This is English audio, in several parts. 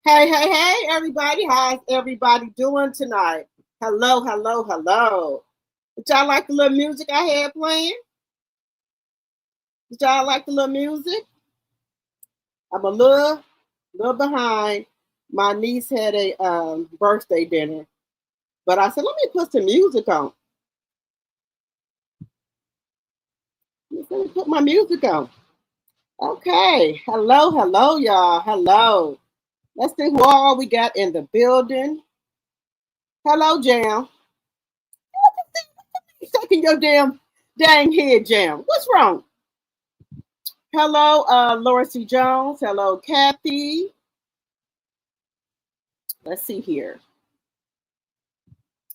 Hey, everybody. How's everybody doing tonight? Hello. Did y'all like the little music I had playing? Did y'all like the little music? I'm a little behind. My niece had a birthday dinner, but I said, let me put some music on. Let me put my music on. Okay. Hello, y'all. Hello. Let's see who all we got in the building. Hello, Jam. You shaking your dang head, Jam. What's wrong? Hello, Laura C. Jones. Hello, Kathy. Let's see here.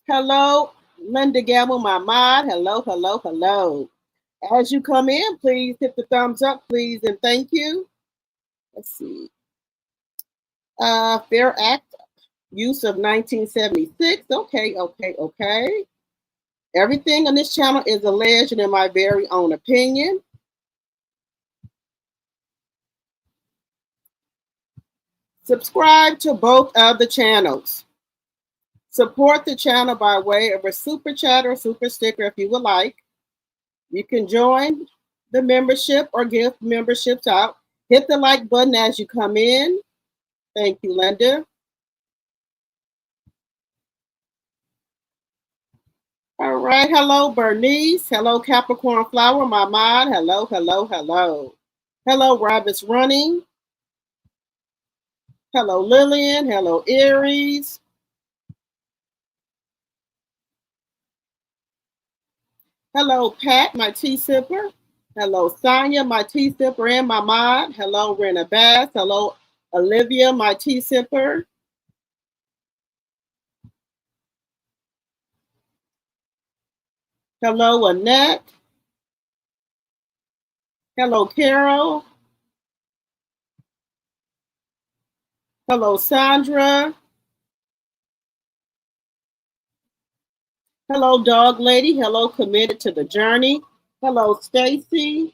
Hello, Linda Gamble, my mod. Hello. As you come in, please hit the thumbs up, please, and thank you. Let's see. Fair Act, use of 1976. Okay. Everything on this channel is alleged and in my very own opinion. Subscribe to both of the channels. Support the channel by way of a super chat or super sticker if you would like. You can join the membership or give memberships out. Hit the like button as you come in. Thank you, Linda. All right. Hello, Bernice. Hello, Capricorn Flower, my mod. Hello. Hello, Rabbit's Running. Hello, Lillian. Hello, Aries. Hello, Pat, my tea sipper. Hello, Sonia, my tea sipper and my mod. Hello, Rena Bass. Hello, Olivia, my tea sipper. Hello, Annette. Hello, Carol. Hello, Sandra. Hello, Dog Lady. Hello, Committed to the Journey. Hello, Stacy.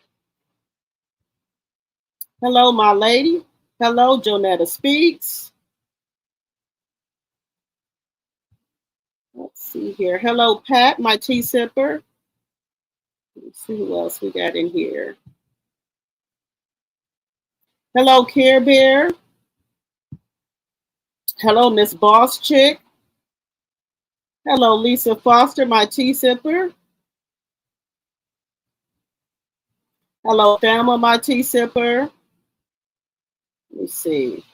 Hello, my lady. Hello, Jonetta Speaks. Let's see here. Hello, Pat, my tea sipper. Let's see who else we got in here. Hello, Care Bear. Hello, Miss Boss Chick. Hello, Lisa Foster, my tea sipper. Hello, Thelma, my tea sipper. Let me see.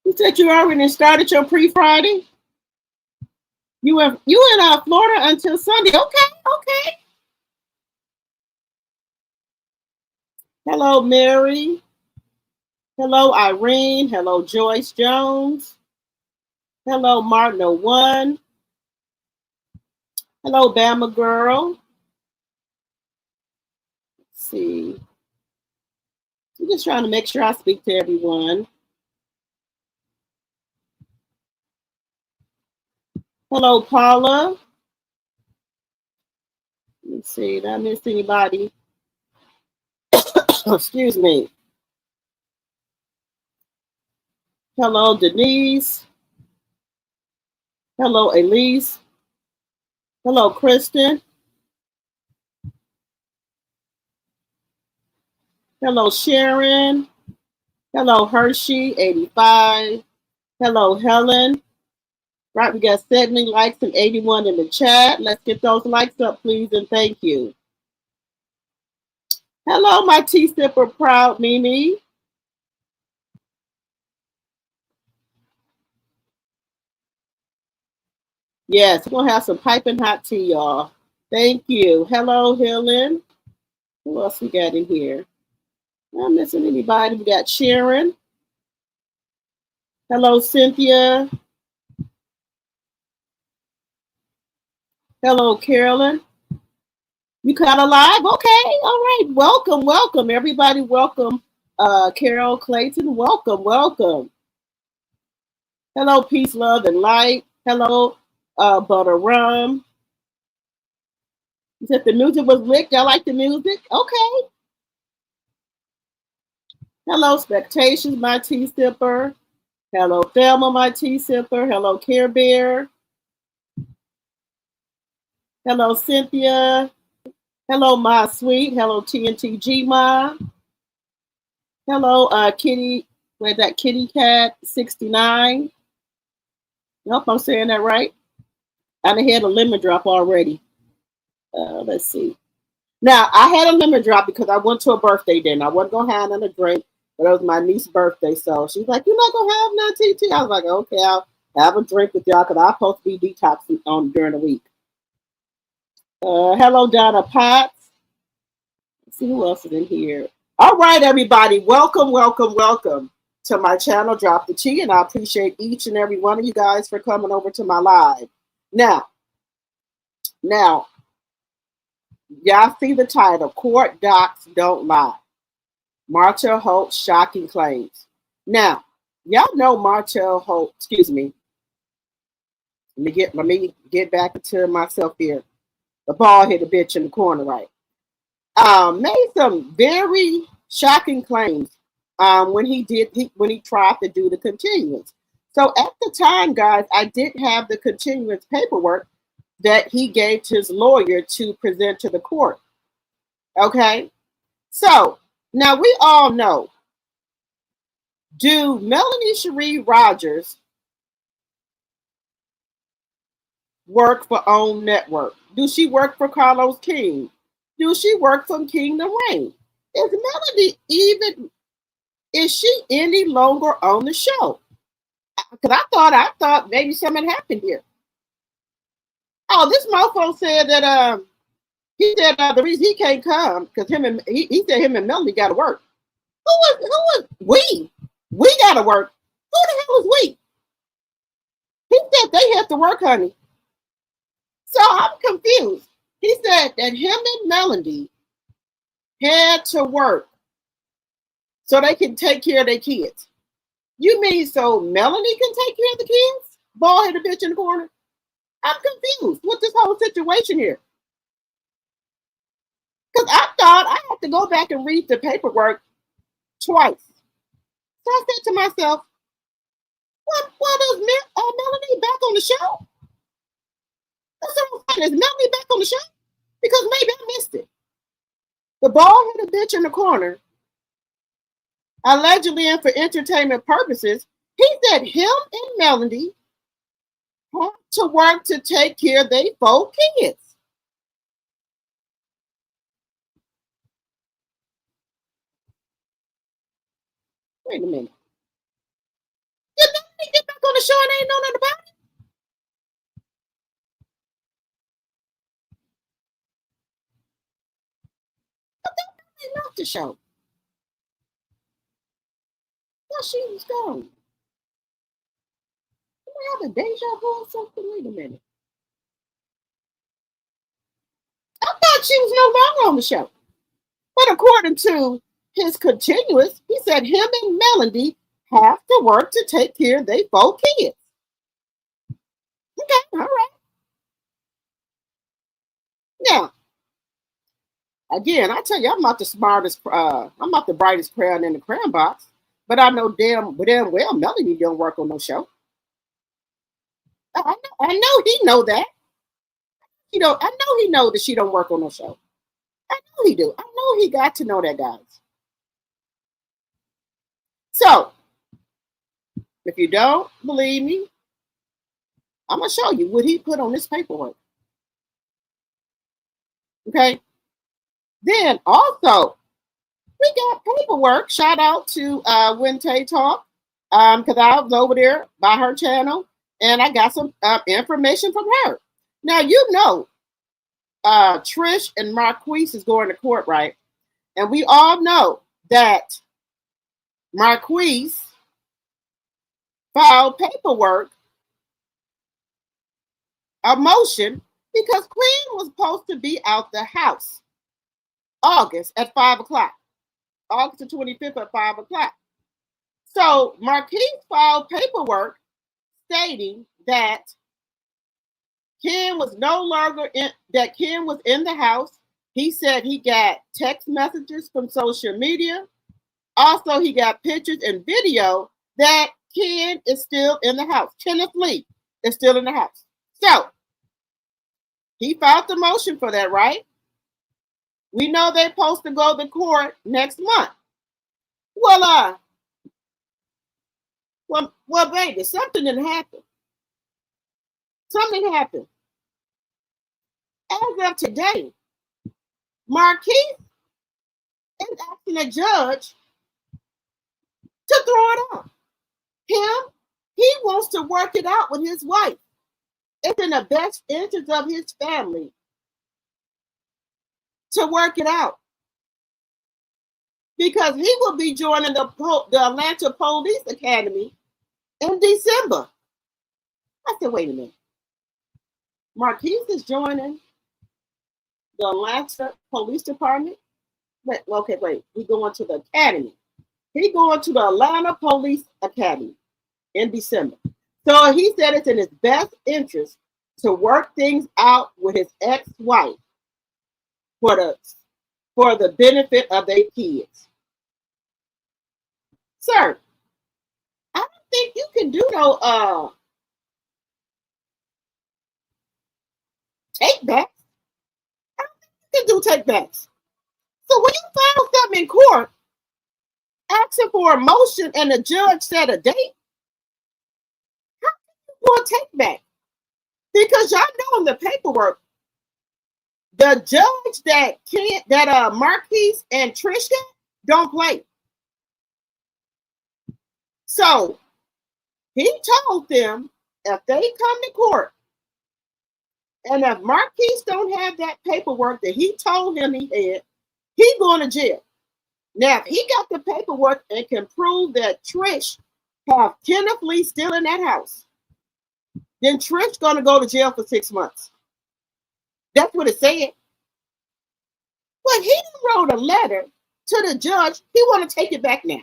You said you already started your pre-Friday? You in Florida until Sunday. Okay. Hello, Mary. Hello, Irene. Hello, Joyce Jones. Hello, Martin 01. Hello, Bama Girl. Let's see. I'm just trying to make sure I speak to everyone. Hello, Paula. Let's see. Did I miss anybody? Excuse me. Hello, Denise. Hello, Elise. Hello, Kristen. Hello, Sharon. Hello, Hershey, 85. Hello, Helen. Right, we got 70 likes and 81 in the chat. Let's get those likes up, please, and thank you. Hello, my tea sipper, proud Mimi. Yes, we're going to have some piping hot tea, y'all. Thank you. Hello, Helen. Who else we got in here? Not missing anybody. We got Sharon. Hello, Cynthia. Hello, Carolyn. You caught alive? Okay. All right. Welcome. Everybody, welcome. Carol Clayton, welcome. Hello, peace, love, and light. Hello, Butter Rum. You said the music was lit. Y'all like the music? Okay. Hello, Spectations, my tea sipper. Hello, Thelma, my tea sipper. Hello, Care Bear. Hello, Cynthia. Hello, my sweet. Hello, TNTG Ma. Hello, Kitty. Where's that Kitty Cat 69? Nope, I'm saying that right. I done had a lemon drop already. Let's see. Now, I had a lemon drop because I went to a birthday dinner. I wasn't going to have another drink, but it was my niece's birthday. So she's like, "You're not going to have none, TT?" I was like, "Okay, I'll have a drink with y'all because I'm supposed to be detoxing on during the week." Hello, Donna Potts. Let's see who else is in here. All right, everybody. Welcome, welcome, welcome to my channel, Drop the Tea. And I appreciate each and every one of you guys for coming over to my live. Now, y'all see the title, Court Docs Don't Lie. Martell Holt'S shocking claims. Now, y'all know Martell Holt, excuse me. Let me get back into myself here. The bald headed bitch in the corner, right? Made some very shocking claims when he tried to do the continuance. So at the time, guys, I did have the continuance paperwork that he gave to his lawyer to present to the court. Okay, so now we all know, do Melanie Cherie Rogers work for OWN Network? Do she work for Carlos King? Do she work for Kingdom Reign? Is she any longer on the show? Because I thought maybe something happened here. Oh, this mofo said that he said the reason he can't come because he said him and Melanie got to work. Who was we? We got to work. Who the hell is we? He said they have to work, honey. So I'm confused. He said that him and Melanie had to work so they can take care of their kids. You mean so Melanie can take care of the kids? Bald-headed bitch in the corner. I'm confused with this whole situation here. Because I thought I had to go back and read the paperwork twice. So I said to myself, what is Melanie back on the show? That's what I'm saying. Is Melanie back on the show? Because maybe I missed it. The bald-headed bitch in the corner, allegedly and for entertainment purposes, he said him and Melanie had to work to take care of their 4 kids. Wait a minute. Did Melanie get back on the show and ain't know nothing about it? But that Melanie left the show. Well, she was gone. Do we have a deja vu or something? Wait a minute. I thought she was no longer on the show. But according to his continuous, he said him and Melanie have to work to take care of their 4 kids. Okay, all right. Now, again, I tell you, I'm not the smartest, I'm not the brightest crayon in the crayon box, but I know damn well Melanie don't work on no show. I know he know that. I know he know that she don't work on no show. I know he do. I know he got to know that, guys. So, if you don't believe me, I'm gonna show you what he put on this paperwork. Okay. Then also, we got paperwork. Shout out to Wente Talk, because I was over there by her channel and I got some information from her. Now you know, Trish and Marquise is going to court, right? And we all know that Marquise filed paperwork, a motion, because Queen was supposed to be out the house August at 5 o'clock. August the 25th at 5 o'clock. So Marquise filed paperwork stating that Ken was no longer in, that Ken was in the house. He said he got text messages from social media Also, he got pictures and video that Ken is still in the house. Kenneth Lee is still in the house. So he filed the motion for that, right? We know they're supposed to go to court next month. Well, baby, something didn't happen. Something happened. As of today, Marquise is asking a judge to throw it out. He wants to work it out with his wife. It's in the best interest of his family to work it out. Because he will be joining the Atlanta Police Academy in December. I said, wait a minute. Marquise is joining the Atlanta Police Department? Wait. We going to the academy. He going to the Atlanta Police Academy in December. So he said it's in his best interest to work things out with his ex-wife for the benefit of their kids. Sir, I don't think you can do no take backs. I don't think you can do take backs. So when you file something in court asking for a motion and the judge set a date, how can you do a take back? Because y'all know in the paperwork, the judge that Marquise and Trish don't play. So he told them if they come to court and if Marquise don't have that paperwork that he told him he had, he's going to jail. Now, if he got the paperwork and can prove that Trish have Kenneth Lee still in that house, then Trish going to go to jail for 6 months. That's what it said. But he wrote a letter to the judge. He want to take it back now.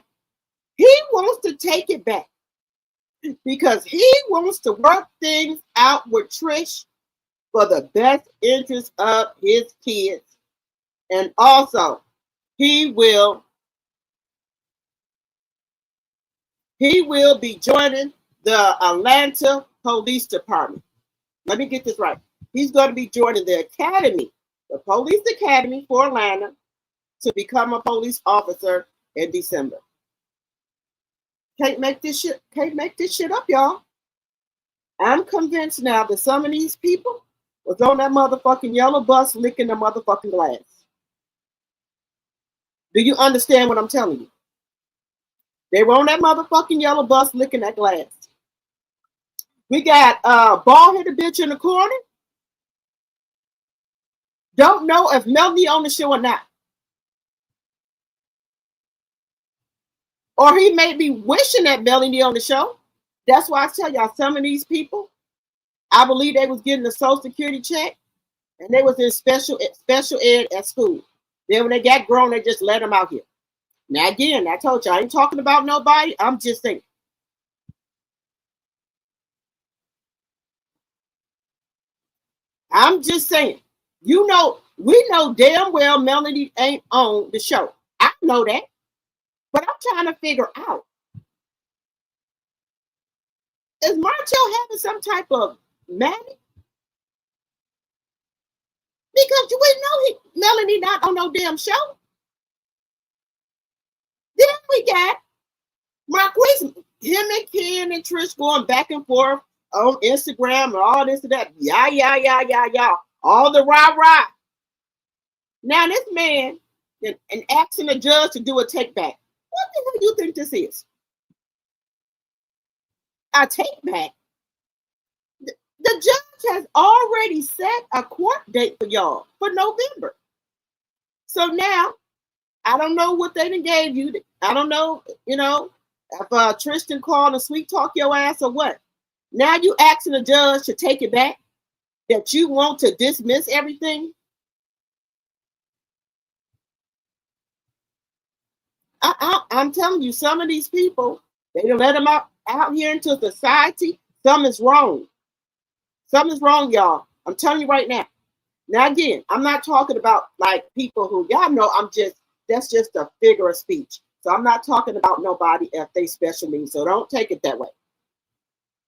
He wants to take it back because he wants to work things out with Trish for the best interest of his kids. And also, he will be joining the Atlanta Police Department. Let me get this right. He's going to be joining the academy, the police academy for Atlanta, to become a police officer in December. Can't make this shit up, y'all. I'm convinced now that some of these people was on that motherfucking yellow bus licking the motherfucking glass. Do you understand what I'm telling you? They were on that motherfucking yellow bus licking that glass. We got bald-headed bitch in the corner. Don't know if Melanie on the show or not. Or he may be wishing that Melanie on the show. That's why I tell y'all, some of these people, I believe they was getting a Social Security check and they was in special ed at school. Then when they got grown, they just let them out here. Now again, I told you, I ain't talking about nobody. I'm just saying. I'm just saying. You know, we know damn well Melanie ain't on the show. I know that. But I'm trying to figure out, is Martell having some type of manic? Because we know Melanie not on no damn show. Then we got Marquise, him and Ken and Trish going back and forth on Instagram and all this and that. Yeah. All the rah. Now this man and asking the judge to do a take back. What the hell do you think this is? A take back? The judge has already set a court date for y'all for November. So now, I don't know what they done gave you. I don't know, if Tristan called and sweet talk your ass or what. Now you asking the judge to take it back? That you want to dismiss everything? I'm telling you, some of these people, they don't let them out here into society. Something's wrong. Something's wrong, y'all. I'm telling you right now. Now, again, I'm not talking about like people who, y'all know, that's just a figure of speech. So I'm not talking about nobody if they special needs. So don't take it that way.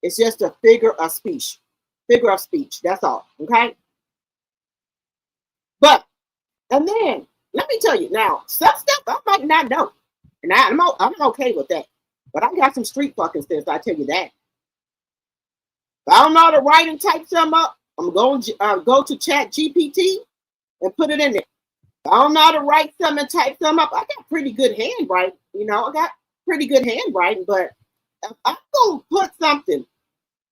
It's just a figure of speech. Figure of speech. That's all. Okay. But and then let me tell you now, some stuff I might not know, and I'm okay with that. But I got some street fucking sense. I tell you that. If I don't know how to write and type something up, I'm going to go to Chat GPT and put it in there. If I don't know how to write something and type something up, I got pretty good handwriting. You know, I got pretty good handwriting. But if I'm going to put something,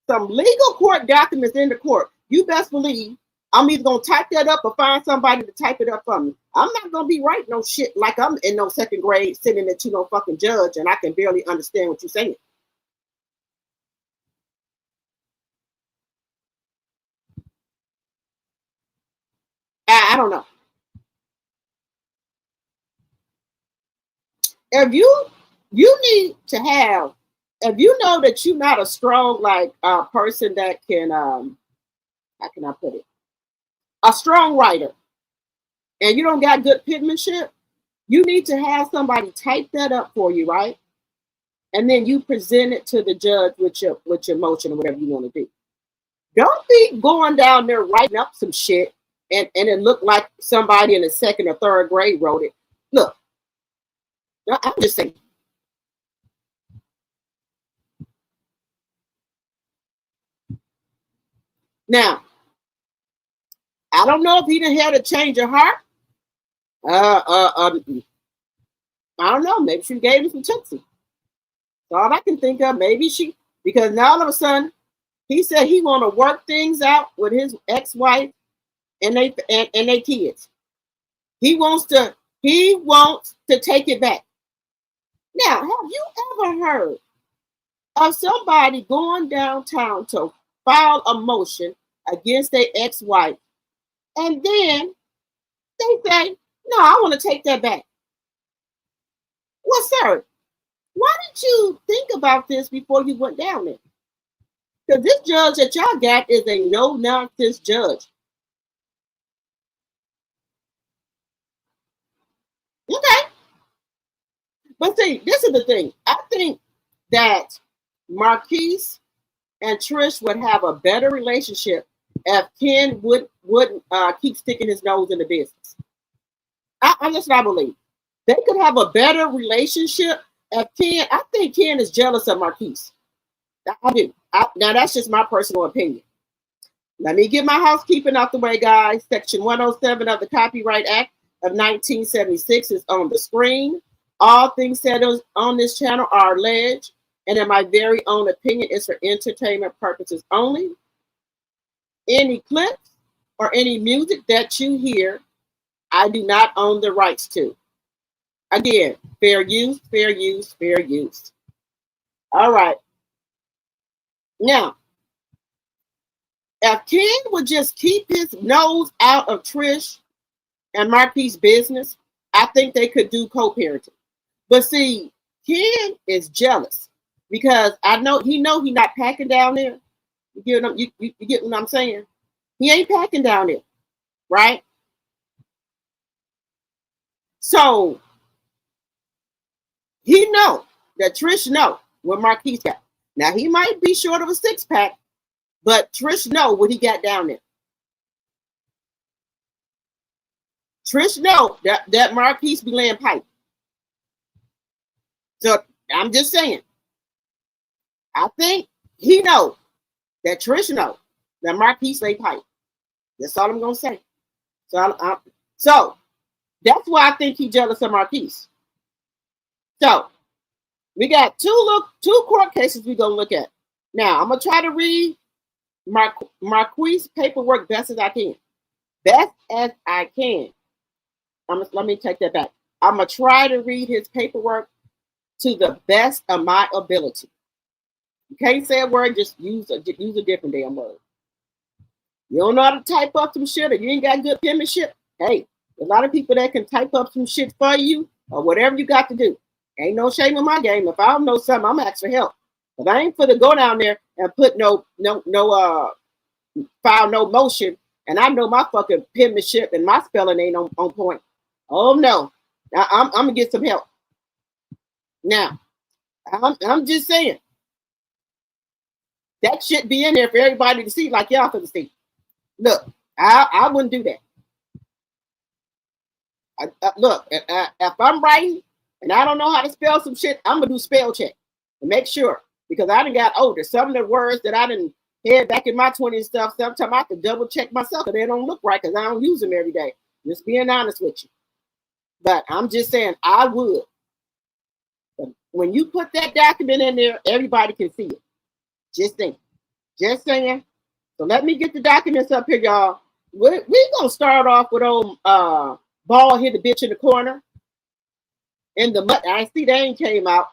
some legal court documents in the court, you best believe I'm either going to type that up or find somebody to type it up for me. I'm not going to be writing no shit like I'm in no second grade sitting there to no fucking judge and I can barely understand what you're saying. I don't know. If you need to have, if you know that you're not a strong like person that can how can I put it, a strong writer, and you don't got good penmanship, you need to have somebody type that up for you, right? And then you present it to the judge with your motion or whatever you want to do. Don't be going down there writing up some shit and it looked like somebody in the second or third grade wrote it. Look, I'm just saying. Now, I don't know if he didn't have a change of heart. I don't know. Maybe she gave him some Tootsie. That's all I can think of. Maybe she, because now all of a sudden he said he want to work things out with his ex-wife and they kids. He wants to take it back. Now, have you ever heard of somebody going downtown to file a motion against their ex-wife, and then they say, "No, I want to take that back"? Well, sir, why didn't you think about this before you went down there? Because this judge that y'all got is a no-nonsense judge. Okay. But see, this is the thing. I think that Marquise and Trish would have a better relationship if Ken wouldn't keep sticking his nose in the business. That's what I believe. They could have a better relationship if Ken. I think Ken is jealous of Marquise. I do. Now that's just my personal opinion. Let me get my housekeeping out the way, guys. Section 107 of the Copyright Act of 1976 is on the screen. All things said on this channel are alleged, and in my very own opinion, is for entertainment purposes only. Any clips or any music that you hear, I do not own the rights to. Again, fair use, fair use, fair use. All right. Now, if Ken would just keep his nose out of Trish and Marquis' business, I think they could do co-parenting. But see, Ken is jealous because he know he not packing down there. You get what I'm saying? He ain't packing down there, right? So he know that Trish know what Marquis got. Now he might be short of a 6-pack, but Trish know what he got down there. Trish know that Marquis be laying pipe. So I'm just saying. I think he know that Trish know that Marquis lay pipe. That's all I'm gonna say. So that's why I think he's jealous of Marquis. So we got two court cases we're gonna look at. Now I'm gonna try to read Marquis' paperwork best as I can. Best as I can. Let me take that back. I'm gonna try to read his paperwork to the best of my ability. You can't say a word, just use a different damn word. You don't know how to type up some shit, or you ain't got good penmanship. Hey, a lot of people that can type up some shit for you, or whatever you got to do. Ain't no shame in my game. If I don't know something, I'm asking for help. But I ain't for to go down there and put no file no motion, and I know my fucking penmanship and my spelling ain't on point. Oh no, I'm gonna get some help. Now, I'm just saying that should be in there for everybody to see, like y'all can see. Look, I wouldn't do that. Look, if I'm writing and I don't know how to spell some shit, I'm gonna do spell check to make sure, because I done got older. Some of the words that I didn't had back in my 20s and stuff, sometimes I have to double check myself, and they don't look right because I don't use them every day. Just being honest with you. But I'm just saying I would. But when you put that document in there, everybody can see it. Just saying. Just saying. So let me get the documents up here, y'all. We're gonna start off with old ball hit the bitch in the corner. In the mud. I see they ain't came out.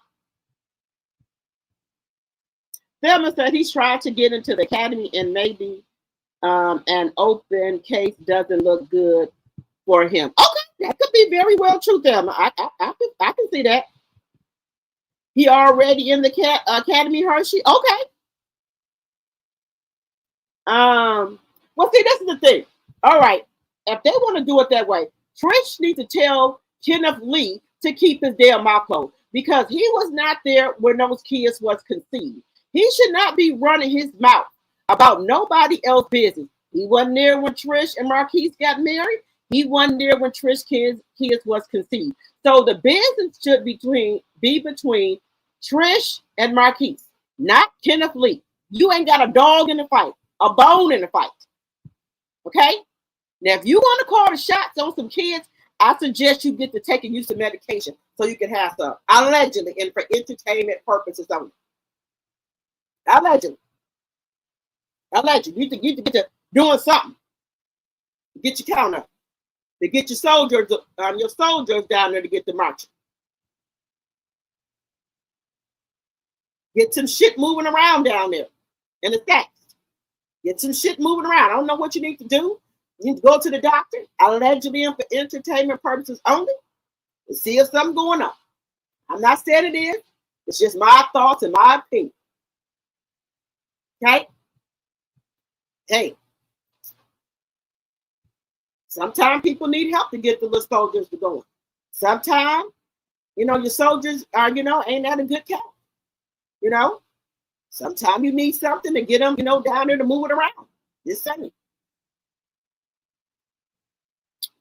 Thelma said he's trying to get into the academy and maybe an open case doesn't look good for him. Okay, that could be very well true, Thelma. I can see that. He already in the academy, Hershey. Okay. Well, see, this is the thing. All right, if they want to do it that way, Trish needs to tell Kenneth Lee to keep his damn mouth closed, because he was not there when those kids was conceived. He should not be running his mouth about nobody else's business. He wasn't there when Trish and Marquise got married. He wasn't there when Trish kids was conceived. So the business should be between Trish and Marquise, not Kenneth Lee. You ain't got a dog in the fight, a bone in the fight. Okay? Now, if you want to call the shots on some kids, I suggest you get to taking you some medication so you can have some, allegedly, and for entertainment purposes only. Allegedly. You get to doing something. Get your count up. To get your soldiers down there to get the marching. Get some shit moving around down there in the stacks. Get some shit moving around. I don't know what you need to do. You need to go to the doctor, allegedly for entertainment purposes only, and see if something's going on. I'm not saying it is. It's just my thoughts and my opinion. Okay? Hey. Sometimes people need help to get the little soldiers to go. Sometimes, your soldiers are, ain't that a good count. Sometimes you need something to get them, down there to move it around. Just saying.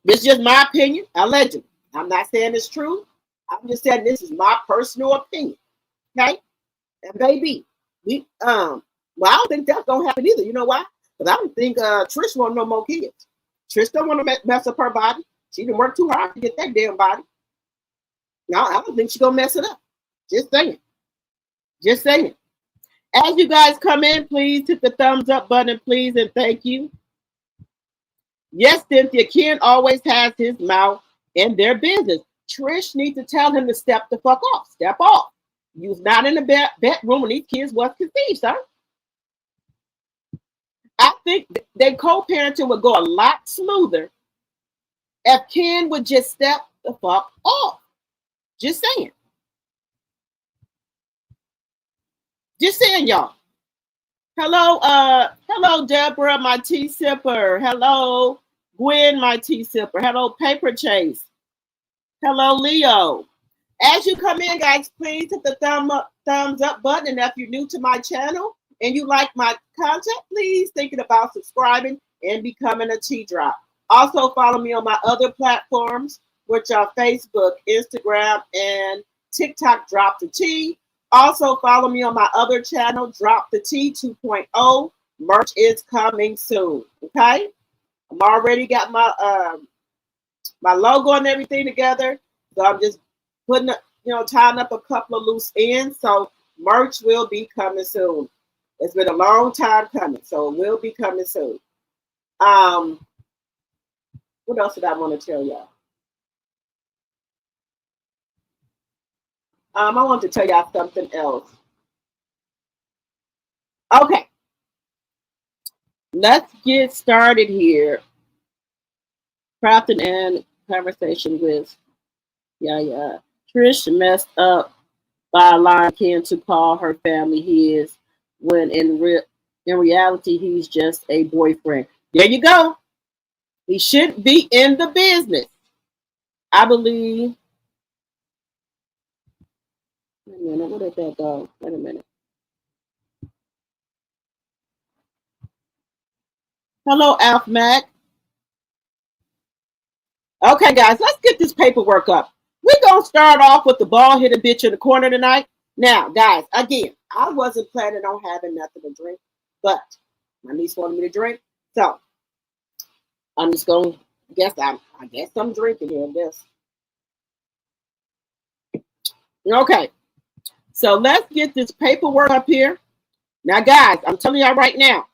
This is just my opinion, allegedly. I'm not saying it's true. I'm just saying this is my personal opinion. Okay? And baby, well, I don't think that's gonna happen either. You know why? Because I don't think Trish want no more kids. Trish don't want to mess up her body. She didn't work too hard to get that damn body. No, I don't think she's gonna mess it up. Just saying. Just saying. As you guys come in, please hit the thumbs up button, please, and thank you. Yes, Cynthia, Ken always has his mouth in their business. Trish needs to tell him to step the fuck off. Step off. You're not in the bedroom when these kids was conceived, sir. I think their co-parenting would go a lot smoother if Ken would just step the fuck off. Just saying. Just saying, y'all. Hello, Deborah, my tea sipper. Hello, Gwen, my tea sipper. Hello, Paper Chase. Hello, Leo. As you come in, guys, please hit the thumbs up button. And if you're new to my channel and you like my content, please thinking about subscribing and becoming a tea drop. Also, follow me on my other platforms, which are Facebook, Instagram, and TikTok. Drop the Tea. Also, follow me on my other channel, Drop the Tea 2.0. Merch is coming soon. Okay, I'm already got my my logo and everything together, so I'm just putting, tying up a couple of loose ends. So merch will be coming soon. It's been a long time coming, so it will be coming soon. What else did I want to tell y'all? I want to tell y'all something else. Okay. Let's get started here. Crafting and conversation with Trish messed up by allowing Ken to call her family his, when in reality he's just a boyfriend. There you go. He shouldn't be in the business. I believe Wait a minute, where did that go? Wait a minute. Hello, Alf Mac. Okay, guys, let's get this paperwork up. We're going to start off with the bald headed bitch in the corner tonight. Now, guys, again, I wasn't planning on having nothing to drink, but my niece wanted me to drink. So I'm just going to I guess I'm drinking here, I guess. Okay, so let's get this paperwork up here. Now, guys, I'm telling y'all right now,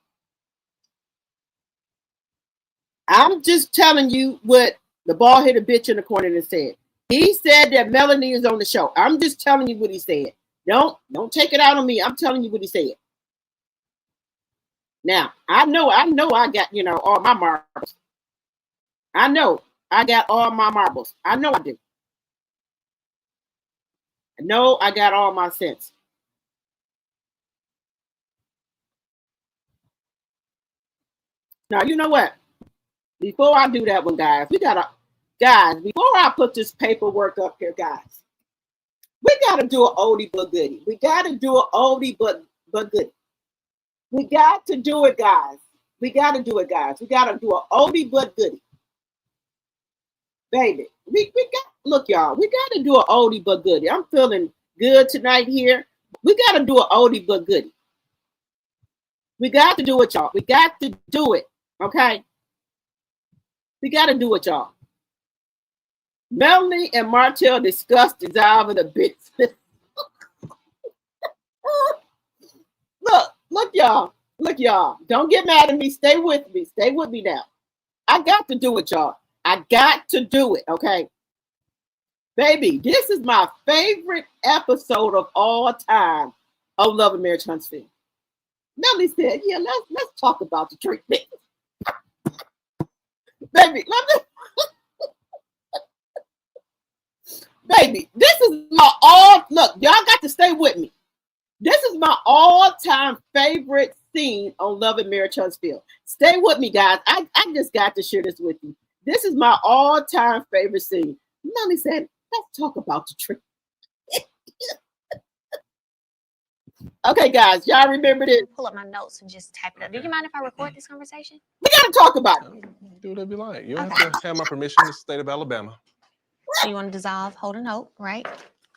I'm just telling you what the bald-headed bitch in the corner said. He said that Melanie is on the show. I'm just telling you what he said. Don't take it out on me. I'm telling you what he said. Now, I know I got, all my marbles. I know I got all my marbles. I know I do. I know I got all my sense. Now, you know what? Before I do that one, guys, before I put this paperwork up here, guys, we got to do an oldie but goodie. We got to do an oldie but goodie. We got to do it, guys. We got to do it, guys. We got to do an oldie but goodie. Baby, we got, look, y'all, we got to do an oldie but goodie. I'm feeling good tonight here. We got to do an oldie but goodie. We got to do it, y'all. We got to do it, okay? We got to do it, y'all. Melanie and Martell discussed dissolving the business. Look, y'all. Look, y'all. Don't get mad at me. Stay with me. Stay with me now. I got to do it, y'all. I got to do it, okay? Baby, this is my favorite episode of all time of Love and Marriage Huntsville. Melanie said, yeah, let's talk about the treatment. Baby, baby, this is my look, y'all got to stay with me. This is my all-time favorite scene on Love and Marriage Huntsville. Stay with me, guys. I just got to share this with you. This is my all-time favorite scene. Melanie said, let's talk about the treatment. Okay, guys, y'all remember this? Pull up my notes and just type it up. Do you mind if I record this conversation? We gotta talk about it. Do whatever you like. You don't have to have my permission. It's the state of Alabama. So you want to dissolve, hold a note, right?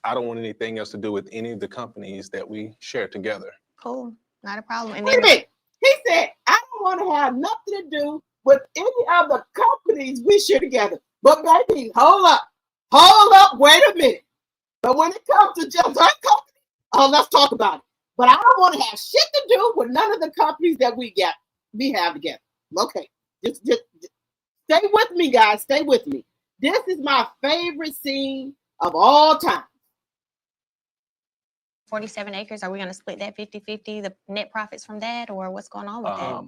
I don't want anything else to do with any of the companies that we share together. Cool, not a problem. And Wait a minute. He said, I don't want to have nothing to do with any of the companies we share together. But baby, hold up, wait a minute. But when it comes to just our company, let's talk about it. But I don't want to have shit to do with none of the companies that we have together. Okay, just stay with me, guys. Stay with me. This is my favorite scene of all time. 47 acres, are we going to split that 50-50, the net profits from that, or what's going on with that?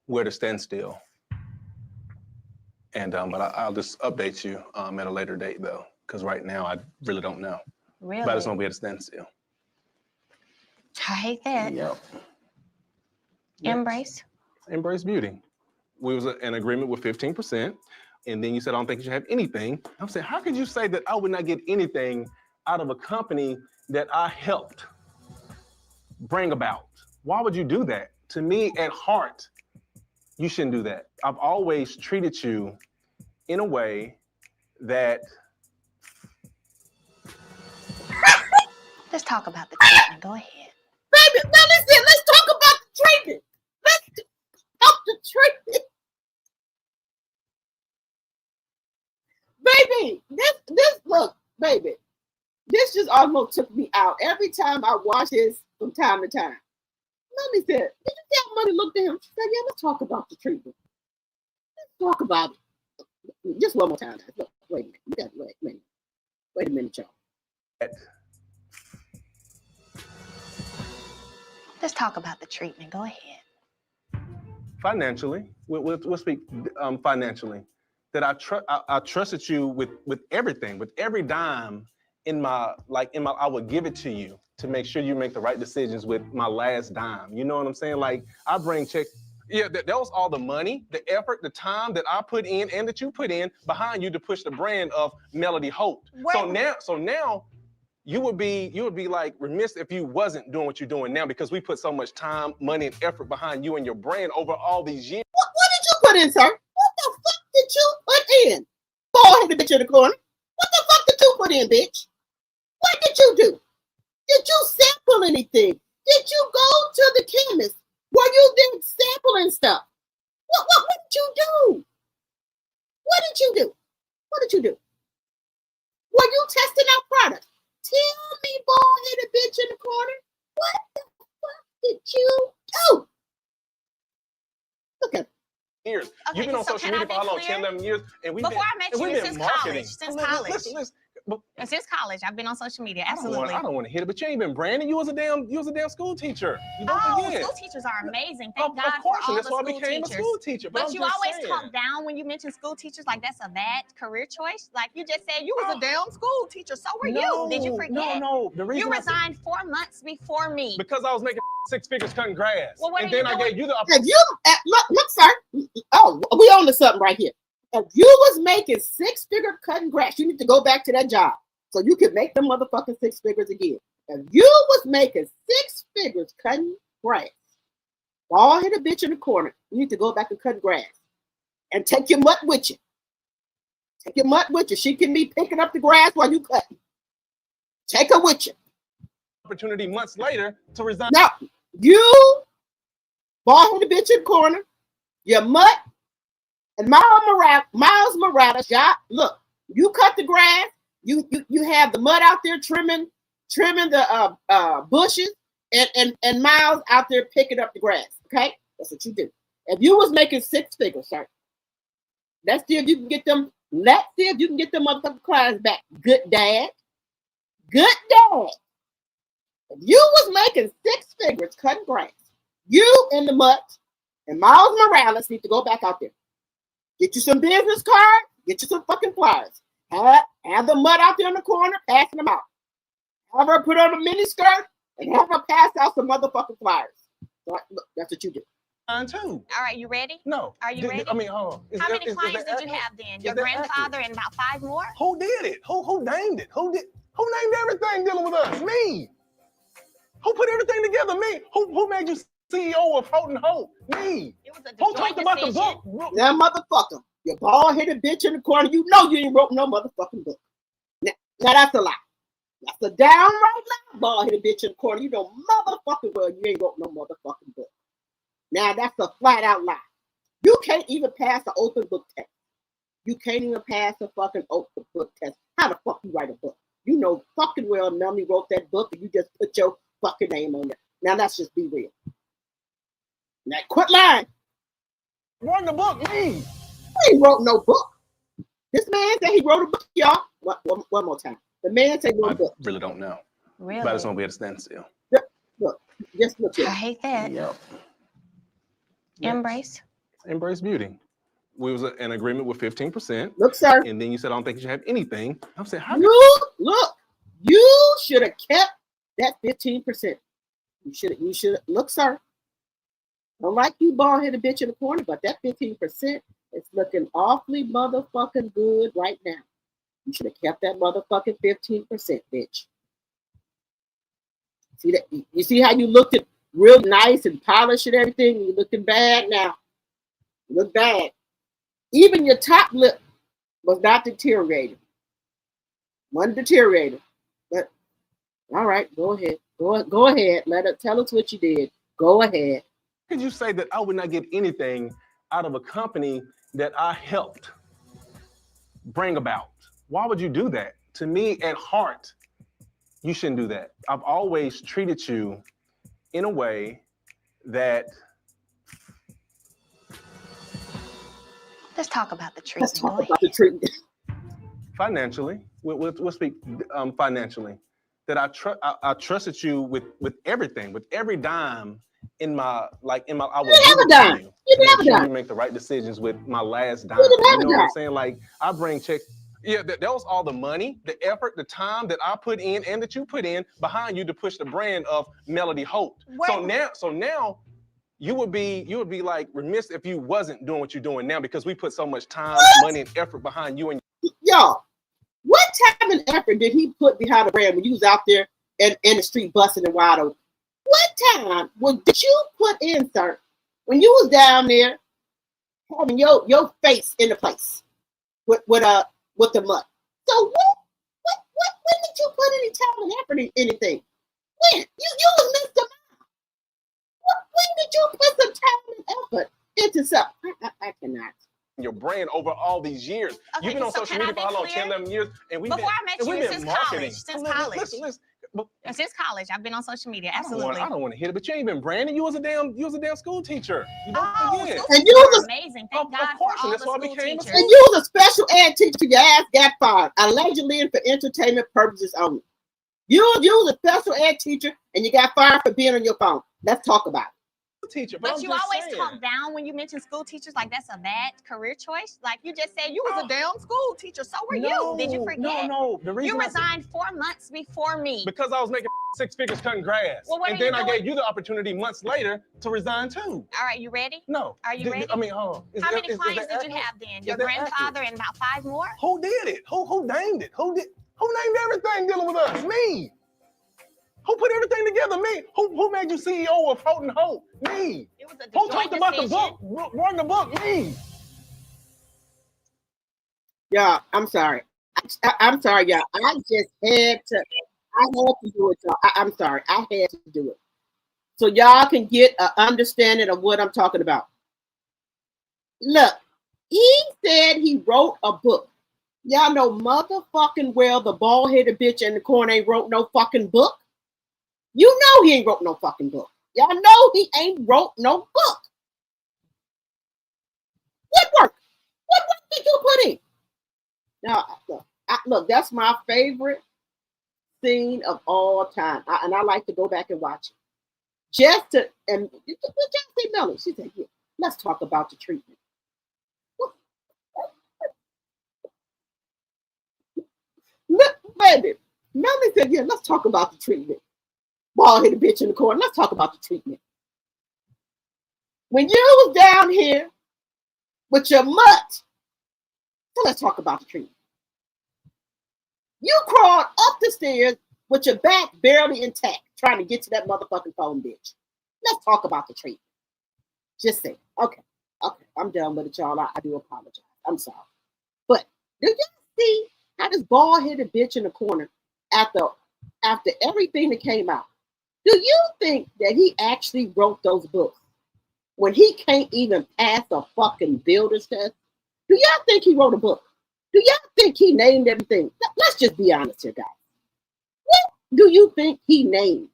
We're at a standstill. And but I'll just update you at a later date, though, because right now I really don't know. Really? But it's going to be at a standstill. I hate that. Yep. Embrace. Embrace beauty. We was in agreement with 15%. And then you said, I don't think you should have anything. I'm saying, how could you say that I would not get anything out of a company that I helped bring about? Why would you do that? To me, at heart, you shouldn't do that. I've always treated you in a way that... Let's talk about the treatment. Go ahead. Baby, now listen, let's talk about the treatment. Let's talk about the treatment. Baby, this look, baby, this just almost took me out. Every time I watch this from time to time. Mommy said, did you see how Money looked at him? She said, yeah, let's talk about the treatment. Let's talk about it. Just one more time. Look, wait a minute. You got to wait a minute, y'all. Let's talk about the treatment. Go ahead. Financially, we'll speak financially. That I trusted you with everything, with every dime in my, I would give it to you to make sure you make the right decisions with my last dime. You know what I'm saying? Like, I bring checks. Yeah, that was all the money, the effort, the time that I put in and that you put in behind you to push the brand of Melody Holt. So now you would be like remiss if you wasn't doing what you're doing now because we put so much time, money, and effort behind you and your brand over all these years. What did you put in, sir? What the fuck did you put in? Bald-headed bitch in the corner. What the fuck did you put in, bitch? What did you do? Did you sample anything? Did you go to the chemist where you did sampling stuff? What did you do? What did you do? What did you do? Were you testing out products? Tell me, bald-headed bitch in the corner, what the fuck did you do? Look at years. Okay, You've been on so social can I media for be how long? clear? 10, 11 years. And we've Before I met you, been since marketing. college. Since Listen, college. Since college, I've been on social media. Absolutely. I don't want to hit it, but you ain't been branding. You was a damn school teacher. You don't forget. School teachers are amazing. Thank Of God course, for all and that's the why I school became teachers. a school teacher. But I'm you just always saying. talk down when you mention school teachers, like that's a bad career choice. Like you just said, you was a damn school teacher. So were you? Did you forget? No. The reason You resigned 4 months before me. because I was making 6 figures cutting grass. Well, what and are then you I doing? gave you the look, sir. Oh, we on to something right here. If you was making 6-figure cutting grass, you need to go back to that job so you could make them motherfucking 6 figures again. If you was making 6 figures cutting grass, bald headed bitch in the corner, you need to go back and cut grass and take your mutt with you. Take your mutt with you. She can be picking up the grass while you cut. Take her with you. opportunity months later to resign. Now, you bald headed bitch in the corner, your mutt, and Miles Morales, y'all, look, you cut the grass, you have the mud out there trimming the bushes, and Miles out there picking up the grass. Okay, that's what you do. If you was making 6 figures, sir, let's see if you can get them. Let's see if you can get them motherfucking clients back. Good dad. Good dad. If you was making 6 figures cutting grass, you and the mutt and Miles Morales need to go back out there. Get you some business cards. Get you some fucking flyers. Have the mud out there in the corner, passing them out. Have her put on a mini skirt and have her pass out some motherfucking flyers. So, look, that's what you do. Too. All right, you ready? No. Are you ready? I mean, hold on. How many clients did you have then? Your that grandfather and about 5 more? Who did it? Who named it? Who named everything dealing with us? Me. Who put everything together? Me. Who made you CEO of Holt'S? Me. It was a Who joint talked about the decision. book? Now, motherfucker, you bald-headed bitch in the corner, you know you ain't wrote no motherfucking book. Now that's a lie. That's a downright lie, bald-headed bitch in the corner. You know motherfucking well you ain't wrote no motherfucking book. Now that's a flat-out lie. You can't even pass the open book test. You can't even pass the fucking open book test. How the fuck you write a book? You know fucking well Melanie wrote that book and you just put your fucking name on it. Now let's just be real. Now quit lying. Wrote the book, me. He wrote no book. This man said he wrote a book, y'all. One more time. The man said he wrote a book. Really don't know. Really? But I just want to be at a standstill. Look, just look I at it. hate that. Yep. Embrace. Embrace beauty. We was in agreement with 15%. Look, sir. And then you said, I don't think you should have anything. I'm saying, how You should have kept that 15%. You should look, sir. Don't like you bald-headed bitch in the corner, but that 15% is looking awfully motherfucking good right now. You should have kept that motherfucking 15%, bitch. See that? You see how you looked at real nice and polished and everything? You're looking bad now. You look bad. Even your top lip was not deteriorating. Wasn't deteriorating. But all right, go ahead. Go ahead. Tell us what you did. Go ahead. could you say that I would not get anything out of a company that I helped bring about? Why would you do that? To me, at heart, you shouldn't do that. I've always treated you in a way that... Let's talk about the Let's treatment. talk about the treatment. Financially, we'll speak financially, that I trusted you with everything, with every dime in my I would have a dime. You to have make a sure dime. you make the right decisions with my last dime. You didn't have You a know what I'm dime. saying? Like, I bring checks. Yeah, that was all the money, the effort, the time that I put in and that you put in behind you to push the brand of Melody Holt. So now you would be like remiss if you wasn't doing what you're doing now, because we put so much time, money, and effort behind you and Y'all, What time and effort did he put behind the brand when you was out there in the street busting and wide open? What time did you put in, sir, when you was down there having your face in the place with the mud? So when did you put any time and effort in anything? When? You was Mr. When did you put some time and effort into something? I cannot. Your brand over all these years. Okay, You've been on so social can I media for be how long? clear? 10, 11 years. And we've Before I met you, been since marketing. college. Since college. Listen. Since college, I've been on social media. Absolutely. I don't want to hit it, but you ain't been branding. You was a damn school teacher. You don't forget. School And teachers you are was amazing. Thank Of God course, for all and that's the why I school became a teachers. and you was a special ed teacher. Your ass got fired, allegedly and for entertainment purposes only. You was a special ed teacher and you got fired for being on your phone. Let's talk about it. Teacher, But I'm you just always saying. talk down when you mention school teachers, like that's a bad career choice. Like you just said, you was a damn school teacher. So were you? Did you forget? No. The reason You resigned 4 months before me. because I was making 6 figures cutting grass. Well, what and are you then I doing? gave you the opportunity months later to resign too. All right, you ready? No. Are you ready? I mean, hold on. How many clients did you have then? Your grandfather and about 5 more? Who did it? Who named it? Who named everything dealing with us? Me. Who put everything together? Me. Who made you CEO of Holt'S? Me. It was a Who talked about the book? Wrote the book? Me. Yeah, I'm sorry. I'm sorry, y'all. I just had to. I had to do it, y'all. I'm sorry. I had to do it. So y'all can get an understanding of what I'm talking about. Look, he said he wrote a book. Y'all know motherfucking well the bald-headed bitch in the corner ain't wrote no fucking book. You know he ain't wrote no fucking book. Y'all know he ain't wrote no book. What work? What work did you put in? Now, look, that's my favorite scene of all time. And I like to go back and watch it. Just to, and just see Melanie. She said, yeah, let's talk about the treatment. Look, baby. Melanie said, yeah, let's talk about the treatment. Bald-headed bitch in the corner. Let's talk about the treatment. When you was down here with your mutt, so let's talk about the treatment. You crawled up the stairs with your back barely intact, trying to get to that motherfucking phone, bitch. Let's talk about the treatment. Just say, okay, I'm done with it, y'all. I do apologize. I'm sorry. But do you see how this bald-headed bitch in the corner, after everything that came out, do you think that he actually wrote those books when he can't even pass a fucking builder's test? Do y'all think he wrote a book? Do y'all think he named everything? Let's just be honest here, guys. What do you think he named?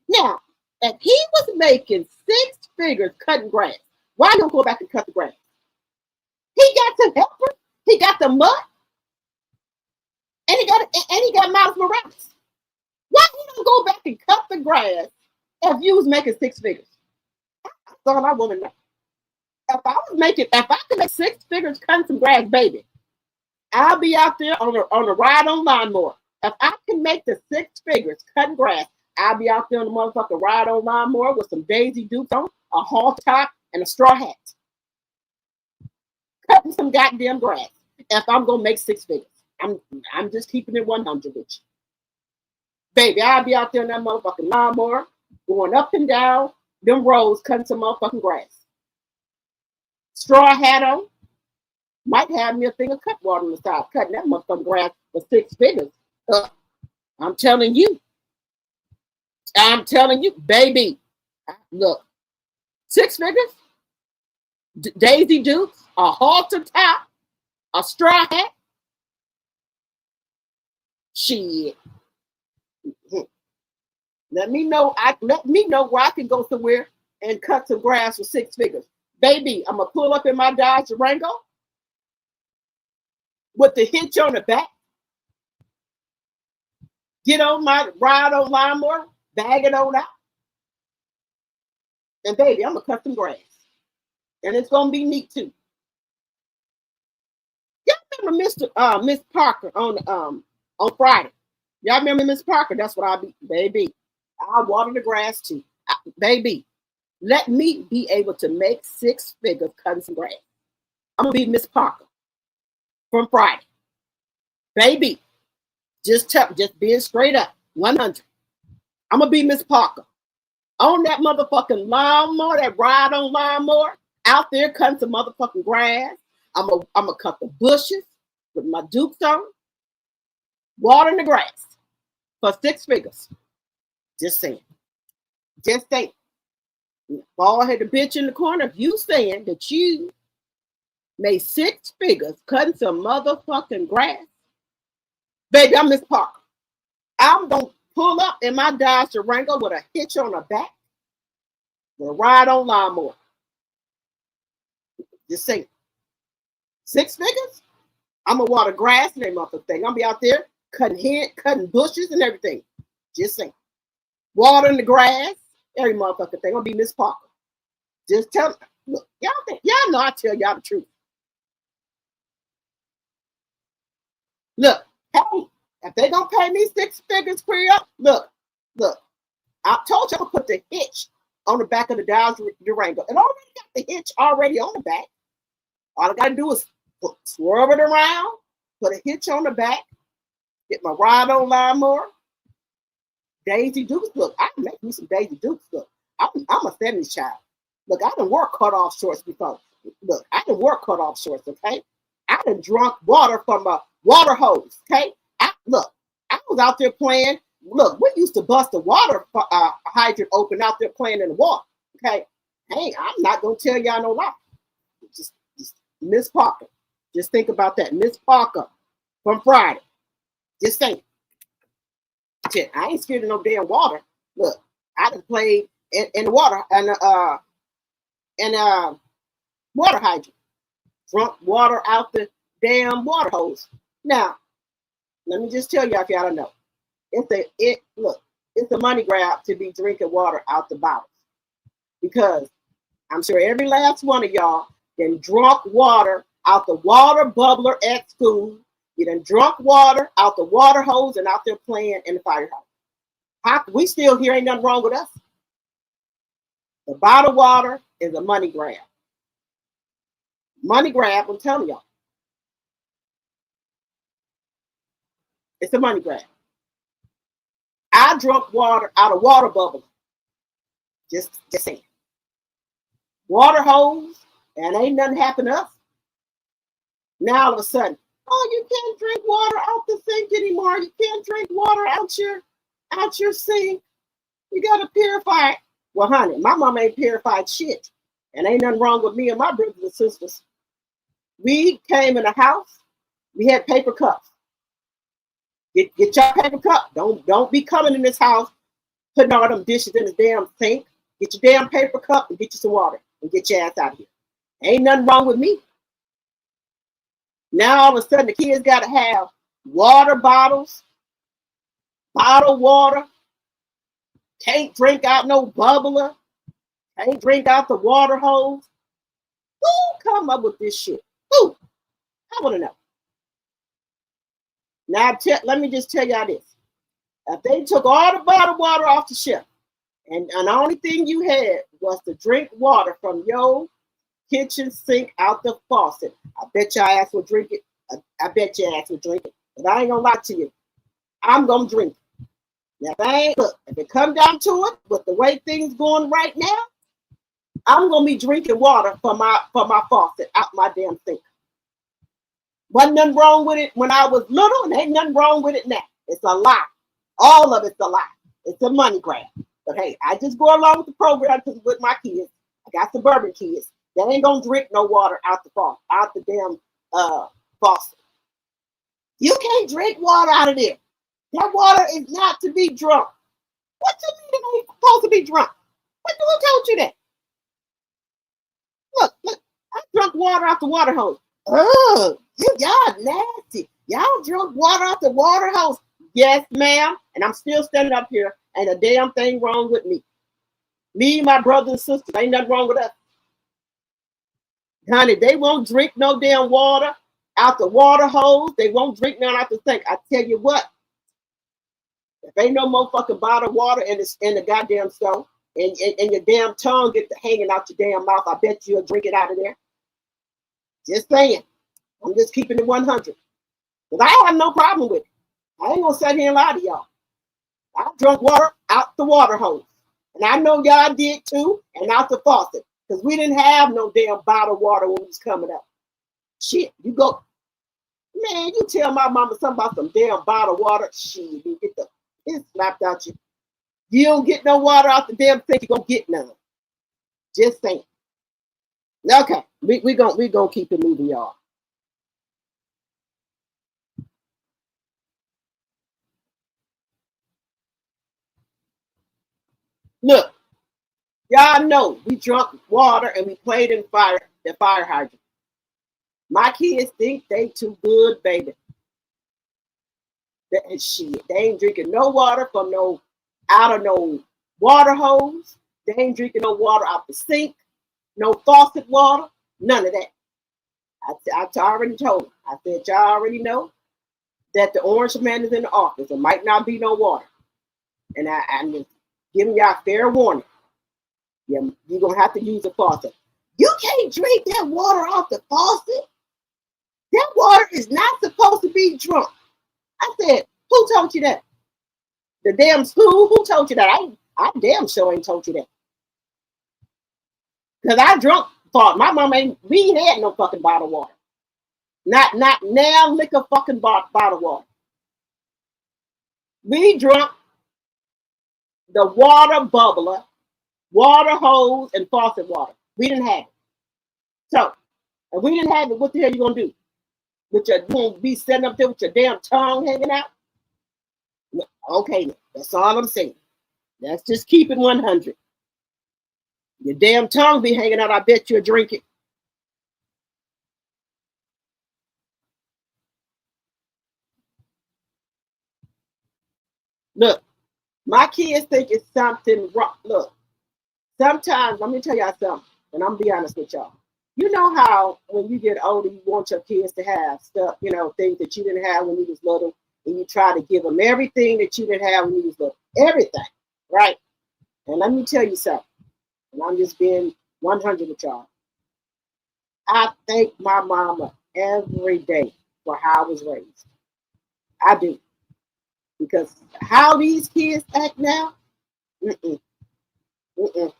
Now, if he was making 6 figures cutting grass, why don't go back and cut the grass? He got some helpers. He got the mud, and he got Miles Morales. Why he don't go back and cut the grass if you was making 6 figures? That's all I want to know. If I could make 6 figures cutting some grass, baby, I'll be out there on a ride on lawnmower. If I can make the 6 figures cutting grass, I'll be out there on the motherfucking ride on lawnmower with some Daisy Dukes on, a halter top, and a straw hat. Cutting some goddamn grass. If I'm gonna make 6 figures. I'm just keeping it 100 with you. Baby, I'll be out there on that motherfucking lawnmower, going up and down them roads, cutting some motherfucking grass. Straw hat on. Might have me a thing of cut water on the side, cutting that motherfucking grass for 6 figures. I'm telling you, baby. Look, 6 figures, Daisy Dukes, a halter top, a straw hat. Shit. Let me know where I can go somewhere and cut some grass for 6 figures. Baby, I'm gonna pull up in my Dodge Durango with the hitch on the back. Get on my ride on lawnmower, bag it on out. And baby, I'm gonna cut some grass. And it's gonna be neat too. Y'all remember Miss Parker on Friday? Y'all remember Miss Parker? That's what I'll be, baby. I'll water the grass too. Baby, let me be able to make 6 figures cutting some grass. I'm gonna be Miss Parker from Friday. Baby, Just being straight up. 100. I'm gonna be Miss Parker. On that motherfucking lawnmower, that ride on lawnmower, out there cutting some motherfucking grass. I'm gonna cut the bushes with my dukes on, watering the grass for 6 figures. Just saying. Just saying. Ball head the bitch in the corner. If you saying that you made 6 figures cutting some motherfucking grass, baby, I'm Miss Parker. I'm gonna pull up in my Dodge Durango with a hitch on the back, with a ride on lawnmower. Just saying. 6 figures? I'm gonna water grass and that motherfucking thing. I'm gonna be out there cutting bushes and everything. Just saying. Watering the grass, every motherfucking thing. I'm gonna be Miss Parker. Just tell me. Look, y'all know I tell y'all the truth. Look, hey, if they gonna pay me 6 figures for you, look. I told you I'm gonna put the hitch on the back of the Dodge Durango. It already got the hitch already on the back. All I gotta do is swerve it around, put a hitch on the back, get my ride on lawnmower. Daisy Dukes, look, I can make me some Daisy Dukes. Look, I'm a 70s child. Look, I done wore cut-off shorts before. Look, I done wore cut-off shorts, okay? I done drunk water from a water hose, okay? I was out there playing. Look, we used to bust the water hydrant open out there playing in the water, okay? Hey, I'm not gonna tell y'all no lie. Just Miss Parker. Just think about that. Miss Parker from Friday. Just think. Shit, I ain't scared of no damn water. Look, I done played in the water and water hydrant. Drunk water out the damn water hose. Now, let me just tell y'all if y'all don't know. It's a money grab to be drinking water out the bottles. Because I'm sure every last one of y'all then drunk water out the water bubbler at school. You done drunk water out the water hose and out there playing in the fire hose. We still here, ain't nothing wrong with us. The bottled water is a money grab. Money grab, I'm telling y'all. It's a money grab. I drunk water out of water bubble. Just saying. Water hose, and ain't nothing happened to us. Now all of a sudden, oh, you can't drink water out the sink anymore. You can't drink water out your sink. You gotta purify it. Well, honey, my mom ain't purified shit. And ain't nothing wrong with me and my brothers and sisters. We came in the house, we had paper cups. Get your paper cup. Don't be coming in this house putting all them dishes in the damn sink. Get your damn paper cup and get you some water and get your ass out of here. Ain't nothing wrong with me. Now all of a sudden the kids gotta have water bottles, bottled water. Can't drink out no bubbler. Can't drink out the water hose. Who come up with this shit? Who? I want to know. Now, let me just tell y'all this. If they took all the bottled water off the shelf and the only thing you had was to drink water from your kitchen sink out the faucet, I bet your ass will drink it. I bet your ass will drink it. But I ain't gonna lie to you. I'm gonna drink it. Now, if it come down to it, with the way things going right now, I'm gonna be drinking water from my faucet out my damn sink. Wasn't nothing wrong with it when I was little, and ain't nothing wrong with it now. It's a lie. All of it's a lie. It's a money grab. But hey, I just go along with the program because with my kids, I got suburban kids. They ain't gonna drink no water out the damn faucet. You can't drink water out of there. That water is not to be drunk. What you mean it ain't supposed to be drunk? Who told you that? Look, I drunk water out the water hose. Oh, y'all nasty. Y'all drunk water out the water hose. Yes, ma'am. And I'm still standing up here. Ain't a damn thing wrong with me. Me, my brothers and sisters, ain't nothing wrong with us. Honey, they won't drink no damn water out the water hose. They won't drink none out the sink. I tell you what. If ain't no more fucking bottled water in the goddamn stove, and your damn tongue get to hanging out your damn mouth, I bet you'll drink it out of there. Just saying. I'm just keeping it 100. Because I have no problem with it. I ain't gonna sit here and lie to y'all. I drunk water out the water hose. And I know y'all did too, and out the faucet. Because we didn't have no damn bottled water when we was coming up. Shit, you go, man, you tell my mama something about some damn bottled water. Shit, you get the piss slapped out you. You don't get no water out the damn thing, you gonna get none. Just saying. Okay, we gonna keep it moving, y'all. Look, y'all know we drunk water and we played in the fire hydrant. My kids think they too good, baby. That shit. They ain't drinking no water from no out of no water hose. They ain't drinking no water out the sink, no faucet water, none of that. I already told them. I said, y'all already know that the orange man is in the office. There might not be no water. And I'm just giving y'all fair warning. You're going to have to use a faucet. You can't drink that water off the faucet. That water is not supposed to be drunk. I said, who told you that? The damn school? Who told you that? I damn sure ain't told you that. Because I drunk thought my mom we ain't had no fucking bottled water. Not now liquor fucking bottled water. We drunk the water bubbler, water hose, and faucet water. We didn't have it. So, if we didn't have it, what the hell you gonna do? You gonna be sitting up there with your damn tongue hanging out? Okay, that's all I'm saying. Let's just keep it 100. Your damn tongue be hanging out, I bet you'll drink it. Look, my kids think it's something wrong. Look, sometimes, let me tell y'all something, and I'm gonna be honest with y'all. You know how when you get older, you want your kids to have stuff, things that you didn't have when you was little, and you try to give them everything that you didn't have when you was little. Everything, right? And let me tell you something, and I'm just being 100 with y'all. I thank my mama every day for how I was raised. I do. Because how these kids act now, mm-mm, mm-mm.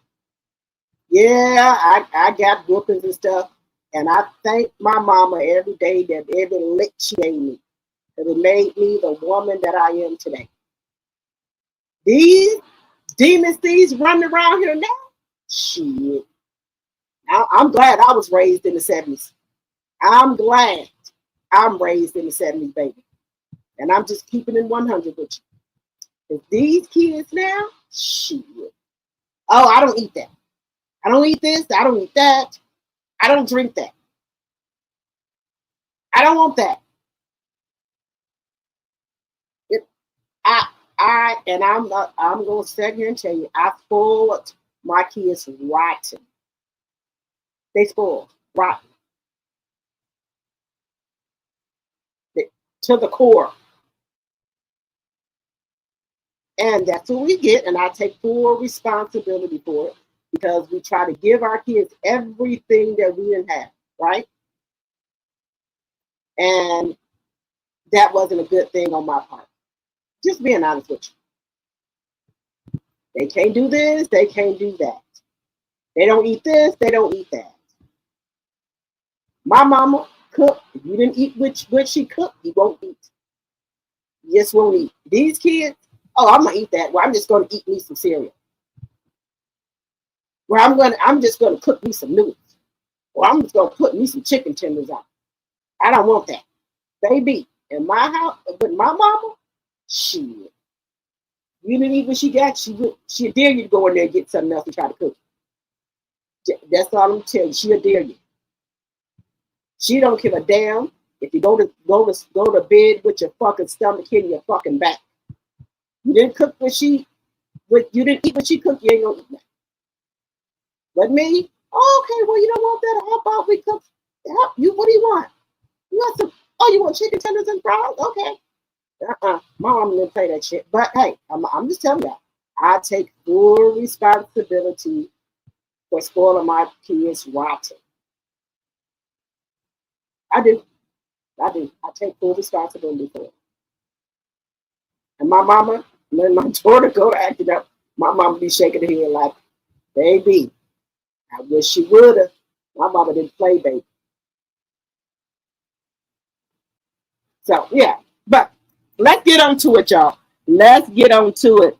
Yeah, I got whoopings and stuff. And I thank my mama every day that every lick she gave me. That it made me the woman that I am today. These demon seeds running around here now, shit. I'm glad I was raised in the 70s. I'm glad I'm raised in the 70s, baby. And I'm just keeping it 100 with you. If these kids now, shit. Oh, I don't eat that. I don't eat this. I don't eat that. I don't drink that. I don't want that. I'm gonna sit here and tell you, I spoiled my kids rotten. They spoiled rotten to the core, and that's what we get. And I take full responsibility for it because we try to give our kids everything that we didn't have, right? And that wasn't a good thing on my part. Just being honest with you. They can't do this, they can't do that. They don't eat this, they don't eat that. My mama cooked. If you didn't eat what she cooked, you won't eat. You just won't eat. These kids, oh, I'm gonna eat that. Well, I'm just gonna eat me some cereal. Well, I'm just gonna cook me some noodles. Or I'm just gonna put me some chicken tenders on. I don't want that. Baby, in my house, with my mama, shit. You didn't eat what she got, she'll dare you to go in there and get something else and try to cook it. That's all I'm telling you. She'll dare you. She don't give a damn if you go to bed with your fucking stomach hitting your fucking back. You didn't cook you didn't eat what she cooked, you ain't gonna eat that. But me, oh, okay, well, you don't want that. How about we cook? You, what do you want? You want some? Oh, you want chicken tenders and fries? Okay. My mom didn't play that shit. But hey, I'm just telling y'all, I take full responsibility for spoiling my kids rotten. I do. I take full responsibility for it. And my mama, when my daughter go to acting up, my mama be shaking her head like, baby, I wish she would have. My mama didn't play, baby. So yeah, but let's get on to it, y'all. Let's get on to it.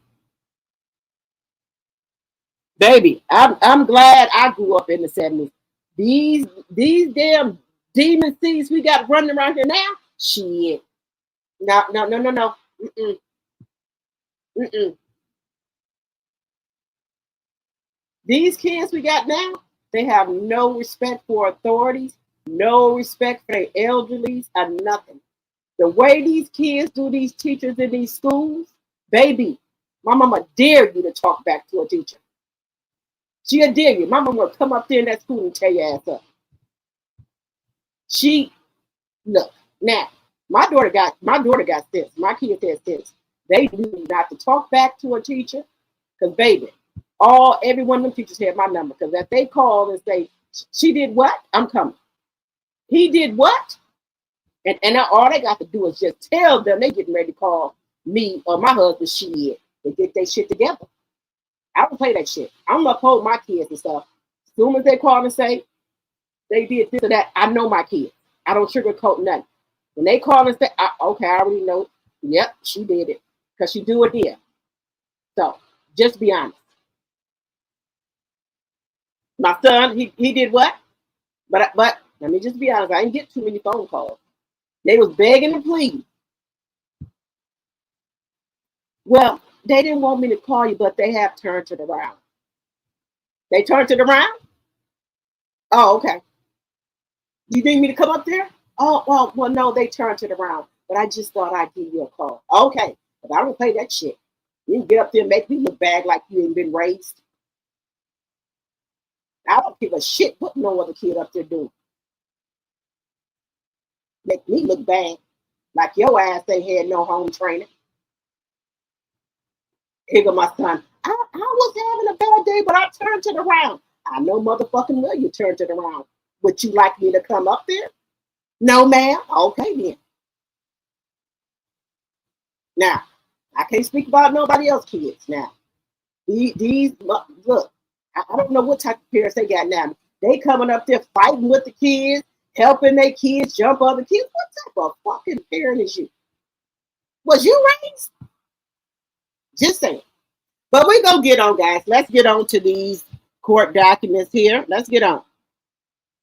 Baby, I'm glad I grew up in the 70s. These damn demon seeds we got running around here now, shit. No, no, no, no, no. Mm-mm, mm-mm. These kids we got now, they have no respect for authorities, no respect for their elderlies, or nothing. The way these kids do these teachers in these schools, baby, my mama dare you to talk back to a teacher. She'll dare you. My mama will come up there in that school and tear your ass up. She look now. My daughter got sense. My kids had sense. They knew not to talk back to a teacher, because baby, every one of them teachers had my number. Because if they call and say she did what, I'm coming. He did what, and all they got to do is just tell them they getting ready to call me or my husband. Shit, they get their shit together. I don't play that shit. I'm gonna uphold my kids and stuff. As soon as they call and say they did this or that, I know my kids. I don't sugarcoat nothing. When they call and say, okay, I already know. Yep, she did it. Because she do it there. So, just be honest. My son, he did what? But let me just be honest. I didn't get too many phone calls. They was begging and pleading. Well, they didn't want me to call you, but they have turned it around. They turned it around? Oh, okay. You need me to come up there? Oh, well, no, they turned it around. But I just thought I'd give you a call. Okay, but I don't play that shit. You can get up there and make me look bad like you ain't been raised. I don't give a shit what no other kid up there do. Make me look bad like your ass ain't had no home training. Here go my son. I was having a bad day, but I turned it around. I know motherfucking well you turned it around. Would you like me to come up there? No, ma'am. Okay, then. Now, I can't speak about nobody else's kids now. These look, I don't know what type of parents they got now. They coming up there fighting with the kids, helping their kids jump other kids. What type of fucking parent is you? Was you raised? Just saying. But we're gonna get on, guys. Let's get on to these court documents here. Let's get on.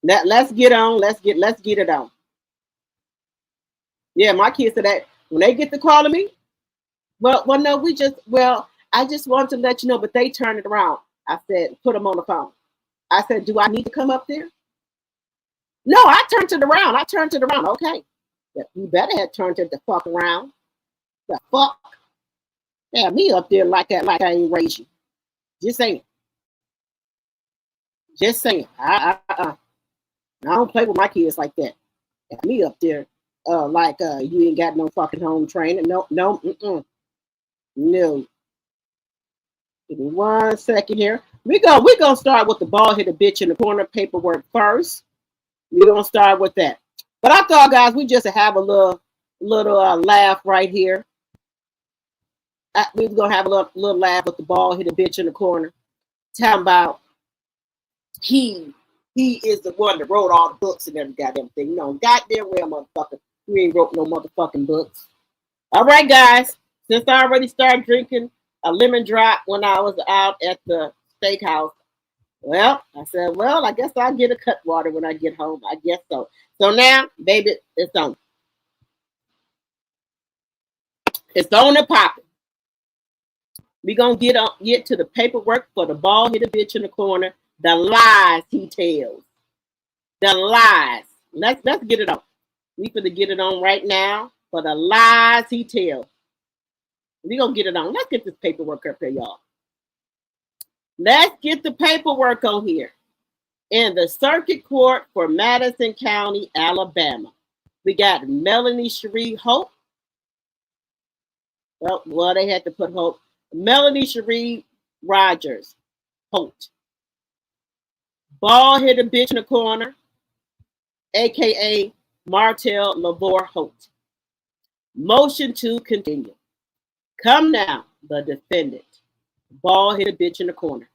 Let's get on. Let's get it on. Yeah, my kids said that when they get to calling me, well, no, I just want to let you know, but they turned it around. I said, put them on the phone. I said, do I need to come up there? No, I turned it around. Okay. You better have turned it the fuck around. The fuck? Yeah, me up there like that, like I ain't raised you. Just saying. I don't play with my kids like that. Got me up there, like you ain't got no fucking home training. No. No. Give me 1 second here. We're gonna start with the bald-headed bitch in the corner paperwork first. We're gonna start with that. But I thought, guys, we just have a little laugh right here. We're gonna have a little laugh with the bald-headed bitch in the corner, talking about he is the one that wrote all the books and every goddamn thing. No, goddamn well, motherfucker, you ain't wrote no motherfucking books. All right, guys. Since I already started drinking a lemon drop when I was out at the steakhouse, well, I said, well, I guess I'll get a cut water when I get home. I guess so. So now, baby, it's on. It's on and popping. We're going to get to the paperwork for the bald-headed bitch in the corner. The lies he tells. The lies. Let's get it on. We finna get it on right now for the lies he tells. We're going to get it on. Let's get this paperwork up here, y'all. Let's get the paperwork on here. In the Circuit Court for Madison County, Alabama, we got Melanie Cherie Holt. Well, they had to put Holt. Melanie Cherie Rogers Holt. Bald-headed bitch in the corner, a.k.a. Martell Lavore Holt. Motion to continue. Come now, the defendant, bald-headed bitch in the corner,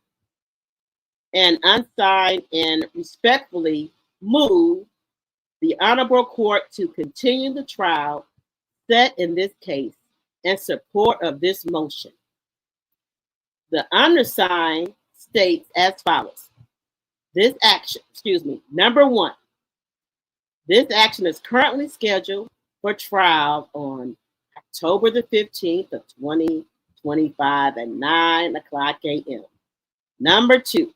and unsigned and respectfully move the honorable court to continue the trial set in this case in support of this motion. The undersigned states as follows. This action, number one, this action is currently scheduled for trial on October the 15th of 2025 at 9 o'clock a.m. Number two,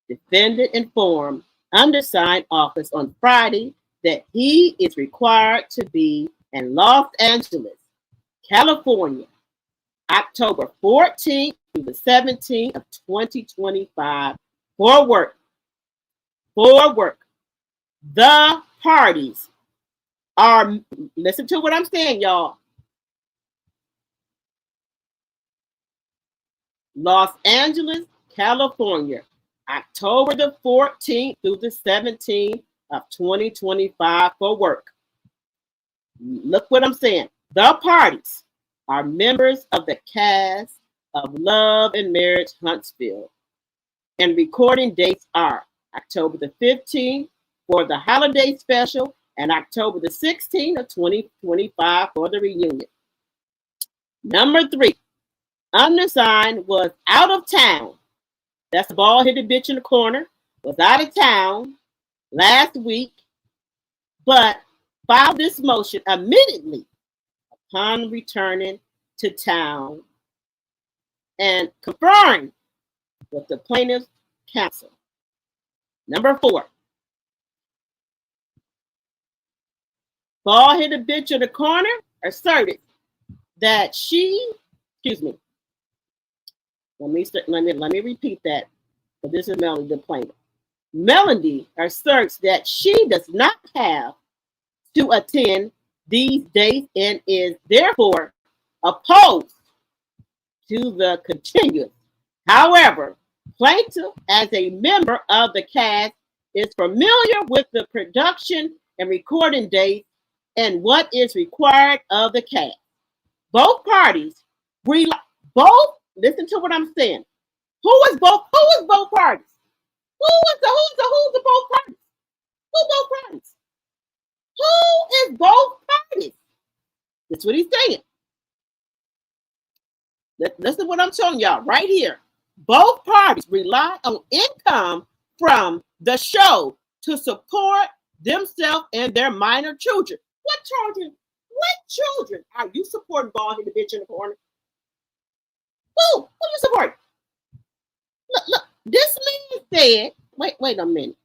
defendant informed undersigned office on Friday that he is required to be in Los Angeles, California, October 14th through the 17th of 2025 for work. For work. The parties are, listen to what I'm saying, y'all. Los Angeles, California, October the 14th through the 17th of 2025 for work. Look what I'm saying. The parties are members of the cast of Love and Marriage Huntsville. And recording dates are October the 15th for the holiday special and October the 16th of 2025 for the reunion. Number three, undersigned was out of town. That's the bald-headed bitch in the corner. Was out of town last week, but filed this motion immediately upon returning to town and conferring with the plaintiff's counsel. Number four, bald-headed bitch in the corner asserted that she, let me repeat that, but this is Melody the plaintiff. Melody asserts that she does not have to attend these dates and is therefore opposed to the continuance. However, plaintiff, as a member of the cast, is familiar with the production and recording dates and what is required of the cast. Both parties, listen to what I'm saying. Who is both parties? Who's the both parties? Who both parties? Who is both parties? That's what he's saying. Listen to what I'm telling y'all right here. Both parties rely on income from the show to support themselves and their minor children. What children are you supporting, bald-headed bitch in the corner? Who you supporting? Look, this man said, wait a minute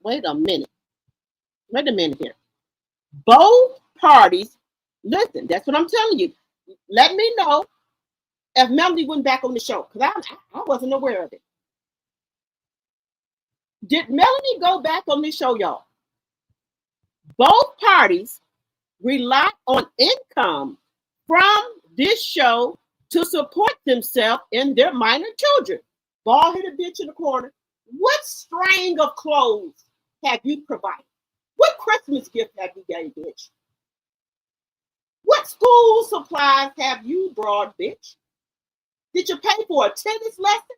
here. Both parties, listen, that's what I'm telling you. Let me know if Melody went back on the show, because I wasn't aware of it. Did Melody go back on this show, y'all? Both parties rely on income from this show to support themselves and their minor children. Bald-headed bitch in the corner. What string of clothes have you provided? What Christmas gift have you gave, bitch? What school supplies have you brought, bitch? Did you pay for a tennis lesson,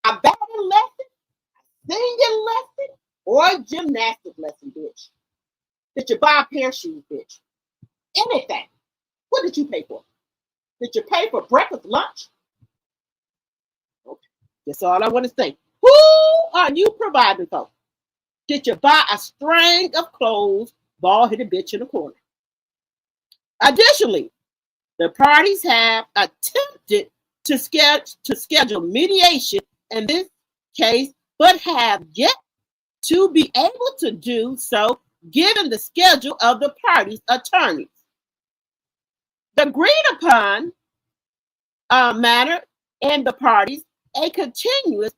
a batting lesson, a singing lesson, or a gymnastic lesson, bitch? Did you buy a pair of shoes, bitch? Anything. What did you pay for? Did you pay for breakfast, lunch? Okay. That's all I want to say. Who are you providing for? Did you buy a string of clothes, bald-headed bitch in the corner? Additionally, the parties have attempted to schedule mediation in this case, but have yet to be able to do so given the schedule of the parties' attorneys. The agreed upon manner and the parties, a continuous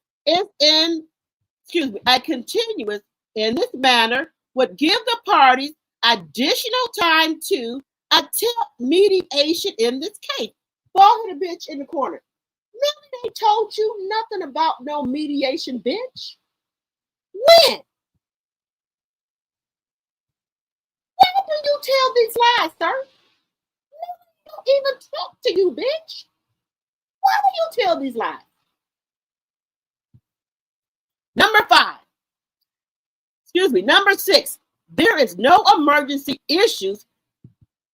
in this manner would give the parties additional time to attempt mediation in this case. Bald-headed bitch in the corner. Remember they told you nothing about no mediation, bitch? When? Why do you tell these lies, sir? Nobody don't even talk to you, bitch. Why do you tell these lies? Number 6, there is no emergency issues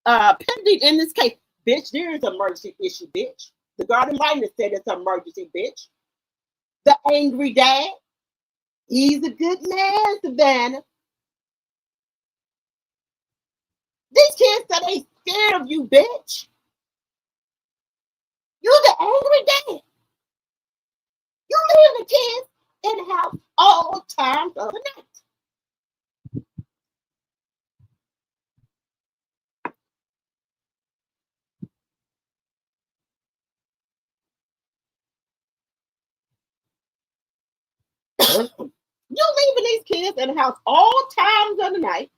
pending in this case. Bitch, there is an emergency issue, bitch. The Garden Lightning said it's an emergency, bitch. The angry dad, he's a good man, Savannah. These kids said they scared of you, bitch. You the angry dad. You leave the kids in the house all times of the night. You leaving these kids in the house all times of the night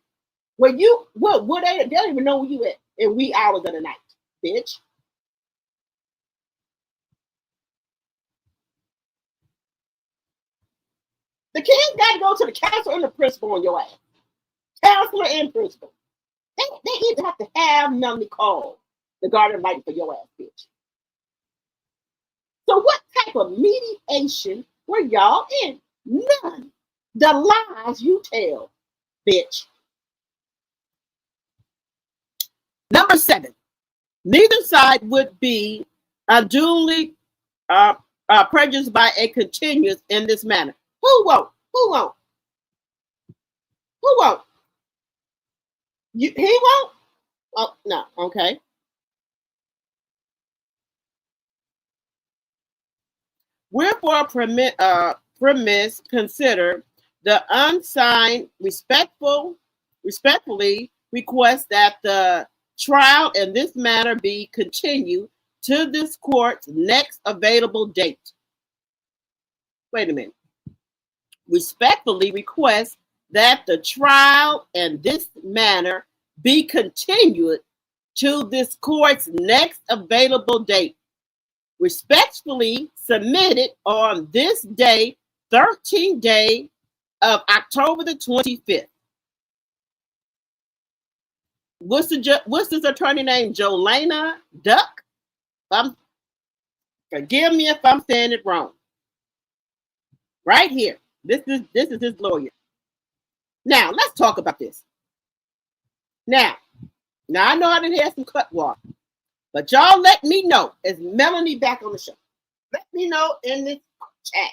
where you they don't even know where you at in wee hours of the night, bitch. The kids got to go to the counselor and the principal on your ass. Counselor and principal. They either have to have Melanie call the Garden Light for your ass, bitch. So what type of mediation were y'all in? None. The lies you tell, bitch. Number 7, neither side would be unduly prejudiced by a continuance in this manner. Who won't? Who won't? Who won't? He won't? Oh, no. Okay. Wherefore, premise consider the unsigned respectfully request that the trial in this matter be continued to this court's next available date. Wait a minute. Respectfully request that the trial in this manner be continued to this court's next available date. Respectfully submitted on this day, 13th day of October the 25th. What's this attorney name? Jolena Duck? Forgive me if I'm saying it wrong. Right here. This is his lawyer. Now, let's talk about this. Now I know I didn't have some cut water, but y'all let me know. Is Melanie back on the show? Let me know in this chat.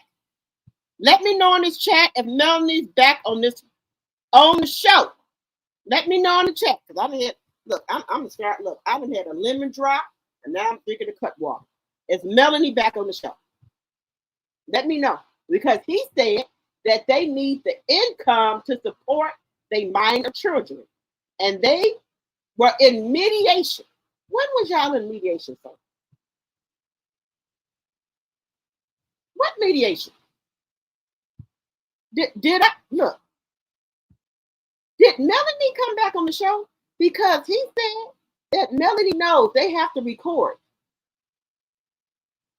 Let me know in this chat if Melanie's back on the show. Let me know in the chat, because I didn't I'm scared. Look, I done had a lemon drop, and now I'm drinking the cut water. Is Melanie back on the show? Let me know, because he said that they need the income to support their minor children, and they were in mediation. When was y'all in mediation, sir? What mediation? Did I look? Did Melanie come back on the show? Because he said that Melanie knows they have to record.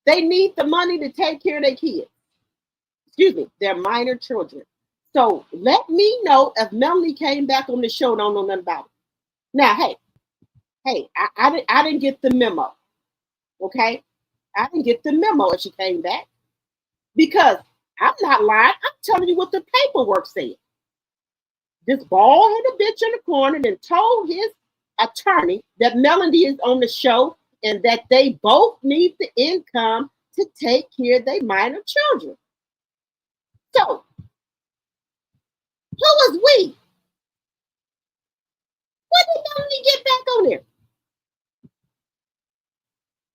They need the money to take care of their kids. Excuse me, their minor children. So let me know if Melanie came back on the show. Don't know nothing about it. Now, hey, I didn't get the memo. Okay, I didn't get the memo if she came back, because I'm not lying. I'm telling you what the paperwork said. This bald-headed bitch in the corner then told his attorney that Melanie is on the show and that they both need the income to take care of their minor children. So, who was we? When did Melanie get back on there?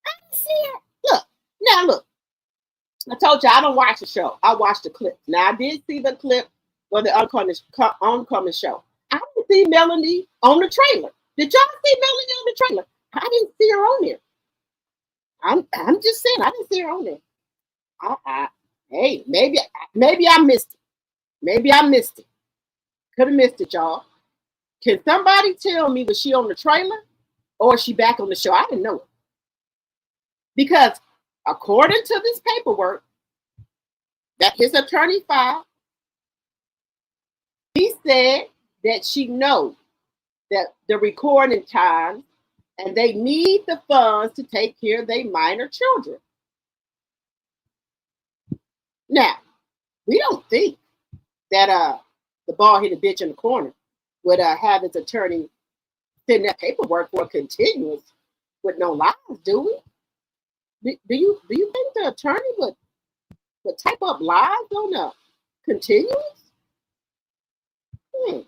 I didn't see her. Look. I told you I don't watch the show. I watched the clip. Now, I did see the clip for the oncoming show. I didn't see Melanie on the trailer. Did y'all see Melanie on the trailer? I didn't see her on there. I'm just saying, I didn't see her on there. Hey, maybe I missed it. Maybe I missed it. Could have missed it, y'all. Can somebody tell me, was she on the trailer or is she back on the show? I didn't know it. Because according to this paperwork that his attorney filed, he said that she knows that the recording time and they need the funds to take care of their minor children. Now, we don't think that the bald-headed bitch in the corner would have his attorney send that paperwork for continuous with no lies, do we? Do you think the attorney would type up lies on a continuous? Hmm.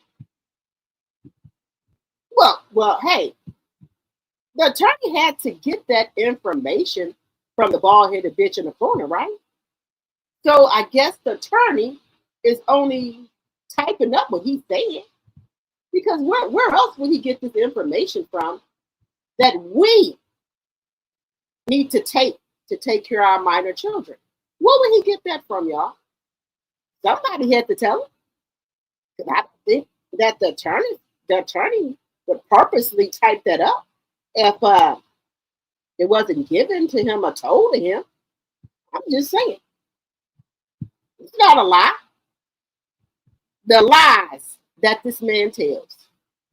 Well, hey, the attorney had to get that information from the bald-headed bitch in the corner, right? So I guess the attorney is only typing up what he said, because where else would he get this information from that we need to take care of our minor children? Where would he get that from, y'all? Somebody had to tell him. 'Cause I think that the attorney would purposely type that up if it wasn't given to him or told to him. I'm just saying, it's not a lie. The lies that this man tells,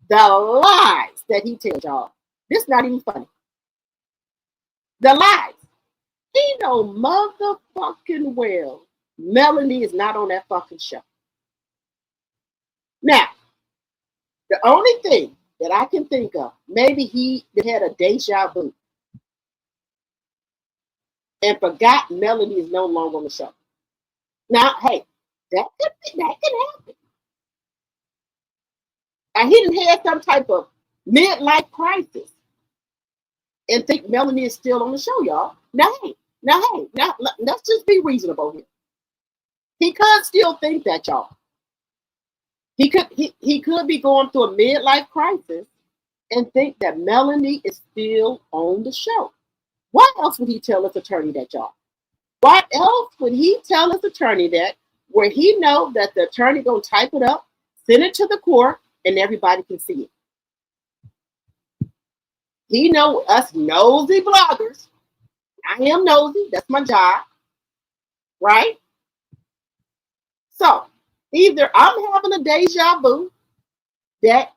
the lies that he tells y'all, this not even funny. The lies. He know motherfucking well Melanie is not on that fucking show. Now, the only thing that I can think of, maybe he had a deja vu and forgot Melanie is no longer on the show. Now, hey, that can happen. And he didn't have some type of midlife crisis and think Melanie is still on the show, y'all. Now, let's just be reasonable here. He could still think that, y'all. He could be going through a midlife crisis and think that Melanie is still on the show. What else would he tell his attorney that, y'all? What else would he tell his attorney that where he know that the attorney gonna type it up, send it to the court, and everybody can see it? He know us nosy bloggers. I am nosy. That's my job, right? So either I'm having a deja vu or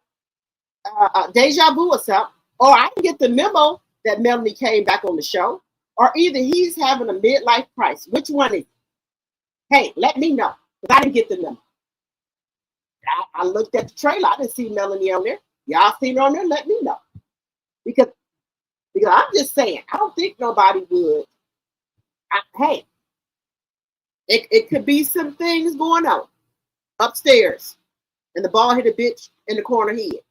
something, or I can get the memo that Melanie came back on the show, or either he's having a midlife crisis. Which one is it? Hey, let me know, because I didn't get the memo. I looked at the trailer. I didn't see Melanie on there. Y'all seen her on there? Let me know. Because I'm just saying, I don't think nobody would. Hey, it could be some things going on upstairs and the bald-headed bitch in the corner head.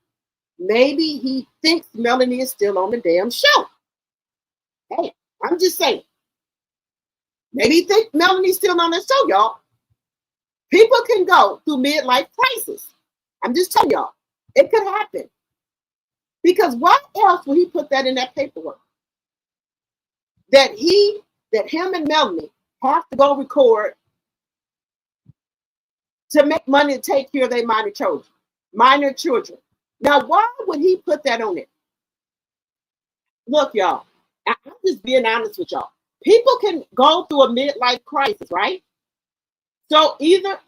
Maybe he thinks Melanie is still on the damn show. Hey, I'm just saying. Maybe he thinks Melanie's still on the show, y'all. People can go through midlife crisis. I'm just telling y'all, it could happen. Because what else would he put that in that paperwork? That him and Melanie have to go record to make money to take care of their minor children. Now, why would he put that on it? Look, y'all, I'm just being honest with y'all. People can go through a midlife crisis, right? So either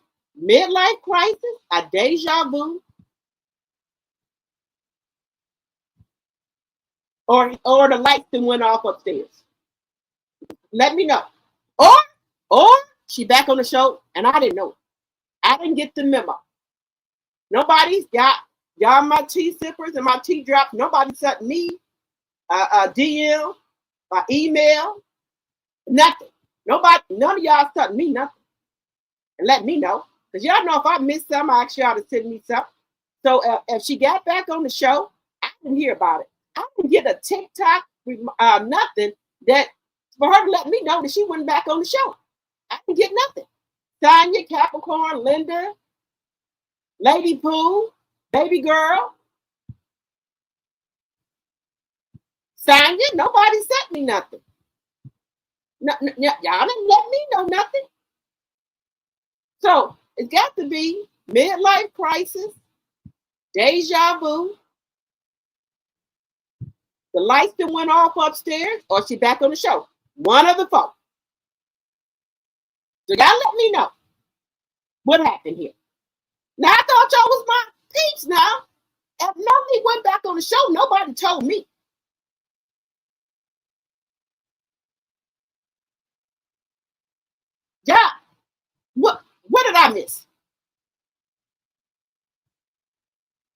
midlife crisis, a deja vu, or the lights that went off upstairs. Let me know. Or she back on the show and I didn't know it. I didn't get the memo. Nobody's got y'all my tea sippers and my tea drops. Nobody sent me a DM, an email, nothing. None of y'all sent me nothing. And let me know. Because y'all know if I missed something, I ask y'all to send me something. So if she got back on the show, I didn't hear about it. I didn't get a TikTok, nothing that for her to let me know that she went back on the show. I didn't get nothing. Tanya, Capricorn, Linda, Lady Pooh, Baby Girl, Sonya, nobody sent me nothing. Y'all didn't let me know nothing. So it's got to be midlife crisis, deja vu, the lights that went off upstairs, or she back on the show. One of the four. So y'all let me know what happened here. Now I thought y'all was my peeps now. If nobody went back on the show, nobody told me. Yeah, What did I miss?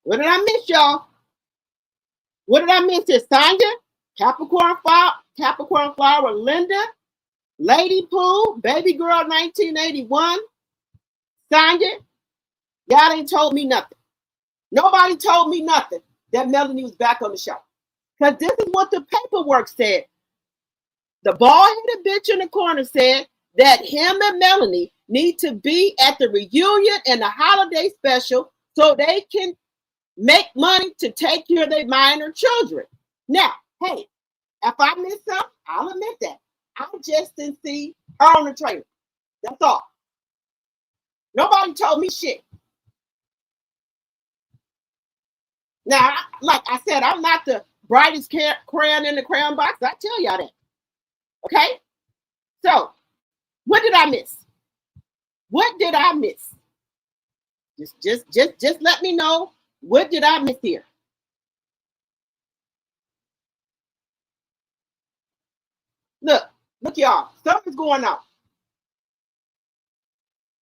What did I miss, y'all? What did I miss? Is Sonya, Capricorn Flower, Linda, Lady Pooh, Baby Girl 1981, Sonya. Y'all ain't told me nothing. Nobody told me nothing that Melanie was back on the show. Because this is what the paperwork said. The bald-headed bitch in the corner said that him and Melanie need to be at the reunion and the holiday special so they can make money to take care of their minor children. Now, hey, if I miss something, I'll admit that. I just didn't see her on the trailer. That's all. Nobody told me shit. Now, like I said, I'm not the brightest crayon in the crayon box. I tell y'all that. Okay? So, what did I miss? What did I miss? Just let me know. What did I miss here? Look, y'all. Something's going on.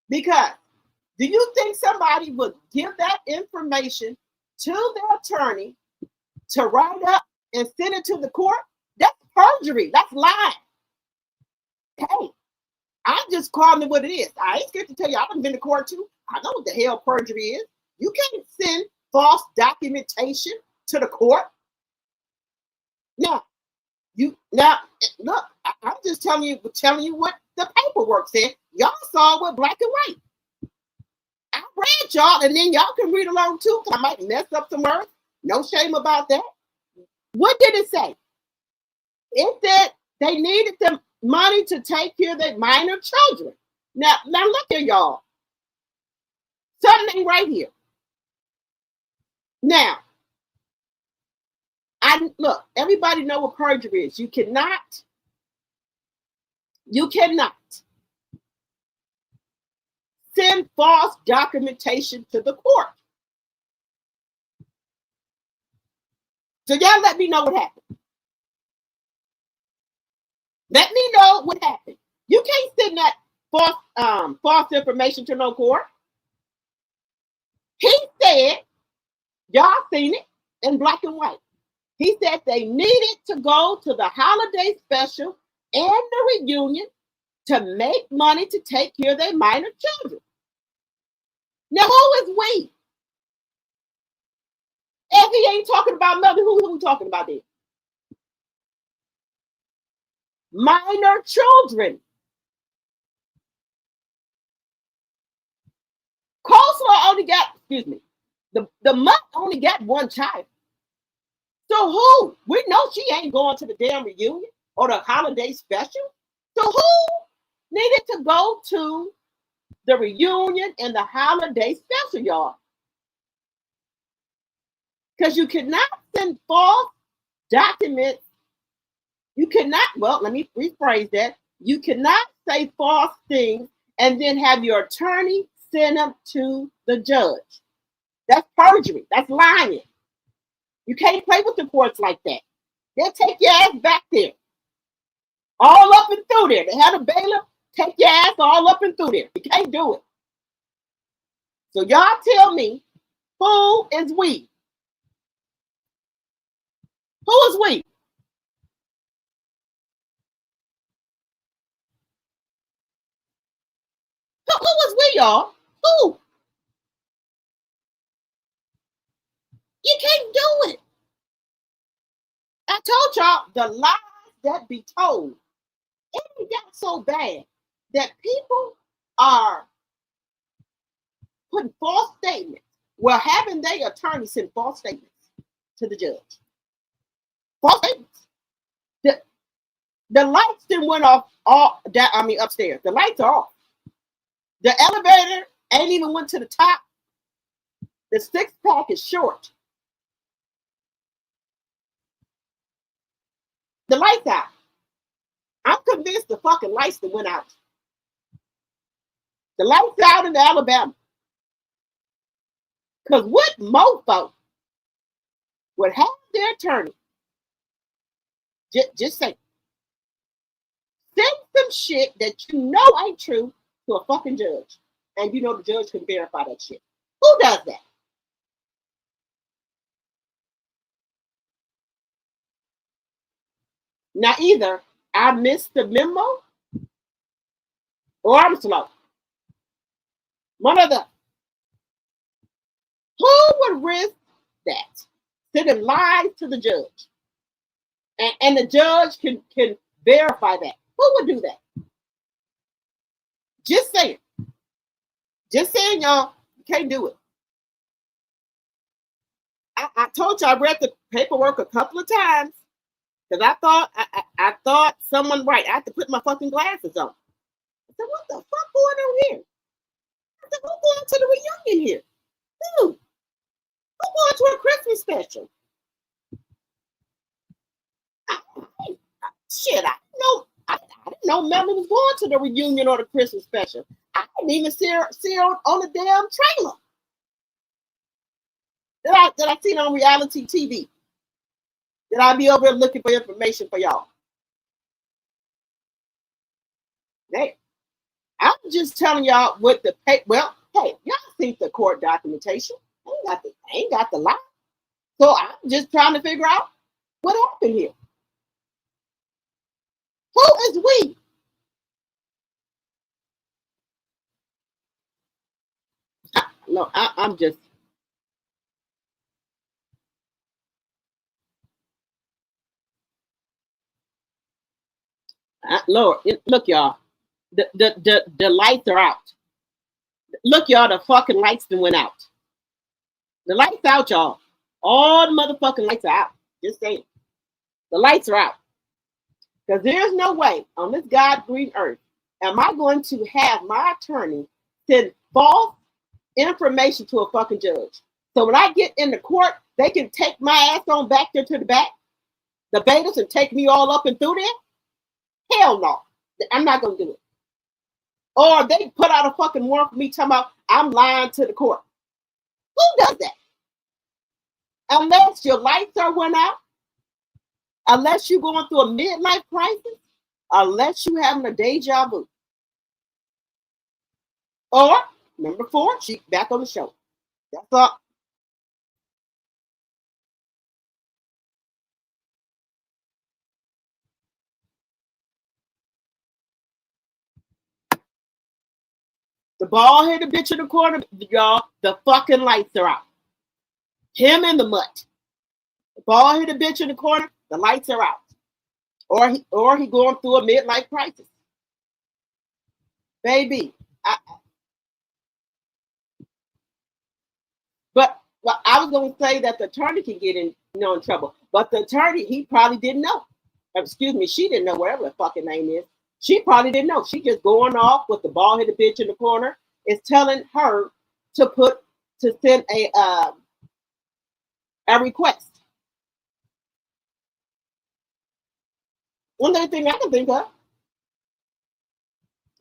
Because do you think somebody would give that information to the attorney to write up and send it to the court? That's perjury. That's lying. Hey, I'm just calling it what it is. I ain't scared to tell you. I've been to court too. I know what the hell perjury is. You can't send false documentation to the court. Now, look. I'm just telling you what the paperwork said. Y'all saw what black and white. I read y'all, and then y'all can read along too. I might mess up some words. No shame about that. What did it say? It said they needed the money to take care of their minor children. Now look here, y'all. Something ain't right here. Now, look, everybody know what perjury is. You cannot send false documentation to the court. So y'all let me know what happened. Let me know what happened. You can't send that false information to no court. He said, y'all seen it in black and white. He said they needed to go to the holiday special and the reunion to make money to take care of their minor children. Now, who is we? If he ain't talking about Melody, who talking about this? Minor children. Coleslaw only got, the month only got one child. So who? We know she ain't going to the damn reunion or the holiday special. So who needed to go to the reunion and the holiday special, y'all? Because you cannot send false documents. You cannot, well, let me rephrase that. You cannot say false things and then have your attorney send them to the judge. That's perjury. That's lying. You can't play with the courts like that. They'll take your ass back there. All up and through there. They had a bailiff take your ass all up and through there. You can't do it. So y'all tell me, who is we? Who is we? Who is we, y'all? Who? You can't do it. I told y'all the lies that be told. It got so bad that people are putting false statements. Well, having their attorney send false statements to the judge. False statements. The lights didn't went off upstairs. The lights are off. The elevator ain't even went to the top. The 6-pack is short. The lights out. I'm convinced the fucking lights that went out. The lights out in Alabama. Because what mofo would have their attorney just say, send some shit that you know ain't true to a fucking judge. and you know the judge can verify that shit. Who does that? Now either I missed the memo or I'm slow. One of the who would risk that? Sending lies to the judge. And the judge can verify that. Who would do that? Just saying. Just saying, y'all, you can't do it. I told you I read the paperwork a couple of times because I thought someone right. I had to put my fucking glasses on. I said, what the fuck going on here? I said, who's going to the reunion here? Dude, who's going to a Christmas special? Shit, I didn't know Melanie was going to the reunion or the Christmas special. I didn't even see her on the damn trailer that I seen on reality TV. That I be over there looking for information for y'all. Hey, I'm just telling y'all what the pay. Well, hey, y'all see the court documentation. I ain't got the lie. So I'm just trying to figure out what happened here. Who is we? No, I'm just. Lord, look, y'all. The lights are out. Look, y'all, the fucking lights that went out. The lights out, y'all. All the motherfucking lights are out. Just saying. The lights are out. Because there's no way on this God-green earth am I going to have my attorney send false information to a fucking judge. So when I get in the court, they can take my ass on back there to the back, the betas, and take me all up and through there? Hell no. I'm not going to do it. Or they put out a fucking warrant for me talking about I'm lying to the court. Who does that? Unless your lights are went out, unless you're going through a midlife crisis, unless you're having a deja vu. Or, number 4, she back on the show. That's all. The ball hit a bitch in the corner, y'all. The fucking lights are out. Him in the mutt. The ball hit a bitch in the corner, the lights are out. Or he going through a midlife crisis. Baby. But I was going to say that the attorney can get in trouble. But the attorney, he probably didn't know. Excuse me, she didn't know, whatever the fucking name is. She probably didn't know. She just going off with the ball hit a bitch in the corner. It's telling her to send a request. One other thing I can think of.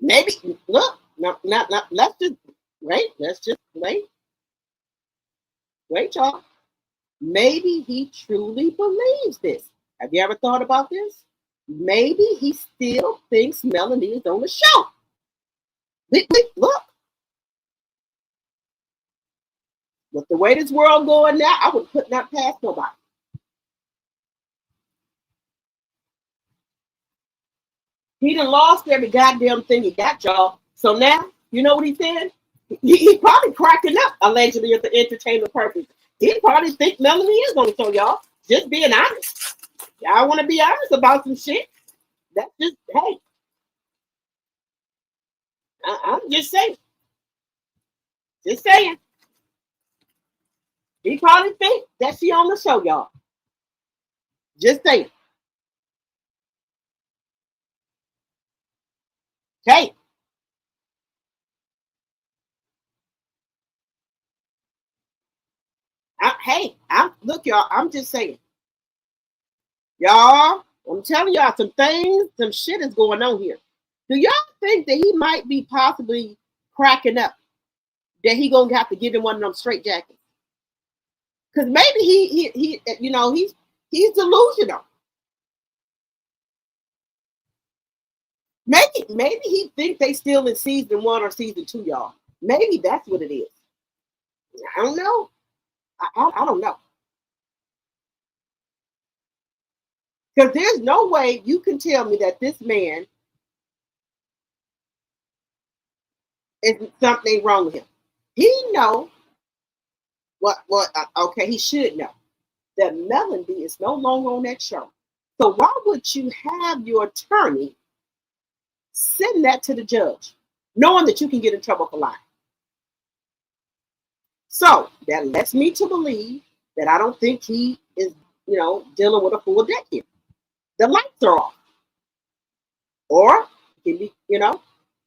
Maybe look, no, let's just wait. Let's just wait. Wait, y'all. Maybe he truly believes this. Have you ever thought about this? Maybe he still thinks Melanie is on the show. Look. With the way this world going now, I would put that past nobody. He done lost every goddamn thing he got, y'all. So now, you know what he said? He probably cracking up, allegedly, at the entertainment purpose. He probably think Melanie is on the show, y'all. Just being honest. Y'all want to be honest about some shit. That's just, hey. I'm just saying. Just saying. He probably think that she on the show, y'all. Just saying. Hey. Look, y'all, I'm just saying. Y'all, I'm telling y'all some things, some shit is going on here. Do y'all think that he might be possibly cracking up? That he gonna have to give him one of them straight jackets? Because maybe he's delusional. Maybe he think they still in season 1 or season 2, y'all. Maybe that's what it is. I don't know. I don't know. Because there's no way you can tell me that this man is something wrong with him. He know okay, he should know that Melody is no longer on that show. So why would you have your attorney send that to the judge, knowing that you can get in trouble for lying? So that lets me to believe that I don't think he is, dealing with a full deck here. The lights are off. Or he can be,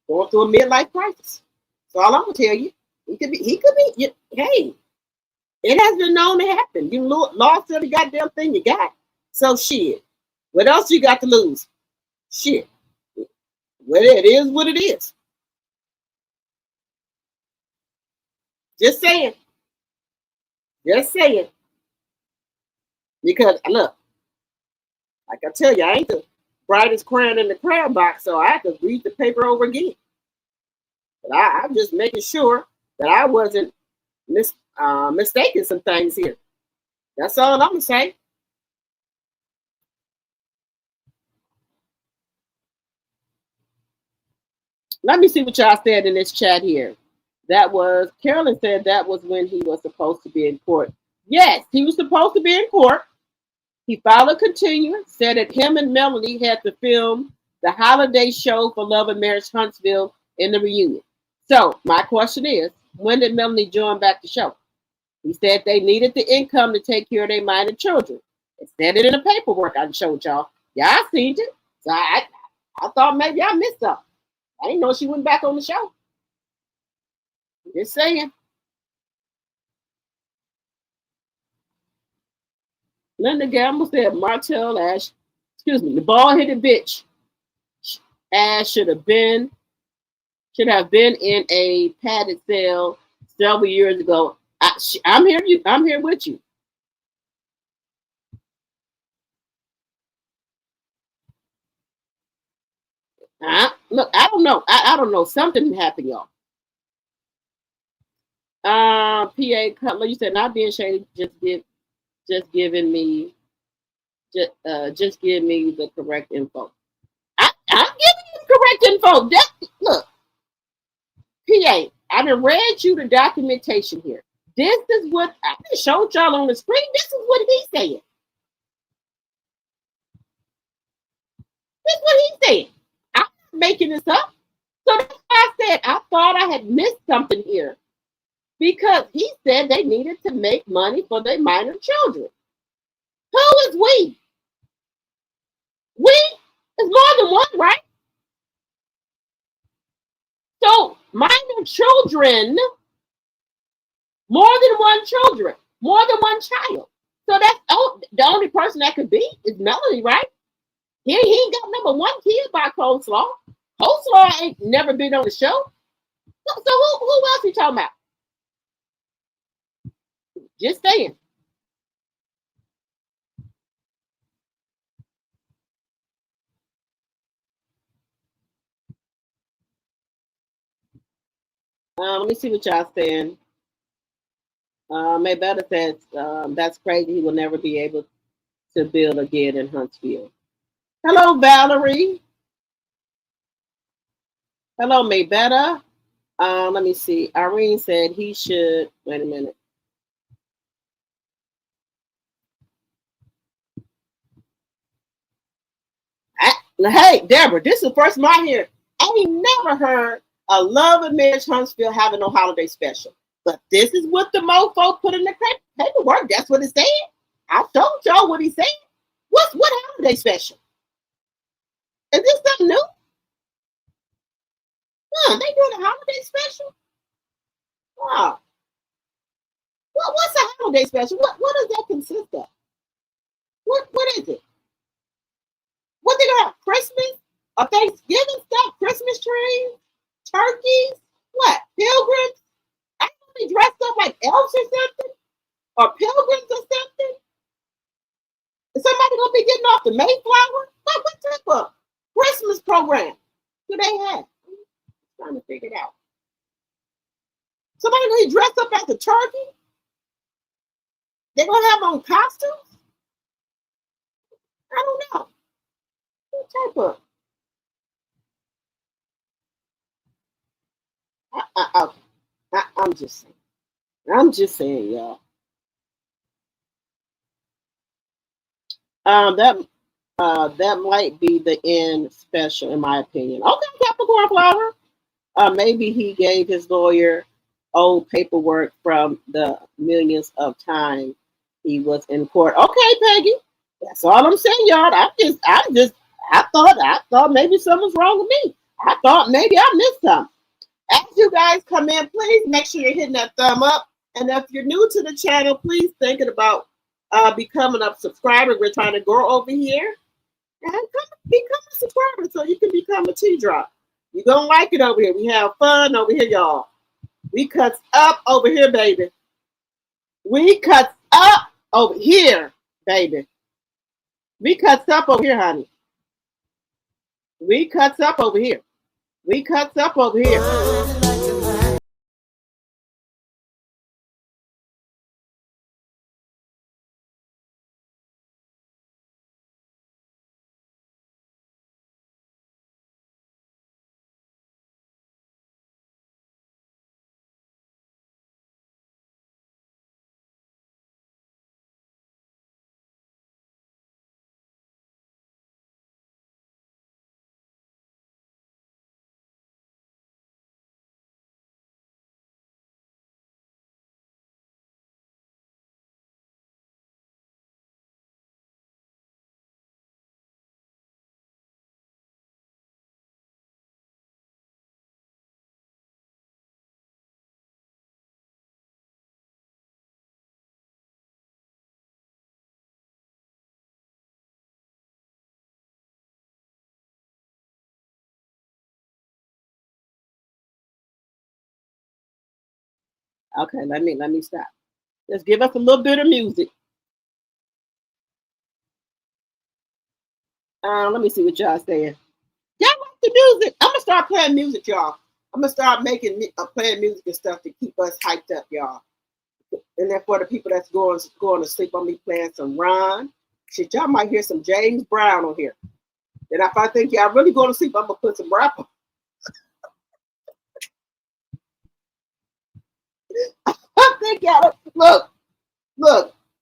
going through a midlife crisis. So all I'm gonna tell you, hey, it has been known to happen. You lost every goddamn thing you got. So shit. What else you got to lose? Shit. Well, it is what it is. Just saying. Just saying. Because look, like I tell you, I ain't the brightest crayon in the crayon box, so I have to read the paper over again. But I'm just making sure that I wasn't mistaking some things here. That's all I'm gonna say. Let me see what y'all said in this chat here. That was Carolyn said that was when he was supposed to be in court. Yes, he was supposed to be in court. He filed a continuance, said that him and Melanie had to film the holiday show for Love and Marriage Huntsville in the reunion. So my question is, when did Melanie join back the show? He said they needed the income to take care of their minor children. It said it in the paperwork I showed y'all. Y'all seen it. So I thought maybe I missed something. I didn't know she went back on the show. Just saying. Linda Gamble said Martell Ash, the bald-headed bitch Ash should have been in a padded cell several years ago. I'm here. I'm here with you. Look, I don't know. I don't know. Something happened, y'all. PA Cutler, you said not being shady. Just give me the correct info. I'm giving you the correct info. Look, PA, I done read you the documentation here. This is what I showed y'all on the screen. This is what he said. This is what he said. I'm not making this up. So that's why I said I thought I had missed something here. Because he said they needed to make money for their minor children. Who is we? We is more than one, right? So minor children, more than one child. So that's the only person that could be is Melanie, right? He ain't got number one kid by Coleslaw. Coleslaw ain't never been on the show. So who else you talking about? Just saying. Let me see what y'all saying. Maybetta says that's crazy. He will never be able to build again in Huntsville. Hello, Valerie. Hello, Maybetta. Let me see. Irene said he should. Wait a minute. Hey, Deborah, this is the first time I hear. I ain't never heard a Love and Marriage Huntsville having no holiday special. But this is what the mofo put in the paperwork. That's what it said. I told y'all what he said. What holiday special? Is this something new? They doing a holiday special? Wow. What's a holiday special? What does that consist of? What is it? What they gonna have? Christmas? Or Thanksgiving stuff? Christmas trees? Turkeys? What? Pilgrims? I gonna be dressed up like elves or something? Or pilgrims or something? Is somebody gonna be getting off the Mayflower? What type of Christmas program do they have? I'm trying to figure it out. Somebody gonna be dressed up as a turkey? They gonna have on costumes? I don't know. What type of? I'm just saying. I'm just saying, y'all. That that might be the end special, in my opinion. Okay, Capricorn Flower. Maybe he gave his lawyer old paperwork from the millions of times he was in court. Okay, Peggy. That's all I'm saying, y'all. I thought maybe something's wrong with me. I thought maybe I missed something. As you guys come in, please make sure you're hitting that thumb up. And if you're new to the channel, please thinking about becoming a subscriber. We're trying to grow over here. And become a subscriber so you can become a T-drop. You're going to like it over here. We have fun over here, y'all. We cut up over here, baby. We cut up over here, baby. We cut up over here, honey. We cut up over here. We cut up over here. Okay, let me stop. Let's give us a little bit of music. Let me see what y'all saying. Y'all like the music? I'm gonna start playing music, y'all. I'm gonna start playing music and stuff to keep us hyped up, y'all. And then for the people that's going to sleep, I'm gonna be playing some Ron. Shit, y'all might hear some James Brown on here. And if I think y'all really going to sleep, I'm gonna put some rap on. I think y'all look.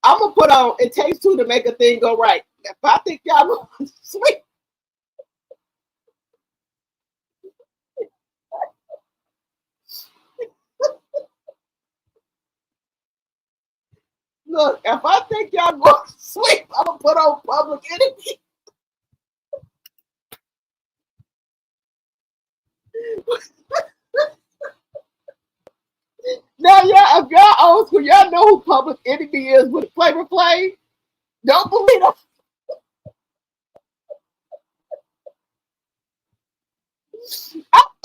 I'm gonna put on "It Takes Two to Make a Thing Go Right." If I think y'all going to sleep. Look, if I think y'all going to sleep, I'm gonna put on Public Enemy. Now, yeah, if y'all old school, y'all know who Public Enemy is with Flavor Flav. Don't believe them.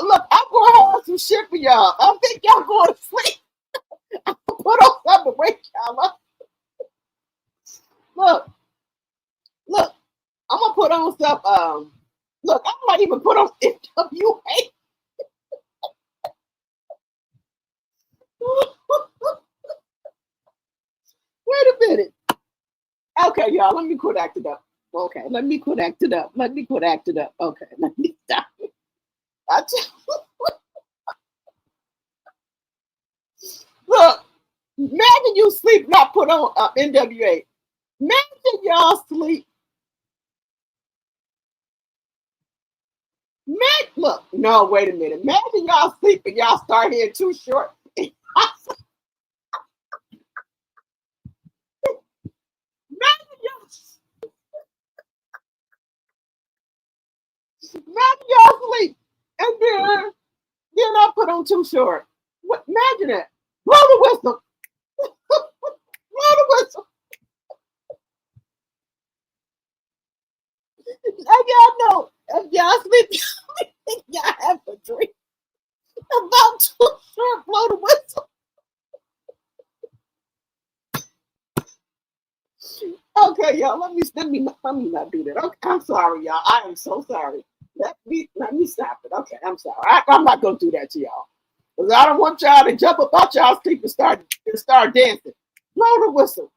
Look, I'm gonna have some shit for y'all. I think y'all going to sleep. I'm gonna put on something to wake y'all up. Look, I'm gonna put on some. Look, I might even put on NWA. Wait a minute. Okay, y'all, let me quit acting up. Okay, let me quit acting up. Okay, let me stop. Look, imagine you sleep not put on NWA. Imagine y'all sleep. Look, no, wait a minute. Imagine y'all sleep and y'all start hearing Too Short. Imagine y'all sleep and then I put on Too Short. Imagine that. Blow the whistle. Blow the whistle. Now y'all know if y'all sleep, y'all have a dream about Too Short. Blow the whistle. Okay, y'all. Let me not do that. Okay, I'm sorry, y'all. I am so sorry. Let me stop it. Okay, I'm sorry. I'm not gonna do that to y'all. Because I don't want y'all to jump up out y'all sleep and start dancing. Blow the whistle.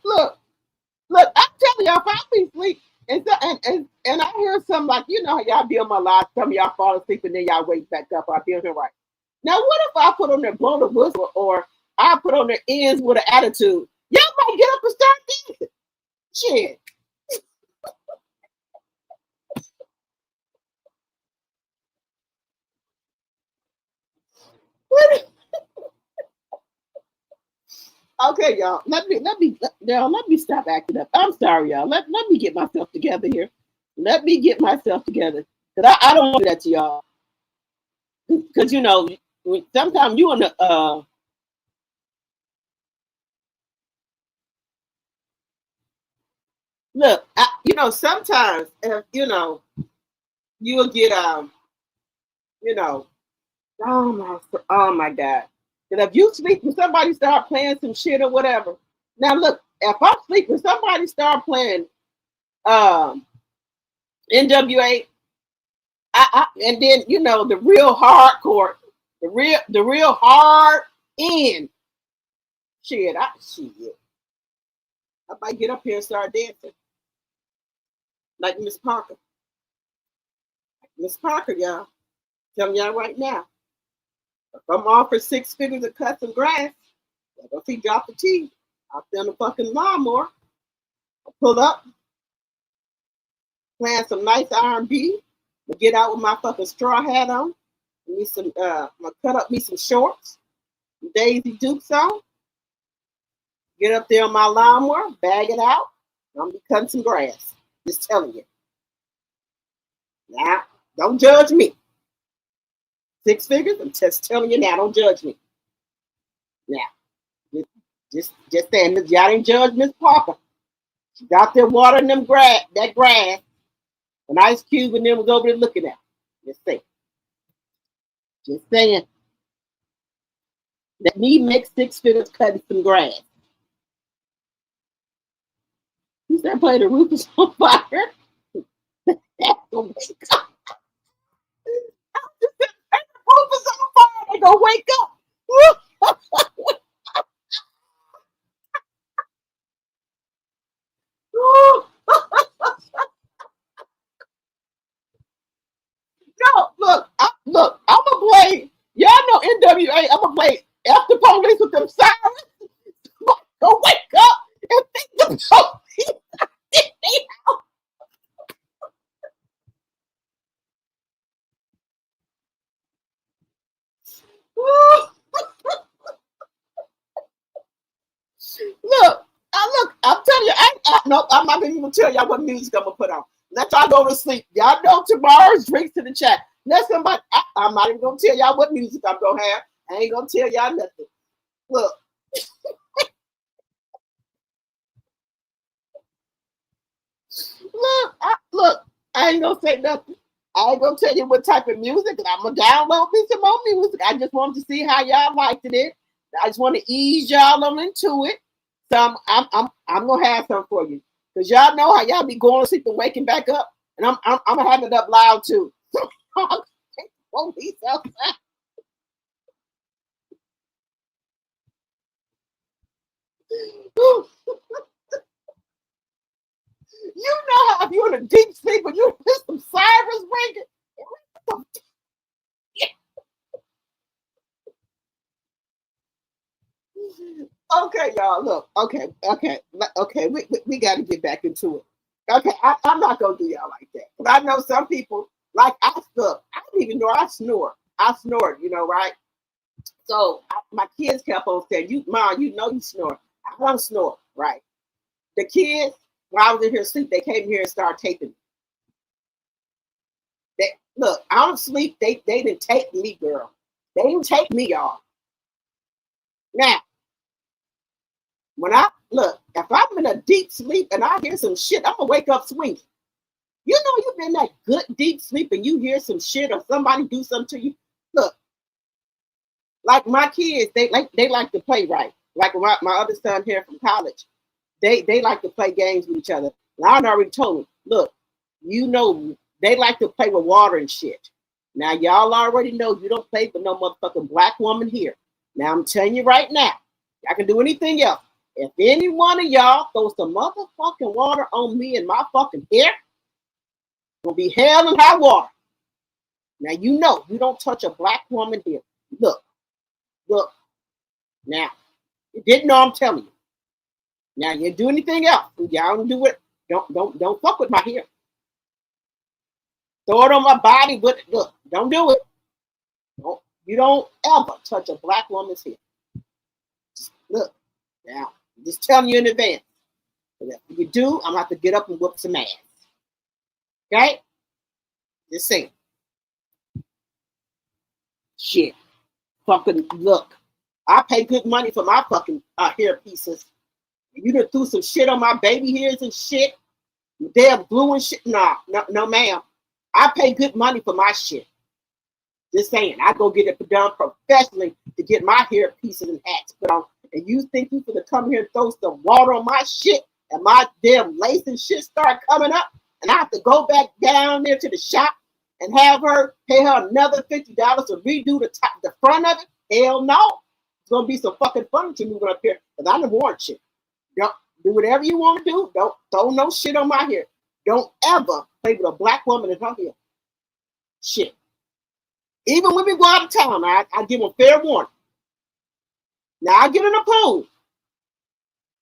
Look, I'm telling y'all, if I be asleep and I hear something like, you know how y'all be on my live, some of y'all fall asleep and then y'all wake back up. I'll be on here right. Now, what if I put on their blow the whistle or I put on their ends with an attitude? Y'all might get up and start dancing. Shit. Okay, y'all. Let me stop acting up. I'm sorry, y'all. Let me get myself together here. Let me get myself together. Because I don't want to do that to y'all. Because you know, sometimes you in the look, you know, sometimes you know, you'll get you know, oh my God. And if you sleep and somebody start playing some shit or whatever. Now look, if I'm sleeping, somebody start playing NWA, and then you know the real hardcore, the real hard end. Shit. I might get up here and start dancing. Like Miss Parker. Miss Parker, y'all. Telling y'all right now. If I'm offered 6 figures to cut some grass, if he drop the T out there on the fucking lawnmower, I pull up, playing some nice R&B, get out with my fucking straw hat on, me some I'm gonna cut up me some shorts, Daisy Dukes on, get up there on my lawnmower, bag it out, I'm gonna be cutting some grass. Just telling you. Now, don't judge me. 6 figures, I'm just telling you now, don't judge me. Now, just saying that y'all ain't judge Miss Parker. She got there watering that grass. An Ice Cube and them was over there looking at her. Just saying. Just saying. Let me make 6 figures cutting some grass. You start playing The Roof is on Fire. That's gonna wake up. The roof is on fire. They gonna wake up. No, look, I'm gonna play. Y'all know NWA. I'm gonna play After Police with them sirens. Go wake up and think the police. I'm telling you, no, I'm not even gonna tell y'all what music I'm gonna put on. Let y'all go to sleep. Y'all know tomorrow's drinks to the chat. Let somebody, I'm not even gonna tell y'all what music I'm gonna have. I ain't gonna tell y'all nothing. Look. Look, I ain't gonna say nothing. I ain't gonna tell you what type of music, and I'm gonna download me some more music. I just wanted to see how y'all liked it. I just want to ease y'all on into it. So I'm gonna have some for you, cause y'all know how y'all be going to sleep and waking back up, and I'm gonna have it up loud too. Police outside. You know how if you're in a deep sleep and you hear some sirens ringing. Okay, y'all. Look. Okay. We got to get back into it. Okay, I'm not gonna do y'all like that. But I know some people like I look. I didn't even know I snore. I snored, you know, right? So my kids kept on saying, "You, Mom, you know you snore." I don't snore, right? The kids, while I was in here asleep, they came here and started taping me. Look, I don't sleep. They didn't take me, girl. They didn't take me, y'all. Now, when I look, if I'm in a deep sleep and I hear some shit, I'm gonna wake up swinging. You know, you've been in that good deep sleep and you hear some shit or somebody do something to you. Look, like my kids, they like to play right. Like my other son here from college, they like to play games with each other. I already told them, look, you know, they like to play with water and shit. Now, y'all already know you don't play with no motherfucking black woman here. Now, I'm telling you right now, I can do anything else. If any one of y'all throws some motherfucking water on me and my fucking hair, gonna be hell and high water. Now, you know, you don't touch a black woman here. Look, look. Now, you didn't know I'm telling you. Now, you do anything else, y'all don't do it. Don't fuck with my hair. Throw it on my body, but look, don't do it. You don't ever touch a black woman's hair. Just look, now, I'm just telling you in advance. If you do, I'm gonna have to get up and whoop some ass. Okay? Just saying. Shit. Fucking look. I pay good money for my fucking hair pieces. You done threw some shit on my baby hairs and shit. Damn glue and shit. Nah, no, ma'am. I pay good money for my shit. Just saying, I go get it done professionally to get my hair pieces and hats put on. And you think you gonna come here and throw some water on my shit and my damn lace and shit start coming up, and I have to go back down there to the shop and have her pay her another $50 to redo the front of it? Hell no. It's gonna be some fucking furniture moving up here because I don't want shit. Don't do whatever you want to do. Don't throw no shit on my hair. Don't ever play with a black woman in her hair. Shit. Even when we go out of town, I give them fair warning. Now I get in the pool,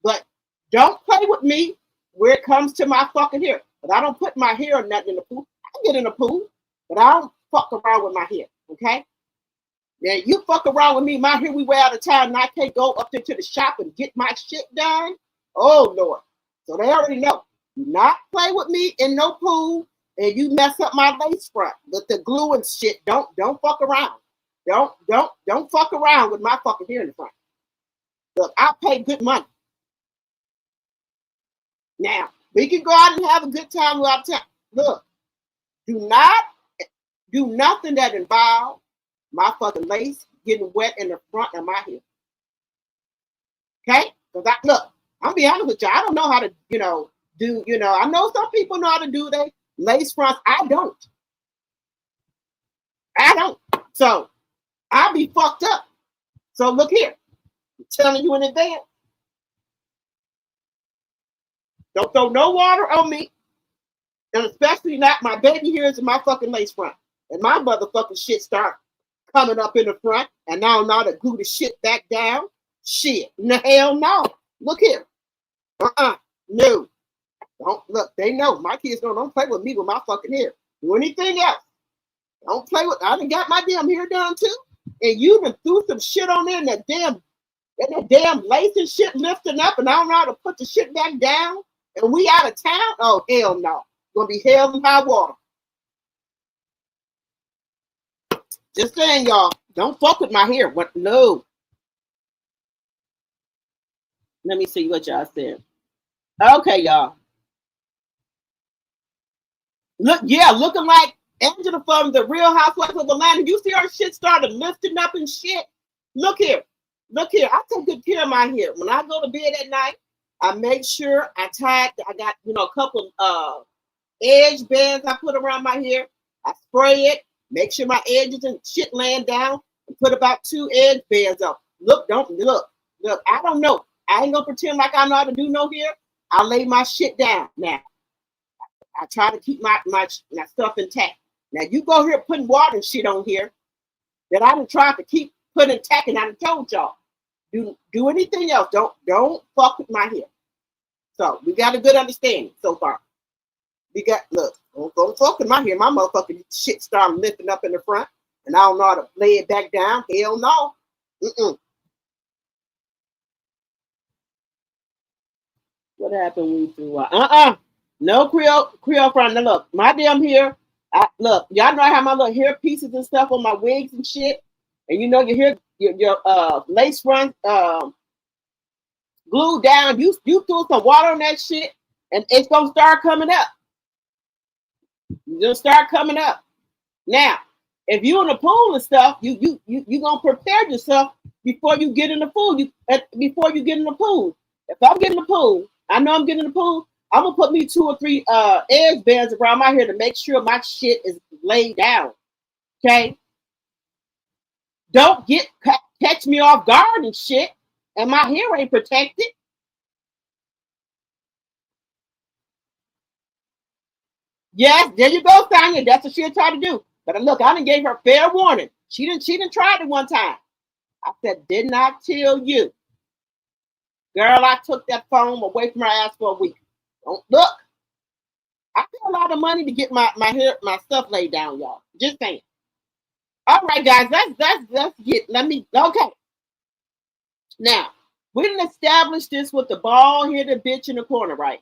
but don't play with me where it comes to my fucking hair. But I don't put my hair or nothing in the pool. I get in the pool, but I don't fuck around with my hair. Okay? Now you fuck around with me, my hair we way out of town, and I can't go up there to the shop and get my shit done. Oh Lord. So they already know. Do not play with me in no pool, and you mess up my lace front with the glue and shit. Don't fuck around. Don't fuck around with my fucking hair in the front. Look, I pay good money. Now, we can go out and have a good time without time. Look, do not do nothing that involves my fucking lace getting wet in the front of my hair. Okay? Because look, I'm be honest with you, I don't know how to, I know some people know how to do they lace fronts. I don't. So I'll be fucked up. So look here. I'm telling you in advance. Don't throw no water on me. And especially not my baby hairs and my fucking lace front. And my motherfucking shit start coming up in the front. And now I'm not to glue the shit back down. Shit. No, hell no. Look here. No. Don't look. They know. My kids don't play with me with my fucking hair. Do anything else. Don't play with. I done got my damn hair done too. And you done threw some shit on there and that damn lace and shit lifting up, and I don't know how to put the shit back down. And we out of town? Oh hell no. Gonna be hell and high water. Just saying, y'all. Don't fuck with my hair. What? No. Let me see what y'all said. Okay, y'all. Look, yeah, looking like Angela from the Real Housewives of Atlanta. You see her shit started lifting up and shit. Look here. I take good care of my hair. When I go to bed at night, I make sure I got, a couple edge bands I put around my hair. I spray it, make sure my edges and shit laying down, and put about 2 edge bands up. Look, I don't know. I ain't gonna pretend like I know how to do no hair. I lay my shit down now. I try to keep my stuff intact. Now you go here putting water and shit on here that I done tried to keep putting intact, and I done told y'all. Do anything else. Don't fuck with my hair. So we got a good understanding so far. Don't fuck with my hair. My motherfucking shit started lifting up in the front, and I don't know how to lay it back down. Hell no. What happened when we threw no Creole front. Now look, my damn hair. Look, y'all know I have my little hair pieces and stuff on my wigs and shit, and you know your hair, your lace front glued down. You threw some water on that shit, and it's gonna start coming up. It's gonna start coming up. Now, if you in the pool and stuff, you gonna prepare yourself before you get in the pool. Before you get in the pool. If I'm getting in the pool, I know I'm getting in the pool. I'm gonna put me 2 or 3 edge bands around my hair to make sure my shit is laid down. Okay. Don't catch me off guard and shit, and my hair ain't protected. Yes, there you go, Sonya. That's what she'll try to do. But look, I done gave her fair warning. She didn't try it one time. I said, did not tell you. Girl, I took that phone away from her ass for a week. Don't look. I pay a lot of money to get my hair, my stuff laid down, y'all. Just saying. All right, guys, let's get, okay. Now, we didn't establish this with the bald-headed bitch in the corner, right?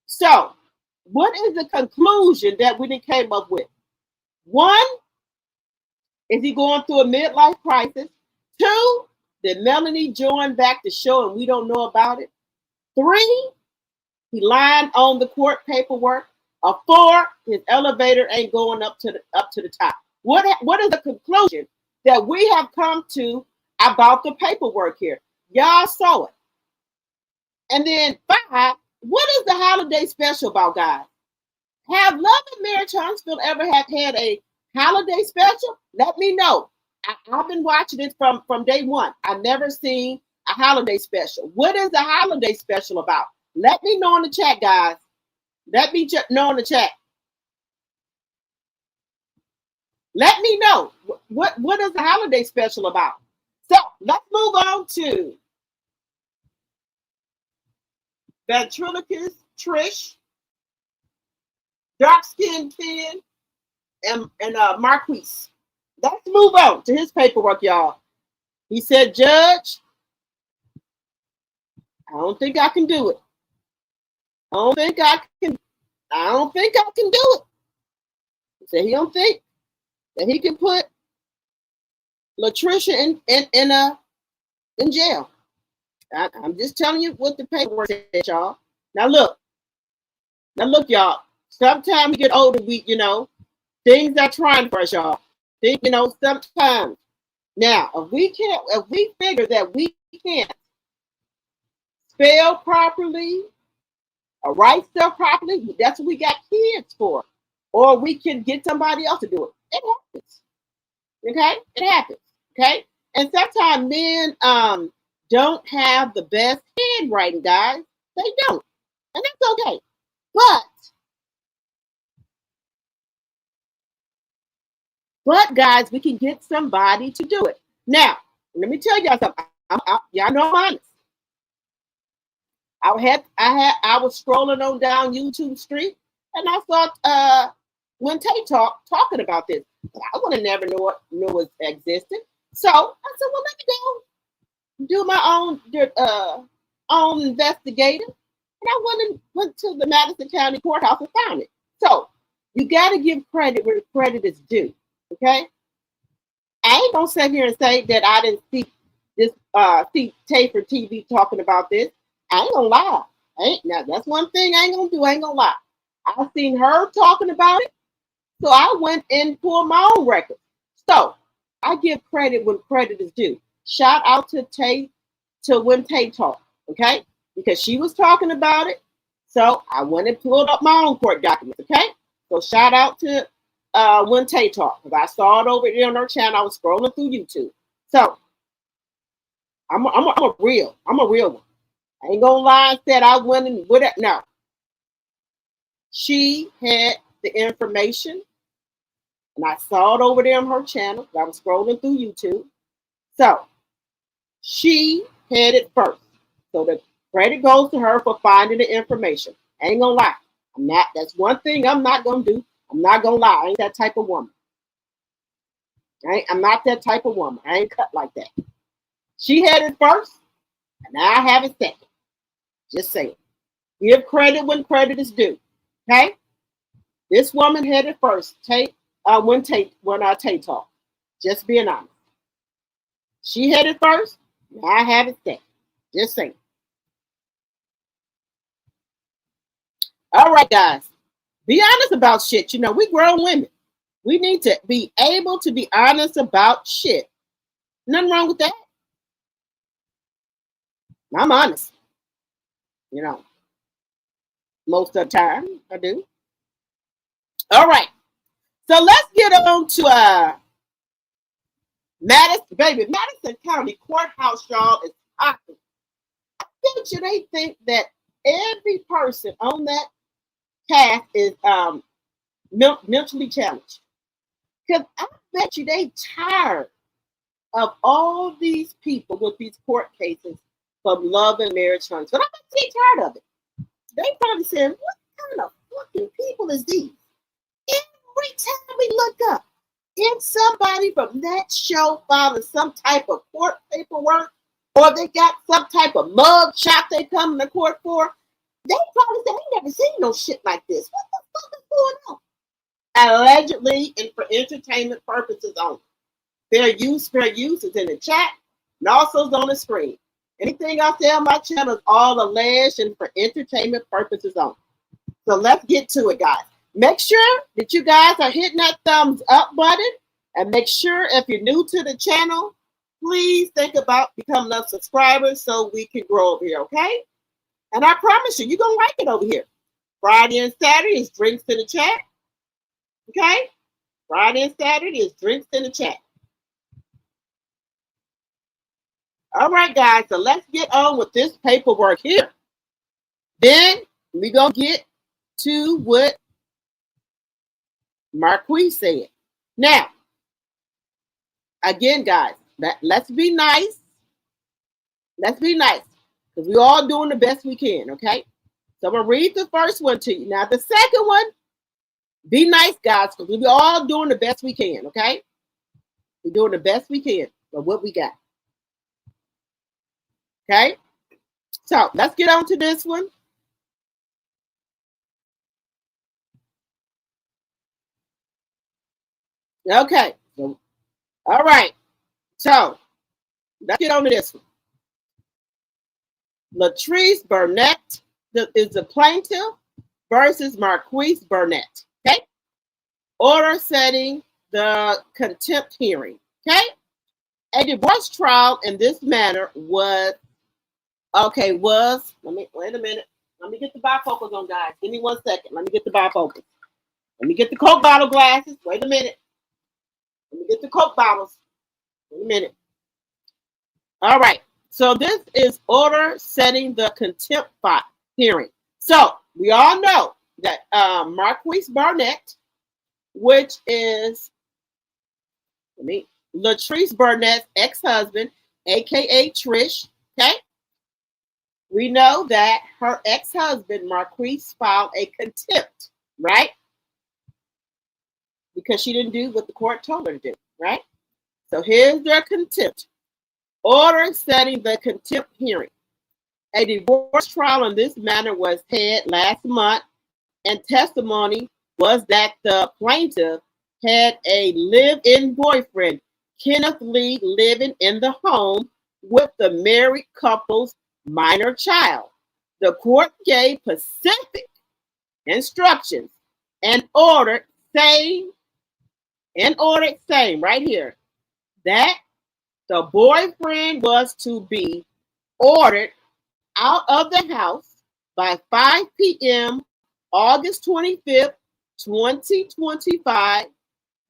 So, what is the conclusion that we didn't came up with? 1, is he going through a midlife crisis? 2, did Melanie join back the show and we don't know about it? 3, he lying on the court paperwork. Or 4, his elevator ain't going up to the top. What is the conclusion that we have come to about the paperwork here? Y'all saw it. And then 5, what is the holiday special about, guys? Have Love and Marriage Huntsville ever had a holiday special? Let me know. I've been watching it from day one. I've never seen a holiday special. What is the holiday special about? Let me know in the chat, guys. Let me know in the chat. Let me know what is the holiday special about. So let's move on to ventriloquist Trish, dark skinned Ken, and Marquise. Let's move on to his paperwork, y'all. He said, Judge, I don't think I can do it. I don't think I can do it. He said he don't think that he can put Latricia in jail. I'm just telling you what the paperwork said, y'all. Now look, y'all. Sometimes we get older, things are trying for us, y'all. Sometimes. Now, if we figure that we can't spell properly or write stuff properly, that's what we got kids for. Or we can get somebody else to do it. It happens. Okay? It happens. Okay? And sometimes men don't have the best handwriting, guys. They don't. And that's okay. But guys, we can get somebody to do it. Now, let me tell y'all something. Y'all know I'm honest. I was scrolling on down YouTube Street and I saw when Tay talking about this. I would have never knew it existed. So I said, well, let me go do my own investigating. And I went to the Madison County Courthouse and found it. So you got to give credit where credit is due. Okay? I ain't gonna sit here and say that I didn't see this see Tay for TV talking about this. I ain't gonna lie. Now that's one thing I ain't gonna do. I ain't gonna lie. I seen her talking about it, so I went and pulled my own record. So I give credit when credit is due. Shout out to Tay when Tay talked, okay? Because she was talking about it. So I went and pulled up my own court documents, okay? So shout out to when Tay talked, because I saw it over there on her channel. I was scrolling through YouTube. So I'm a real one. I ain't gonna lie and said I went and with it. No. She had the information, and I saw it over there on her channel. I was scrolling through YouTube. So she had it first. So the credit goes to her for finding the information. I ain't gonna lie. That's one thing I'm not gonna do. I'm not gonna lie. I ain't that type of woman. I'm not that type of woman. I ain't cut like that. She had it first, and I have it second. Just saying. Give credit when credit is due. Okay? This woman had it first. When Tay talked. Just being honest. She had it first, and I have it second. Just saying. All right, guys. Be honest about shit. We grown women. We need to be able to be honest about shit. Nothing wrong with that. I'm honest. Most of the time, I do. All right. So let's get on to Madison, baby. Madison County Courthouse, y'all, is popping. I bet you they think that every person on that cast is mentally challenged. Because I bet you they tired of all these people with these court cases from love and marriage funds. But I bet they tired of it. They probably saying, what kind of fucking people is these? Every time we look up, if somebody from that show filing some type of court paperwork, or they got some type of mug shot they come to court for, they probably say, I ain't never seen no shit like this. What the fuck is going on? Allegedly and for entertainment purposes only. Fair use is in the chat and also is on the screen. Anything I say on my channel is all alleged and for entertainment purposes only. So let's get to it, guys. Make sure that you guys are hitting that thumbs up button, and make sure if you're new to the channel, please think about becoming a subscriber so we can grow over here, okay? And I promise you, you're going to like it over here. Friday and Saturday is drinks in the chat, okay? Friday and Saturday is drinks in the chat. All right, guys, so let's get on with this paperwork here. Then we're going to get to what Marquis said. Now, again, guys, let's be nice. Let's be nice, because we're all doing the best we can, okay? So I'm going to read the first one to you. Now, the second one, be nice, guys, because we're all doing the best we can, okay? We're doing the best we can with what we got. Okay? So, let's get on to this one. Okay. So, all right. So, let's get on to this one. Latrice Burnett is the plaintiff versus Marquise Burnett. Okay? Order setting the contempt hearing. Okay? A divorce trial in this manner wait a minute. Let me get the bifocals on, guys. Give me 1 second. Let me get the bifocals. Let me get the Coke bottle glasses. Wait a minute. Let me get the Coke bottles. Wait a minute. All right. So this is order setting the contempt hearing. So we all know that Marquise Burnett, which is Latrice Burnett's ex-husband, aka Trish, okay? We know that her ex-husband, Marquise, filed a contempt, right? Because she didn't do what the court told her to do, right? So here's their contempt. Order setting the contempt hearing. A divorce trial in this manner was held last month, and testimony was that the plaintiff had a live-in boyfriend, Kenneth Lee, living in the home with the married couple's minor child. The court gave specific instructions and ordered saying right here that the boyfriend was to be ordered out of the house by 5 p.m. August 25th, 2025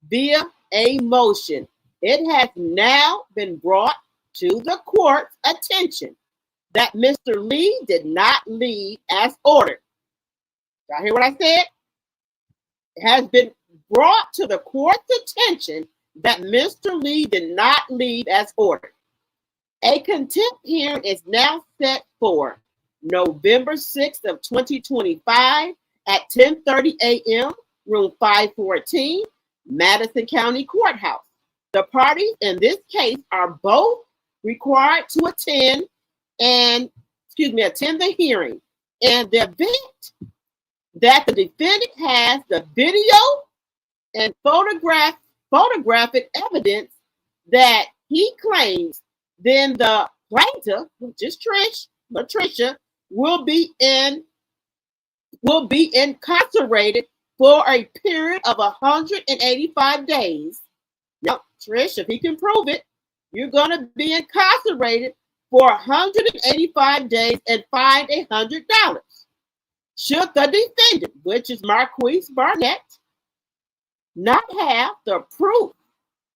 via a motion. It has now been brought to the court's attention that Mr. Lee did not leave as ordered. Y'all hear what I said? It has been brought to the court's attention that Mr. Lee did not leave as ordered. A contempt hearing is now set for November 6th of 2025 at 10:30 a.m., room 514, Madison County Courthouse. The parties in this case are both required to attend the hearing. And the event that the defendant has the video and photographic evidence that he claims, then the plaintiff, which is Latricia, will be incarcerated for a period of 185 days. Now, Trish, if he can prove it, you're going to be incarcerated for 185 days and fined $100. should the defendant, which is Marquise Barnett, not have the proof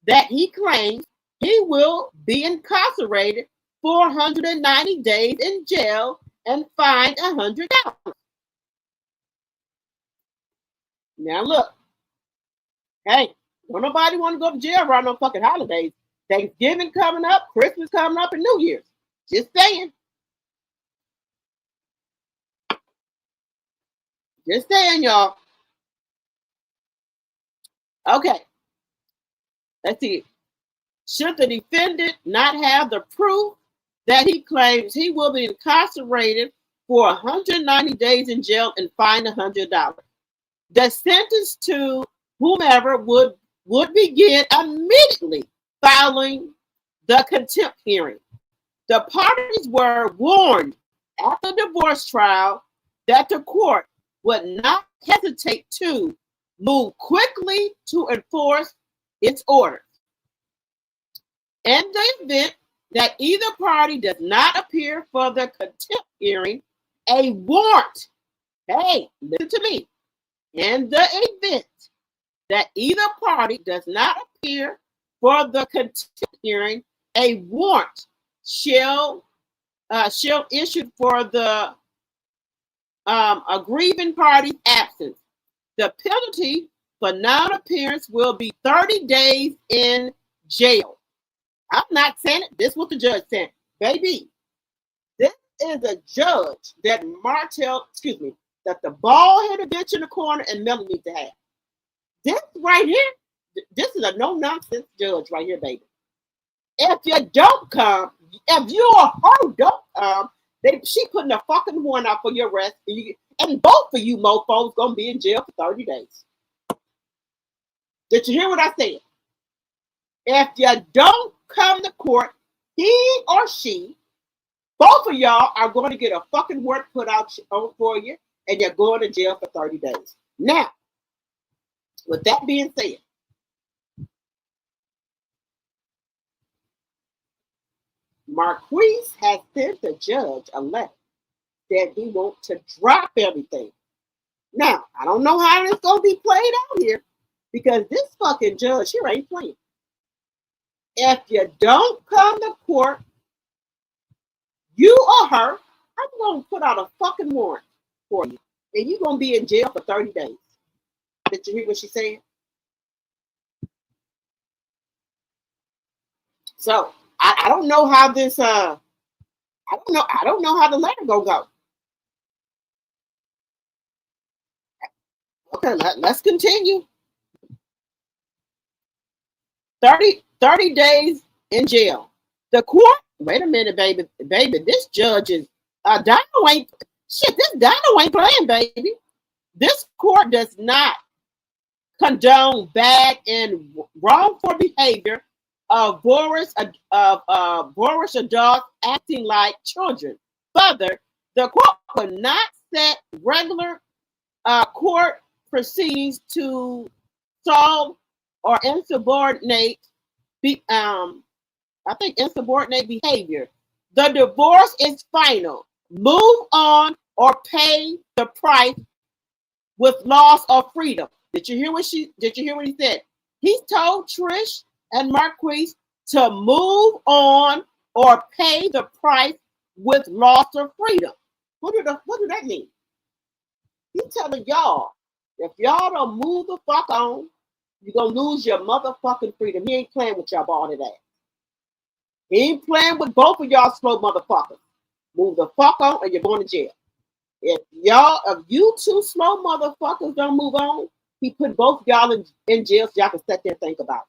that he claims, he will be incarcerated for 190 days in jail and fined $100. Now look, hey, don't nobody want to go to jail around no fucking holidays. Thanksgiving coming up, Christmas coming up, and New Year's. Just saying. Just saying, y'all. Okay. Let's see. Should the defendant not have the proof that he claims, he will be incarcerated for 190 days in jail and fined $100. The sentence to whomever would begin immediately following the contempt hearing. The parties were warned at the divorce trial that the court would not hesitate to move quickly to enforce its orders. In the event that either party does not appear for the contempt hearing, a warrant, hey, listen to me, in the event that either party does not appear for the contempt hearing, a warrant shall issue for the aggrieving party's absence. The penalty for non-appearance will be 30 days in jail. I'm not saying it. This is what the judge said. Baby, this is a judge that that the bald-headed bitch in the corner and Melanie need to have. This right here, this is a no-nonsense judge right here, baby. If you don't come, if you're a hoe, don't come, she putting a fucking warrant out for your arrest, and both of you mofos gonna be in jail for 30 days. Did you hear what I said? If you don't come to court, he or she, both of y'all are going to get a fucking warrant put out for you, and you're going to jail for 30 days. Now, with that being said, Marquise has sent the judge a letter that he wants to drop everything. Now, I don't know how it's going to be played out here, because this fucking judge here ain't playing. If you don't come to court, you or her, I'm going to put out a fucking warrant for you, and you're going to be in jail for 30 days. Did you hear what she said? So I don't know how this I don't know how the letter gonna go. Okay, let's continue. 30 days in jail. The court, wait a minute, baby, this judge is Dino ain't shit, this Dino ain't playing, baby. This court does not condone bad and wrongful behavior of boorish adults acting like children. Further, the court will not set regular court proceedings to solve or insubordinate insubordinate behavior. The divorce is final. Move on or pay the price with loss of freedom. Did you hear what he said? He told Trish and Marquise to move on or pay the price with loss of freedom. What do that mean? He's telling y'all, if y'all don't move the fuck on, you're gonna lose your motherfucking freedom. He ain't playing with y'all all of that. He ain't playing with both of y'all slow motherfuckers. Move the fuck on or you're going to jail. If you two slow motherfuckers don't move on, he put both y'all in jail so y'all can sit there and think about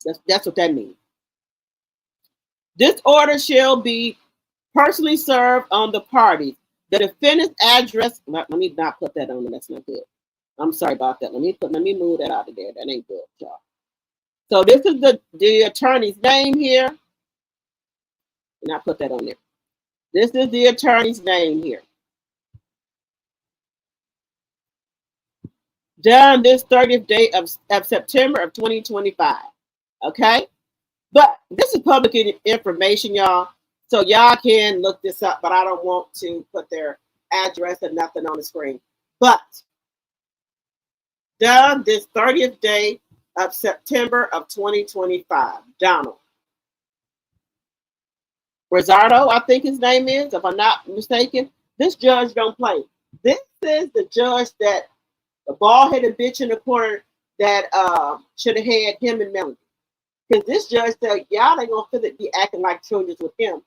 it. That's what that means. This order shall be personally served on the parties. The defendant's address, let me not put that on there. That's not good. I'm sorry about that. Let me move that out of there. That ain't good, y'all. So this is the attorney's name here. And I put that on there. This is the attorney's name here. Done this 30th day of September of 2025. Okay? But this is public information, y'all. So y'all can look this up, but I don't want to put their address or nothing on the screen. But done this 30th day of September of 2025. Donald Rosardo, I think his name is, if I'm not mistaken. This judge don't play. This is the judge that the bald-headed bitch in the corner that should have had him and Melanie. Because this judge said, y'all ain't gonna be acting like children with him.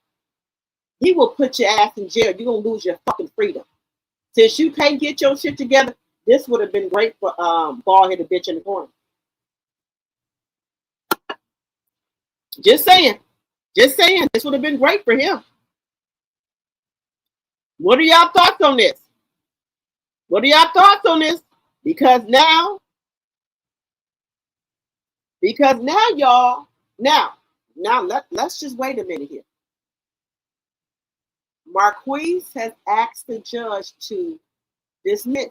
He will put your ass in jail. You're gonna lose your fucking freedom. Since you can't get your shit together, this would have been great for bald-headed bitch in the corner. Just saying. Just saying. This would have been great for him. What are y'all thoughts on this? What are y'all thoughts on this? Because now y'all, let's just wait a minute here. Marquise has asked the judge to dismiss.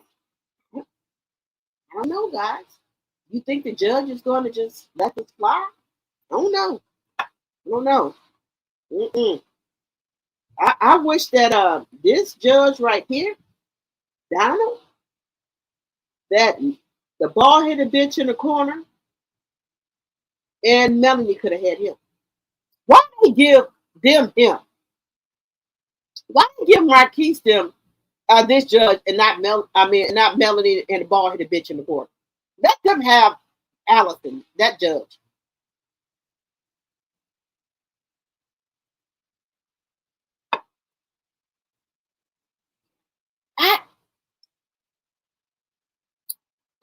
I don't know, guys. You think the judge is going to just let this fly? I don't know. I don't know. I wish that this judge right here, Donald, that the bald-headed bitch in the corner, and Melanie could have had him. Why did they give them him? Why did they give Marquise them this judge and not Melanie and the bald-headed bitch in the corner? Let them have Allison, that judge.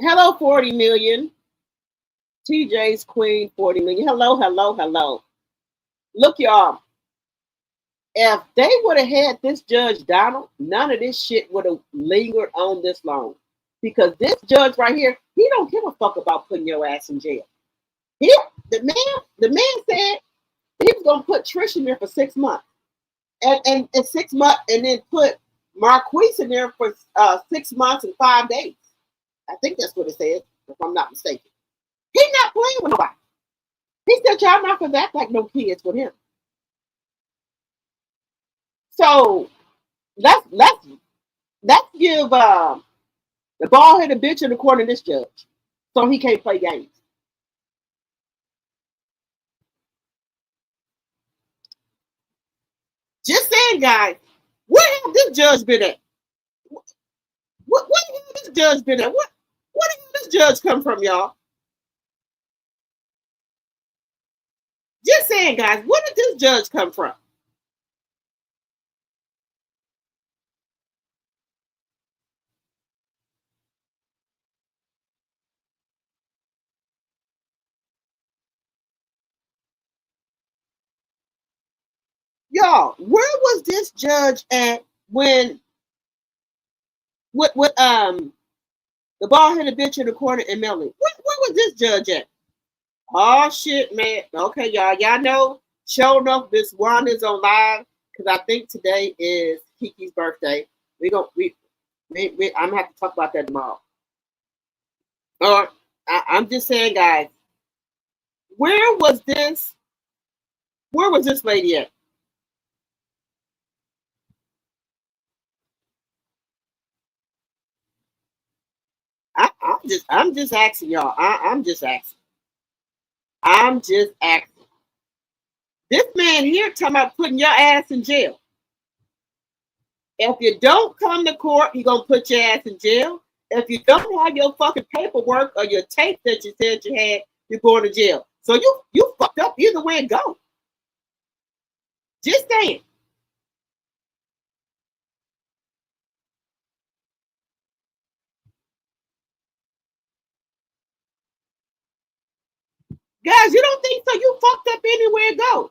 Hello, 40 million. TJ's Queen, 40 million. Hello. Look, y'all. If they would have had this Judge Donald, none of this shit would have lingered on this long. Because this judge right here, he don't give a fuck about putting your ass in jail. The man said he was gonna put Trish in there for 6 months. And 6 months, and then put Marquise in there for 6 months and 5 days. I think that's what it says, if I'm not mistaken. He's not playing with nobody. He said y'all not gonna act like no kids with him. So let's give the bald-headed bitch in the corner this judge, so he can't play games. Just saying, guys, where have this judge been at? What have this judge been at? What did this judge come from, y'all? Just saying, guys, where did this judge come from? Y'all, where was this judge at when with the bald-headed bitch in the corner and Melanie? Where was this judge at? Oh shit, man. Okay, y'all know. Show enough, this one is on live because I think today is Kiki's birthday. I'm gonna have to talk about that tomorrow. I'm just saying, guys. Where was this lady at? I'm just asking y'all. I'm just asking. This man here talking about putting your ass in jail. If you don't come to court, he gonna put your ass in jail. If you don't have your fucking paperwork or your tape that you said you had, you're going to jail. So you fucked up either way it go. Just saying. Guys, you don't think so? You fucked up anywhere it go.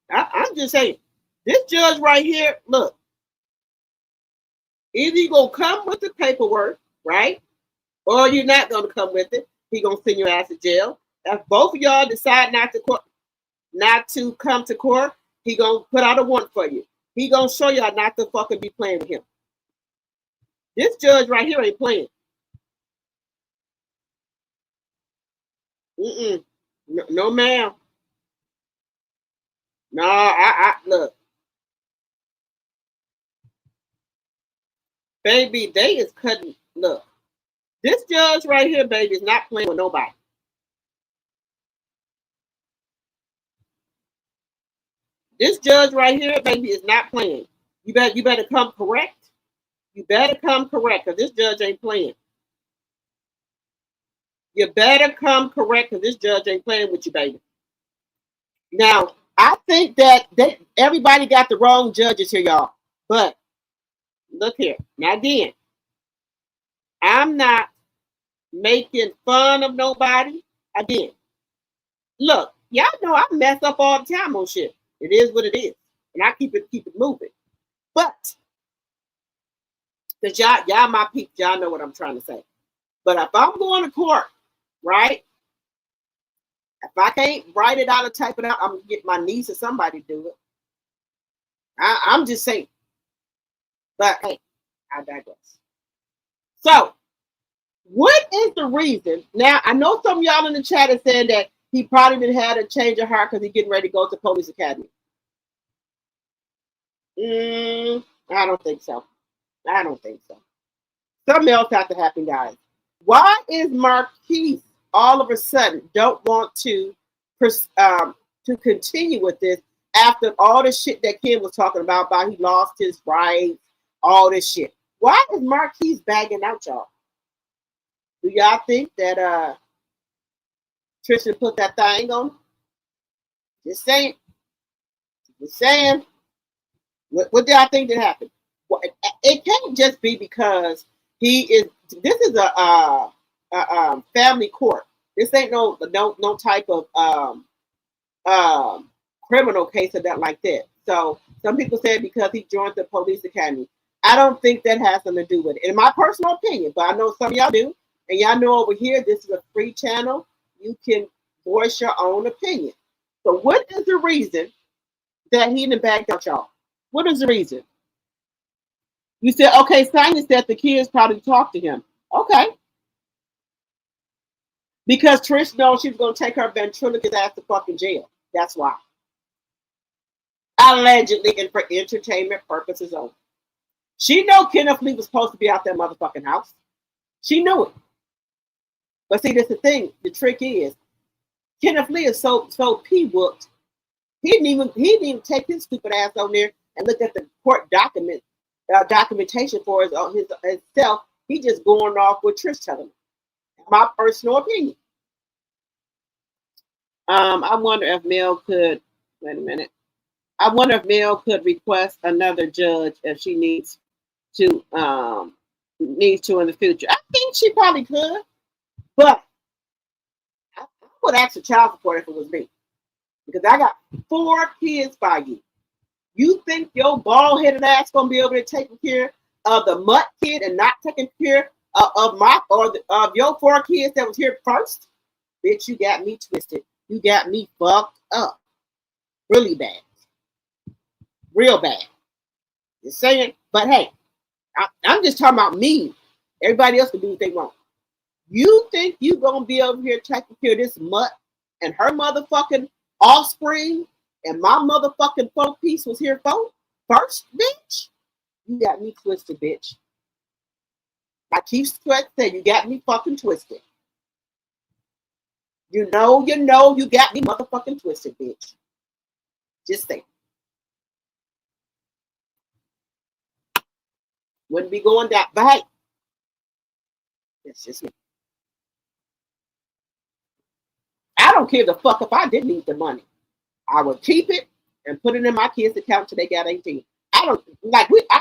I'm just saying, this judge right here, look, either you gonna come with the paperwork, right? Or you're not gonna come with it. He gonna send your ass to jail. If both of y'all decide not to come to court, he gonna put out a warrant for you. He gonna show y'all not to fucking be playing with him. This judge right here ain't playing. No, ma'am. No, I look, baby, they is cutting. Look, this judge right here, baby, is not playing with nobody. This judge right here, baby, is not playing. You better come correct. You better come correct, because this judge ain't playing. You better come correct, because this judge ain't playing with you, baby. Now, I think that everybody got the wrong judges here, y'all. But look here. Now again, I'm not making fun of nobody. Again, look, y'all know I mess up all the time on shit. It is what it is. And I keep it moving. But because y'all my peeps, y'all know what I'm trying to say. But if I'm going to court, right? If I can't write it out or type it out, I'm gonna get my niece or somebody to do it. I'm just saying. But hey, I digress. So, what is the reason? Now, I know some of y'all in the chat are saying that he probably didn't have a change of heart because he's getting ready to go to police academy. I don't think so. I don't think so. Something else has to happen, guys. Why is Marquise all of a sudden don't want to continue with this after all the shit that Kim was talking about he lost his rights, all this shit? Why is Marquise bagging out, y'all? Do y'all think that Tristan put that thing on? Just saying. Just saying. What do y'all think that happened? Well, it can't just be because he is. This is a family court. This ain't no type of criminal case or that like that. So some people say because he joined the police academy. I don't think that has something to do with it. In my personal opinion, but I know some of y'all do. And y'all know over here, this is a free channel. You can voice your own opinion. So what is the reason that he didn't back out, y'all? What is the reason? You said, okay, Sonya said the kids probably talked to him. Okay. Because Trish knows she's going to take her ventriloquist ass to fucking jail. That's why. Allegedly, and for entertainment purposes only. She know Kenneth Lee was supposed to be out that motherfucking house. She knew it. But see, that's the thing. The trick is, Kenneth Lee is so pee-whooped. He didn't even take his stupid ass on there and look at the court documentation for himself. He just going off with Trish telling him. My personal opinion. I wonder if Mel could wait a minute. I wonder if Mel could request another judge if she needs to in the future. I think she probably could, but I would ask for child support if it was me. Because I got 4 kids by you. You think your bald-headed ass gonna be able to take care of the mutt kid and not taking care of your 4 kids that was here first? Bitch, you got me twisted. You got me fucked up. Really bad. Real bad. Just saying. But hey, I'm just talking about me. Everybody else can do what they want. You think you gonna be over here taking care of this mutt and her motherfucking offspring, and my motherfucking 4 piece was here first, bitch? You got me twisted, bitch. I keep saying you got me fucking twisted. You know, you got me motherfucking twisted, bitch. Just saying. Wouldn't be going down, but hey, that's just me. I don't care the fuck if I didn't need the money. I would keep it and put it in my kids' account till they got 18. I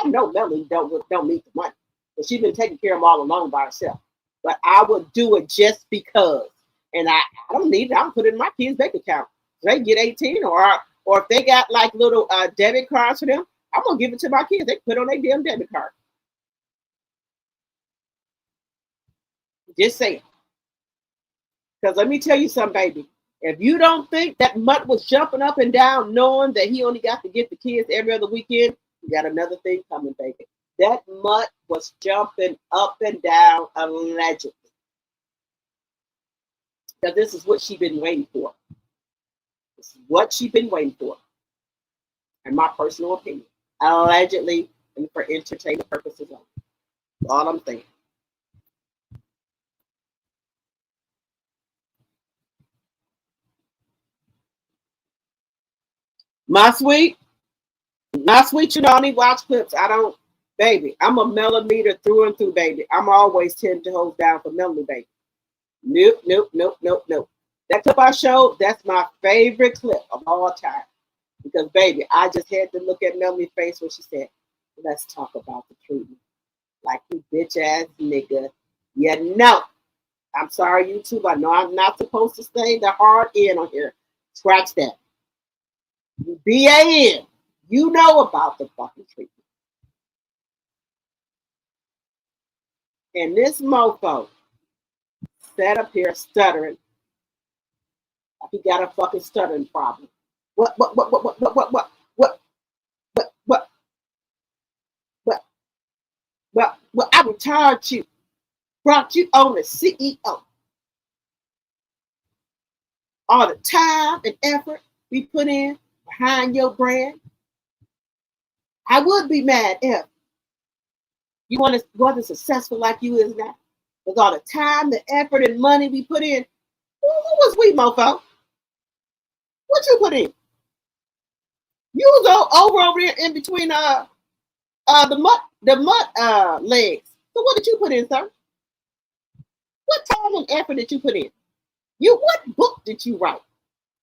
know Melanie don't need the money, but she's been taking care of them all alone by herself. But I would do it just because, and I don't need it. I'm put it in my kids' bank account. They get 18, or if they got like little debit cards for them, I'm gonna give it to my kids. They put on their damn debit card. Just saying. Because let me tell you something, baby. If you don't think that Mutt was jumping up and down knowing that he only got to get the kids every other weekend, you got another thing coming, baby. That Mutt was jumping up and down allegedly. Now, this is what she's been waiting for. This is what she's been waiting for. in my personal opinion. Allegedly, and for entertainment purposes only. That's all I'm saying. My sweet, you know, I only watch clips. I don't, baby. I'm a millimeter through and through, baby. I'm always 10 toes down for Melanie, baby. Nope, nope, nope, nope, nope. That clip I showed, that's my favorite clip of all time. Because, baby, I just had to look at Melanie's face when she said, let's talk about the treatment. Like, you bitch ass nigga. You know. I'm sorry, YouTube. I know I'm not supposed to say the hard N on here. Scratch that. BAN. You know about the fucking treatment. And this mofo sat up here stuttering. He got a fucking stuttering problem. What, I retired you, brought you on as CEO. All the time and effort we put in behind your brand. I would be mad if you wasn't successful like you is now. With all the time, the effort, and money we put in. Who was we, mofo? What you put in? You was over there in between the mud legs. So what did you put in, sir? What time and effort did you put in? What book did you write?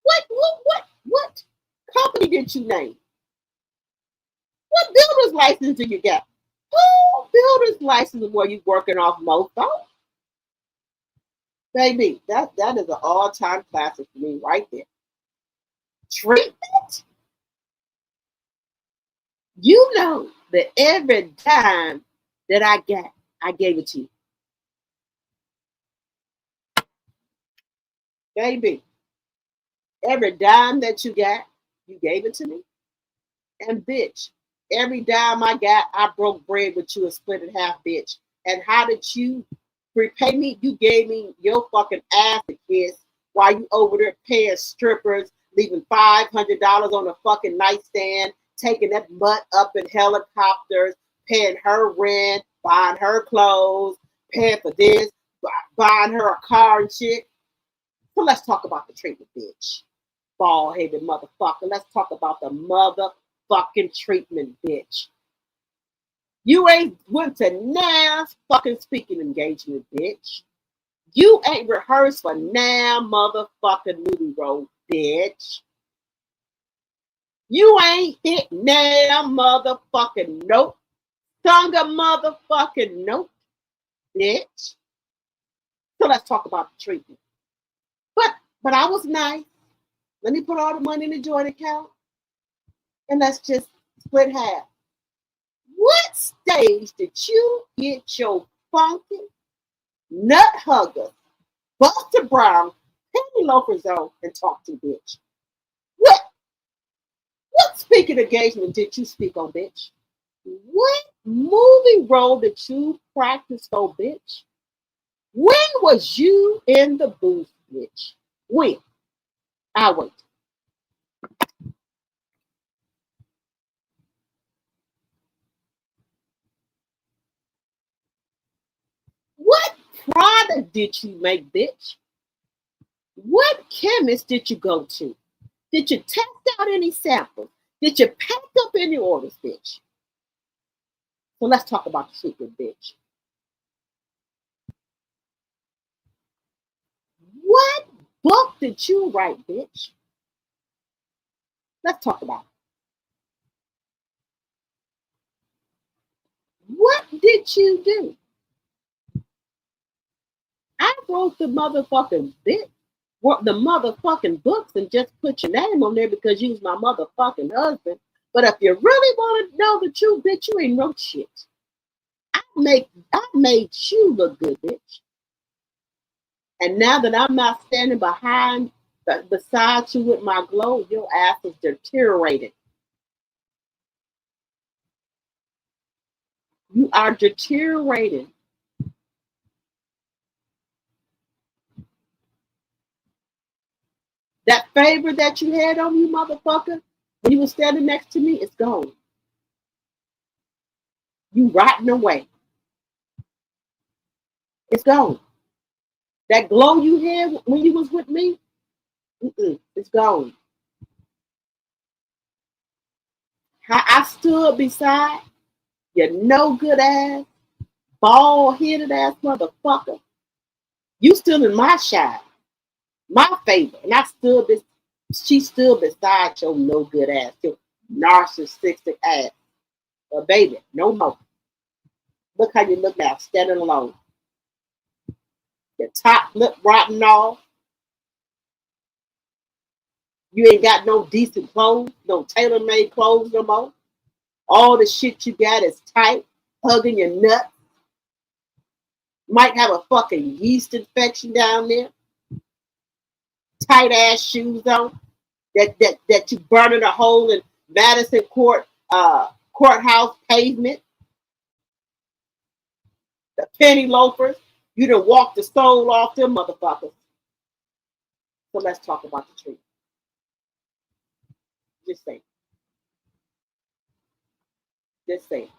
What company did you name? What builder's license did you get? Who builder's license were you working off, mofo? Baby, that is an all-time classic for me right there. Treatment? You know that every dime that I got, I gave it to you. Baby, every dime that you got, you gave it to me. And bitch, every dime I got, I broke bread with you and split it half, bitch. And how did you repay me? You gave me your fucking ass a kiss while you over there paying strippers, leaving $500 on a fucking nightstand, taking that butt up in helicopters, paying her rent, buying her clothes, paying for this, buying her a car and shit. So let's talk about the treatment, bitch. Bald-headed motherfucker. Let's talk about the motherfucking treatment, bitch. You ain't went to NAS fucking speaking engagement, bitch. You ain't rehearsed for now motherfucking movie role, bitch. You ain't hit now motherfucking note. Sung a motherfucking note, bitch. So let's talk about the treatment. But I was nice. Let me put all the money in the joint account and let's just split half. What stage did you get your funky nut hugger, Buster Brown, penny loafers on and talk to, bitch? What speaking engagement did you speak on, bitch? What movie role did you practice for, bitch? When was you in the booth, bitch? When? I wait. What product did you make, bitch? What chemist did you go to? Did you test out any samples? Did you pack up any orders, bitch? So let's talk about the treatment, bitch. What book did you write, bitch? Let's talk about it. What did you do? I wrote the motherfucking books and just put your name on there because you was my motherfucking husband. But if you really want to know the truth, bitch, you ain't wrote shit. I made you look good, bitch. And now that I'm not standing beside you with my glow, your ass is deteriorating. You are deteriorating. That favor that you had on you, motherfucker, When you were standing next to me, it's gone. You rotting away. It's gone. That glow you had when you was with me, it's gone. How I stood beside your no good ass, bald headed ass motherfucker. You still in my shine, my favor. And she stood beside your no good ass, your narcissistic ass. But baby, no more. Look how you look now, standing alone. Your top lip rotten off. You ain't got no decent clothes, no tailor-made clothes no more. All the shit you got is tight, hugging your nuts. Might have a fucking yeast infection down there. Tight ass shoes on. That you burning a hole in Madison courthouse pavement. The penny loafers. You done walked the soul off them motherfuckers. So let's talk about the tree. Just saying. Just saying.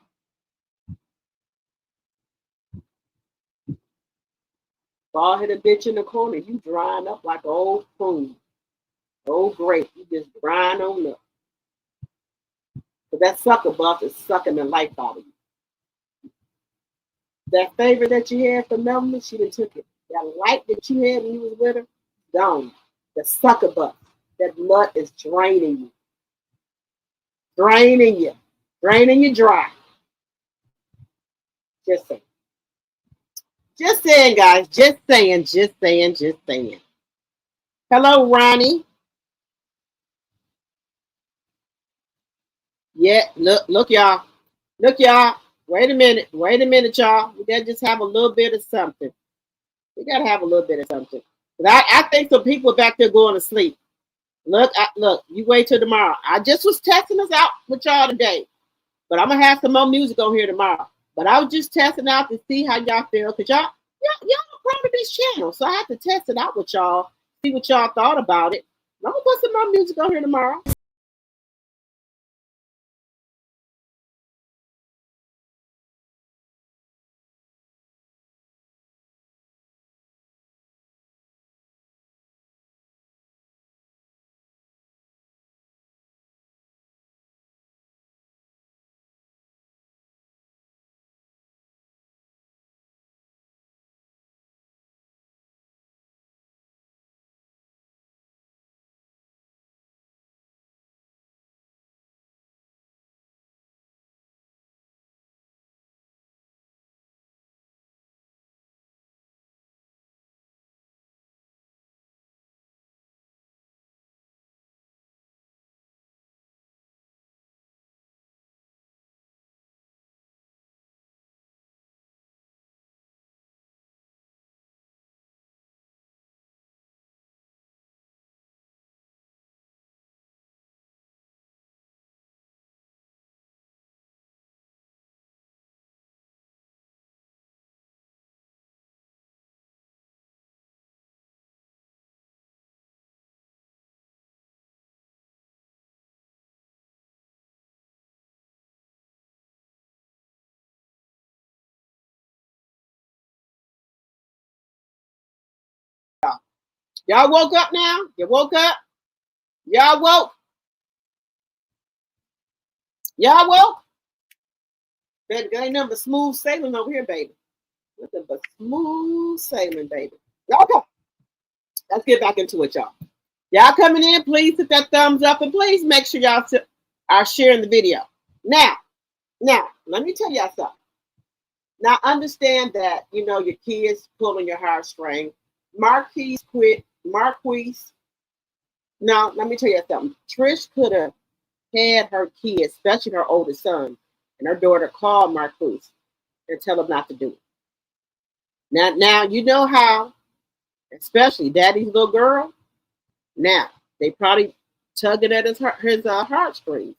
Bald headed bitch in the corner, you drying up like an old prune. Old grape. You just drying on up. But that sucker buff is sucking the life out of you. That favor that you had for Melanie, she done took it. That light that you had when you was with her, gone. The sucker buff. That blood is draining you. Draining you. Draining you dry. Just saying. Just saying, guys. Just saying, just saying, just saying. Hello, Ronnie. Yeah, look, y'all. Look, y'all. Wait a minute, y'all. We gotta just have a little bit of something. We gotta have a little bit of something. But I think some people are back there going to sleep. Look, you wait till tomorrow. I just was testing us out with y'all today. But I'm gonna have some more music on here tomorrow. But I was just testing out to see how y'all feel. Cause y'all are part of this channel. So I have to test it out with y'all, see what y'all thought about it. I'm gonna put some more music on here tomorrow. Y'all woke up now? You woke up? Y'all woke? Y'all woke? There ain't nothing but smooth sailing over here, baby. Nothing but smooth sailing, baby. Y'all come. Let's get back into it, y'all. Y'all coming in, please hit that thumbs up and please make sure y'all are sharing the video. Now, let me tell y'all something. Now, understand that, your kids pulling your heartstring. Marquise quit. Now, let me tell you something. Trish could have had her kids, especially her oldest son, and her daughter call Marquise and tell him not to do it. Now you know how, especially Daddy's little girl. Now they probably tugging at his heartstrings,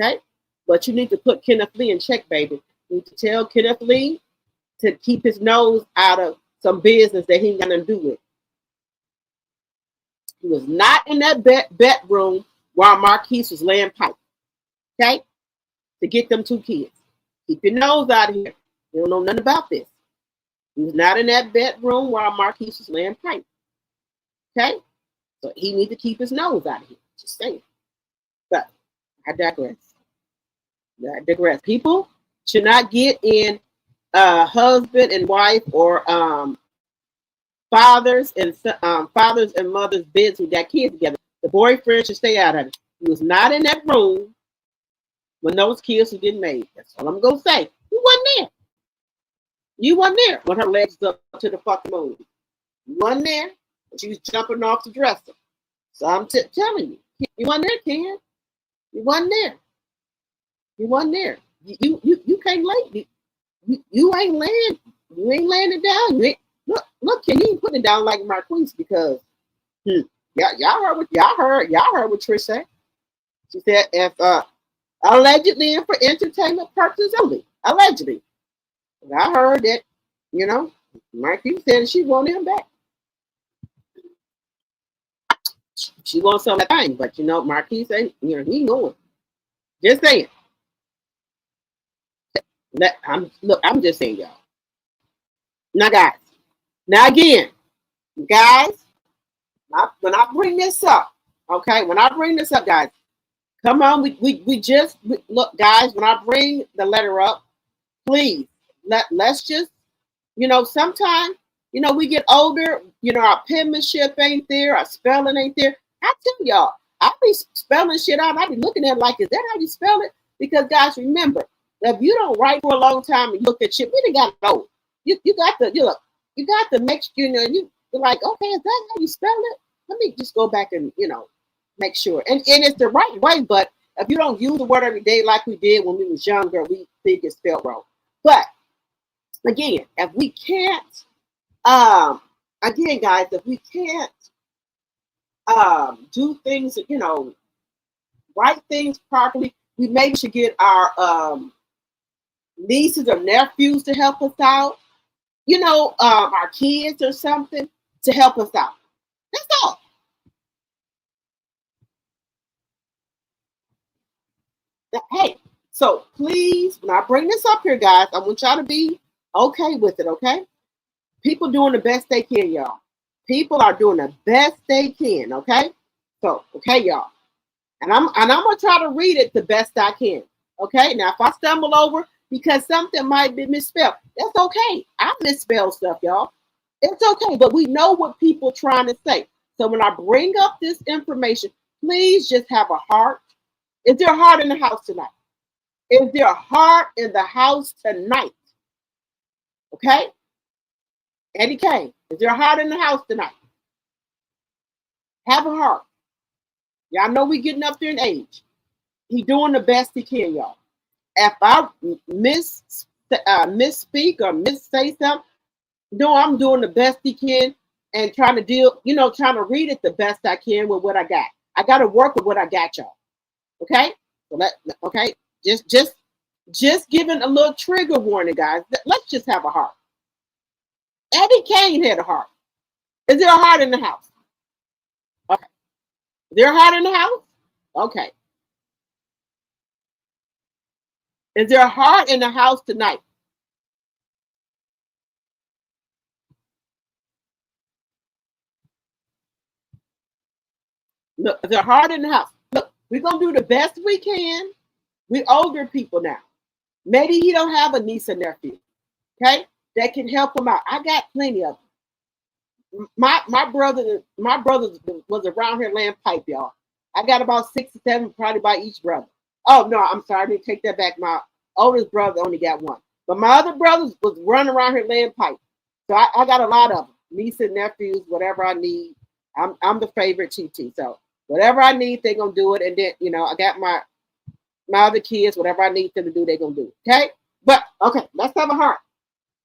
okay? But you need to put Kenneth Lee in check, baby. You need to tell Kenneth Lee to keep his nose out of some business that he ain't got nothing to do with. He was not in that bedroom while Marquise was laying pipe. Okay? To get them 2 kids. Keep your nose out of here. You don't know nothing about this. He was not in that bedroom while Marquise was laying pipe. Okay? So he needs to keep his nose out of here. Just saying. But I digress. People should not get in husband and wife or fathers and mothers' beds who got kids together. The boyfriend should stay out of it. He was not in that room when those kids were getting made. That's all I'm gonna say. You wasn't there. You wasn't there when her legs was up to the fucking moon. You wasn't there when she was jumping off the dresser. So I'm telling you, you wasn't there, Ken. You wasn't there. You wasn't there. You can't lay. You ain't laying. You ain't laying it down. You ain't, look, Ken, you ain't putting it down like Marquise because y'all heard what Trish said. She said if allegedly and for entertainment purposes only. Allegedly. And I heard that, Marquise said she wanted him back. She wants some of that thing, but Marquise ain't, he knowing. Just saying. I'm just saying, y'all. Now, guys. Now, again, guys, when I bring this up, okay, guys, come on, look, guys, when I bring the letter up, please, let's just, sometimes, we get older, our penmanship ain't there, our spelling ain't there. I tell y'all, I be spelling shit out, I be looking at it like, is that how you spell it? Because, guys, remember, if you don't write for a long time and look at shit, we done got old. You got to make sure, you're like, okay, is that how you spell it? Let me just go back and, make sure. And it's the right way, but if you don't use the word every day like we did when we was younger, we think it's spelled wrong. But again, if we can't, guys, if we can't do things, write things properly, we maybe should get our nieces or nephews to help us out, our kids or something to help us out. That's all. Hey, so please, when I bring this up here, guys, I want y'all to be okay with it, okay? People doing the best they can, y'all. People are doing the best they can, okay? So, okay, y'all. And I'm gonna try to read it the best I can. Okay. Now, if I stumble over because something might be misspelled, that's okay. I misspell stuff, y'all. It's okay, but we know what people trying to say. So when I bring up this information, please just have a heart. Is there a heart in the house tonight? Is there a heart in the house tonight? Okay. Eddie Kane, is there a heart in the house tonight? Have a heart. Y'all know we getting up there in age. He doing the best he can, y'all. If I misspeak or say something, no, I'm doing the best he can and trying to deal, trying to read it the best I can with what I got. I got to work with what I got, y'all. Okay? So okay? Just giving a little trigger warning, guys. Let's just have a heart. Eddie Kane had a heart. Is there a heart in the house? Okay. Is there a heart in the house? Okay. Is there a heart in the house tonight? Look, is there a heart in the house? Look, we're going to do the best we can. We're older people now. Maybe he don't have a niece or nephew, okay, that can help him out. I got plenty of them. My brother was around here laying pipe, y'all. I got about 6 or 7 probably by each brother. Oh, no, I'm sorry. I didn't take that back. My oldest brother only got 1. But my other brothers was running around here laying pipe. So I got a lot of them. Nieces and nephews, whatever I need. I'm the favorite TT. So whatever I need, they're going to do it. And then, I got my other kids, whatever I need them to do, they're going to do it. Okay? But, okay, let's have a heart.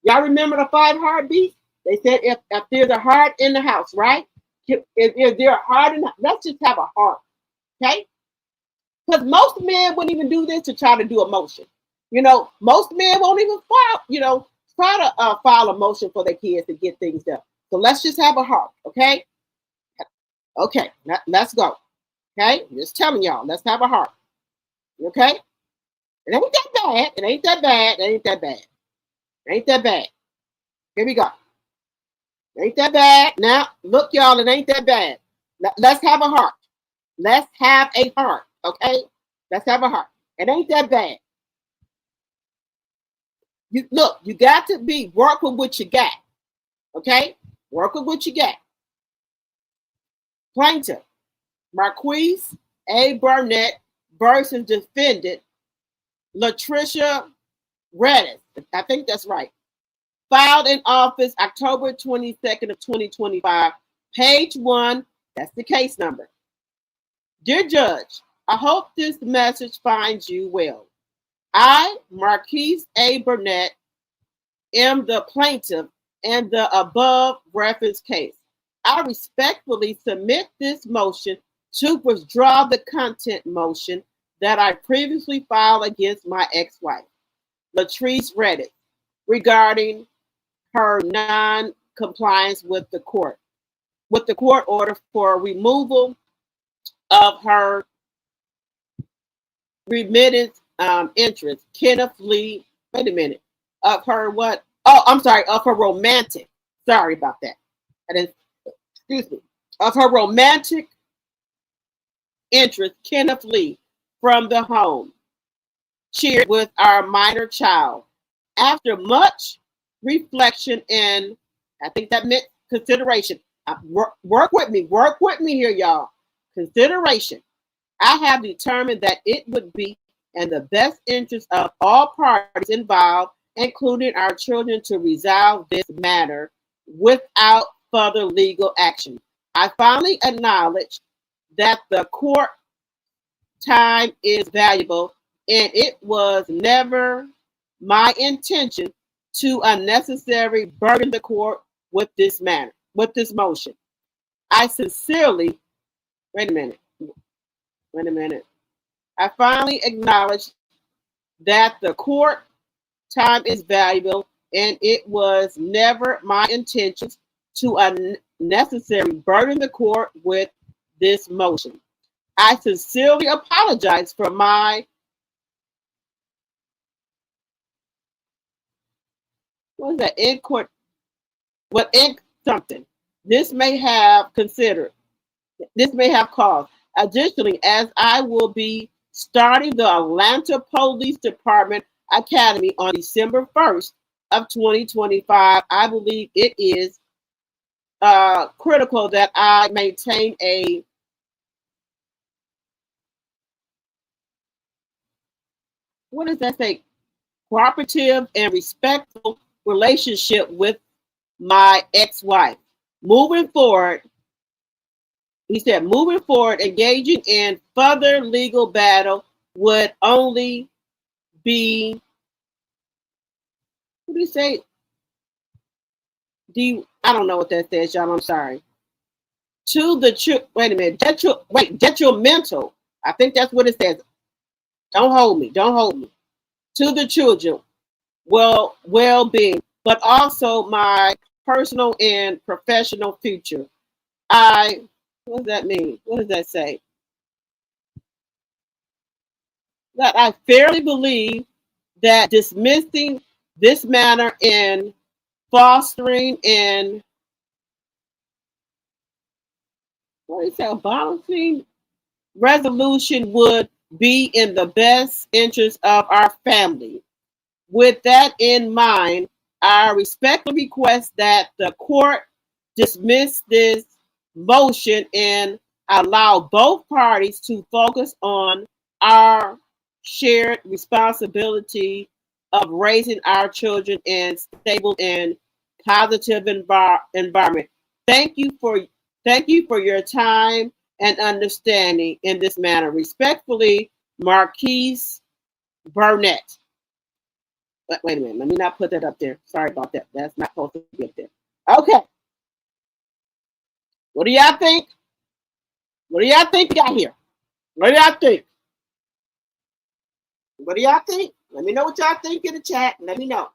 Y'all remember the 5 heartbeats? They said if there's a heart in the house, right? If there's a heart in the house, let's just have a heart. Okay? Because most men wouldn't even do this to try to do a motion. Most men won't even try to file a motion for their kids to get things done. So let's just have a heart, okay? Okay, let's go. Okay, I'm just telling y'all, let's have a heart. Okay, it ain't that bad. It ain't that bad. It ain't that bad. It ain't that bad. Here we go. It ain't that bad. Now, look, y'all, it ain't that bad. Let's have a heart. Let's have a heart. Okay, let's have a heart. It ain't that bad. You look, you got to be work with what you got. Okay, work with what you got. Plaintiff Marquise A. Burnett versus defendant Latricia Redis. I think that's right. Filed in office October 22nd of 2025. Page 1, that's the case number. Dear Judge, I hope this message finds you well. I, Marquise A. Burnett, am the plaintiff in the above referenced case. I respectfully submit this motion to withdraw the content motion that I previously filed against my ex-wife, Latrice Reddick, regarding her non-compliance with the court order for removal of her remittance interest. Kenneth Lee, wait a minute, of her what? Oh, I'm sorry, of her romantic. Sorry about that. I didn't, excuse me. Of her romantic interest, Kenneth Lee, from the home, shared with our minor child. After much reflection and I think that meant consideration. Work with me here, y'all. Consideration. I have determined that it would be in the best interest of all parties involved, including our children, to resolve this matter without further legal action. I finally acknowledge that the court time is valuable, and it was never my intention to unnecessarily burden the court with this motion. I sincerely, wait a minute. I finally acknowledge that the court time is valuable, and it was never my intention to unnecessarily burden the court with this motion. I sincerely apologize for my what is that in court? What in something? This may have caused. Additionally, as I will be starting the Atlanta Police Department Academy on December 1st of 2025, I believe it is critical that I maintain a what does that say? Cooperative and respectful relationship with my ex-wife. Moving forward, he said, moving forward, engaging in further legal battle would only be, what do you say? I don't know what that says, y'all. I'm sorry. To the wait a minute, detrimental. I think that's what it says. Don't hold me. To the children, well-being, but also my personal and professional future. What does that mean? What does that say? That I fairly believe that dismissing this matter and fostering and what is that? Abolishing resolution would be in the best interest of our family. With that in mind, I respectfully request that the court dismiss this motion and allow both parties to focus on our shared responsibility of raising our children in stable and positive environment. Thank you for your time and understanding in this matter. Respectfully, Marquise Burnett. Wait a minute. Let me not put that up there. Sorry about that. That's not supposed to be up there. Okay. What do y'all think? What do y'all think we got here? What do y'all think? What do y'all think? Let me know what y'all think in the chat. Let me know.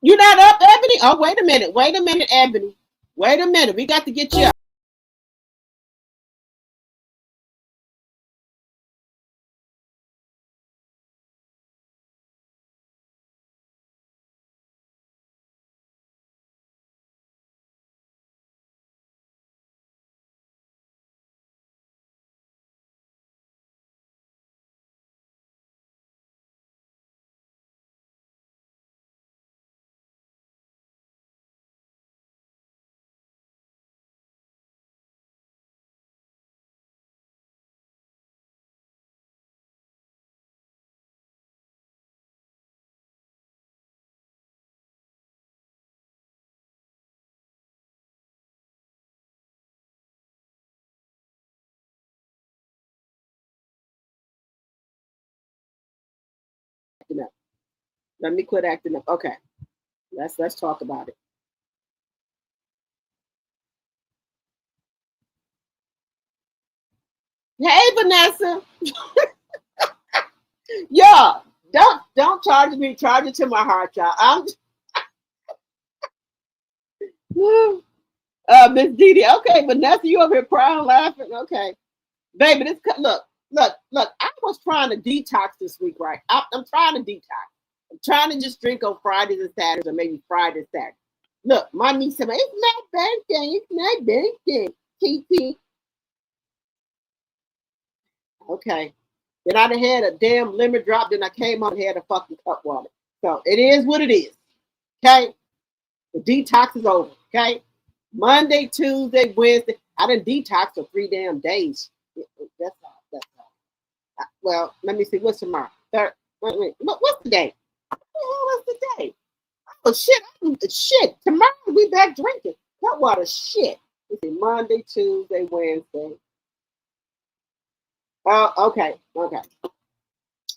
You're not up, Ebony? Oh, wait a minute, Ebony. Wait a minute. We got to get you up. Let me quit acting up. Okay. Let's talk about it. Hey, Vanessa. Yeah. Don't charge me. Charge it to my heart, y'all. I'm Miss Didi. Okay, Vanessa, you over here crying, laughing. Okay. Baby, look. I was trying to detox this week, right? I'm trying to detox. I'm trying to just drink on Fridays and Saturdays, or maybe Friday and Saturday. Look, my niece said, it's my birthday. It's my birthday. TT. Okay. Then I had a damn lemon drop. Then I came out and had a fucking cup water. So it is what it is. Okay. The detox is over. Okay. Monday, Tuesday, Wednesday. I didn't detox for 3 damn days. That's all. That's all. Well, let me see. What's tomorrow? Wait. What's the day? What's the day? Oh shit! Tomorrow we back drinking. That water shit. Let's see. Monday, Tuesday, Wednesday. Oh, okay.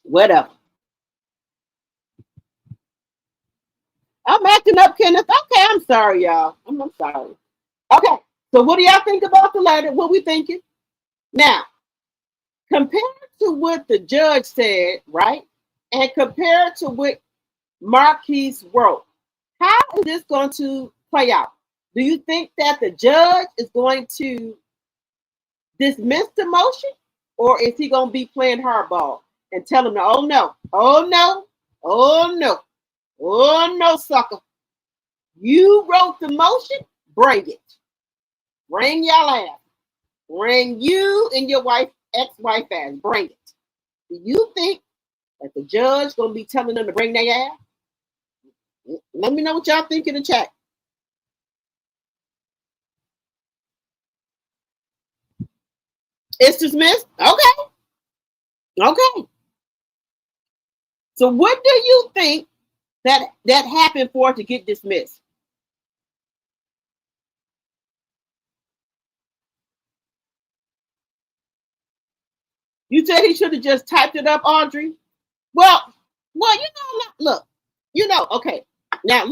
Whatever. I'm acting up, Kenneth. Okay, I'm sorry, y'all. I'm sorry. Okay, so what do y'all think about the letter? What we thinking? Now, compared to what the judge said, right? And compared to what Marquise wrote, how is this going to play out? Do you think that the judge is going to dismiss the motion? Or is he going to be playing hardball and tell him, oh no, sucker. You wrote the motion, bring it. Bring y'all ass. Bring you and your wife, ex-wife ass. Bring it. Do you think that the judge going to be telling them to bring their ass? Let me know what y'all think in the chat. It's dismissed? Okay. So what do you think that happened for it to get dismissed? You said he should have just typed it up, Audrey. Well, look, okay. Now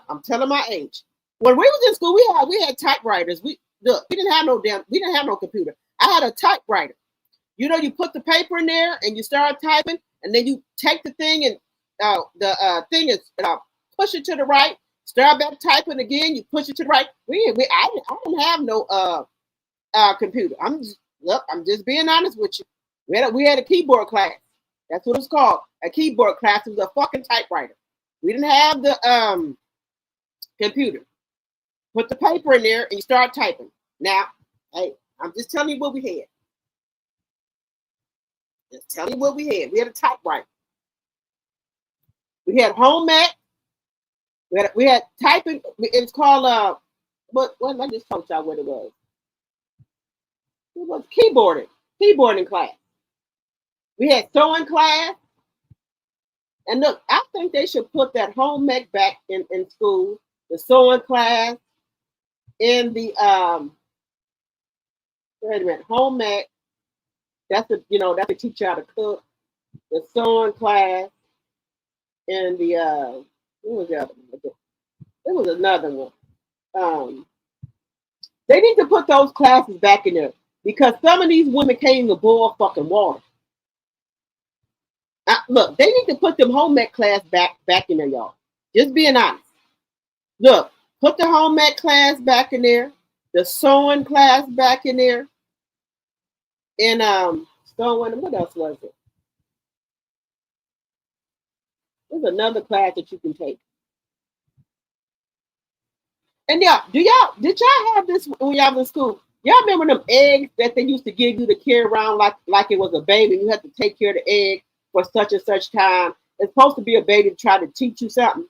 I'm telling my age. When we was in school, we had typewriters. We didn't have no computer. I had a typewriter. You put the paper in there and you start typing, and then you take the thing and the thing is push it to the right. Start back typing again. You push it to the right. I didn't have no computer. I'm just being honest with you. We had a keyboard class. That's what it's called. A keyboard class. It was a fucking typewriter. We didn't have the computer. Put the paper in there and you start typing. Now, hey, I'm just telling you what we had. Just telling you what we had. We had a typewriter. We had home ec. We had typing. It's called what I just told y'all what it was. It was keyboarding class. We had sewing class. And look, I think they should put that home ec back in school, the sewing class, in the wait a minute, home ec. That's to teach you how to cook. The sewing class and the what was the other one? There was another one. They need to put those classes back in there because some of these women can't even boil fucking water. Look, they need to put them home ec class back in there, y'all. Just being honest. Look, Put the home ec class back in there, the sewing class back in there, and sewing. What else was it? There's another class that you can take. And yeah, did y'all have this when y'all was in school? Y'all remember them eggs that they used to give you to carry around like it was a baby? You had to take care of the egg for such and such time. It's supposed to be a baby to try to teach you something.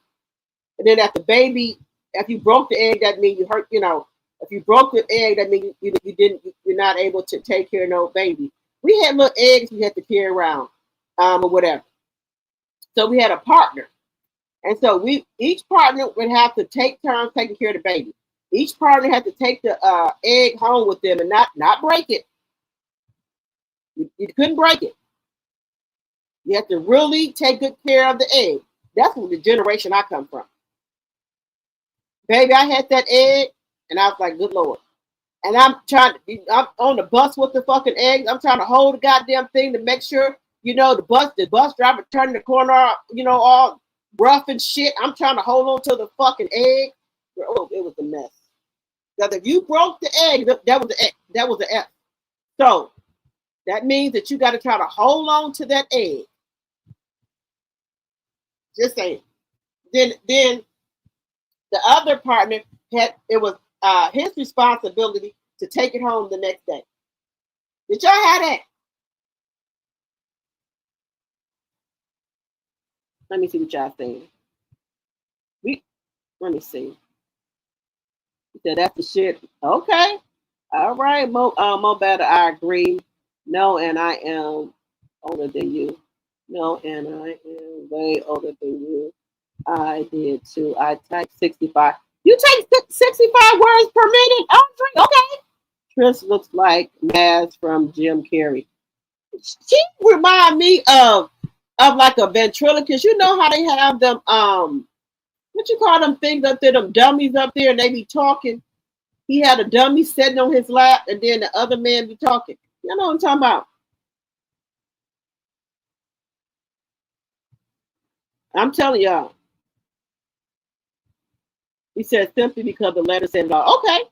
And then if you broke the egg, that means you hurt. If you broke the egg, that means you're not able to take care of no baby. We had little eggs we had to carry around, or whatever. So we had a partner. And so each partner would have to take turns taking care of the baby. Each partner had to take the egg home with them and not break it. You couldn't break it. You have to really take good care of the egg. That's the generation I come from. Baby, I had that egg, and I was like, good Lord. And I'm on the bus with the fucking eggs. I'm trying to hold the goddamn thing to make sure, the bus driver turning the corner, all rough and shit. I'm trying to hold on to the fucking egg. Oh, it was a mess. Because if you broke the egg, that was the F. So that means that you got to try to hold on to that egg. Just saying. Then the other partner was his responsibility to take it home the next day. Did y'all have that? Let me see what y'all saying. Let me see. He said that's the shit. Okay. All right, Mo better. I agree. No, and I am older than you. No, and I am way older than you. I did too. I typed 65. You take 65 words per minute? Oh, okay. Trish looks like Maz from Jim Carrey. She remind me of like a ventriloquist. You know how they have them what you call them things up there, them dummies up there, and they be talking. He had a dummy sitting on his lap, and then the other man be talking. You know what I'm talking about? I'm telling y'all. He said simply because the letter said it all. Okay.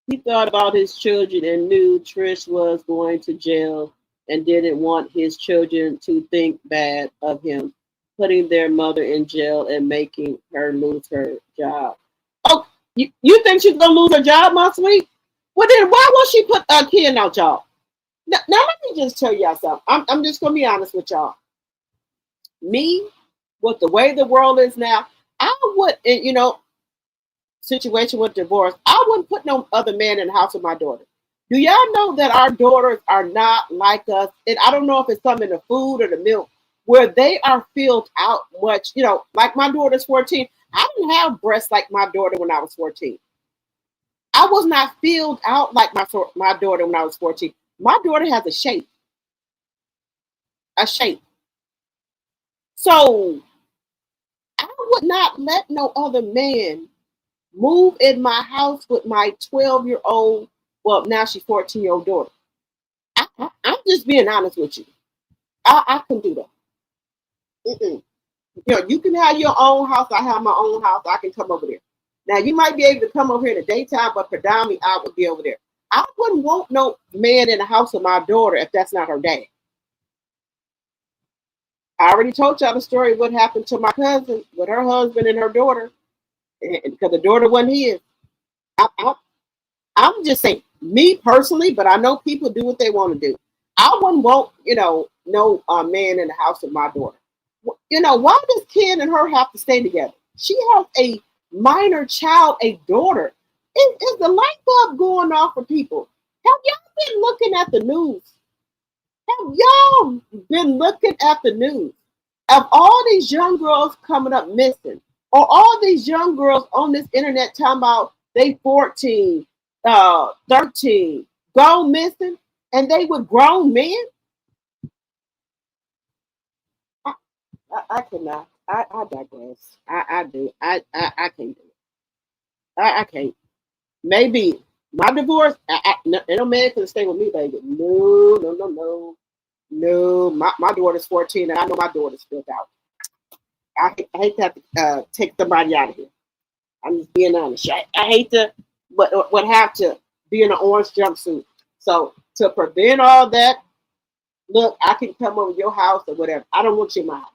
He thought about his children and knew Trish was going to jail and didn't want his children to think bad of him, putting their mother in jail and making her lose her job. Oh, you think she's gonna lose her job, my sweet? Well, then why won't she put a kid out, y'all? Now let me just tell y'all something. I'm just gonna be honest with y'all. Me, with the way the world is now, I would, situation with divorce, I wouldn't put no other man in the house with my daughter. Do y'all know that our daughters are not like us? And I don't know if it's something in the food or the milk where they are filled out much, like my daughter's 14. I didn't have breasts like my daughter when I was 14. I was not filled out like my daughter when I was 14. My daughter has a shape. A shape. So I would not let no other man move in my house with my 12-year-old, well, now she's 14-year-old daughter. I'm just being honest with you. I can do that. Mm-mm. You can have your own house. I have my own house. I can come over there. Now, you might be able to come over here in the daytime, but predominantly I would be over there. I wouldn't want no man in the house with my daughter if that's not her dad. I already told y'all the story of what happened to my cousin with her husband and her daughter, because the daughter wasn't his. I'm just saying, me personally, but I know people do what they want to do. I wouldn't want, no man in the house with my daughter. Why does Ken and her have to stay together? She has a minor child, a daughter. Is the light bulb going off for people? Have y'all been looking at the news? Have y'all been looking at the news of all these young girls coming up missing, or all these young girls on this internet talking about they 14, 13, gone missing, and they were grown men? I cannot. I digress. I do. I can't do it. I can't. Maybe my divorce. No man can stay with me, baby. No. My daughter's 14, and I know my daughter's filled out. I hate to have to take somebody out of here. I'm just being honest. I hate to, but would have to be in an orange jumpsuit. So to prevent all that, look, I can come over your house or whatever. I don't want you in my house.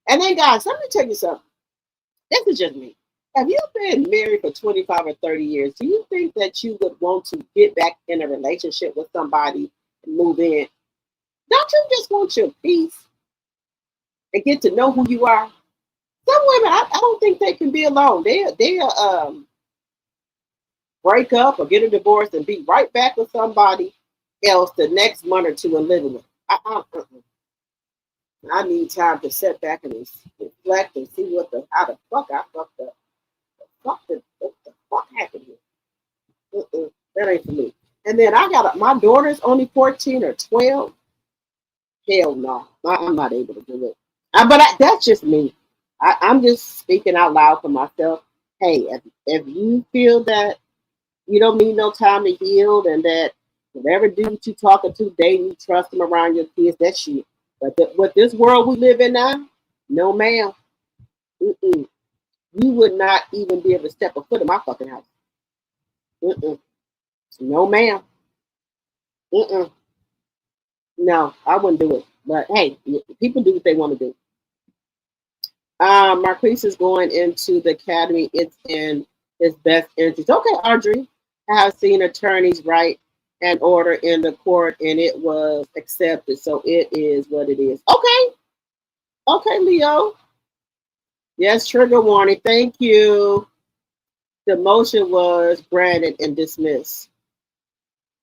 And then, guys, let me tell you something. This is just me. Have you been married for 25 or 30 years? Do you think that you would want to get back in a relationship with somebody and move in? Don't you just want your peace and get to know who you are? Some women, I don't think they can be alone. They'll break up or get a divorce and be right back with somebody else the next month or two and living with. I need time to sit back and reflect and see how the fuck I fucked up. What the fuck happened here? That ain't for me. And then my daughter's only 14 or 12. Hell no, I'm not able to do it. That's just me. I'm just speaking out loud for myself. Hey, if you feel that you don't need no time to heal and that whatever dude you talking to, dating, you trust them around your kids, that's shit. But with this world we live in now, no ma'am. Mm-mm. You would not even be able to step a foot in my fucking house. Mm-mm. No, ma'am. Mm-mm. No, I wouldn't do it. But hey, people do what they want to do. Marquise is going into the academy. It's in his best interest. Okay, Audrey. I have seen attorneys write an order in the court and it was accepted. So it is what it is. Okay. Okay, Leo. Yes, trigger warning. Thank you. The motion was granted and dismissed.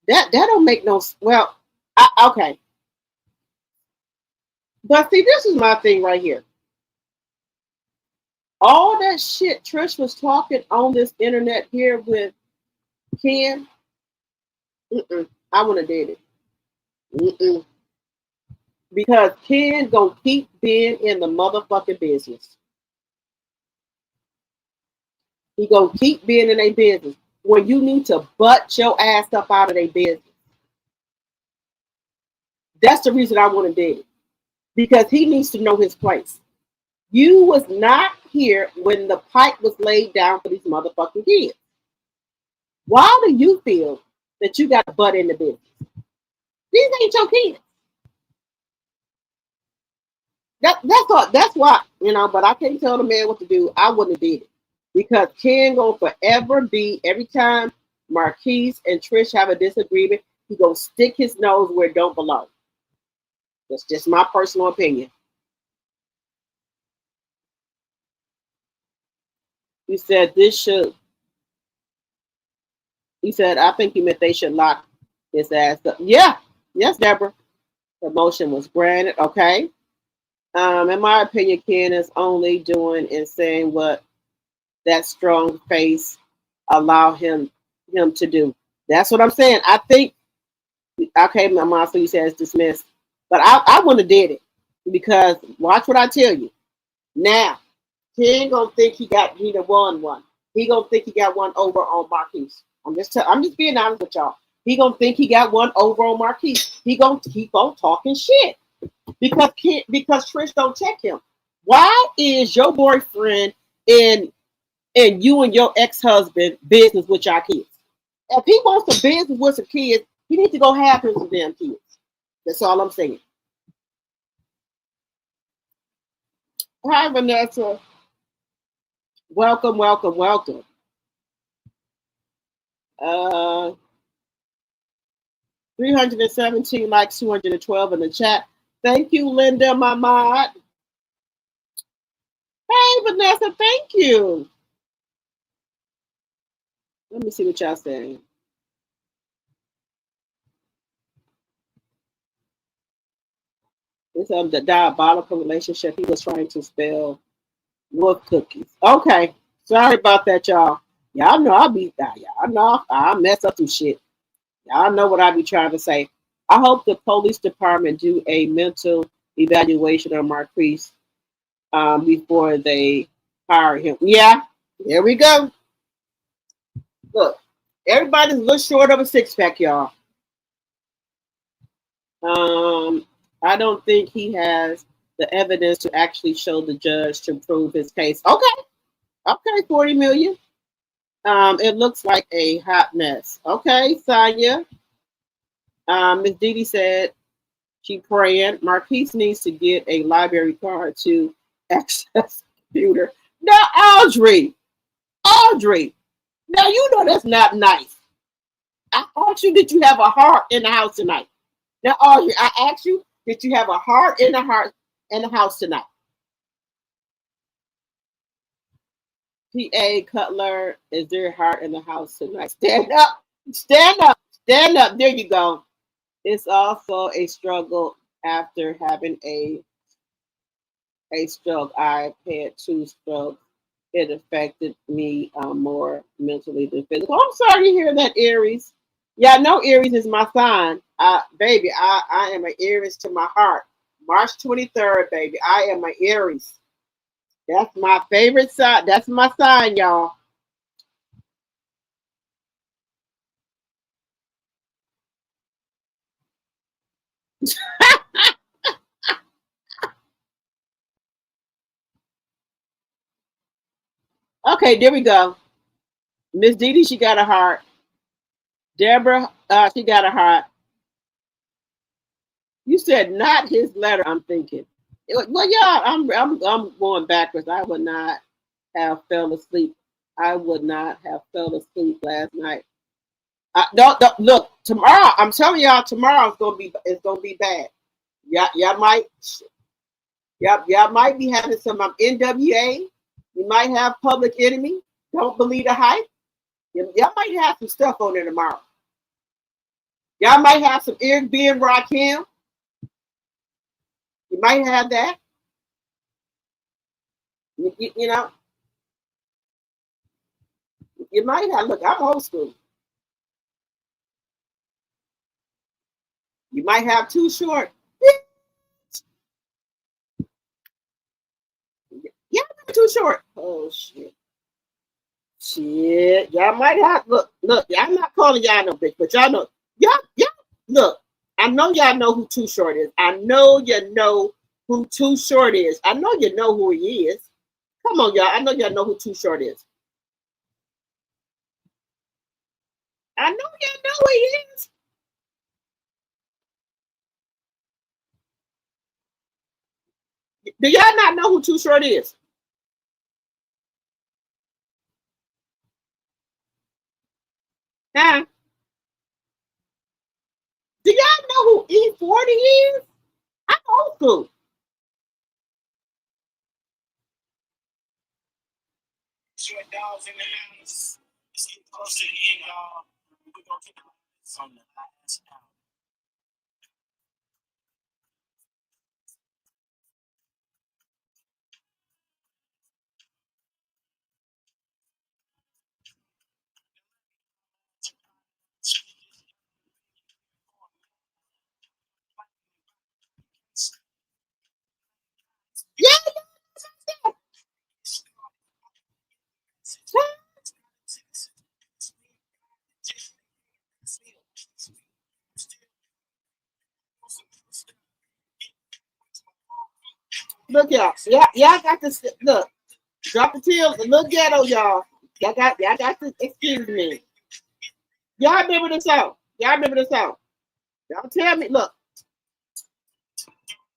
That don't make no okay. But see, this is my thing right here. All that shit Trish was talking on this internet here with Ken, I wouldn't have did it. Because Ken gonna keep being in the motherfucking business. He gonna keep being in a business when you need to butt your ass up out of their business. That's the reason I want to did it. Because he needs to know his place. You was not here when the pipe was laid down for these motherfucking kids. Why do you feel that you got to butt in the business? These ain't your kids. That's all. That's why, but I can't tell the man what to do. I wouldn't have did it. Because Ken gonna forever be, every time Marquise and Trish have a disagreement, he gonna stick his nose where it don't belong. That's just my personal opinion. He said this should. He said, I think he meant they should lock his ass up. Yeah. Yes, Deborah. The motion was granted. Okay. In my opinion, Ken is only doing and saying what that strong face allow him to do. That's what I'm saying. I think, okay, my mom, so you said it's dismissed. But I wouldn't have did it. Because watch what I tell you. Now, Ken gonna think he done won one. He gonna think he got one over on Marquise. I'm just being honest with y'all. He gonna think he got one over on Marquise. He gonna keep on talking shit because Trish don't check him. Why is your boyfriend in you and your ex-husband business with your kids? If he wants to business with some kids, he needs to go have him some damn kids. That's all I'm saying. Hi, Vanessa. Welcome, welcome, welcome. 317 likes, 212 in the chat. Thank you, Linda, my mod. Hey, Vanessa, thank you. Let me see what y'all saying. It's the diabolical relationship he was trying to spell wolf cookies. Okay, sorry about that, y'all. Y'all know y'all know I mess up some shit. Y'all know what I be trying to say. I hope the police department do a mental evaluation of Marquise before they hire him. Yeah, there we go. Look, everybody's a little short of a six-pack, y'all. I don't think he has the evidence to actually show the judge to prove his case. Okay. Okay, 40 million. It looks like a hot mess. Okay, Sonia. Miss Didi said she praying. Marquise needs to get a library card to access the computer. Now, Audrey. Now you know that's not nice. I asked you, did you have a heart in the house tonight? Now, Audrey, I asked you, did you have a heart in the house tonight? P.A. Cutler, is there a heart in the house tonight? Stand up, stand up, stand up. There you go. It's also a struggle after having a stroke. I've had two strokes. It affected me more mentally than physical. I'm sorry to hear that, Aries. Yeah, I know Aries is my sign. Baby, I am an Aries to my heart. March 23rd, baby. I am an Aries. That's my favorite sign. That's my sign, y'all. Okay, there we go. Miss Didi, she got a heart. Deborah, she got a heart. You said not his letter. I'm thinking. Well, yeah, I'm going backwards. I would not have fell asleep. I would not have fell asleep last night. Don't look tomorrow. I'm telling y'all, tomorrow it's gonna be bad. Y'all might be having some NWA. You might have Public Enemy. Don't believe the hype. Y'all might have some stuff on there tomorrow. Y'all might have some Eric B and Rakim. You might have that. You know, you might have. Look, I'm old school. You might have Too Short. Yeah, Too Short. Oh shit. Shit. Y'all might have look, y'all not calling y'all no bitch, but y'all know. Y'all look. I know y'all know who Too Short is. I know you know who Too Short is. I know you know who he is. Come on, y'all. I know y'all know who Too Short is. I know y'all know who he is. Do y'all not know who Too Short is? Huh? Do y'all know who E40 is? I'm old school. Short dogs in the house. It's getting close to the end, y'all. We're gonna get on the last hour. Yeah. Look, y'all got this. Look, drop the teals. A little ghetto, y'all. Y'all got to excuse me. Y'all remember the song? Y'all remember the song? Y'all tell me. Look,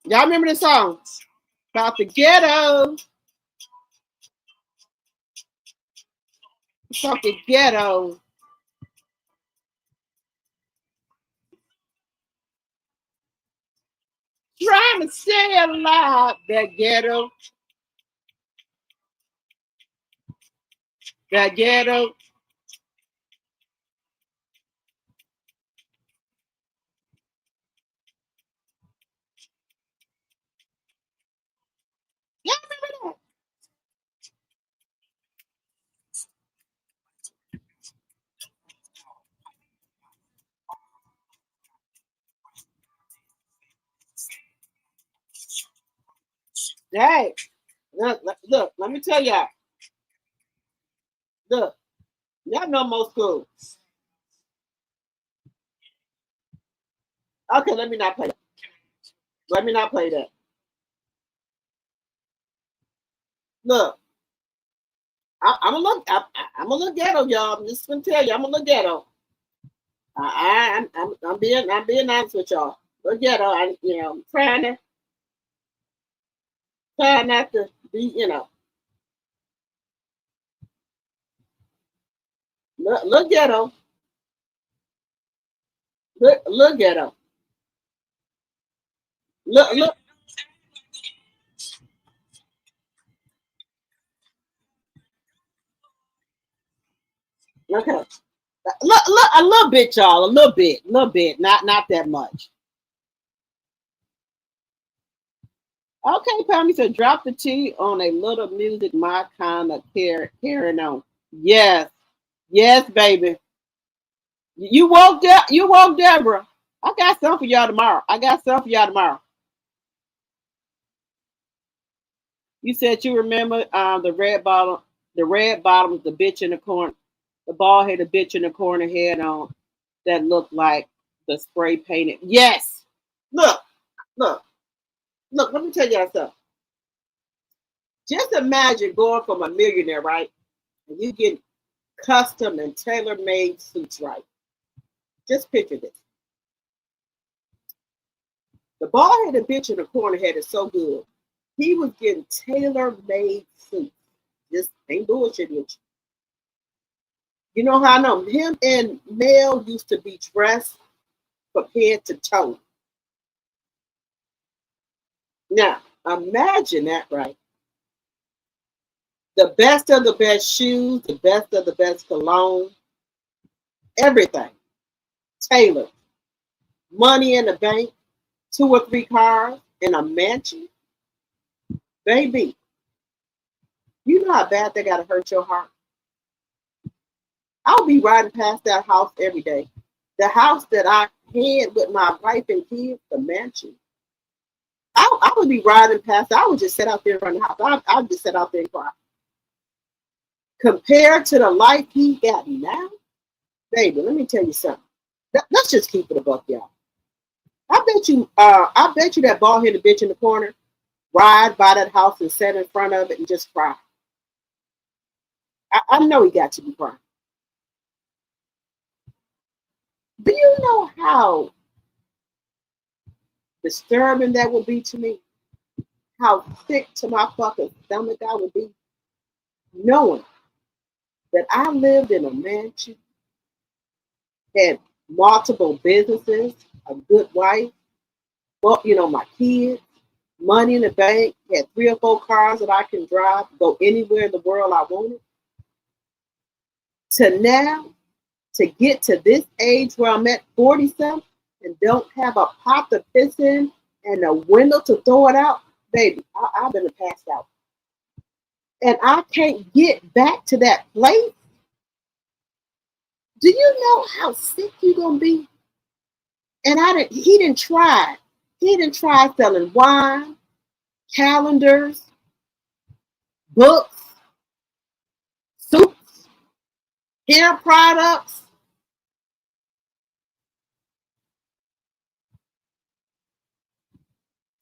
y'all remember the song about the ghetto? Fucking ghetto. Trying to stay alive. That ghetto. That ghetto. Y'all remember that? Hey, look, let me tell y'all. Look, y'all know most school. Okay, let me not play that. Let me not play that. Look, I'm a look. I'm a little ghetto, y'all. I'm just gonna tell you, I'm a little ghetto. I'm being honest with y'all. Look ghetto. I'm trying not to be, look ghetto. Look ghetto. Look. Okay. Look, a little bit, y'all. A little bit. Not that much. Okay, Pammy said, drop the T on a little music, my kind of carrying on. Yes, yes, baby. You woke Deborah. I got something for y'all tomorrow. I got something for y'all tomorrow. You said you remember the red bottom, the bitch in the corner, the bald headed bitch in the corner head on that looked like the spray painted. Yes. Look, look, look, let me tell y'all something. Just imagine going from a millionaire, right? And you get custom and tailor made suits, right? Just picture this. The bald headed bitch in the corner had it so good. He was getting tailor made suits. Just ain't bullshit with you. You know how I know? Him and Mel used to be dressed from head to toe. Now, imagine that, right? The best of the best shoes, the best of the best cologne, everything. Tailored. Money in the bank, 2 or 3 cars, and a mansion. Baby, you know how bad they gotta hurt your heart. I'll be riding past that house every day. The house that I had with my wife and kids, the mansion. I would be riding past. I would just sit out there in front of the house. I would just sit out there and cry. Compared to the life he got now, baby, let me tell you something. Let's just keep it a buck, y'all. I bet you that bald headed bitch in the corner ride by that house and sat in front of it and just cry. I know he got to be crying. Do you know how disturbing that would be to me? How sick to my fucking stomach I would be knowing that I lived in a mansion, had multiple businesses, a good wife, well, my kids, money in the bank, had 3 or 4 cars that I can drive, go anywhere in the world I wanted. To now, to get to this age where I'm at 40 something and don't have a pot to piss in and a window to throw it out, baby, I've been passed out. And I can't get back to that place. Do you know how sick you're gonna be? And he didn't try. He didn't try selling wine, calendars, books, suits, hair products.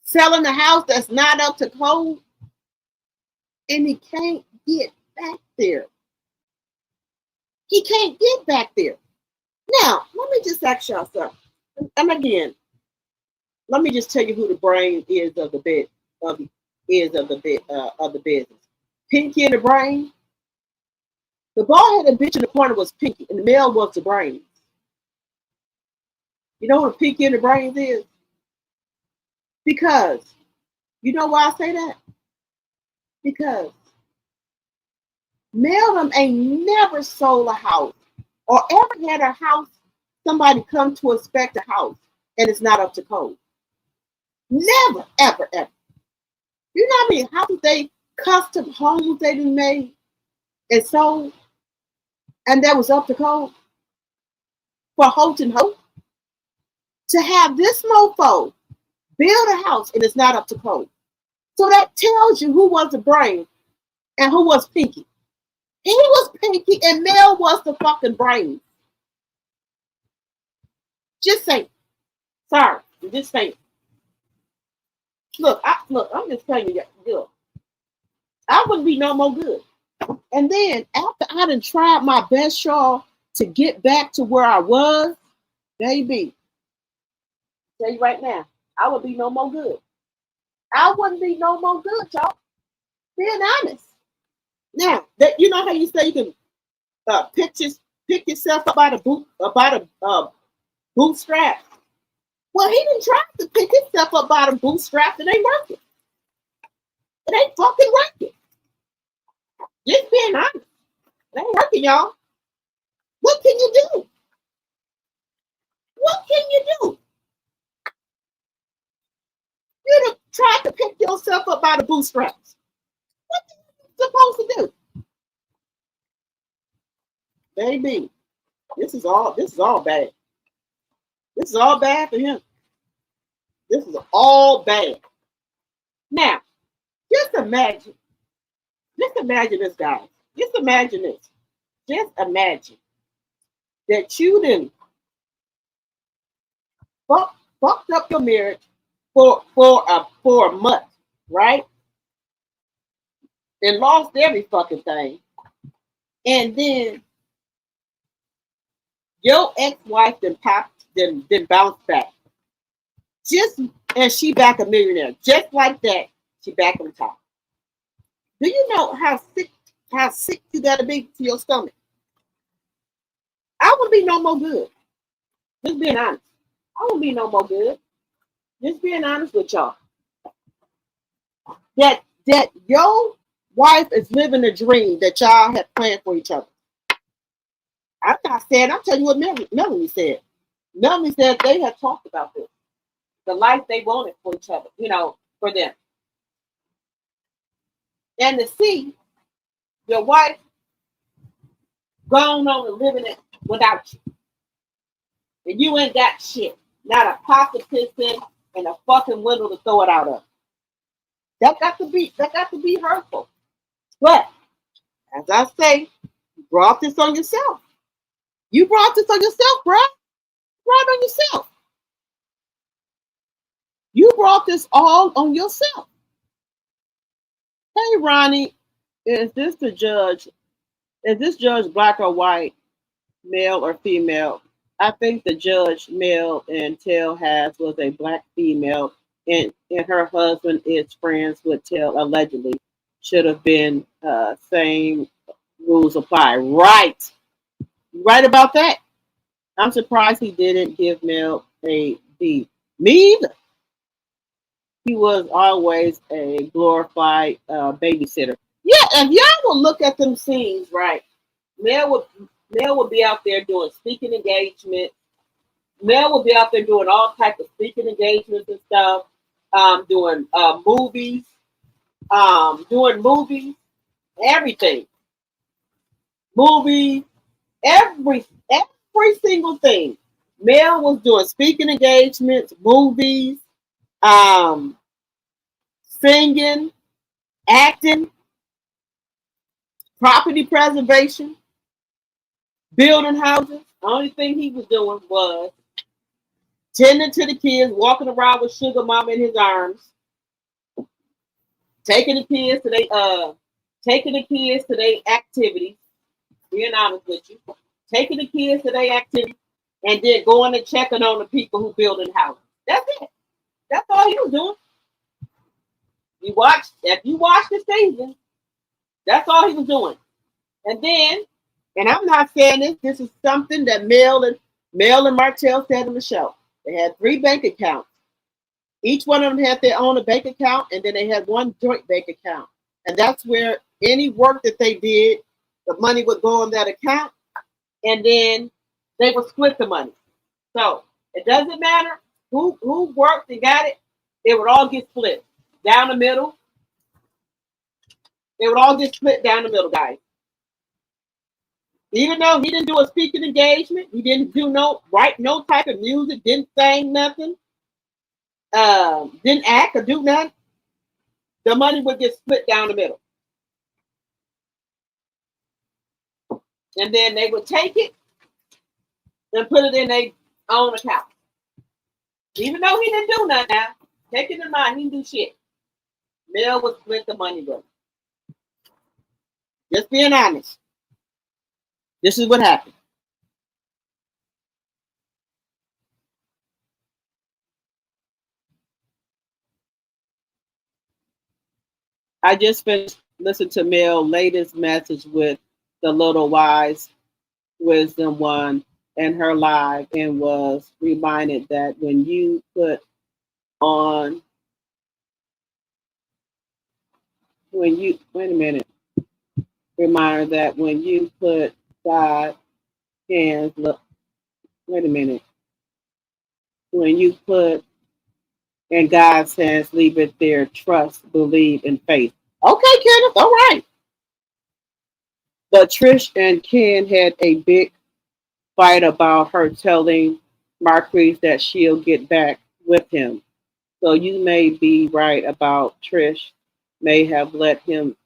Selling the house that's not up to code. And he can't get back there. He can't get back there. Now, let me just ask y'all something. And again, let me just tell you who the brain is of the bit of the business. Pinky in the brain. The bald headed bitch in the corner was Pinky, and the male was the brain. You know what Pinky in the brains is? Because you know why I say that? Because Melvin ain't never sold a house or ever had a house, somebody come to inspect a house and it's not up to code. Never, ever, ever. You know how many houses they custom homes they made and sold and that was up to code for Holt'S and Hope? To have this mofo build a house and it's not up to code. So that tells you who was the brain and who was Pinky. He was Pinky and Mel was the fucking brain. Just saying. Sorry, just saying. Look, I'm just telling you, look, I wouldn't be no more good. And then after I done tried my best, y'all, to get back to where I was, baby, tell you right now, I would be no more good. I wouldn't be no more good, y'all. Being honest. Now, that you know how you say you can pick yourself up by the bootstrap. Well, he didn't try to pick himself up by the bootstrap. It ain't working. It ain't fucking working. Just being honest. It ain't working, y'all. What can you do? What can you do? You done tried to pick yourself up by the bootstraps. What are you supposed to do? Baby, this is all bad. This is all bad for him. This is all bad. Now, just imagine this, guys. Just imagine this. Just imagine that you didn't fucked up your marriage for a month, right? And lost every fucking thing. And then your ex-wife then bounced back. And she back a millionaire. Just like that, she back on top. Do you know how sick you gotta be to your stomach? I would be no more good. Just being honest. I won't be no more good. Just being honest with y'all. That your wife is living a dream that y'all have planned for each other. I'm not saying, I'm telling you what Melanie said. Melanie said they had talked about this. The life they wanted for each other, for them. And to see your wife going on and living it without you. And you ain't got shit. Not a pot to piss in and a fucking window to throw it out of. That got to be hurtful. But as I say, you brought this on yourself. You brought this on yourself, bro. You brought it on yourself. You brought this all on yourself. Hey, Ronnie, is this judge black or white, male or female? I think the judge, male, and Tell has was a black female, and her husband is friends with Tell, allegedly. Should have been same rules apply. Right. Right about that. I'm surprised he didn't give Mel a B. Me either. He was always a glorified babysitter. Yeah, if y'all will look at them scenes, right? Mel would be out there doing speaking engagements. Mel would be out there doing all types of speaking engagements and stuff. Doing movies, everything. Movies, every single thing. Mel was doing speaking engagements, movies, singing, acting, property preservation, building houses. The only thing he was doing was tending to the kids, walking around with Sugar Mama in his arms, taking the kids to their activities. Being honest with you, taking the kids to their activities, and then going and checking on the people who building houses. That's it. That's all he was doing. If you watch the season, that's all he was doing. And then, and I'm not saying this is something that Mel and Martell said on the show. They had 3 bank accounts. Each one of them had their own bank account, and then they had one joint bank account. And that's where any work that they did, the money would go on that account, and then they would split the money. So it doesn't matter who worked and got it, it would all get split down the middle. It would all get split down the middle, guys. Even though he didn't do a speaking engagement, he didn't write no type of music, didn't sing nothing, didn't act or do nothing, the money would get split down the middle. And then they would take it and put it in their own account. Even though he didn't do nothing now, take it in mind, he didn't do shit. Mel would split the money with him. Just being honest. This is what happened. I just finished listening to Mel's latest message with the little wise wisdom one and her live, and was reminded that when you put on, when you, wait a minute, reminder that when you put God hands, look, wait a minute, when you put in God's hands, leave it there, trust, believe, and faith. Okay, Kenneth, all right. But Trish and Ken had a big fight about her telling Marquise that she'll get back with him. So you may be right about Trish may have let him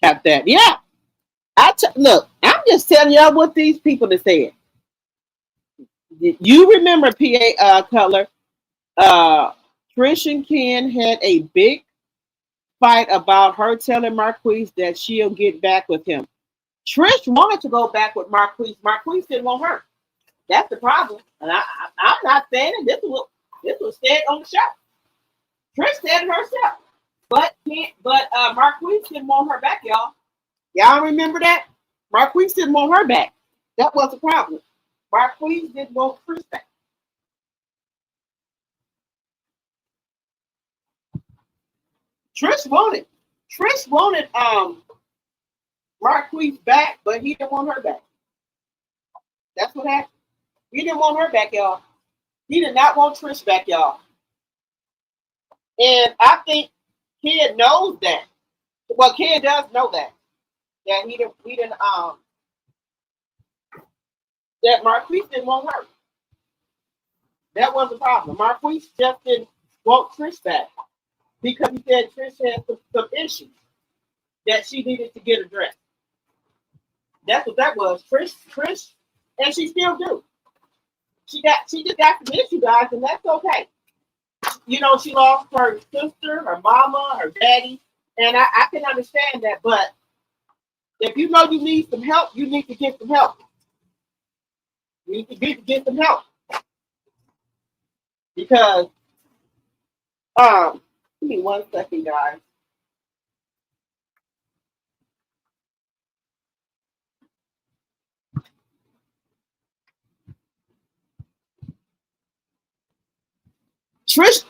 have that. Yeah, look, I'm just telling y'all what these people have said. You remember PA Cutler? Uh, Trish and Ken had a big fight about her telling Marquise that she'll get back with him. Trish wanted to go back with Marquise. Marquise didn't want her. That's the problem. And I'm not saying it. This was said on the show. Trish said it herself. But Marquise didn't want her back, y'all. Y'all remember that? Marquise didn't want her back. That was the problem. Marquise didn't want Trish back. Trish wanted Marquise back, but he didn't want her back. That's what happened. He didn't want her back, y'all. He did not want Trish back, y'all. And I think Ken knows that. Well, Ken does know that. That that Marquise didn't want her. That was the problem. Marquise just didn't want Trish back because he said Trish had some issues that she needed to get addressed. That's what that was. Trish, and she still do. She just got some issues, guys, and that's okay. You know, she lost her sister, her mama, her daddy, and I can understand that. But if you know you need some help, you need to get some help. You need to get some help because give me 1 second, guys. Trish,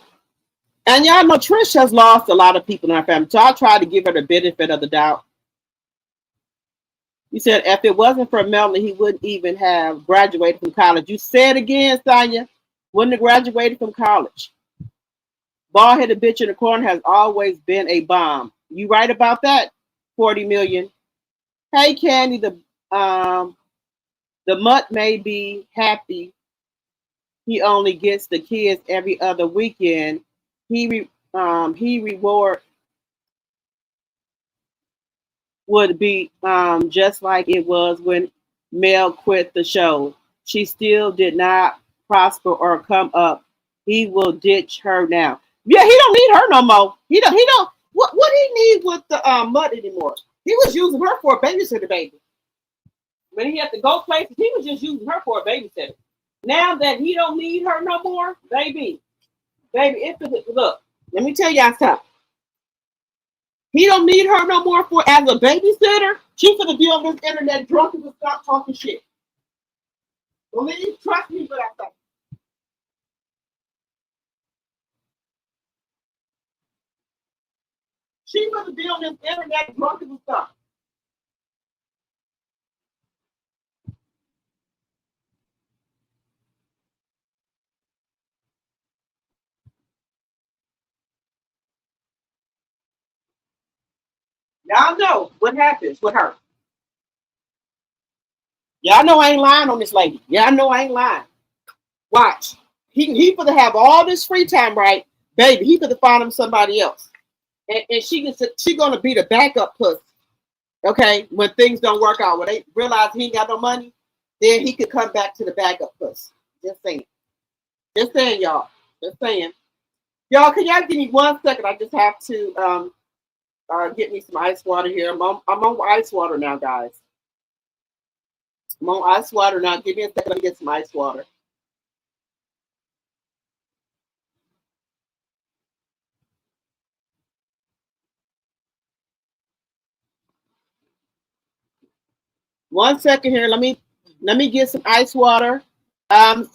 and y'all know Trish has lost a lot of people in her family, so I try to give her the benefit of the doubt. You said if it wasn't for Melanie, he wouldn't even have graduated from college. You said again, Sonya, wouldn't have graduated from college. Bald-headed bitch in the corner has always been a bomb. You right about that? 40 million. Hey, Candy, the mutt may be happy. He only gets the kids every other weekend. He reward would be just like it was when Mel quit the show. She still did not prosper or come up. He will ditch her now. Yeah, he don't need her no more. He don't what he need with the mud anymore. He was using her for a babysitter, baby. When he had to go places, he was just using her for a babysitter. Now that he don't need her no more, baby, look, let me tell y'all something. He don't need her no more for as a babysitter. She's gonna be on this internet drunk and stop talking shit. Believe, trust me what I say. She's gonna be on this internet drunk and stop. Y'all know what happens with her. Y'all know I ain't lying on this lady. Y'all know I ain't lying. Watch. He could have all this free time, right? Baby, he could have found him somebody else. And she gonna be the backup puss. Okay, when things don't work out, when they realize he ain't got no money, then he could come back to the backup puss. Just saying. Just saying, y'all. Just saying. Y'all, can y'all give me 1 second? I just have to Get me some ice water here. I'm on ice water now, guys. I'm on ice water now. Give me a second. Let me get some ice water. One second here. Let me get some ice water. One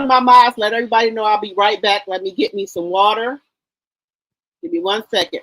of my moms let everybody know I'll be right back. Let me get me some water. Give me 1 second.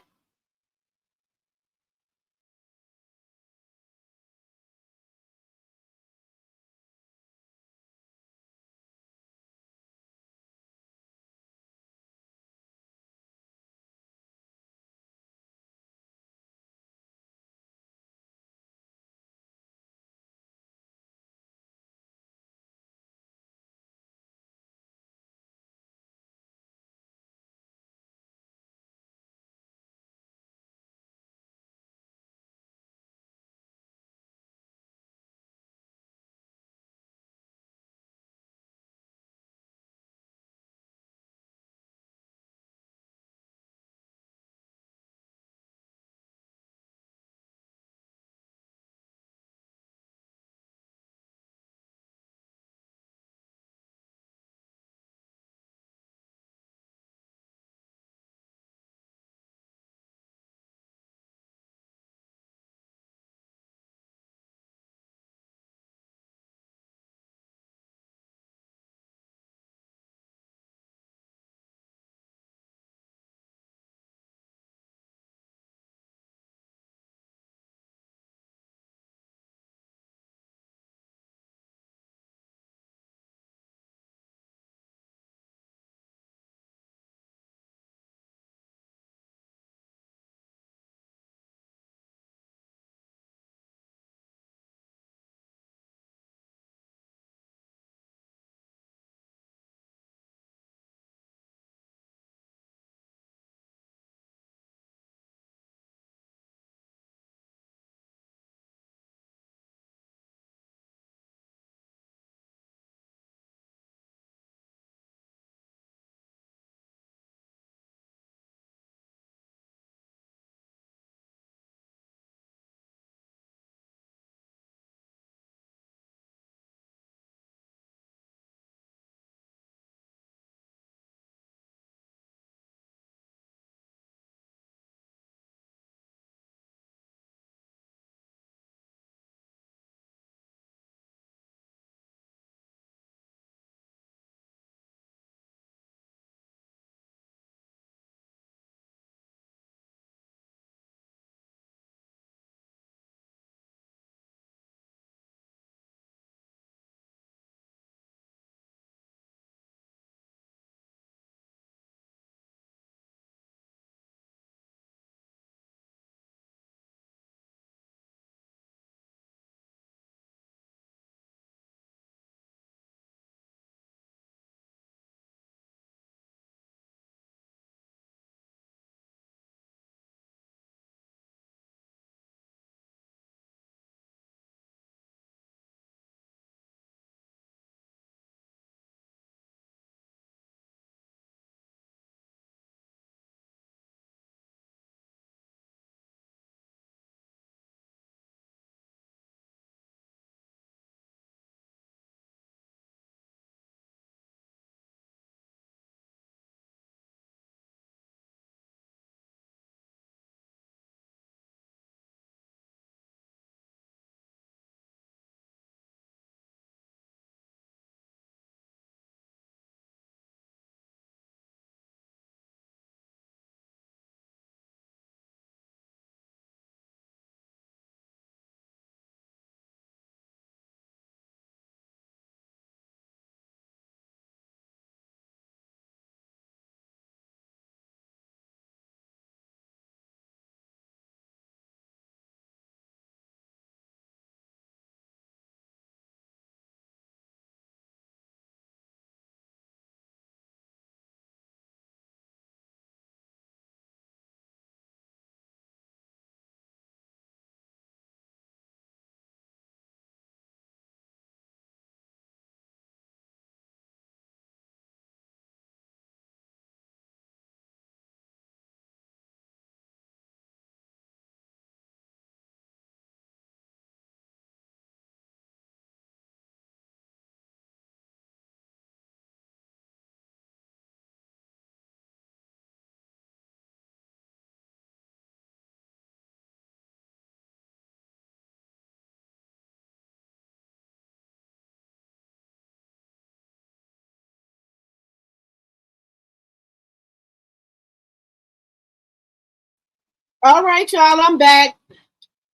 All right, y'all, I'm back.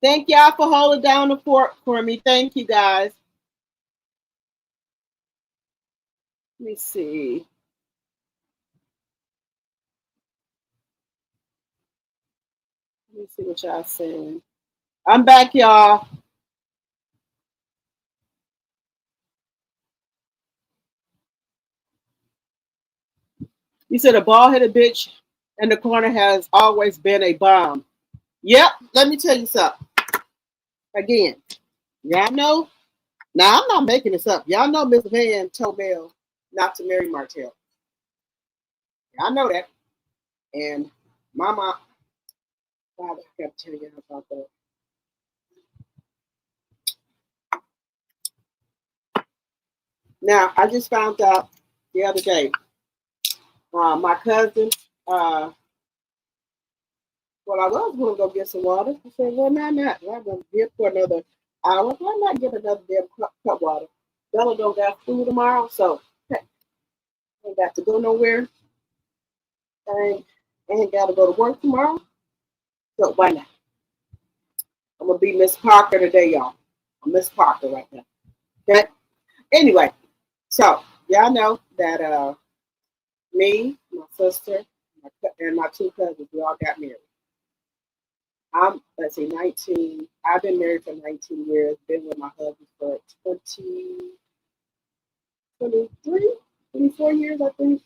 Thank y'all for holding down the fort for me. Thank you, guys. Let me see. Let me see what y'all saying. I'm back, y'all. You said a bald headed bitch in the corner has always been a bomb. Yep, let me tell you something. Again, y'all know. Now, I'm not making this up. Y'all know Miss Van told Mel not to marry Martell. Y'all know that. And Mama, God, I kept telling you about that. Now, I just found out the other day, my cousin, uh, well, I was going to go get some water. I said, well, no, I'm not. I'm going to get for another hour. I'm not getting another damn cup water. Bella don't got school tomorrow, so hey, ain't got to go nowhere. I ain't got to go to work tomorrow. So why not? I'm going to be Miss Parker today, y'all. I'm Miss Parker right now. Okay? Anyway, so y'all know that me, my sister, and my two cousins, we all got married. Let's see, 19. I've been married for 19 years, been with my husband for 20, 23, 24 years, I think.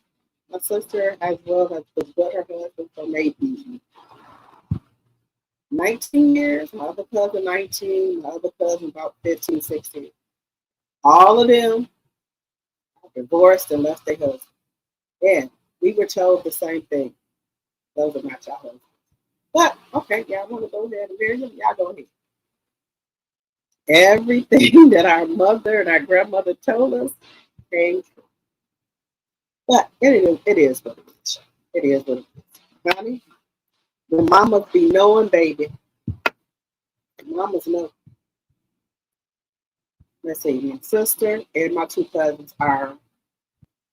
My sister, as well, as was with her husband for maybe 19 years. My other cousin, 19. My other cousin, about 15, 16. All of them divorced and left their husband. And we were told the same thing. Those are not your husbands. But, okay, y'all want to go there and marry them? Y'all go ahead. Everything that our mother and our grandmother told us came true. But it is what it is. It is what it is. Honey, the mamas be knowing, baby. The mamas know. Let's see, my sister and my two cousins are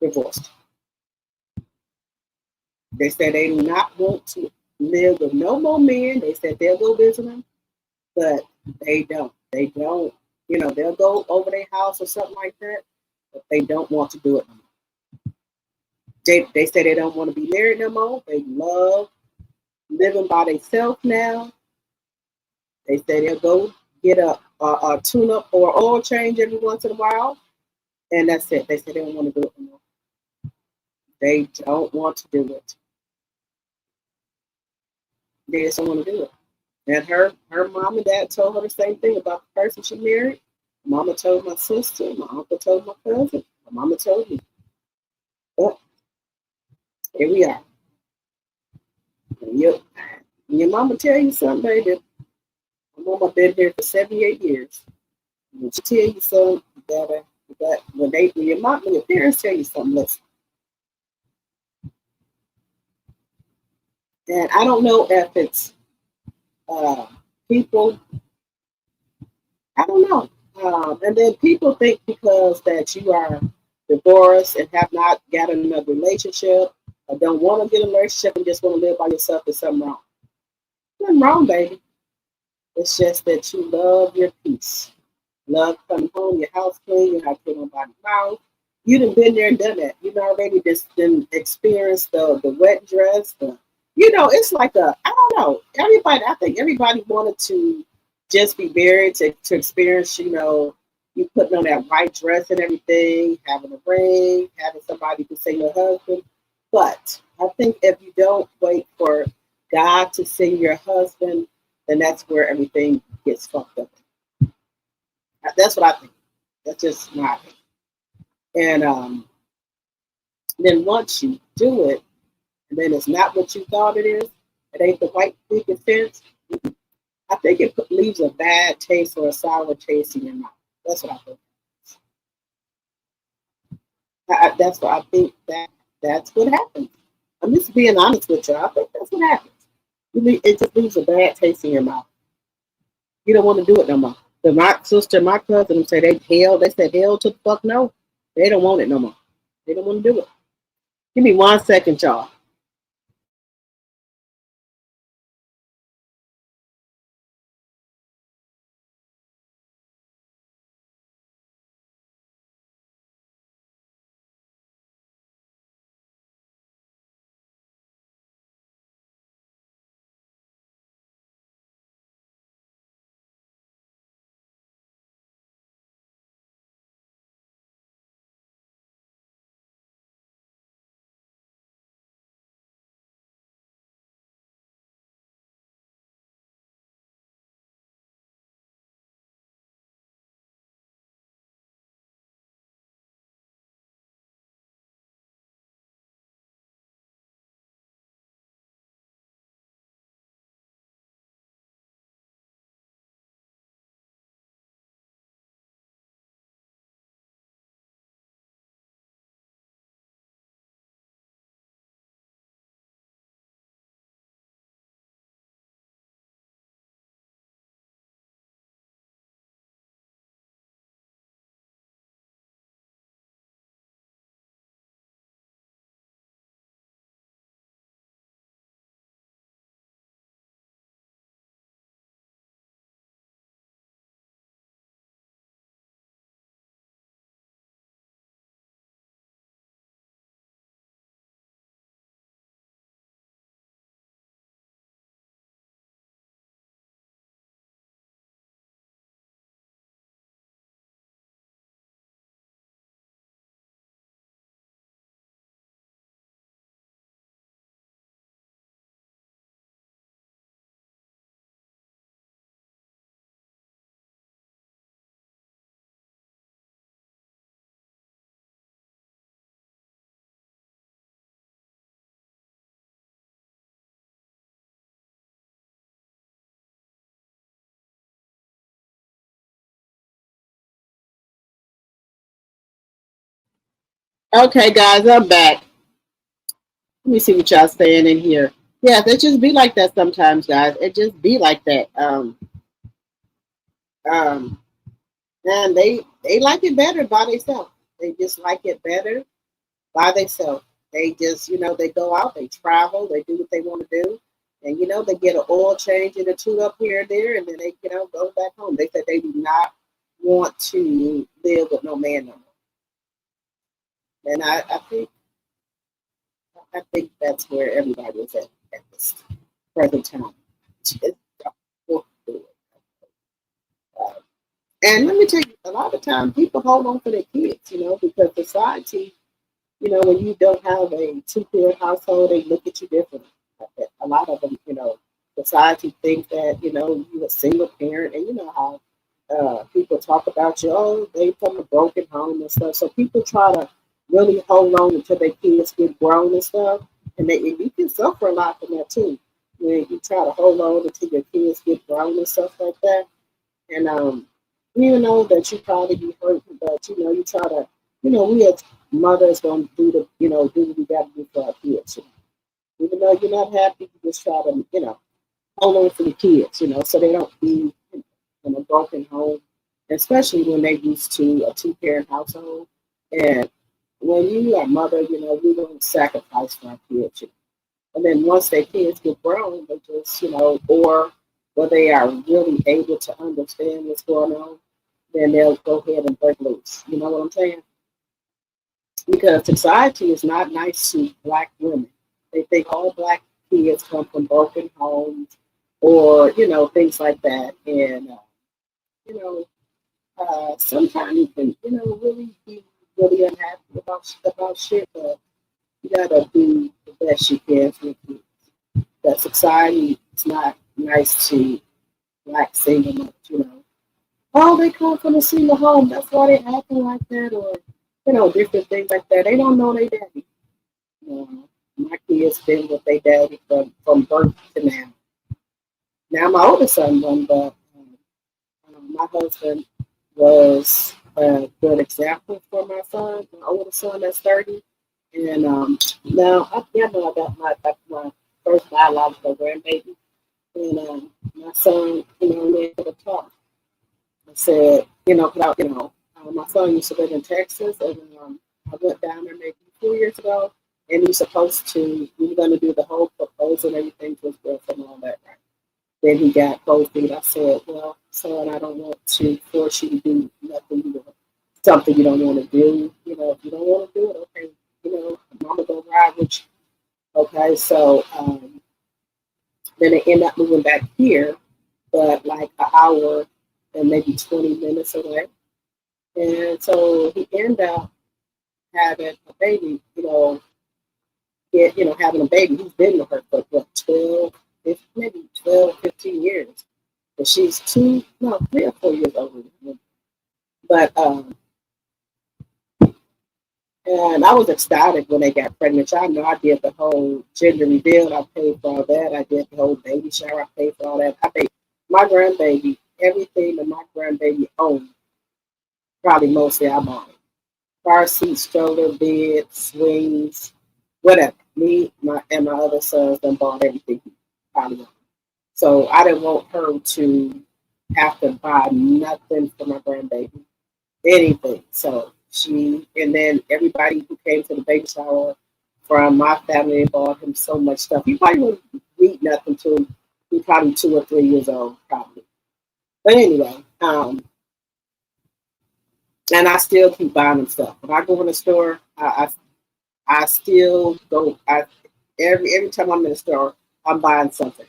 divorced. They said they do not want to live with no more men. They said they'll go visit them, but they don't. They don't, they'll go over their house or something like that, but they don't want to do it no more. They say they don't want to be married no more. They love living by themselves now. They say they'll go get a tune up or oil change every once in a while, and that's it. They say they don't want to do it no more. They don't want to do it. They just don't want to do it. And her mom and dad told her the same thing about the person she married. Mama told my sister, my uncle told my cousin, my mama told me. But here we are. And your mama tell you something, baby. My mama been here for 78 years. When she tell you something, that when your parents tell you something, listen. And I don't know if it's people. I don't know. And then people think because that you are divorced and have not got another relationship or don't want to get a relationship and just want to live by yourself, there's something wrong. Nothing wrong, baby. It's just that you love your peace. Love coming home, your house clean, you have to put nobody's mouth. You done been there and done that. You've already just been experienced the wet dress. It's like I don't know. I think everybody wanted to just be married to experience, you putting on that white dress and everything, having a ring, having somebody to say your husband. But I think if you don't wait for God to sing your husband, then that's where everything gets fucked up. That's what I think. That's just my opinion. And then once you do it, and then it's not what you thought it is, it ain't the white picket fence, I think it leaves a bad taste or a sour taste in your mouth. That's what I think. That's what I think that's what happens. I'm just being honest with you. I think that's what happens. It just leaves a bad taste in your mouth. You don't want to do it no more. But my sister, my cousin say they said hell to the fuck no. They don't want it no more. They don't want to do it. Give me 1 second, y'all. Okay, guys, I'm back. Let me see what y'all saying in here. Yeah, it just be like that sometimes, guys. It just be like that. Um, and they like it better by themselves. They just like it better by themselves. They just, they go out, they travel, they do what they want to do, and they get an oil change and a tune up here and there, and then they, go back home. They said they do not want to live with no man no more. And I think that's where everybody is at this present time. Just don't do it. Uh, and let me tell you, a lot of times people hold on for their kids, because society, when you don't have a two-parent household, they look at you differently. A lot of them, society think that, you're a single parent, and you know how people talk about you, oh, they from a broken home and stuff. So people try to really hold on until their kids get grown and stuff. And you can suffer a lot from that too. When you try to hold on until your kids get grown and stuff like that. And you know that you probably be hurting, but you try to, we as mothers gonna do do what we gotta do for our kids. Even though you're not happy, you just try to, hold on for the kids, so they don't be in a broken home, especially when they're used to a two-parent household. And when you are a mother, we don't sacrifice for our kids. And then once their kids get grown, they just, or where they are really able to understand what's going on, then they'll go ahead and break loose. You know what I'm saying? Because society is not nice to black women. They think all black kids come from broken homes or, things like that. And, you know, sometimes you can, really be really unhappy about shit, but you gotta do the best you can for your kids. That society is not nice to black single mothers, Oh, they come from a single home. That's why they acting like that, or different things like that. They don't know their daddy. My kids been with their daddy from birth to now. Now my oldest son one, but my husband was a good example for my son, my oldest son that's 30. And now I got my first biological grandbaby, and my son, they could have talked. I said, 'cause my son used to live in Texas, and I went down there maybe 2 years ago, and we were going to do the whole proposal and everything to his girlfriend and all that, right? Then he got cold feet. I said, well, son, I don't want to force you to do nothing, something you don't want to do. If you don't want to do it, okay, mama go ride with you. Okay, so then they end up moving back here, but like an hour and maybe 20 minutes away. And so he ended up having a baby, having a baby. He's been with her for what, 12, maybe 12, 15 years. And she's 3 or 4 years older than him. But, and I was ecstatic when they got pregnant. Y'all know I did the whole gender reveal. I paid for all that. I did the whole baby shower. I paid for all that. I paid my grandbaby, everything that my grandbaby owned, probably mostly I bought it. Car seat, stroller, bed, swings, whatever. Me, my other sons done bought everything probably. So I didn't want her to have to buy nothing for my grandbaby, anything. So and then everybody who came to the baby shower from my family bought him so much stuff. He probably wouldn't read nothing to he probably 2 or 3 years old, probably. But anyway, and I still keep buying him stuff. When I go in the store, I still go. Every time I'm in the store, I'm buying something.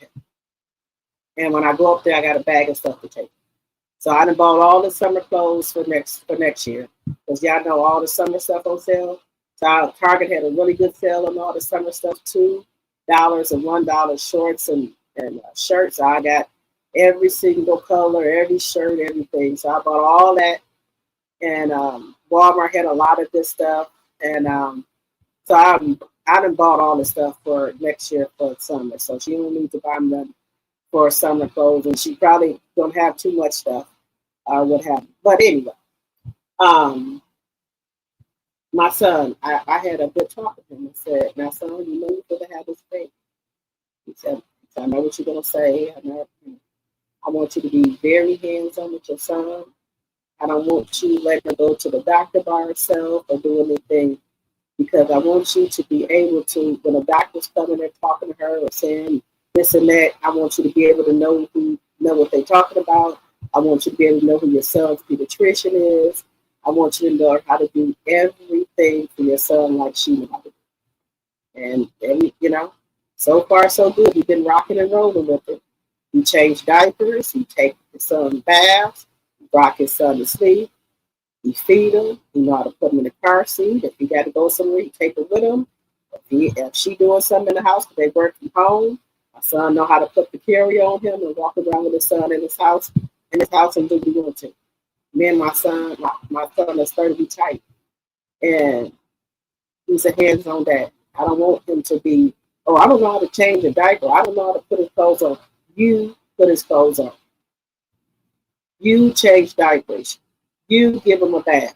And when I go up there, I got a bag of stuff to take. So I done bought all the summer clothes for next year, because y'all know all the summer stuff on sale. So Target had a really good sale on all the summer stuff, $2 and $1 shorts and shirts. So I got every single color, every shirt, everything. So I bought all that, and Walmart had a lot of good stuff, and so I done bought all the stuff for next year for summer. So she don't need to buy nothing for summer clothes, and she probably don't have too much stuff. What have. But anyway, um, My son, I had a good talk with him. I said, "Now, son, you know you're going to have this baby." He said, "I know what you're going to say. I want you to be very hands-on with your son. I don't want you letting her go to the doctor by herself or do anything because I want you to be able to, when a doctor's coming and talking to her or saying this and that, I want you to be able to know what they're talking about. I want you to be able to know who your son's pediatrician is. I want you to know how to do everything for your son like she knows how to do. And so far so good. We've been rocking and rolling with it. He changed diapers. He take his son baths. Rock his son to sleep. He feed him. He know how to put him in the car seat. If he got to go somewhere, he take her with him. If she doing something in the house, because they work from home, my son know how to put the carry on him and walk around with his son in his house, and do what he want to. Me and my son, my son is 30 tight, and he's a hands-on dad. I don't want him to be, oh, I don't know how to change a diaper. I don't know how to put his clothes on. You put his clothes on. You change diapers. You give him a bath.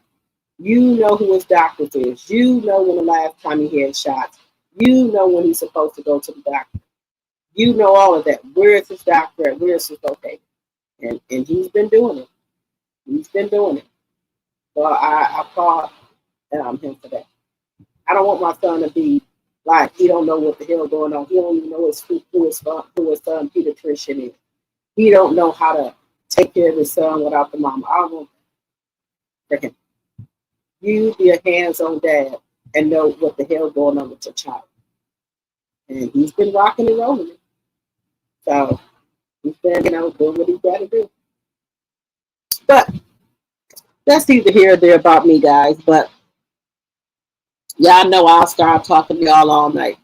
You know who his doctors is. You know when the last time he had shots. You know when he's supposed to go to the doctor. You know all of that. Where is his doctor at? Where is his location? And he's been doing it. He's been doing it. So I applaud him for that. I don't want my son to be like he don't know what the hell going on. He don't even know who his son pediatrician is. He don't know how to take care of his son without the mama. I don't want that for him. You be a hands-on dad and know what the hell going on with your child. And he's been rocking and rolling it. So he's been, doing what he's got to do. But that's neither here or there about me, guys. But y'all know I'll start talking to y'all all night.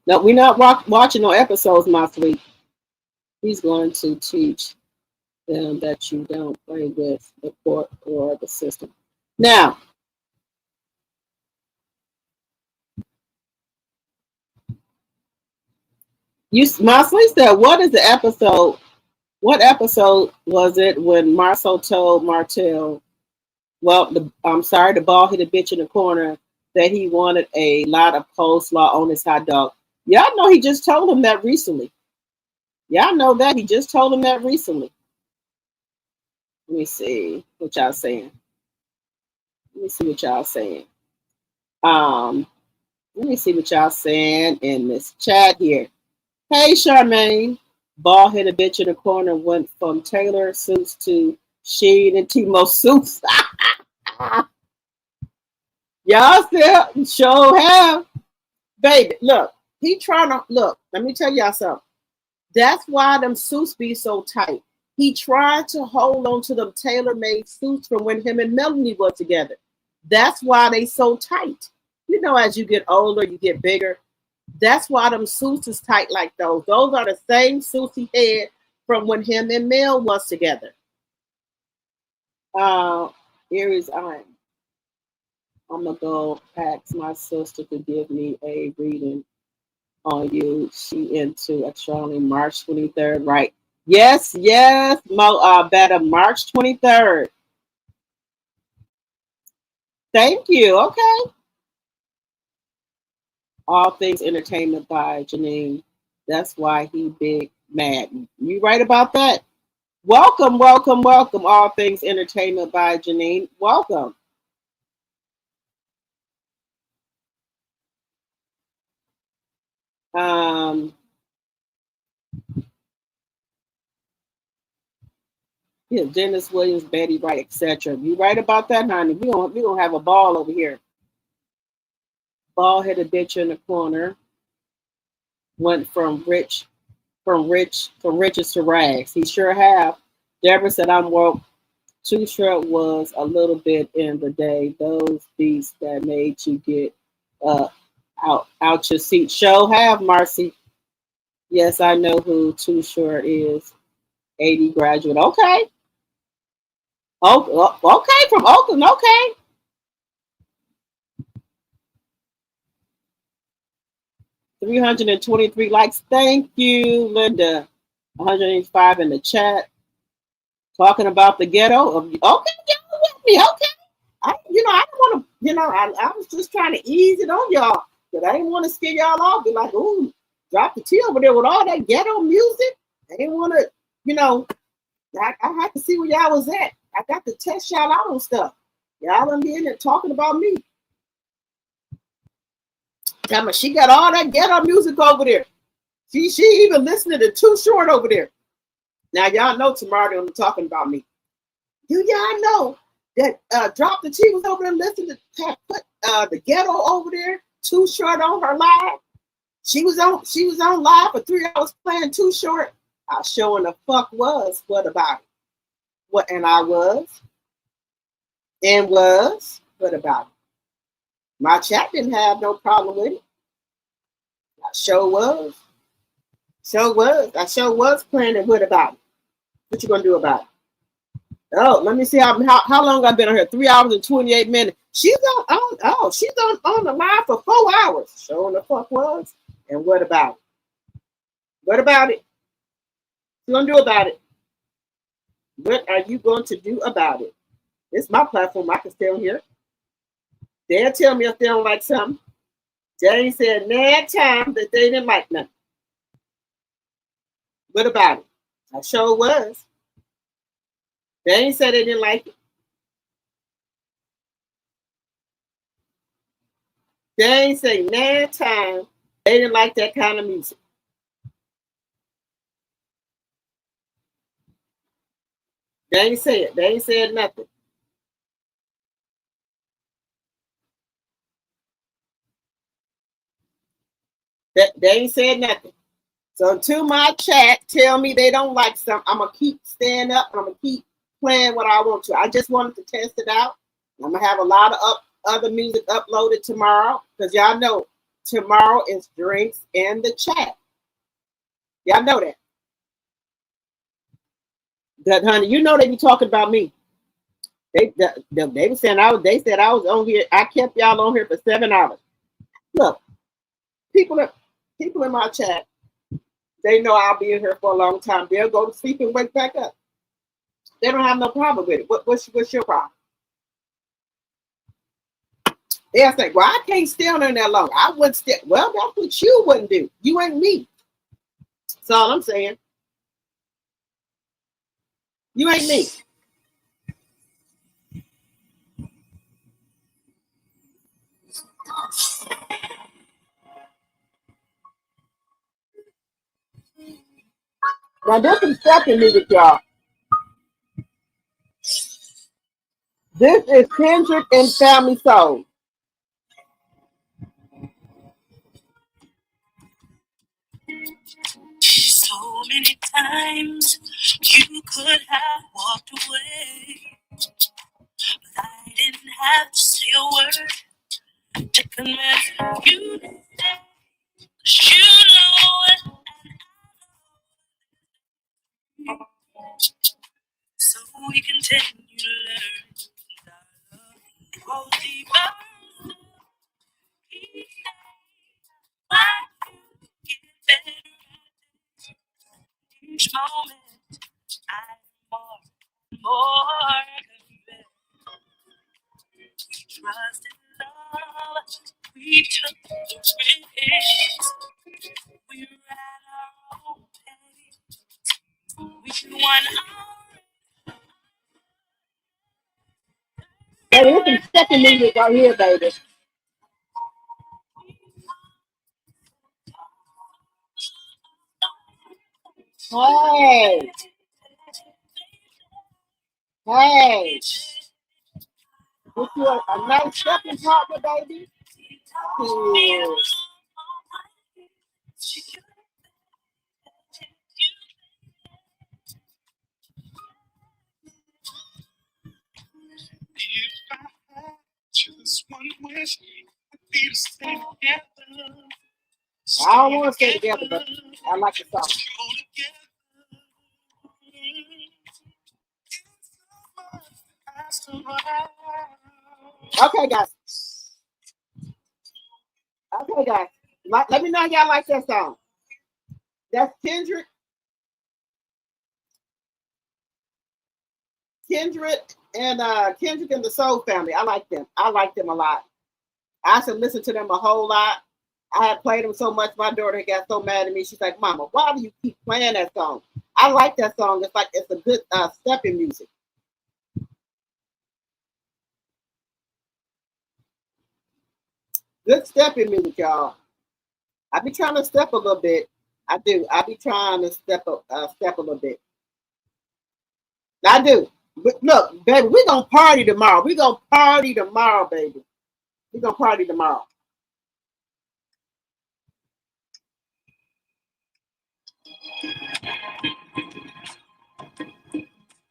No, we're not watching no episodes last week. He's going to teach them that you don't play with the court or the system. Now, Mosley said, what is the episode? What episode was it when Marceau told Martell, the ball hit a bitch in the corner, that he wanted a lot of coleslaw on his hot dog? Y'all know he just told him that recently. Y'all know that he just told him that recently. Let me see what y'all saying. Let me see what y'all saying in this chat here. Hey, Charmaine. Ball hit a bitch in the corner, went from Taylor suits to Sheen and Timo suits. Y'all still sure have. Baby, look, he trying to, look, let me tell y'all something. That's why them suits be so tight. He tried to hold on to them tailor-made suits from when him and Melanie were together. That's why they so tight. As you get older, you get bigger. That's why them suits is tight like those. Those are the same suits he had from when him and Mel was together. Aries, I'm gonna go ask my sister to give me a reading on you. She into actually March 23rd, right? Yes, better March 23rd. Thank you. Okay. All Things Entertainment by Janine. That's why he big mad. You right about that? Welcome. All Things Entertainment by Janine. Welcome. Dennis Williams, Betty Wright, etc. You right about that, honey? We don't have a ball over here. Ball hit a bitch in the corner. Went from riches to rags. He sure have. Deborah said, I'm woke. Too short was a little bit in the day. Those beats that made you get out your seat. Show have, Marcy. Yes, I know who Too Short is. 80 graduate. Okay. Oh, okay, from Oakland. Okay. $323 likes. Thank you, Linda. 185 in the chat. talking about the ghetto. Okay, y'all with me. Okay. I don't want to, I was just trying to ease it on y'all. But I didn't want to scare y'all off. Be like, ooh, drop the T over there with all that ghetto music. I didn't want to, I had to see where y'all was at. I got to test y'all out on stuff. Y'all done be in there talking about me. Tell me, she got all that ghetto music over there. She even listening to Too Short over there. Now y'all know tomorrow they're gonna be talking about me. Do y'all know that Drop the T was over there listening to put the ghetto over there, Too Short on her live? She was on live for 3 hours playing Too Short. I showing the fuck was. What about it? What and I was. And was. What about it? My chat didn't have no problem with it. I sure was. I sure was playing it. What about it? What you gonna do about it? Oh, let me see how long I've been on here. 3 hours and 28 minutes. She's on the line for 4 hours. Showing the fuck was. And what about it? What about it? What you gonna do about it? What are you going to do about it? It's my platform. I can stay on here. They'll tell me if they don't like something. They ain't said that time that they didn't like nothing. What about it? I sure was. They ain't said they didn't like it. They ain't say that time they didn't like that kind of music. They ain't say it. They ain't said nothing. They ain't said nothing. So to my chat, tell me they don't like something. I'm gonna keep staying up. I'm gonna keep playing what I want to. I just wanted to test it out. I'm gonna have a lot of other music uploaded tomorrow because y'all know tomorrow is drinks in the chat. Y'all know that. That honey, you know they be talking about me. They were saying they said I was on here. I kept y'all on here for 7 hours. Look, people in my chat, they know I'll be in here for a long time. They'll go to sleep and wake back up. They don't have no problem with it. What's your problem? They'll say, well, I can't stay on there that long. I wouldn't stay. Well, that's what you wouldn't do. You ain't me. That's all I'm saying. You ain't me. Now, this is second music, y'all. This is Kendrick and Family Soul. So many times you could have walked away, but I didn't have to say a word to convince you to stay. 'Cause you know it, so we continue to learn our love goes deeper each day. Why you get better each moment? I'm more convinced. We trust in love. We took the risks. We ran our own pace. We won Hey, this is second music right here, baby. Hey, hey. This you a nice second partner, baby. Yeah. just one wish. Be to stay together. I don't want to stay together, but I like the song. Okay, guys. Okay, guys. Let me know how y'all like that song. That's Kendrick Kendrick and the Soul Family. I like them. I like them a lot. I used to listen to them a whole lot. I had played them so much, my daughter got so mad at me. She's like, "Mama, why do you keep playing that song?" I like that song. It's like it's a good stepping music. Good stepping music, y'all. I be trying to step a little bit. I do. I be trying to step a little bit. I do. But look, baby, we gonna party tomorrow. We gonna party tomorrow, baby. We gonna party tomorrow.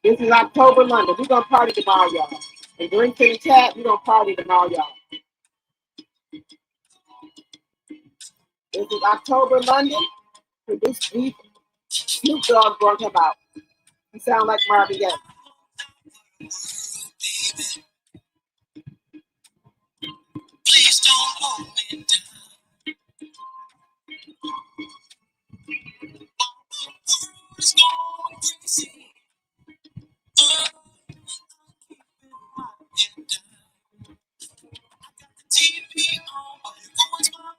This is October London. We gonna party tomorrow, y'all. And drink in the chat. We gonna party tomorrow, y'all. This is October London. And this week, Snoop Dogg brought him out. He sound like Marvin Gaye. Please don't hold me down. It's going crazy. My head down. I got the TV on, but it ruins my mind.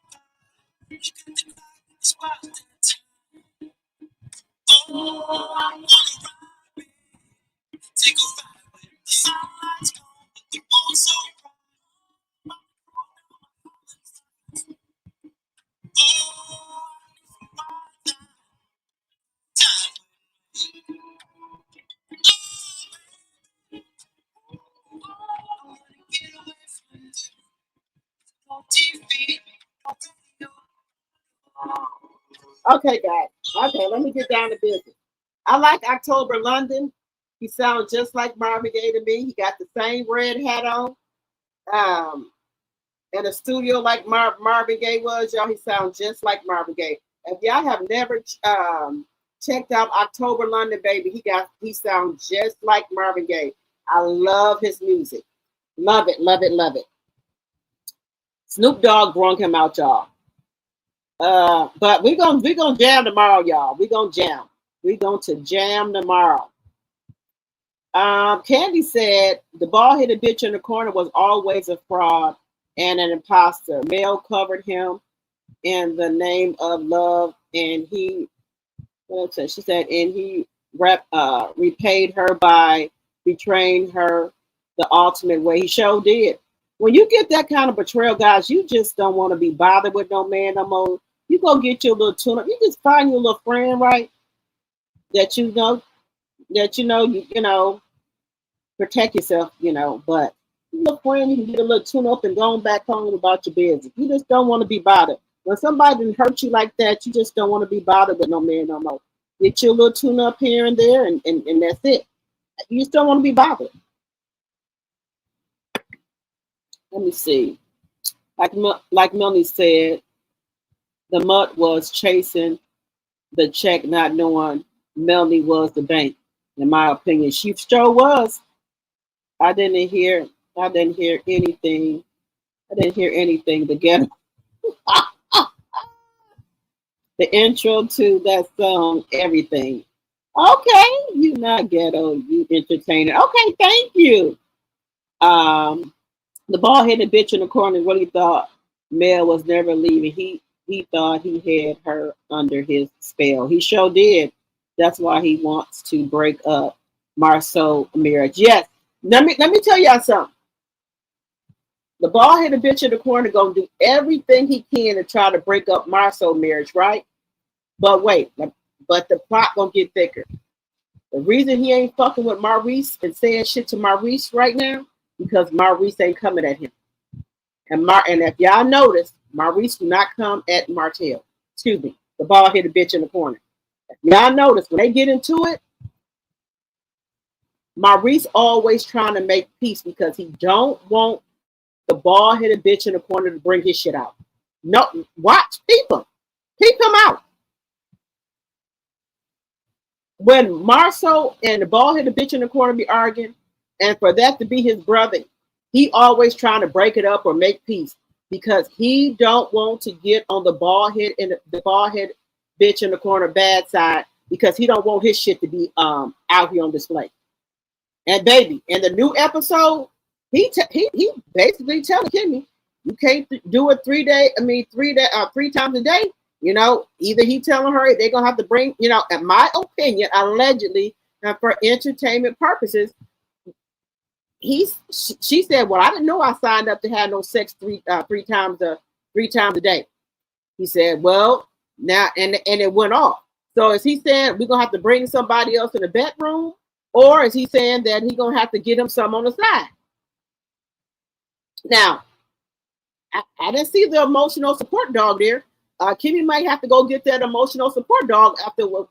Look at the clock, it's about that time. Oh, I wanna ride, take a ride with the sunlight's gone, but the moon's so bright. Okay, guys. Okay, let me get down to business. I like October London. He sounds just like Marvin Gaye to me. He got the same red hat on. In a studio like Marvin Gaye was, y'all, he sounds just like Marvin Gaye. If y'all have never checked out October London, baby, he sounds just like Marvin Gaye. I love his music. Love it, love it, love it. Snoop Dogg brung him out, y'all. But we gonna jam tomorrow, y'all. We gonna jam. We going to jam tomorrow. Candy said the bald-headed bitch in the corner was always a fraud and an imposter. Mel covered him in the name of love, and she said, and he repaid her by betraying her the ultimate way. He sure did. When you get that kind of betrayal, guys, you just don't want to be bothered with no man no more. You go get your little tune up. You just find your little friend, right? That you know, protect yourself, but your friend, you can get a little tune up and go on back home about your business. You just don't want to be bothered. When somebody didn't hurt you like that, you just don't want to be bothered with no man no more. Get your little tune up here and there, and that's it. You just don't want to be bothered. Let me see. Like Melanie said, the mutt was chasing the check, not knowing Melanie was the bank. In my opinion, she sure was. I didn't hear anything. I didn't hear anything. The ghetto, the intro to that song, everything. Okay, you not ghetto, you entertainer. Okay, thank you. The bald-headed bitch in the corner really thought Mel was never leaving. He thought he had her under his spell. He sure did. That's why he wants to break up Marceau marriage. Yes. Let me tell y'all something. The bald-headed bitch in the corner gonna do everything he can to try to break up Marceau marriage, right? But wait, but the plot gonna get thicker. The reason he ain't fucking with Maurice and saying shit to Maurice right now, because Maurice ain't coming at him. And if y'all notice, Maurice do not come at Martell. Excuse me, the bald-headed bitch in the corner. If y'all notice, when they get into it, Maurice always trying to make peace because he don't want the bald-headed bitch in the corner to bring his shit out. No, watch, peep him out. When Marceau and the bald-headed bitch in the corner be arguing, and for that to be his brother, he always trying to break it up or make peace because he don't want to get on the bald-head and the bald-head bitch in the corner bad side because he don't want his shit to be out here on display. And baby, in the new episode, he basically telling Kimmy, you can't do it 3 times a day. You know, either he telling her they're gonna have to bring, you know, in my opinion, allegedly, for entertainment purposes. She said, well, I didn't know I signed up to have no sex three times a day. He said, well, now and it went off. So is he saying we're gonna have to bring somebody else in the bedroom, or is he saying that he's gonna have to get him some on the side? Now, I didn't see the emotional support dog there. Kimmy might have to go get that emotional support dog after what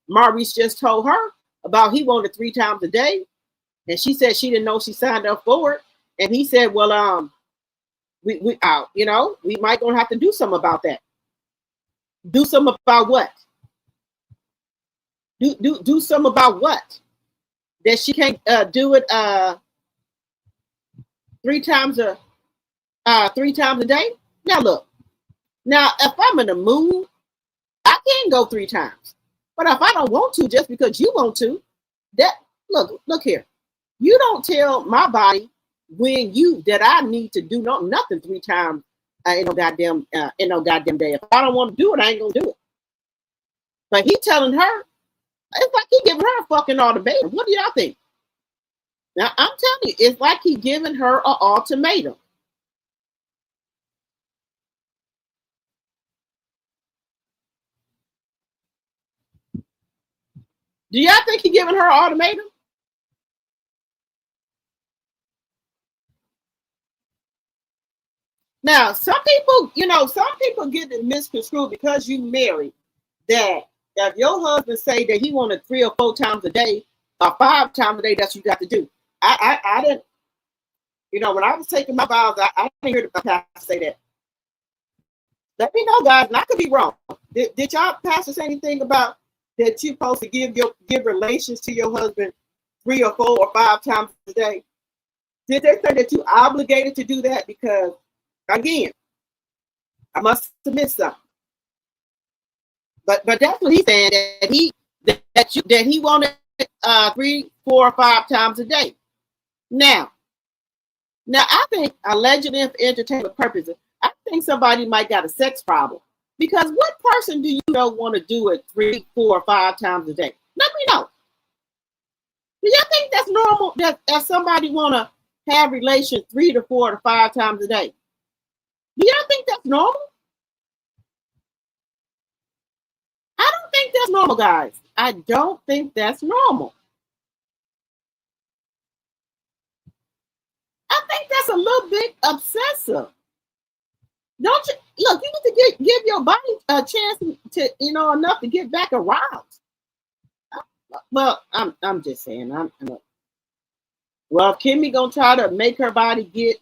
Maurice just told her about he wanted 3 times a day. And she said she didn't know she signed up for it. And he said, well, we you know, we might gonna have to do something about that. Do something about what? Do something about what? That she can't do it 3 times a 3 times a day. Now look, now if I'm in the mood, I can go 3 times. But if I don't want to, just because you want to, that look here. You don't tell my body that I need to do nothing 3 times in no goddamn day. If I don't want to do it, I ain't gonna do it. But he telling her, it's like he giving her a fucking ultimatum. What do y'all think? Now I'm telling you, it's like he giving her an ultimatum. Do y'all think he giving her an ultimatum? Now, some people get it misconstrued because you married that if your husband say that he wanted 3 or 4 times a day or 5 times a day, that's what you got to do. I didn't, when I was taking my vows, I didn't hear the pastor say that. Let me know, guys, and I could be wrong. Did y'all pastor say anything about that you're supposed to give relations to your husband 3 or 4 or 5 times a day? Did they say that you obligated to do that? Because again, I must have missed something. But that's what he's saying, that he wanted 3, 4, or 5 times a day. Now I think allegedly for entertainment purposes, I think somebody might got a sex problem. Because what person do you know want to do it 3, 4, or 5 times a day? Let me know. Do y'all think that's normal that somebody want to have relations 3 to 4 to 5 times a day? Do y'all think that's normal? I don't think that's normal, guys. I don't think that's normal. I think that's a little bit obsessive. Don't you? Look, you need to give your body a chance to, enough to get back aroused. Well, I'm just saying. Well, if Kimmy gonna try to make her body get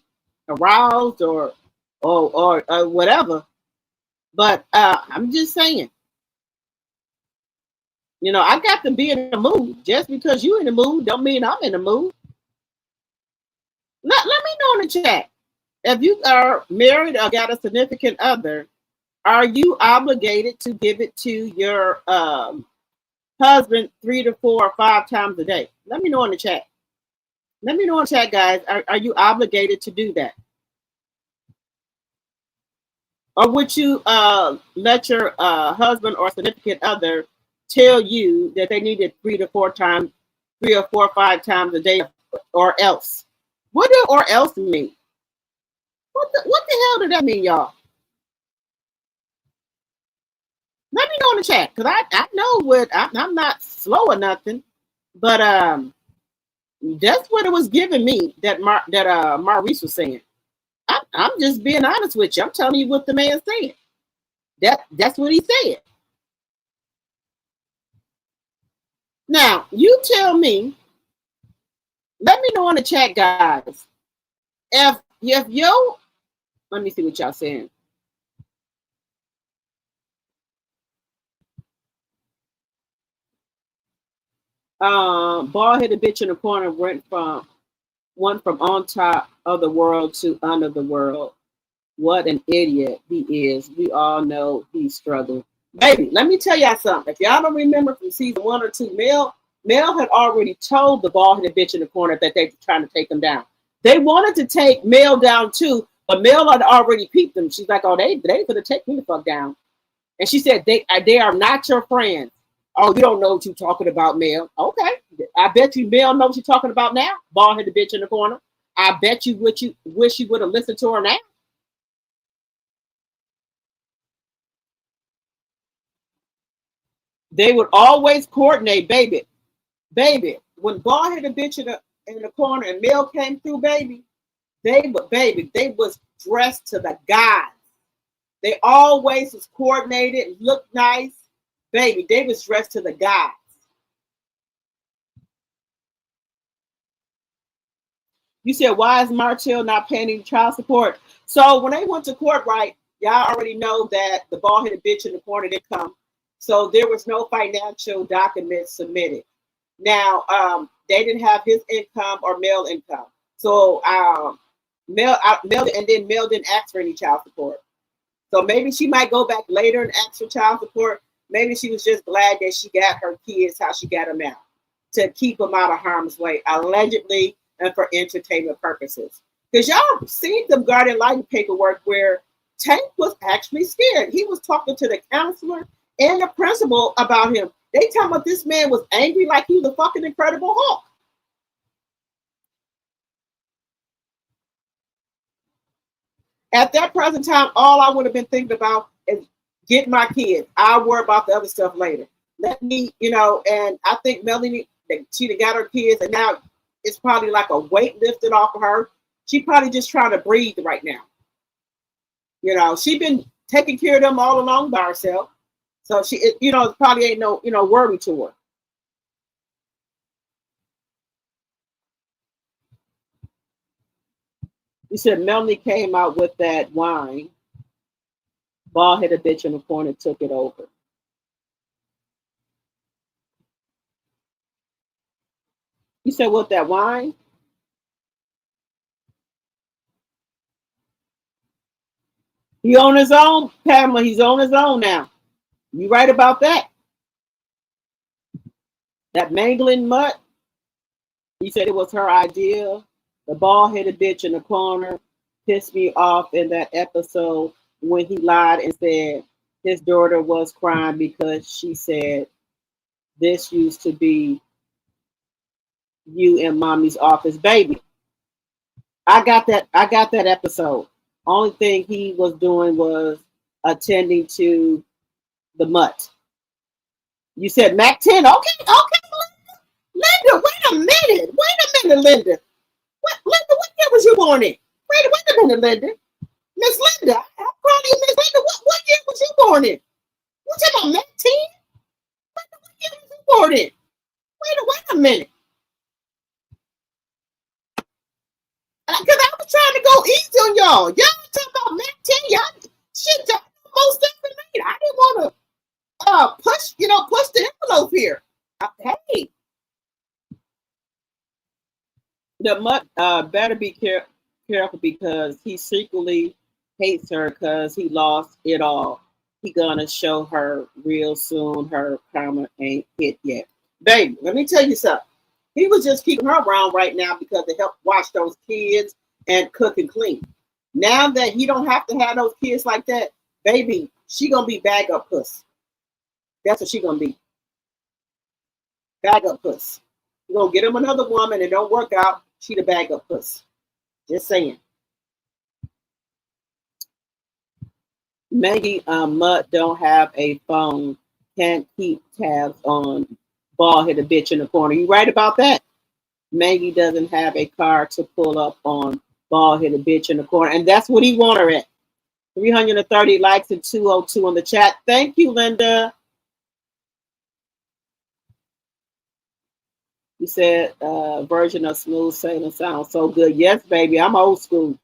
aroused or whatever, but I'm just saying. I got to be in the mood. Just because you in the mood don't mean I'm in the mood. Let me know in the chat. If you are married or got a significant other, are you obligated to give it to your husband 3 to 4 or 5 times a day? Let me know in the chat. Let me know in the chat, guys. Are you obligated to do that? Or would you let your husband or significant other tell you that they needed 3 or 4 or 5 times a day, or else? What do or else mean? What the hell did that mean, y'all? Let me know in the chat, because I know what I'm not slow or nothing, but that's what it was giving me that Maurice was saying. I'm just being honest with you. I'm telling you what the man said. That's what he said. Now, you tell me, let me know in the chat, guys. If yo, let me see what y'all saying. Bald-headed bitch in the corner went from on top of the world to under the world. What an idiot he is. We all know he's struggling. Baby, let me tell y'all something. If y'all don't remember from season 1 or 2, Mel Mel had already told the bald-headed bitch in the corner that they were trying to take him down. They wanted to take Mel down too, but Mel had already peeped them. She's like, "Oh, they gonna take me the fuck down." And she said, they are not your friends. Oh, you don't know what you're talking about, Mel. Okay. I bet you Mel knows what you're talking about now. Bald-headed bitch in the corner. I bet you wish you would have listened to her now. They would always coordinate, baby. Baby. When bald-headed bitch in the corner and Mel came through, they was dressed to the gods. They always was coordinated, looked nice. Baby, they was dressed to the gods. You said, why is Martell not paying any child support? So when they went to court, right, y'all already know that the bald-headed bitch in the corner didn't come. So there was no financial documents submitted. Now, they didn't have his income or Mel income. So Mel didn't ask for any child support. So maybe she might go back later and ask for child support. Maybe she was just glad that she got her kids how she got them out, to keep them out of harm's way, allegedly, and for entertainment purposes. Because y'all seen the guardian lighting paperwork where Tank was actually scared. He was talking to the counselor and the principal about him. They talking about this man was angry like he was a fucking Incredible Hulk. At that present time, all I would have been thinking about is get my kids. I'll worry about the other stuff later. Let me, and I think Melanie, she got her kids, and now it's probably like a weight lifted off of her. She probably just trying to breathe right now. She been taking care of them all along by herself. So she, probably ain't no, worry to her. You said Melanie came out with that wine. Bald-headed bitch in the corner took it over. You said what, that wine? He on his own, Pamela. He's on his own now. You right about that. That mangling mutt. He said it was her idea. The bald-headed bitch in the corner pissed me off in that episode when he lied and said his daughter was crying because she said this used to be you in mommy's office, baby. I got that episode. Only thing he was doing was attending to the mutt. You said Mac 10. Okay, Linda, wait a minute, Linda. Linda, what year was you born in? Wait a minute, Linda. Miss Linda, I'm calling you Miss Linda. What year was you born in? You talking about Mac 10? What year was you born in? Wait a minute. Because I was trying to go easy on y'all. Y'all talking about Mac 10. Y'all shit, y'all most definitely. I didn't want to push the envelope here. Hey. The mutt better be careful because he secretly hates her because he lost it all. He gonna show her real soon. Her karma ain't hit yet. Baby, let me tell you something. He was just keeping her around right now because it helped watch those kids and cook and clean. Now that he don't have to have those kids like that, baby, she gonna be bag up puss. That's what she gonna be. Bag up puss. You gonna get him another woman and don't work out, she the bag up puss. Just saying. Maggie Mutt don't have a phone, can't keep tabs on bald-headed bitch in the corner. You right about that? Maggie doesn't have a car to pull up on bald-headed bitch in the corner. And that's what he want her at. 330 likes and 202 on the chat. Thank you, Linda. You said version of Smooth Sailing sounds so good. Yes, baby. I'm old school.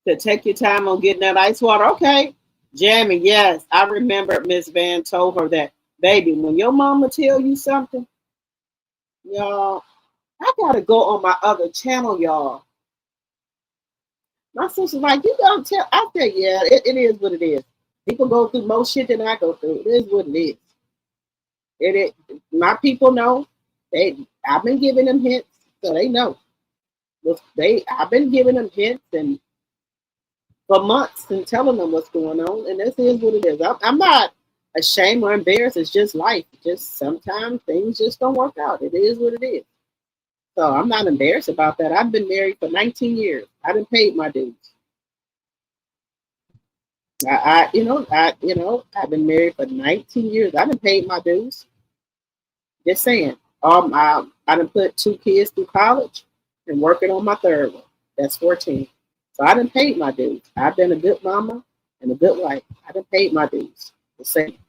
To take your time on getting that ice water. Okay. Jamming, yes. I remember Miss Van told her that, baby, when your mama tell you something, y'all, I gotta go on my other channel, y'all. My sister's like, you gonna tell? I said, yeah, it is what it is. People go through more shit than I go through. It is what it is. My people know. I've been giving them hints, so they know. I've been giving them hints and for months and telling them what's going on, and this is what it is. I'm not ashamed or embarrassed. It's just life. Just sometimes things just don't work out. It is what it is. So I'm not embarrassed about that. I've been married for 19 years. I done paid my dues. I've been married for 19 years. I done paid my dues. Just saying. I done put 2 kids through college and working on my third one. That's 14. So I done paid my dues. I've been a good mama and a good wife. I done paid my dues. The same.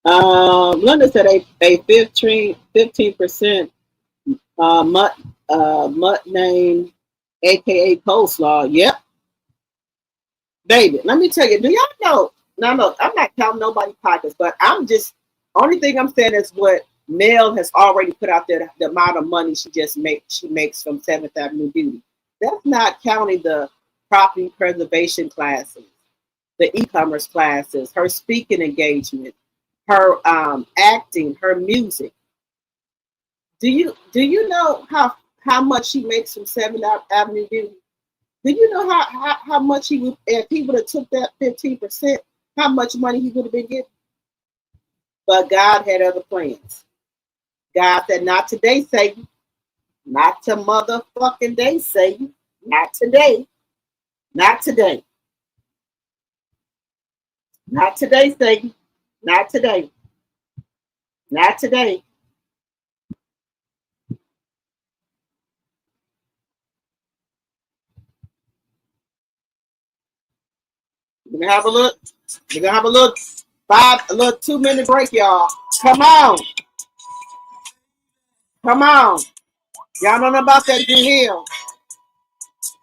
Linda said a 15% mutt name, aka coleslaw. Yep, baby. Let me tell you. Do y'all know? No, no. I'm not counting nobody pockets, but I'm just only thing I'm saying is what Mel has already put out there. The amount of money she makes from Seventh Avenue Beauty. That's not counting the property preservation classes, the e-commerce classes, her speaking engagement, her acting, her music. Do you know how much she makes from Seventh Avenue Beauty? Do you know how much he would if he would have took that 15%, how much money he would have been getting? But God had other plans. God said, not today, Satan. Not to motherfucking day, Satan. Not today. Not today. Not today, Satan. Not today. Not today. We're gonna have a look. We're gonna have a look. A little 2-minute break, y'all. Come on. Come on. Y'all know nothing about that Drew Hill.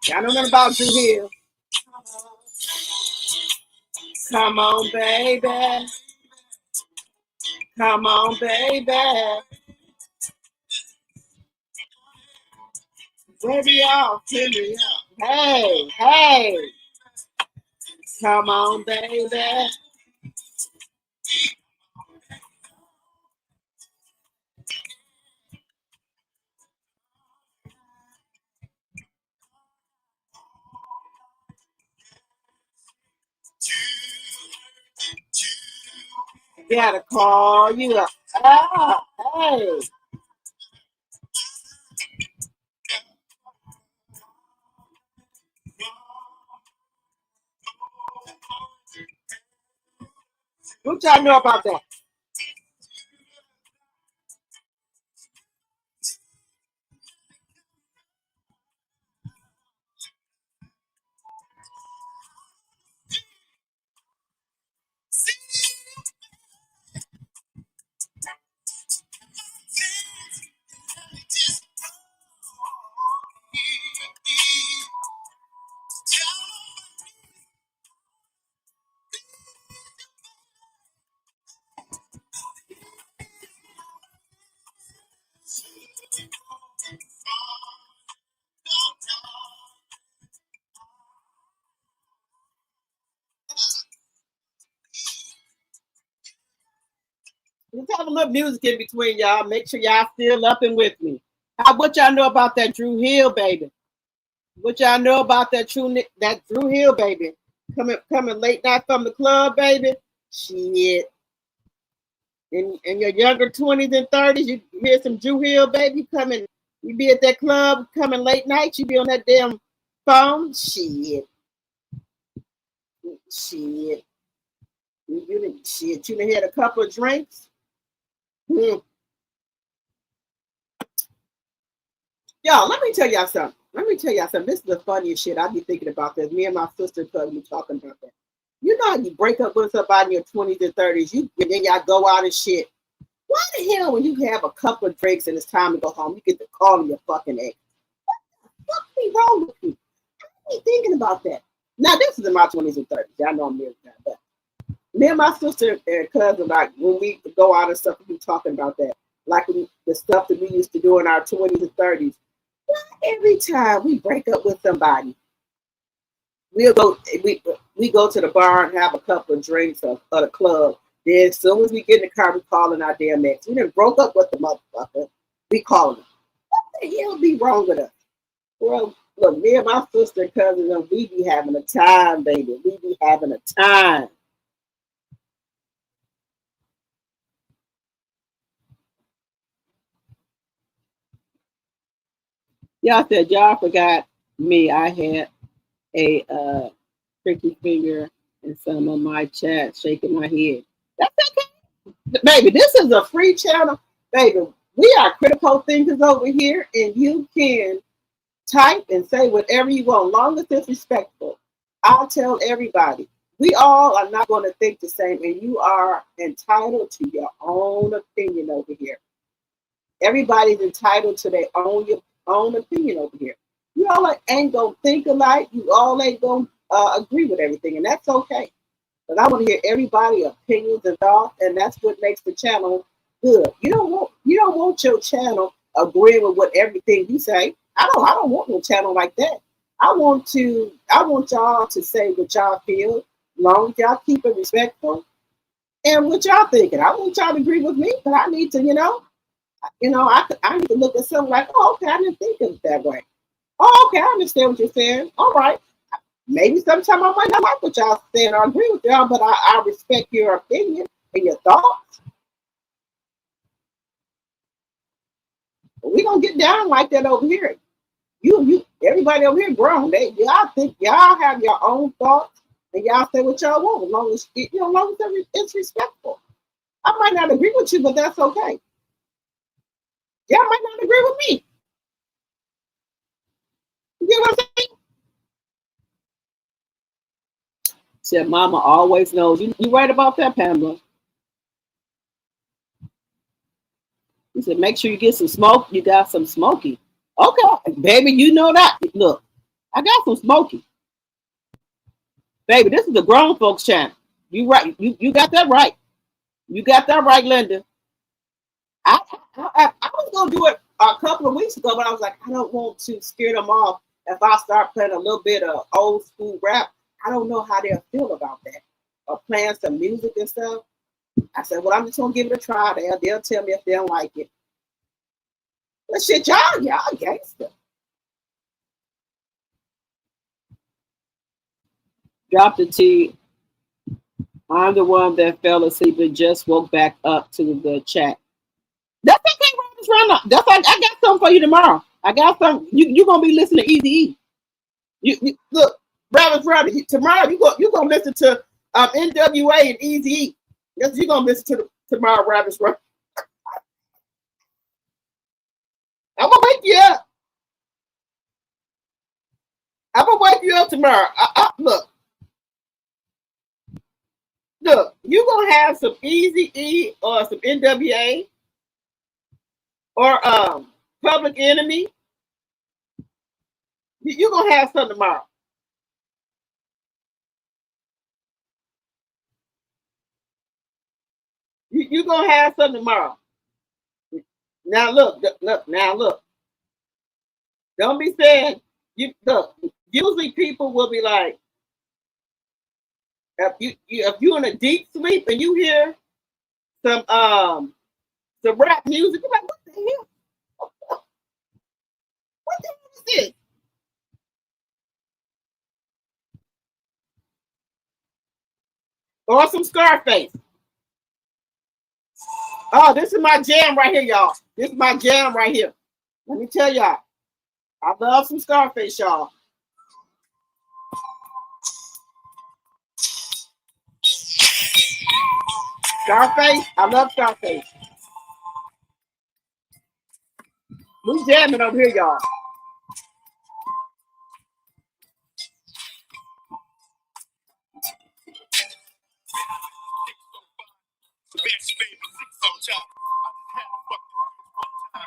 Y'all know nothing about Drew Hill. Come on, baby. Come on, baby. Baby, y'all, send me up. Hey, hey. Come on, baby. Gotta call you up. Ah, hey. What y'all know about that? Let's have a little music in between y'all. Make sure y'all still up and with me. What y'all know about that Drew Hill baby? What y'all know about that Drew Hill baby? Coming late night from the club, baby. Shit. In your younger 20s and 30s, you hear some Drew Hill baby coming. You be at that club coming late night, you be on that damn phone. Shit. Shit. You done had a couple of drinks. Hmm. Y'all, let me tell y'all something. This is the funniest shit. I be thinking about this. Me and my sister cousin be talking about that. You know how you break up with somebody in your 20s and 30s, and then y'all go out and shit. Why the hell when you have a couple of drinks and it's time to go home, you get to call your fucking ex? What be wrong with you? I ain't thinking about that. Now, this is in my 20s and 30s. Y'all know I'm married now, but me and my sister and cousin, like when we go out and stuff, we be talking about that. Like the stuff that we used to do in our 20s and 30s. Every time we break up with somebody, we'll go we go to the bar and have a couple of drinks or the club. Then as soon as we get in the car, we calling our damn ex. We done broke up with the motherfucker. We calling him. What the hell be wrong with us? Well, look, me and my sister and cousin, we be having a time, baby. We be having a time. Y'all said y'all forgot me. I had a tricky finger in some of my chat, shaking my head. That's okay, baby. This is a free channel, baby. We are critical thinkers over here, and you can type and say whatever you want, long as it's respectful. I'll tell everybody. We all are not going to think the same, and you are entitled to your own opinion over here. Everybody's entitled to their own opinion over here. You all ain't gonna think alike. You all ain't gonna agree with everything, and that's okay. But I want to hear everybody's opinions and thoughts, and that's what makes the channel good. You don't want your channel agreeing with what everything you say. I don't want no channel like that. I want y'all to say what y'all feel, as long as y'all keep it respectful and what y'all thinking. I want y'all to agree with me, but I need to, I need to look at something like, oh, okay, I didn't think of it that way. Oh, okay, I understand what you're saying. All right. Maybe sometime I might not like what y'all saying or agree with y'all, but I respect your opinion and your thoughts. But we don't get down like that over here. Everybody over here grown. Y'all think y'all have your own thoughts and y'all say what y'all want, as long as it's respectful. I might not agree with you, but that's okay. Y'all might not agree with me. You get what I'm saying? Said Mama always knows. You right about that, Pamela. He said, make sure you get some smoke. You got some smoky. Okay, baby, you know that. Look, I got some smoky. Baby, this is the grown folks channel. You right. You got that right. You got that right, Linda. I was gonna do it a couple of weeks ago, but I was like, I don't want to scare them off if I start playing a little bit of old school rap. I don't know how they'll feel about that. Or playing some music and stuff. I said, well, I'm just gonna give it a try. They'll tell me if they don't like it. But shit, y'all gangster. Drop the T. I'm the one that fell asleep and just woke back up to the chat. That's okay, Robert's Roundup. That's like I got something for you tomorrow. I got something. You gonna be listening to Easy E. You look, Robert's Roundup. Tomorrow you gonna listen to NWA and Easy E. Yes, you gonna listen to tomorrow, Robert's Roundup. I'm gonna wake you up. I'm gonna wake you up tomorrow. Look, you gonna have some Easy E or some NWA or Public Enemy. You gonna have something tomorrow. You gonna have something tomorrow. Now look. Don't be saying you look. Usually people will be like, if you in a deep sleep and you hear some rap music, you're like, what the hell? What the hell is this? Or some Scarface. Oh, this is my jam right here, y'all. This is my jam right here. Let me tell y'all. I love some Scarface, y'all. Scarface, I love Scarface. We jamming over here, y'all.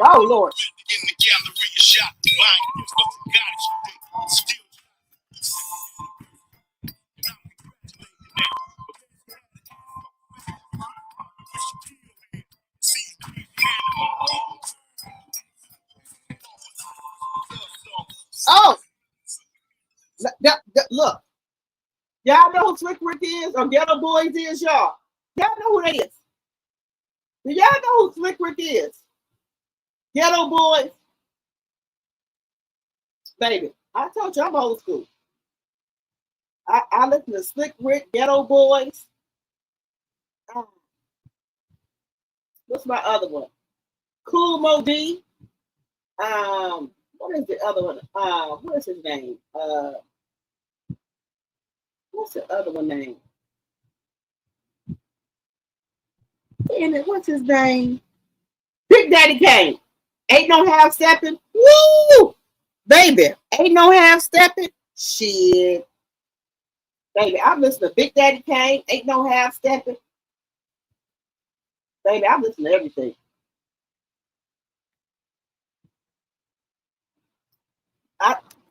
Oh Lord. Oh, look. Y'all know who Slick Rick is or Ghetto Boys is, y'all? Y'all know who that is. Do y'all know who Slick Rick is? Ghetto Boys. Baby, I told you I'm old school. I listen to Slick Rick, Ghetto Boys. What's my other one? Cool Mo D. What is the other one? What is his name? What's the other one name? Damn it, what's his name? Big Daddy Kane. Ain't no half stepping. Woo! Baby, ain't no half stepping. Shit. Baby, I'm listening to Big Daddy Kane. Ain't no half stepping. Baby, I'm listening to everything.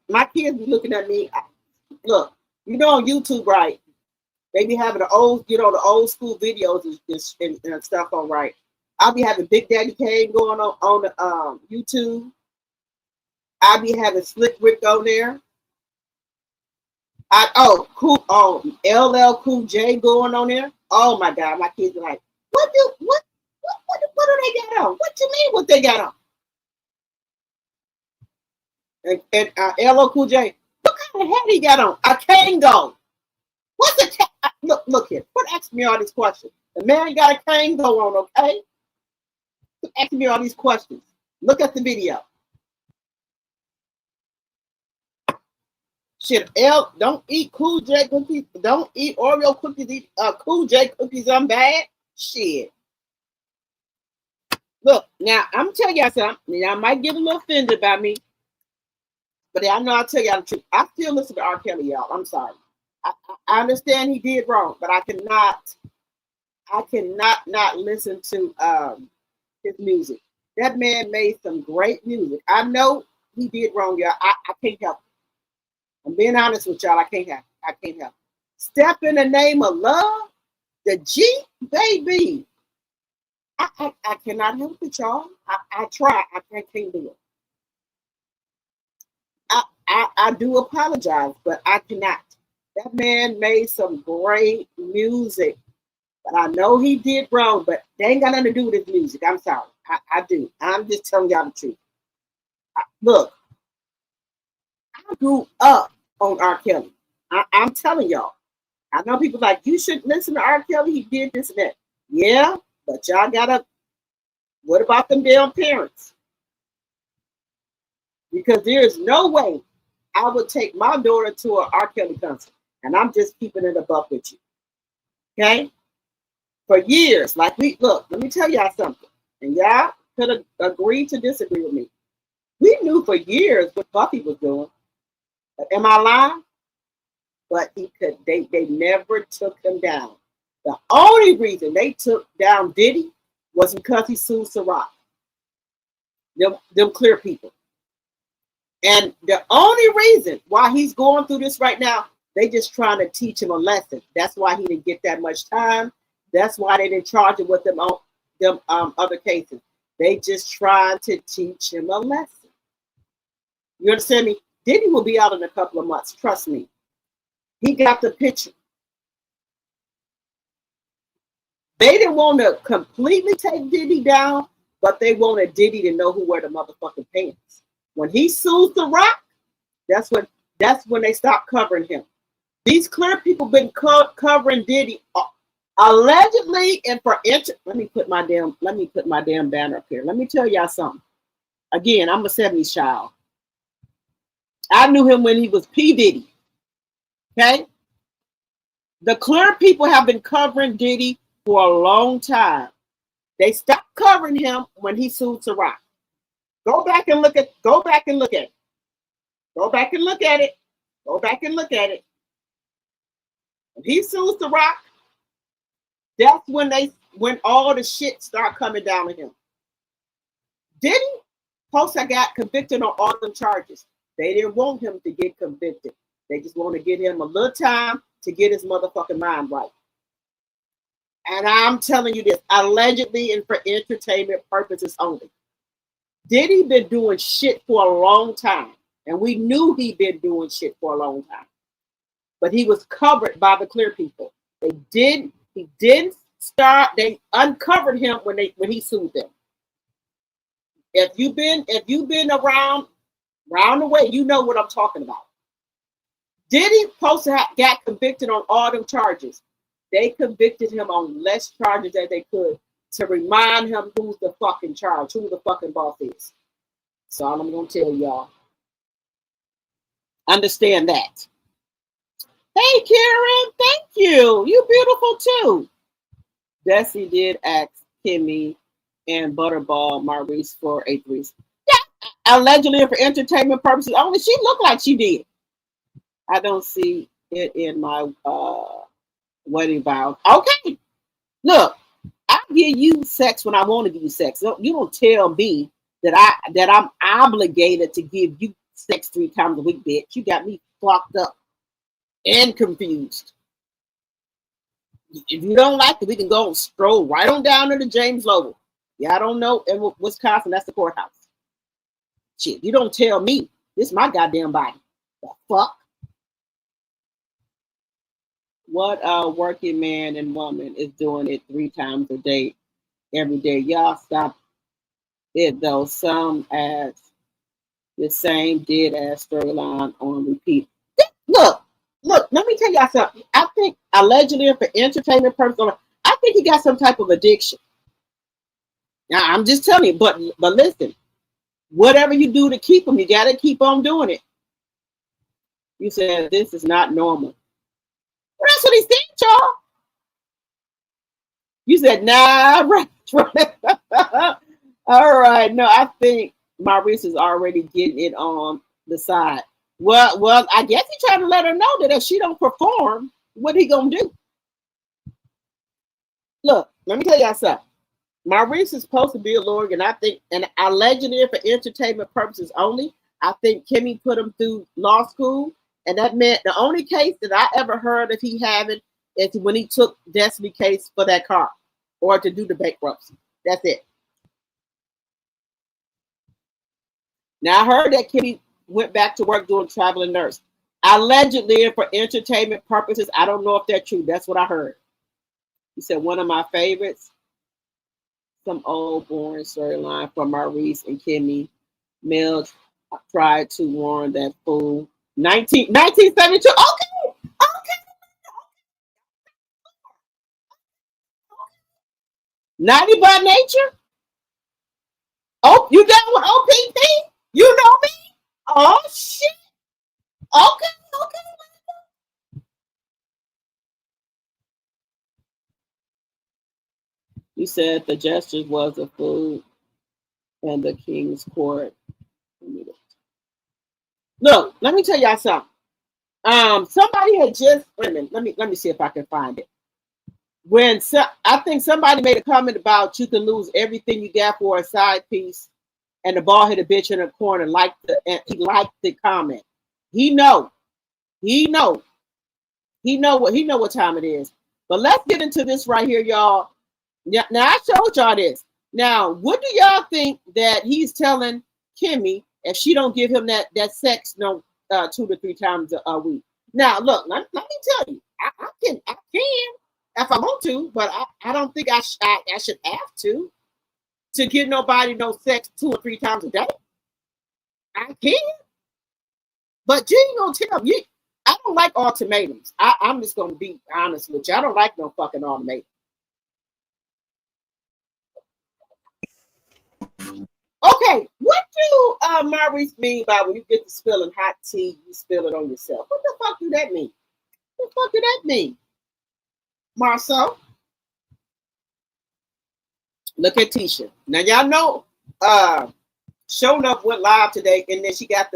My kids be looking at me. Look, you know on YouTube, right? They be having the old, the old school videos and stuff on, right? I'll be having Big Daddy Kane going on the YouTube. I'll be having Slick Rick on there. LL Cool J going on there. Oh my God, my kids are like, what do they got on? What you mean what they got on? And LL Cool J, what kind of hat he got on? A Kango. What's a look here? Quit asking me all these questions. The man got a Kango on, okay? Quit asking me all these questions. Look at the video. Shit, don't eat Cool J cookies. Don't eat Oreo cookies. Eat Cool J cookies. I'm bad. Shit. Look, now I'm gonna tell y'all something. Y'all might get a little offended by me, but I know I'll tell y'all the truth. I still listen to R. Kelly, y'all. I'm sorry. I understand he did wrong, but I cannot not listen to his music. That man made some great music. I know he did wrong, y'all. I can't help it. I'm being honest with y'all. I can't help it. Step in the Name of Love, the G, baby. I cannot help it, y'all. I try. I can't do it. I do apologize, but I cannot. That man made some great music, but I know he did wrong, but they ain't got nothing to do with his music. I'm sorry. I do. I'm just telling y'all the truth. Look, I grew up on R. Kelly. I'm telling y'all. I know people like, you should listen to R. Kelly. He did this and that. Yeah, but y'all gotta, what about them damn parents? Because there is no way I would take my daughter to an R. Kelly concert. And I'm just keeping it a buck with you. Okay? For years, let me tell y'all something. And y'all could agree to disagree with me. We knew for years what Buffy was doing. Am I lying? But they never took him down. The only reason they took down Diddy was because he sued Ciroc. Them clear people. And the only reason why he's going through this right now, they just trying to teach him a lesson. That's why he didn't get that much time. That's why they didn't charge him with them other cases. They just trying to teach him a lesson. You understand me? Diddy will be out in a couple of months. Trust me. He got the picture. They didn't want to completely take Diddy down, but they wanted Diddy to know who wear the motherfucking pants. When he sued The Rock, that's when they stopped covering him. These clear people been covering Diddy allegedly and for let me put my damn banner up here. Let me tell y'all something. Again, I'm a 70s child. I knew him when he was P. Diddy. Okay? The clear people have been covering Diddy for a long time. They stopped covering him when he sued Ciroc. Go back and look at it. Go back and look at it. When he sues Ciroc, that's when all the shit start coming down to him. Diddy Posa got convicted on all them charges. They didn't want him to get convicted. They just want to give him a little time to get his motherfucking mind right. And I'm telling you this, allegedly and for entertainment purposes only. Diddy been doing shit for a long time. And we knew he'd been doing shit for a long time. but he was covered by the clear people. He didn't start, they uncovered him when he sued them. If you've been around the way, you know what I'm talking about. Diddy supposed to got convicted on all them charges. They convicted him on less charges that they could to remind him who's the fucking charge, who the fucking boss is. That's all I'm gonna tell y'all. Understand that. Hey Karen, thank you. You beautiful too. Desi did ask Kimmy and Butterball Maurice for a threesome. Yeah, allegedly for entertainment purposes only. She looked like she did. I don't see it in my wedding vows. Okay, look, I give you sex when I want to give you sex. You don't tell me that I'm obligated to give you sex 3 times a week, bitch. You got me fucked up and confused. If you don't like it, we can go and stroll right on down to the James Lowell. Yeah, I don't know. In Wisconsin, that's the courthouse. Shit, you don't tell me. This is my goddamn body. The fuck? What working man and woman is doing it 3 times a day, every day? Y'all stop it though. Some as the same did as storyline on repeat. Look, let me tell y'all something. I think allegedly for entertainment purposes, I think he got some type of addiction. Now I'm just telling you, but listen, whatever you do to keep him, you gotta keep on doing it. You said this is not normal. Well, that's what he said, y'all. You said, nah, right. All right. No, I think Maurice is already getting it on the side. Well, I guess he's trying to let her know that if she don't perform, what he gonna do? Look, let me tell y'all something. Maurice is supposed to be a lawyer, and I think, and allegedly for entertainment purposes only, I think Kimmy put him through law school. And that meant the only case that I ever heard of he having is when he took Destiny case for that car or to do the bankruptcy. That's it. Now I heard that Kitty went back to work doing traveling nurse. Allegedly for entertainment purposes. I don't know if that's true. That's what I heard. He said one of my favorites, some old boring storyline from Maurice and Kimmy. Mel tried to warn that fool. 1972. Okay. Naughty by nature. Oh, you got with OPP? You know me? Oh shit. Okay. You said the gestures was a fool and the king's court. Look, let me tell y'all something. Somebody had just wait a minute. Let me see if I can find it. I think somebody made a comment about you can lose everything you got for a side piece, and the ball hit a bitch in the corner. He liked the comment. He know what time it is. But let's get into this right here, y'all. Now I showed y'all this. Now, what do y'all think that he's telling Kimmy if she don't give him that sex 2 to 3 times a week? Now, look, let me tell you, I can if I want to, but I don't think I should have to give nobody no sex 2 or 3 times a day. I can, but you ain't gonna tell me. I don't like ultimatums. I'm just gonna be honest with you. I don't like no fucking ultimatum. Okay, what do Maurice mean by when you get to spilling hot tea, you spill it on yourself? What the fuck do that mean? What the fuck do that mean? Marcel? Look at Tisha. Now y'all know Showing Up went live today, and then she got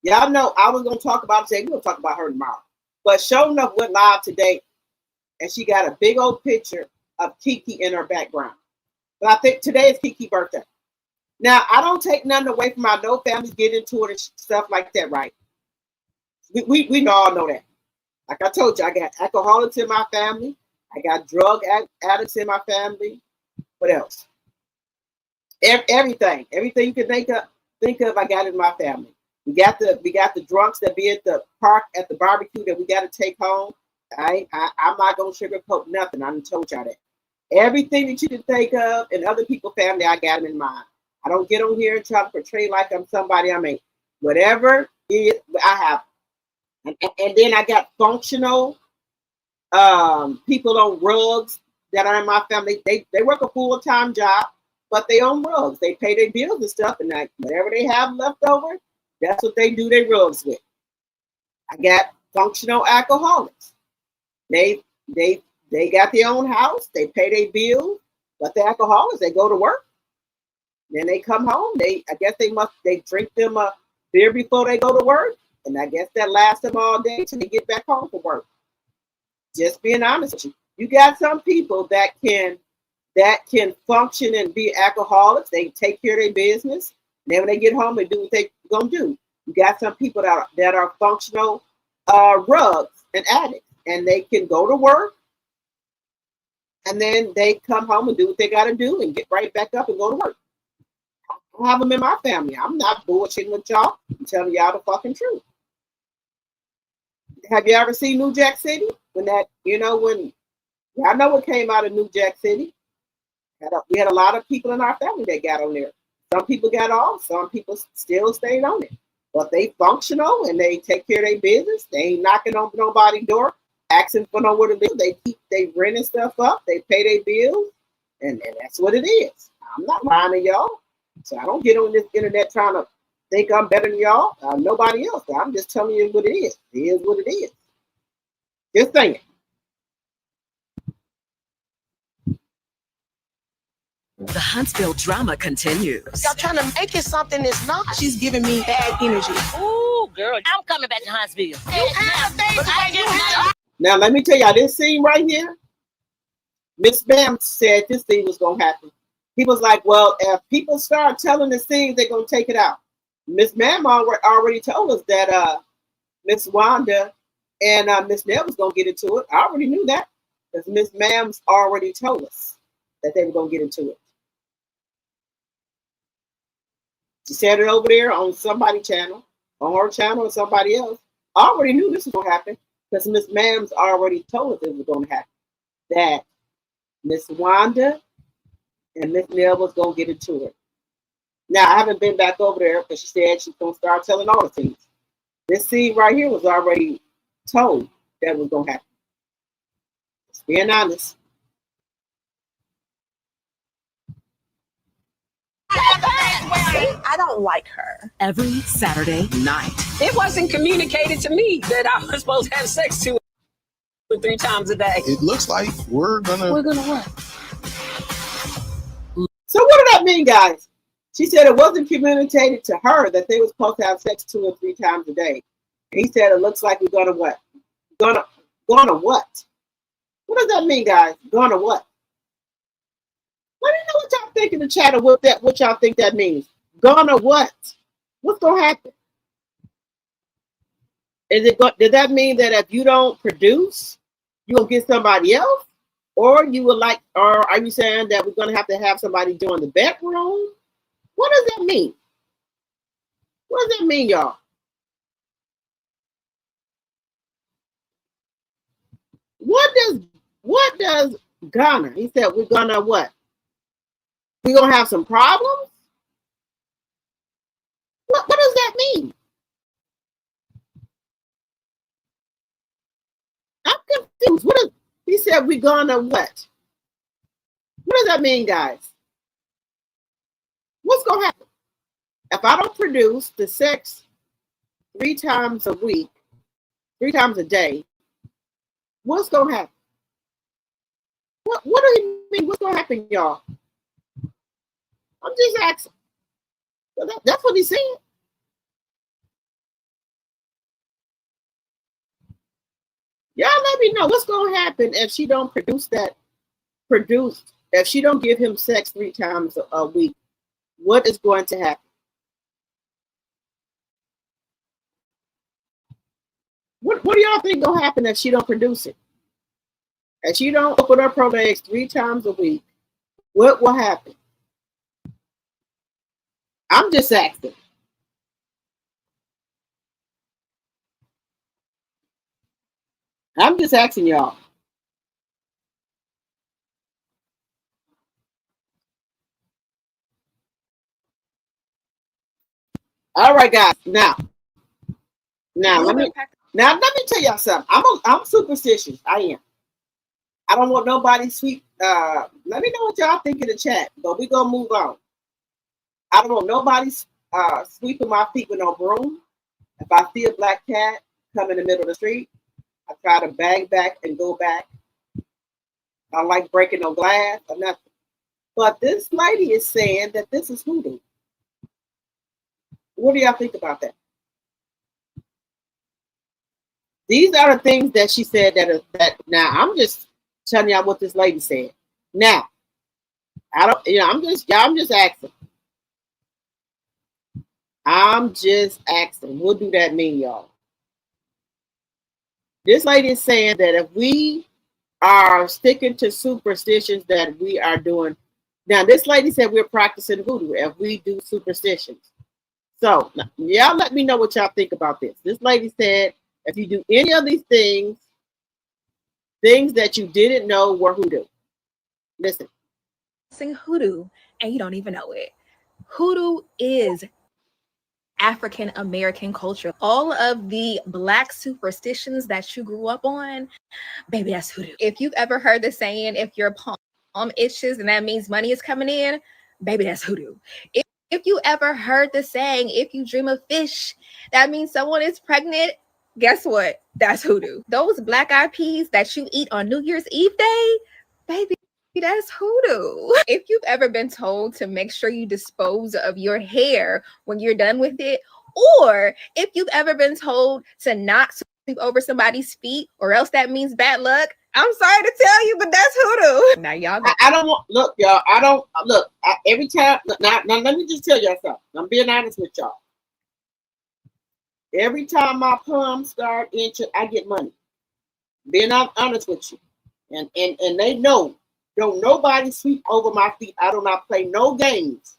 y'all know I was gonna talk about it today. We're gonna talk about her tomorrow. But Showing Up went live today, and she got a big old picture of Kiki in her background. But I think today is Kiki's birthday. Now, I don't take nothing away from our no families get into it and stuff like that, right? We all know that. Like I told you, I got alcoholics in my family. I got drug addicts in my family. What else? Everything you can think of, I got in my family. We got the drunks that be at the park at the barbecue that we got to take home. I'm not gonna sugarcoat nothing. I done told y'all that. Everything that you can think of in other people's family, I got them in mind. I don't get on here and try to portray like I'm somebody I ain't. Whatever is, I have. And then I got functional people on rugs that are in my family. They work a full-time job, but they own rugs. They pay their bills and stuff, and whatever they have left over, that's what they do their rugs with. I got functional alcoholics. They got their own house. They pay their bills, but the alcoholics, they go to work. Then they come home. They drink them a beer before they go to work, and I guess that lasts them all day till they get back home from work. Just being honest with you, you got some people that can function and be alcoholics. They take care of their business. And then when they get home, they do what they gonna do. You got some people that are functional rugs and addicts, and they can go to work, and then they come home and do what they got to do and get right back up and go to work. I have them in my family. I'm not bullshitting with y'all. I'm telling y'all the fucking truth. Have you ever seen New Jack City? When y'all know what came out of New Jack City? We had a lot of people in our family that got on there. Some people got off. Some people still stayed on it. But they functional and they take care of their business. They ain't knocking on nobody's door, asking for nowhere to live. They renting stuff up. They pay their bills, and that's what it is. I'm not lying to y'all. So I don't get on this internet trying to think I'm better than y'all. Nobody else. I'm just telling you what it is. It is what it is. Just saying. The Huntsville drama continues. Y'all trying to make it something it's not. She's giving me bad energy. Ooh, girl, I'm coming back to Huntsville. Now let me tell y'all this scene right here. Miss Bam said this thing was gonna happen. He was like, well, if people start telling the scenes, they're gonna take it out. Miss Bam already told us that Miss Wanda and Miss Nell was gonna get into it. I already knew that because Miss Mam's already told us that they were gonna get into it. She said it over there on somebody's channel, on her channel or somebody else. I already knew this was gonna happen because Miss Mam's already told us it was gonna happen. That Miss Wanda and Miss Nell was gonna get into it. Now I haven't been back over there because she said she's gonna start telling all the things. This scene right here was already told that was gonna happen. Just being honest. I don't like her. Every Saturday night. It wasn't communicated to me that I was supposed to have sex 2 or 3 times a day. It looks like we're gonna what? So what did that mean, guys? She said it wasn't communicated to her that they were supposed to have sex 2 or 3 times a day. And he said it looks like we're gonna what? Gonna what? What does that mean, guys? Gonna what? Let me know what y'all think in the chat of what y'all think that means. Gonna what? What's gonna happen? Did that mean that if you don't produce, you'll get somebody else? Or are you saying that we're gonna have somebody doing the bedroom? What does that mean? What does that mean, y'all? What does Ghana? He said we're gonna what? We're gonna have some problems? What does that mean? I'm confused. He said we're gonna what? What does that mean, guys? What's gonna happen? If I don't produce the sex 3 times a week, 3 times a day, what's gonna happen? What do you mean? What's gonna happen, y'all? I'm just asking. That's what he's saying. Y'all let me know what's gonna happen if she don't if she don't give him sex 3 times a week. What is going to happen? What do y'all think gonna happen if she don't produce it? If she don't open up her legs 3 times a week, what will happen? I'm just asking. I'm just asking y'all. All right, guys. Now let me tell y'all something. I'm superstitious. I am. I don't want nobody sweep. Let me know what y'all think in the chat, but we gonna move on. I don't want nobody sweeping my feet with no broom. If I see a black cat come in the middle of the street, I try to bag back and go back. I don't like breaking no glass or nothing. But this lady is saying that this is hoodoo. What do y'all think about that? These are the things that she said that now I'm just telling y'all what this lady said. Now, I don't, I'm just asking. I'm just asking. What do that mean, y'all? This lady is saying that if we are sticking to superstitions that we are doing. Now, this lady said we're practicing voodoo if we do superstitions. So, y'all let me know what y'all think about this. This lady said if you do any of these things that you didn't know were hoodoo. Listen. Sing hoodoo and you don't even know it. Hoodoo is African American culture. All of the Black superstitions that you grew up on, baby, that's hoodoo. If you've ever heard the saying, if your palm itches and that means money is coming in, baby, that's hoodoo. If you ever heard the saying, if you dream of fish, that means someone is pregnant, guess what? That's hoodoo. Those black eyed peas that you eat on New Year's Eve day, baby, that's hoodoo. If you've ever been told to make sure you dispose of your hair when you're done with it, or if you've ever been told to not sweep over somebody's feet, or else that means bad luck, I'm sorry to tell you, but that's hoodoo. Now, y'all, I don't want, look, y'all, I don't, look, every time, now let me just tell y'all something. I'm being honest with y'all. Every time my palms start inching, I get money. Being honest with you. And they know, don't nobody sweep over my feet. I do not play no games.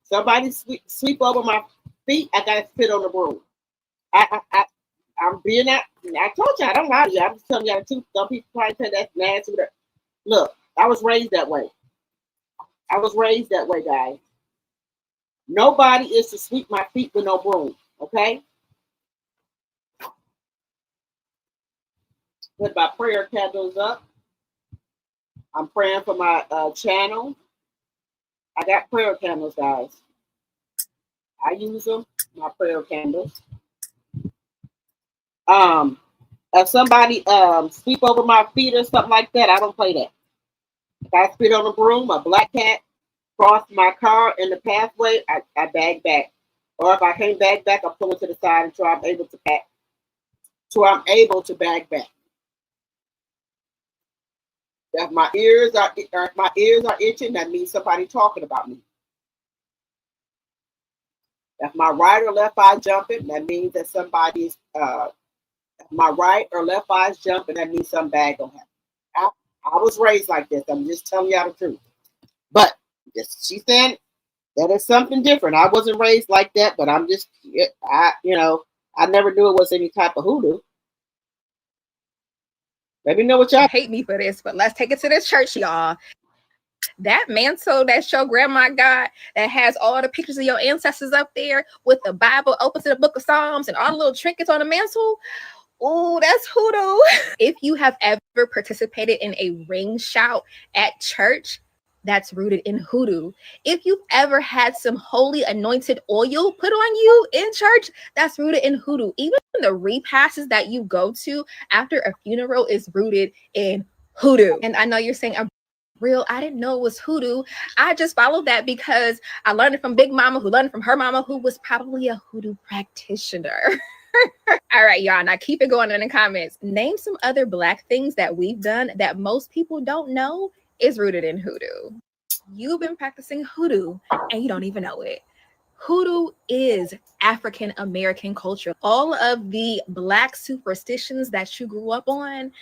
Somebody sweep over my feet, I gotta spit on the broom. I'm being that. I told you I don't lie to you. I'm just telling y'all the truth. Some people probably say that's nasty. Look, I was raised that way. Guys. Nobody is to sweep my feet with no broom. Okay. Put my prayer candles up. I'm praying for my channel. I got prayer candles, guys. I use them. My prayer candles. If somebody sweep over my feet or something like that, I don't play that. If I spit on a broom, a black cat crossed my car in the pathway, I bag back. Or if I can't bag back, I pull it to the side until I'm able to back. So I'm able to bag back. If my ears are itching, that means somebody talking about me. If my right or left eye jumping, that means that somebody's if my right or left eye's jumping, that means some bad gonna happen. I was raised like this. I'm just telling y'all the truth. But she's saying that is something different. I wasn't raised like that, but I'm just I never knew it was any type of hoodoo. Let me know what y'all hate me for this, but let's take it to this church, y'all. That mantle that your grandma got that has all the pictures of your ancestors up there with the Bible open to the book of Psalms and all the little trinkets on the mantle. Oh, that's hoodoo. If you have ever participated in a ring shout at church, that's rooted in hoodoo. If you've ever had some holy anointed oil put on you in church, that's rooted in hoodoo. Even the repasses that you go to after a funeral is rooted in hoodoo. And I know you're saying, real, I didn't know it was hoodoo. I just followed that because I learned it from Big Mama, who learned it from her mama, who was probably a hoodoo practitioner. All right, y'all. Now keep it going in the comments. Name some other Black things that we've done that most people don't know is rooted in hoodoo. You've been practicing hoodoo and you don't even know it. Hoodoo is African American culture. All of the Black superstitions that you grew up on,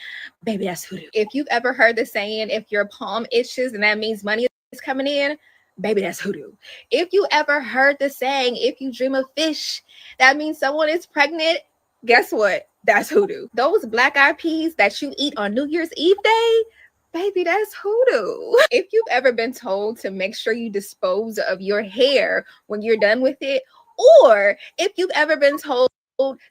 baby, that's hoodoo. If you've ever heard the saying, if your palm itches and that means money is coming in, baby, that's hoodoo. If you ever heard the saying, if you dream of fish, that means someone is pregnant, guess what? That's hoodoo. Those black eyed peas that you eat on New Year's Eve day, baby, that's hoodoo. If you've ever been told to make sure you dispose of your hair when you're done with it, or if you've ever been told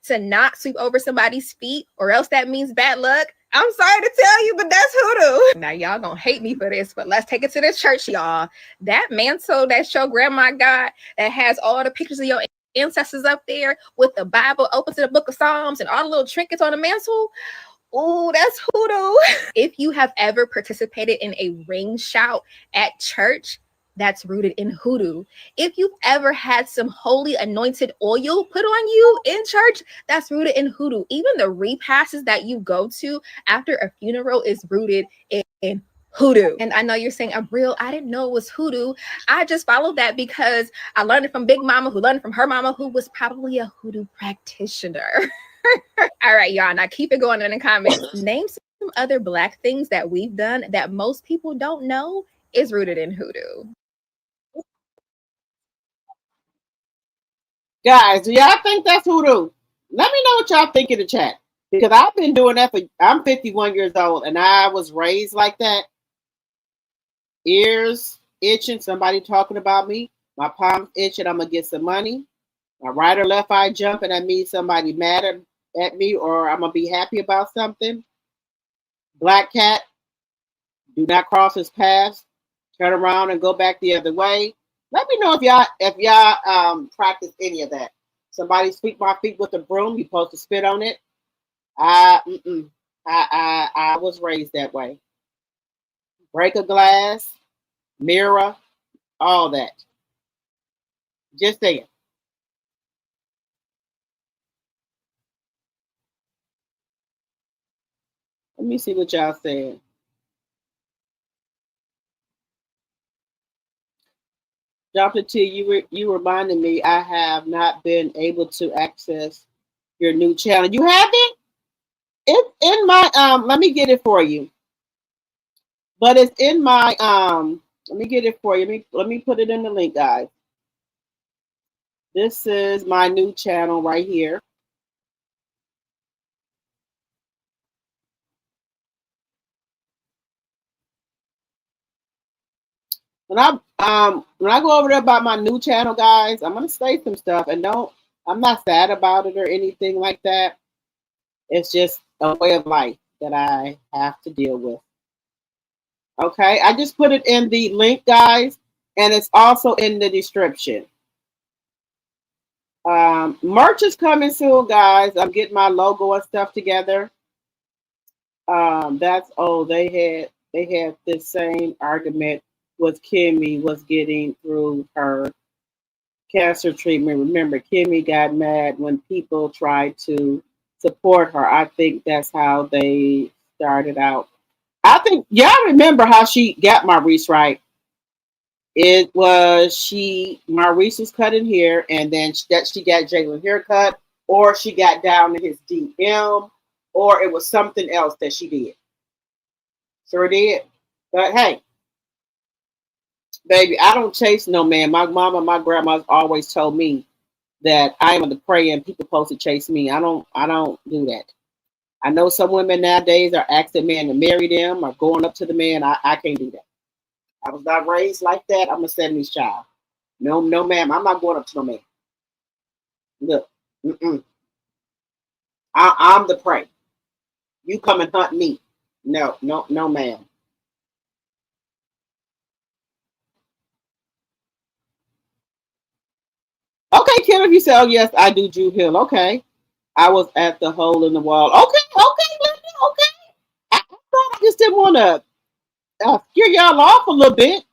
to not sweep over somebody's feet, or else that means bad luck, I'm sorry to tell you, but that's hoodoo. Now, y'all gonna hate me for this, but let's take it to this church, y'all. That mantle that your grandma got that has all the pictures of your ancestors up there with the Bible open to the book of Psalms and all the little trinkets on the mantle. Oh, that's hoodoo. If you have ever participated in a ring shout at church, that's rooted in hoodoo. If you've ever had some holy anointed oil put on you in church, that's rooted in hoodoo. Even the repasses that you go to after a funeral is rooted in hoodoo. And I know you're saying, Abril, I didn't know it was hoodoo. I just followed that because I learned it from Big Mama, who learned it from her mama, who was probably a hoodoo practitioner. All right, y'all. Now keep it going in the comments. Name some other black things that we've done that most people don't know is rooted in hoodoo. Guys, do y'all think that's hoodoo? Let me know what y'all think in the chat. Because I've been doing that I'm 51 years old and I was raised like that. Ears itching, somebody talking about me. My palms itching, I'm going to get some money. My right or left eye jumping, that means somebody mad at me or I'm going to be happy about something. Black cat, do not cross his path. Turn around and go back the other way. Let me know if y'all practice any of that. Somebody sweep my feet with a broom. You supposed to spit on it. I was raised that way. Break a glass, mirror, all that. Just saying. Let me see what y'all saying. Dr. T, you reminded me I have not been able to access your new channel. You haven't? It's in my let me get it for you. But it's in my let me get it for you. Let me put it in the link, guys. This is my new channel right here. When I go over there about my new channel, guys, I'm gonna say some stuff and I'm not sad about it or anything like that. It's just a way of life that I have to deal with. Okay, I just put it in the link, guys, and it's also in the description. Merch is coming soon, guys. I'm getting my logo and stuff together. They had this same argument with Kimmy was getting through her cancer treatment. Remember, Kimmy got mad when people tried to support her. I think that's how they started out. I think y'all remember how she got Maurice, right? It was Maurice was cutting hair, and then she got Jalen haircut, or she got down to his DM, or it was something else that she did. Sure did. But hey, baby, I don't chase no man. My mom and my grandma's always told me that I am the prey and people supposed to chase me. I don't do that. I know some women nowadays are asking men to marry them or going up to the man. I can't do that. I was not raised like that. I'm a 70s child. No, ma'am. I'm not going up to no man. Look, I'm the prey. You come and hunt me. No, ma'am. Okay, Kim, if you say, oh, yes, I do Drew Hill. Okay. I was at the hole in the wall. Okay, Linda, okay. I just didn't want to scare y'all off a little bit.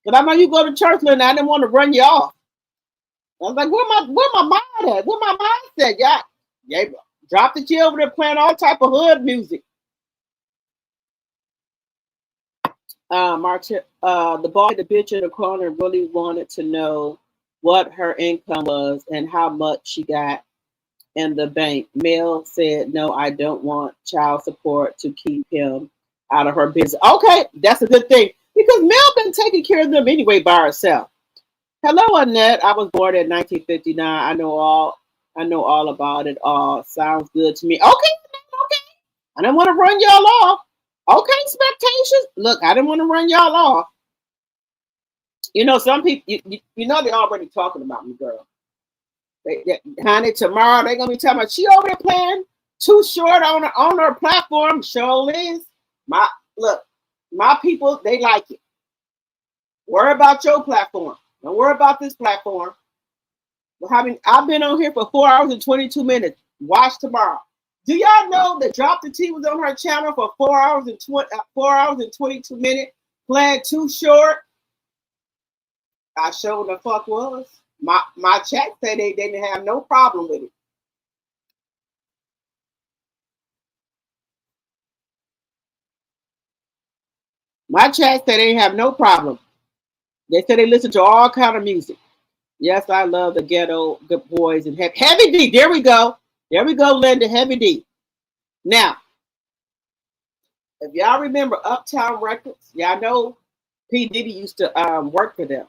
But I know you go to church, Linda. I didn't want to run you off. I was like, where my mind at? Where my mindset? Yeah, drop the kid over there playing all type of hood music. Martell, the boy, the bitch in the corner really wanted to know what her income was and how much she got in the bank. Mel said, no, I don't want child support to keep him out of her business. Okay, that's a good thing because Mel been taking care of them anyway by herself. Hello, Annette. I was born in 1959. I know all I know all about it. Sounds good to me. Okay, okay. I didn't want to run y'all off. Okay, expectations. Look, I didn't want to run y'all off. You know, some people, you know, they're already talking about me, girl. Honey, tomorrow they're gonna be talking about she over there playing too short on her platform. Sure is. My look, my people, they like it. Worry about your platform. Don't worry about this platform. I've been on here for 4 hours and 22 minutes. Watch tomorrow. Do y'all know that Drop the T was on her channel for 4 hours and 22 minutes, playing too short? I sure the fuck was. My chat said they didn't have no problem with it. My chat said they didn't have no problem. They said they listen to all kind of music. Yes, I love the ghetto good boys and heavy D. There we go. There we go, Linda. Heavy D. Now, if y'all remember Uptown Records, y'all know P. Diddy used to work for them.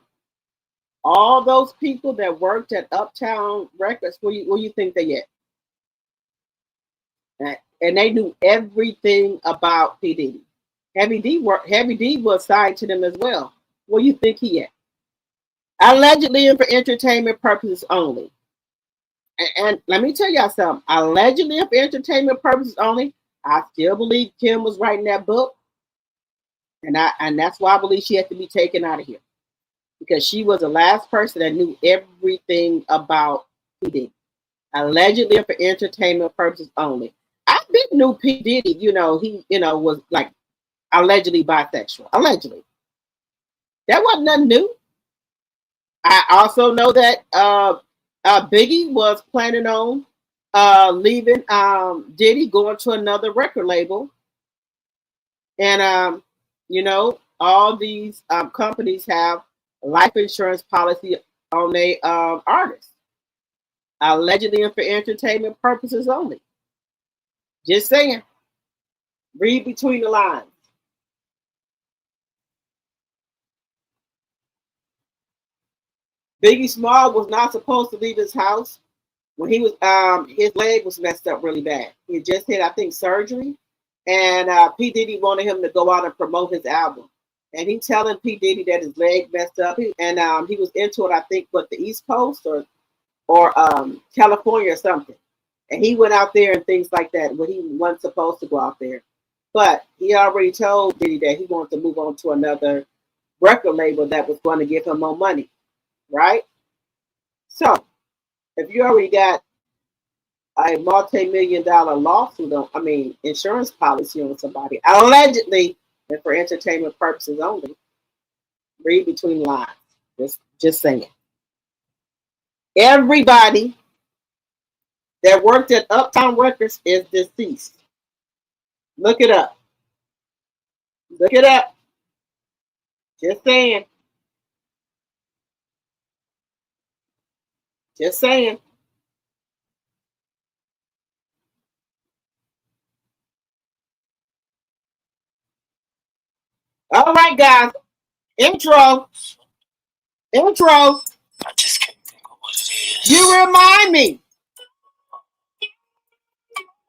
All those people that worked at Uptown Records, where you think they at? And they knew everything about P. Diddy. Heavy D was signed to them as well. Where you think he at? Allegedly and for entertainment purposes only. And let me tell y'all something. Allegedly and for entertainment purposes only. I still believe Kim was writing that book. And that's why I believe she had to be taken out of here. Because she was the last person that knew everything about P. Diddy. Allegedly and for entertainment purposes only. I didn't know P. Diddy, he, was like allegedly bisexual. Allegedly. That wasn't nothing new. I also know that Biggie was planning on leaving Diddy, going to another record label. And, all these companies have life insurance policy on their artists. Allegedly and for entertainment purposes only. Just saying. Read between the lines. Biggie Small was not supposed to leave his house when he was his leg was messed up really bad. He just had, I think, surgery, and P. Diddy wanted him to go out and promote his album. And he telling P. Diddy that his leg messed up, and he was into it, I think, what, the East Coast or California or something. And he went out there and things like that when he wasn't supposed to go out there. But he already told Diddy that he wanted to move on to another record label that was going to give him more money, right? So if you already got a multi-million-dollar lawsuit insurance policy on somebody, allegedly, and for entertainment purposes only, read between the lines. Just saying. Everybody that worked at Uptown Records is deceased. Look it up. Look it up. Just saying. Just saying. All right, guys. Intro. I just can't think of what it is. You remind me.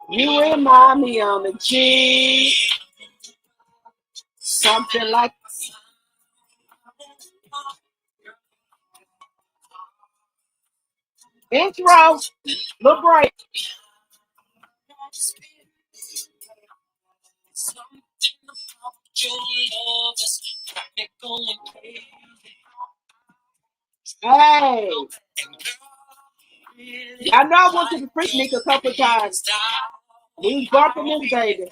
You remind me on the G. Something like intro. Look right. Hey. I know I went to the Freaknik a couple times. We was bumping this baby.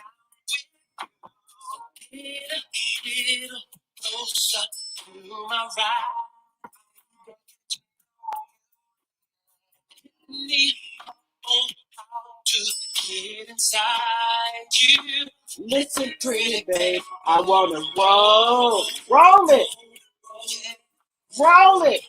Listen, pretty babe, I wanna roll it, roll it.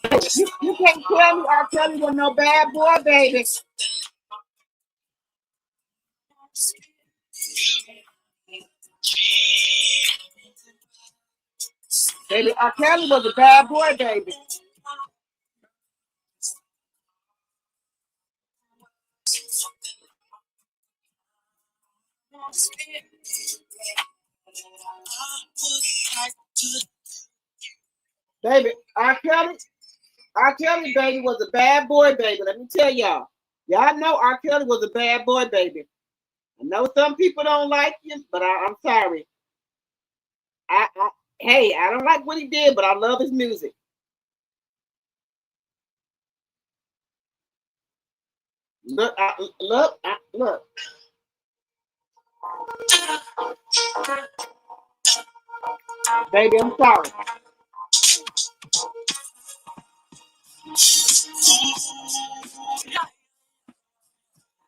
You can't tell me R. Kelly was no bad boy, baby. Baby, R. Kelly was a bad boy, baby. Baby, R. Kelly, baby, was a bad boy, baby. Let me tell y'all. Y'all know R. Kelly was a bad boy, baby. I know some people don't like him, but I'm sorry. Hey, I don't like what he did, but I love his music. Look. Baby, I'm sorry.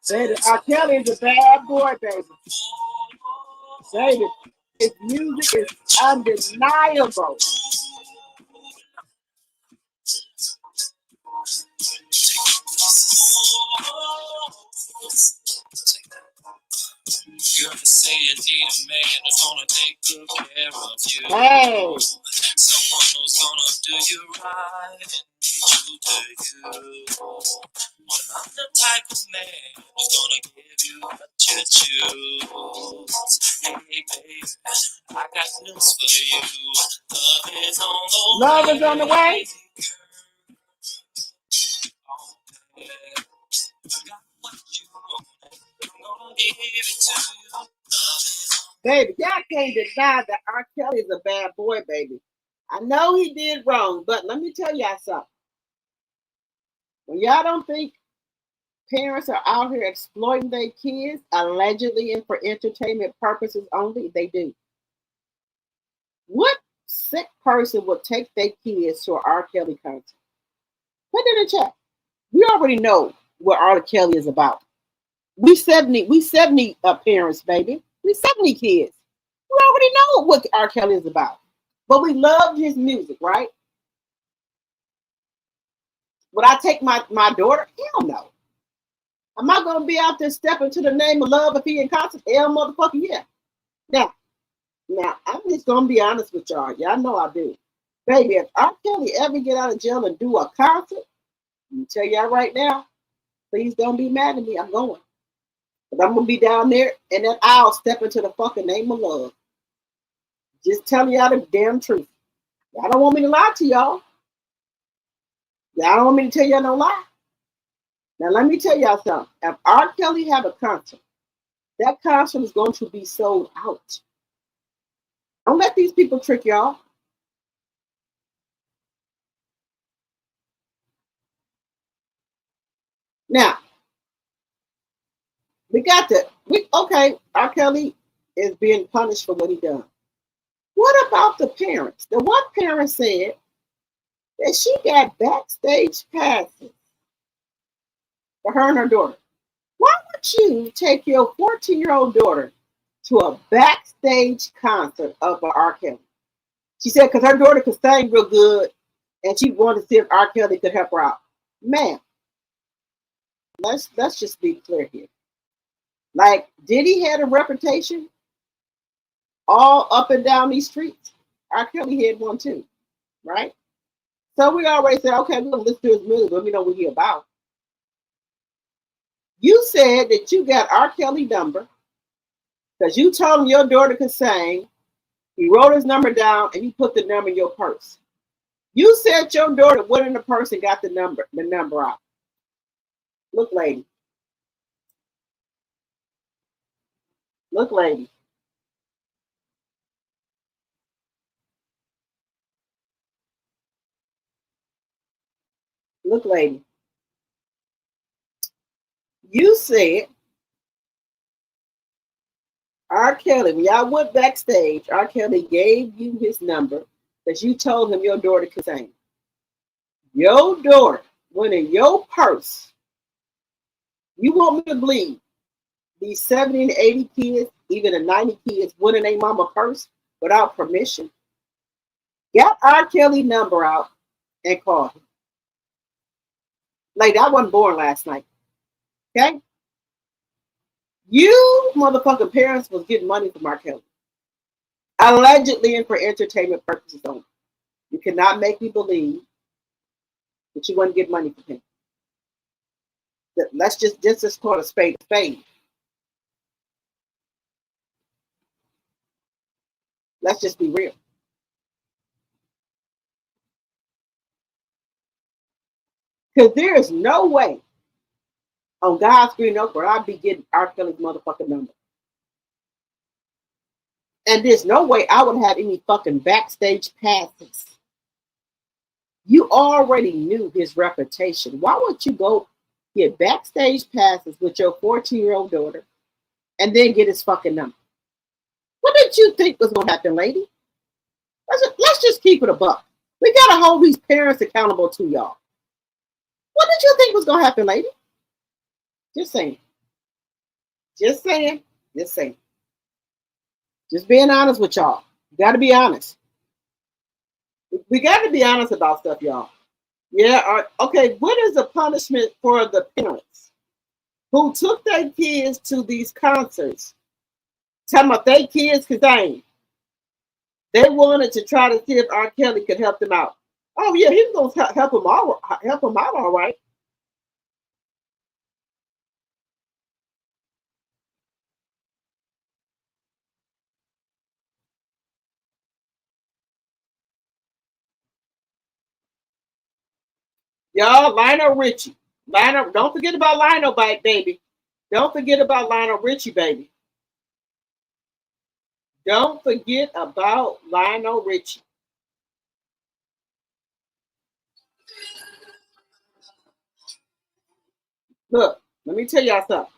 Baby, R. Kelly is a bad boy, baby. Baby, his music is undeniable. You're to say you need a man that's gonna take good care of you. Hey. Someone who's gonna do you right and be true to you. Well, I'm the type of man who's gonna give you what you choose. Hey, baby, I got news for you. Love is on the way. Love is on the way. Got what you want. I'm gonna give it to you. Baby, y'all can't deny that R. Kelly is a bad boy, baby. I know he did wrong, but let me tell y'all something. When y'all don't think parents are out here exploiting their kids, allegedly and for entertainment purposes only, they do. What sick person would take their kids to an R. Kelly concert? Put it in the chat. We already know what R. Kelly is about. We 70 parents, baby. We 70 kids. We already know what R. Kelly is about. But we loved his music, right? Would I take my daughter? Hell no. Am I going to be out there stepping to the name of love if he in concert? Hell motherfucking yeah. Now, I'm just going to be honest with y'all. Y'all know I do. Baby, if R. Kelly ever get out of jail and do a concert, let me tell y'all right now, please don't be mad at me. I'm going. But I'm going to be down there in that aisle stepping to the fucking name of love. Just telling y'all the damn truth. Y'all don't want me to lie to y'all. Y'all don't want me to tell y'all no lie. Now, let me tell y'all something. If R. Kelly have a concert, that concert is going to be sold out. Don't let these people trick y'all. Now, okay, R. Kelly is being punished for what he done. What about the parents? The one parent said that she got backstage passes for her and her daughter. Why would you take your 14-year-old daughter to a backstage concert of R. Kelly? She said because her daughter could sing real good and she wanted to see if R. Kelly could help her out. Man, let's just be clear here. Like, did he have a reputation all up and down these streets? R. Kelly had one too, right? So we already said, okay, we're going to listen to his music, but we know what he's about. You said that you got R. Kelly number because you told him your daughter could sing. He wrote his number down and you put the number in your purse. You said your daughter went in the purse and got the number out. Look, lady. Look, lady. Look, lady. You said R. Kelly, when y'all went backstage, R. Kelly gave you his number because you told him your daughter could sing. Your daughter went in your purse. You want me to believe these 70 and 80 kids, even the 90 kids, went in their mama purse without permission? Got R. Kelly number out and called him. Lady, I wasn't born last night. Okay? You motherfucking parents was getting money from Martell. Allegedly and for entertainment purposes only. You cannot make me believe that you wouldn't get money from him. Let's just call a spade a spade. Let's just be real. Because there is no way on God's green oak where I'd be getting R. Kelly's motherfucking number. And there's no way I would have any fucking backstage passes. You already knew his reputation. Why would you go get backstage passes with your 14-year-old daughter and then get his fucking number? What did you think was going to happen, lady? Let's just keep it a buck. We got to hold these parents accountable to y'all. What did you think was going to happen, lady? Just saying. Just saying. Just saying. Just being honest with y'all. You got to be honest. We got to be honest about stuff, y'all. Yeah, okay, what is the punishment for the parents who took their kids to these concerts? Talking about their kids could sing. They wanted to try to see if R. Kelly could help them out. Oh yeah, he was gonna help them out all right. Y'all, Lionel Richie. Don't forget about Lionel, baby. Don't forget about Lionel Richie, baby. Don't forget about Lionel Richie. Look, let me tell y'all something.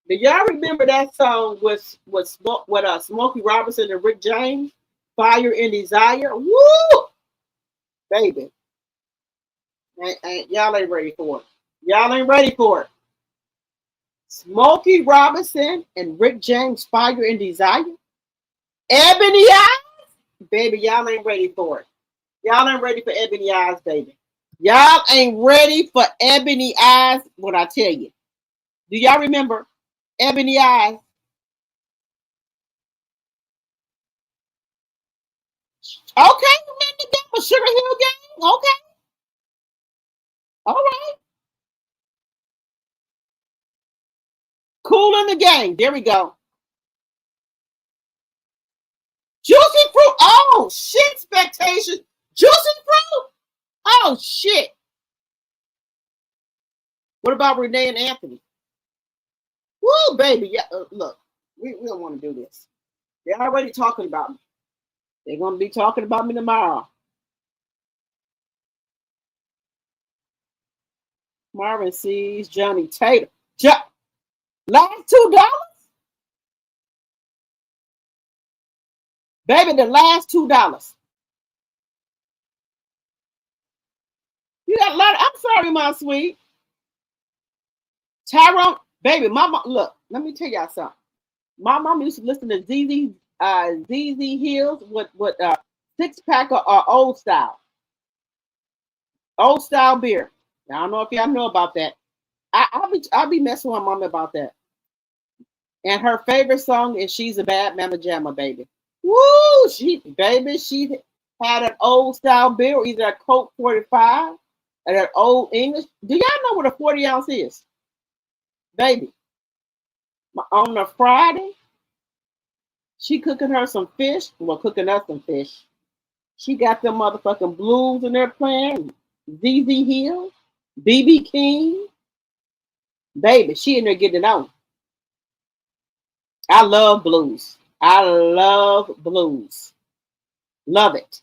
Do y'all remember that song with Smokey Robinson and Rick James? Fire and Desire? Woo! Baby. Y'all ain't ready for it. Y'all ain't ready for it. Smokey Robinson and Rick James, Fire and Desire? Ebony Eyes? Baby, y'all ain't ready for it. Y'all ain't ready for Ebony Eyes, baby. Y'all ain't ready for Ebony Eyes, what I tell you. Do y'all remember Ebony Eyes? Okay, remember the game with Sugar Hill Gang? Okay. All right. Cool in the Gang. There we go. Juicy Fruit. Oh, shit, expectations. Juicy Fruit. Oh, shit. What about Renee and Anthony? Woo, baby. Yeah, look, we don't want to do this. They're already talking about me. They're going to be talking about me tomorrow. Marvin sees Johnny Tatum. Last $2? Baby, the last $2. You got a lot. I'm sorry, my sweet. Tyrone, baby, mama, look, let me tell y'all something. My mom used to listen to ZZ Hills with 6-pack of old style. Old style beer. I don't know if y'all know about that. I'll be messing with my mom about that. And her favorite song is "She's a Bad Mama Jamma," baby. Woo! She had an old style beer, either a Coke 45 and an old English. Do y'all know what a 40 ounce is? Baby. On a Friday, she cooking her some fish. Well, cooking us some fish. She got them motherfucking blues in there playing. ZZ Hill, BB King. Baby, she in there getting it on. I love blues. I love blues. Love it.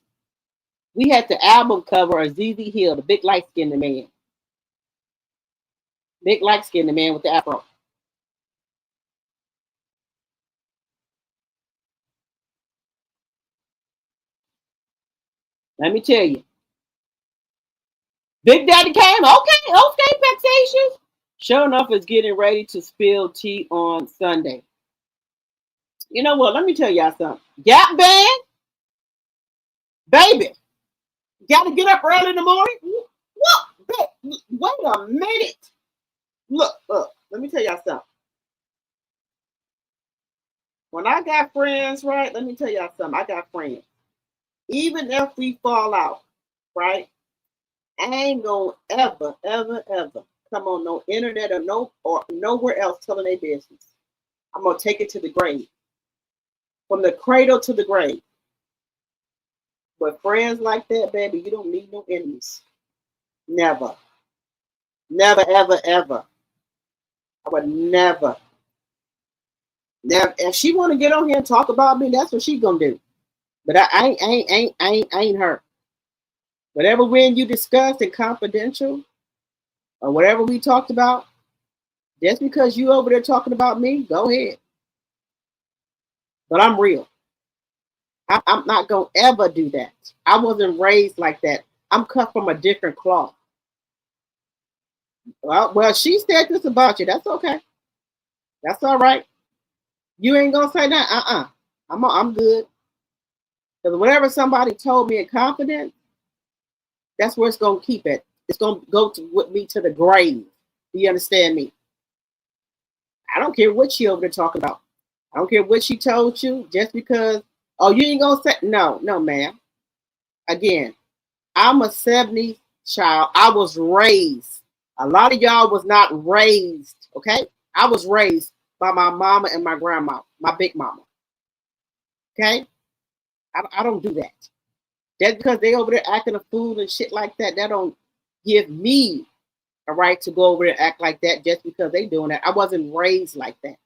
We had the album cover of ZZ Hill, the big light skinned man. Big light skinned man with the afro. Let me tell you. Big Daddy came. Okay, Vexations. Sure enough, is getting ready to spill tea on Sunday. You know what? Let me tell y'all something. Gap Band, baby. Got to get up early in the morning. What? Wait a minute. Look. Let me tell y'all something. When I got friends, right? Let me tell y'all something. I got friends. Even if we fall out, right? I ain't gonna ever come on no internet or nowhere else telling their business. I'm gonna take it to the grave. From the cradle to the grave. But friends like that, baby, you don't need no enemies. Never. Never, ever, ever. I would never. Now, if she want to get on here and talk about me, that's what she gonna do. But I ain't her. Whatever when you discussed in confidential or whatever we talked about, just because you over there talking about me, go ahead. But I'm real. I'm not gonna ever do that. I wasn't raised like that. I'm cut from a different cloth. Well, she said this about you. That's okay. That's all right. You ain't gonna say that. I'm good. Because whatever somebody told me in confidence, that's where it's gonna keep it. It's gonna go with me to the grave. Do you understand me? I don't care what she over there talking about. I don't care what she told you. Just because, oh, you ain't gonna say no, ma'am. Again, I'm a 70s child. I was raised. A lot of y'all was not raised. Okay, I was raised by my mama and my grandma, my big mama. Okay, I don't do that. Just because they over there acting a fool and shit like that, that don't give me a right to go over there and act like that just because they doing that. I wasn't raised like that.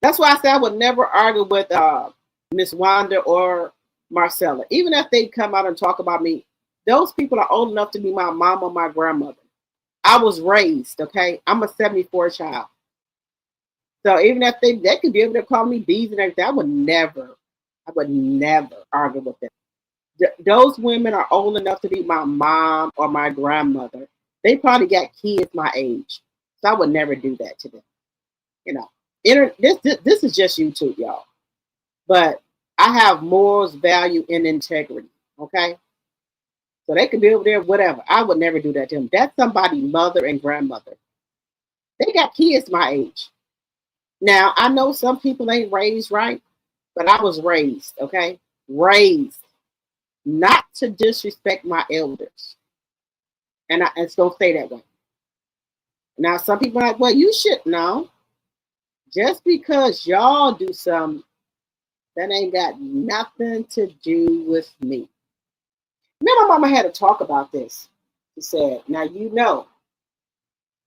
That's why I said I would never argue with Miss Wanda or Marcella. Even if they come out and talk about me, those people are old enough to be my mom or my grandmother. I was raised, okay? I'm a 74 child. So even if they could be able to call me bees and everything, I would never argue with them. Those women are old enough to be my mom or my grandmother. They probably got kids my age. So I would never do that to them. You know, this is just YouTube, y'all. But I have morals, value, and integrity. Okay? So they could be over there, whatever. I would never do that to them. That's somebody's mother and grandmother. They got kids my age. Now, I know some people ain't raised right, but I was raised, okay? Raised not to disrespect my elders. And it's going to stay that way. Now, some people are like, well, you should know. Just because y'all do something, that ain't got nothing to do with me. Me and my mama had to talk about this. She said, now you know,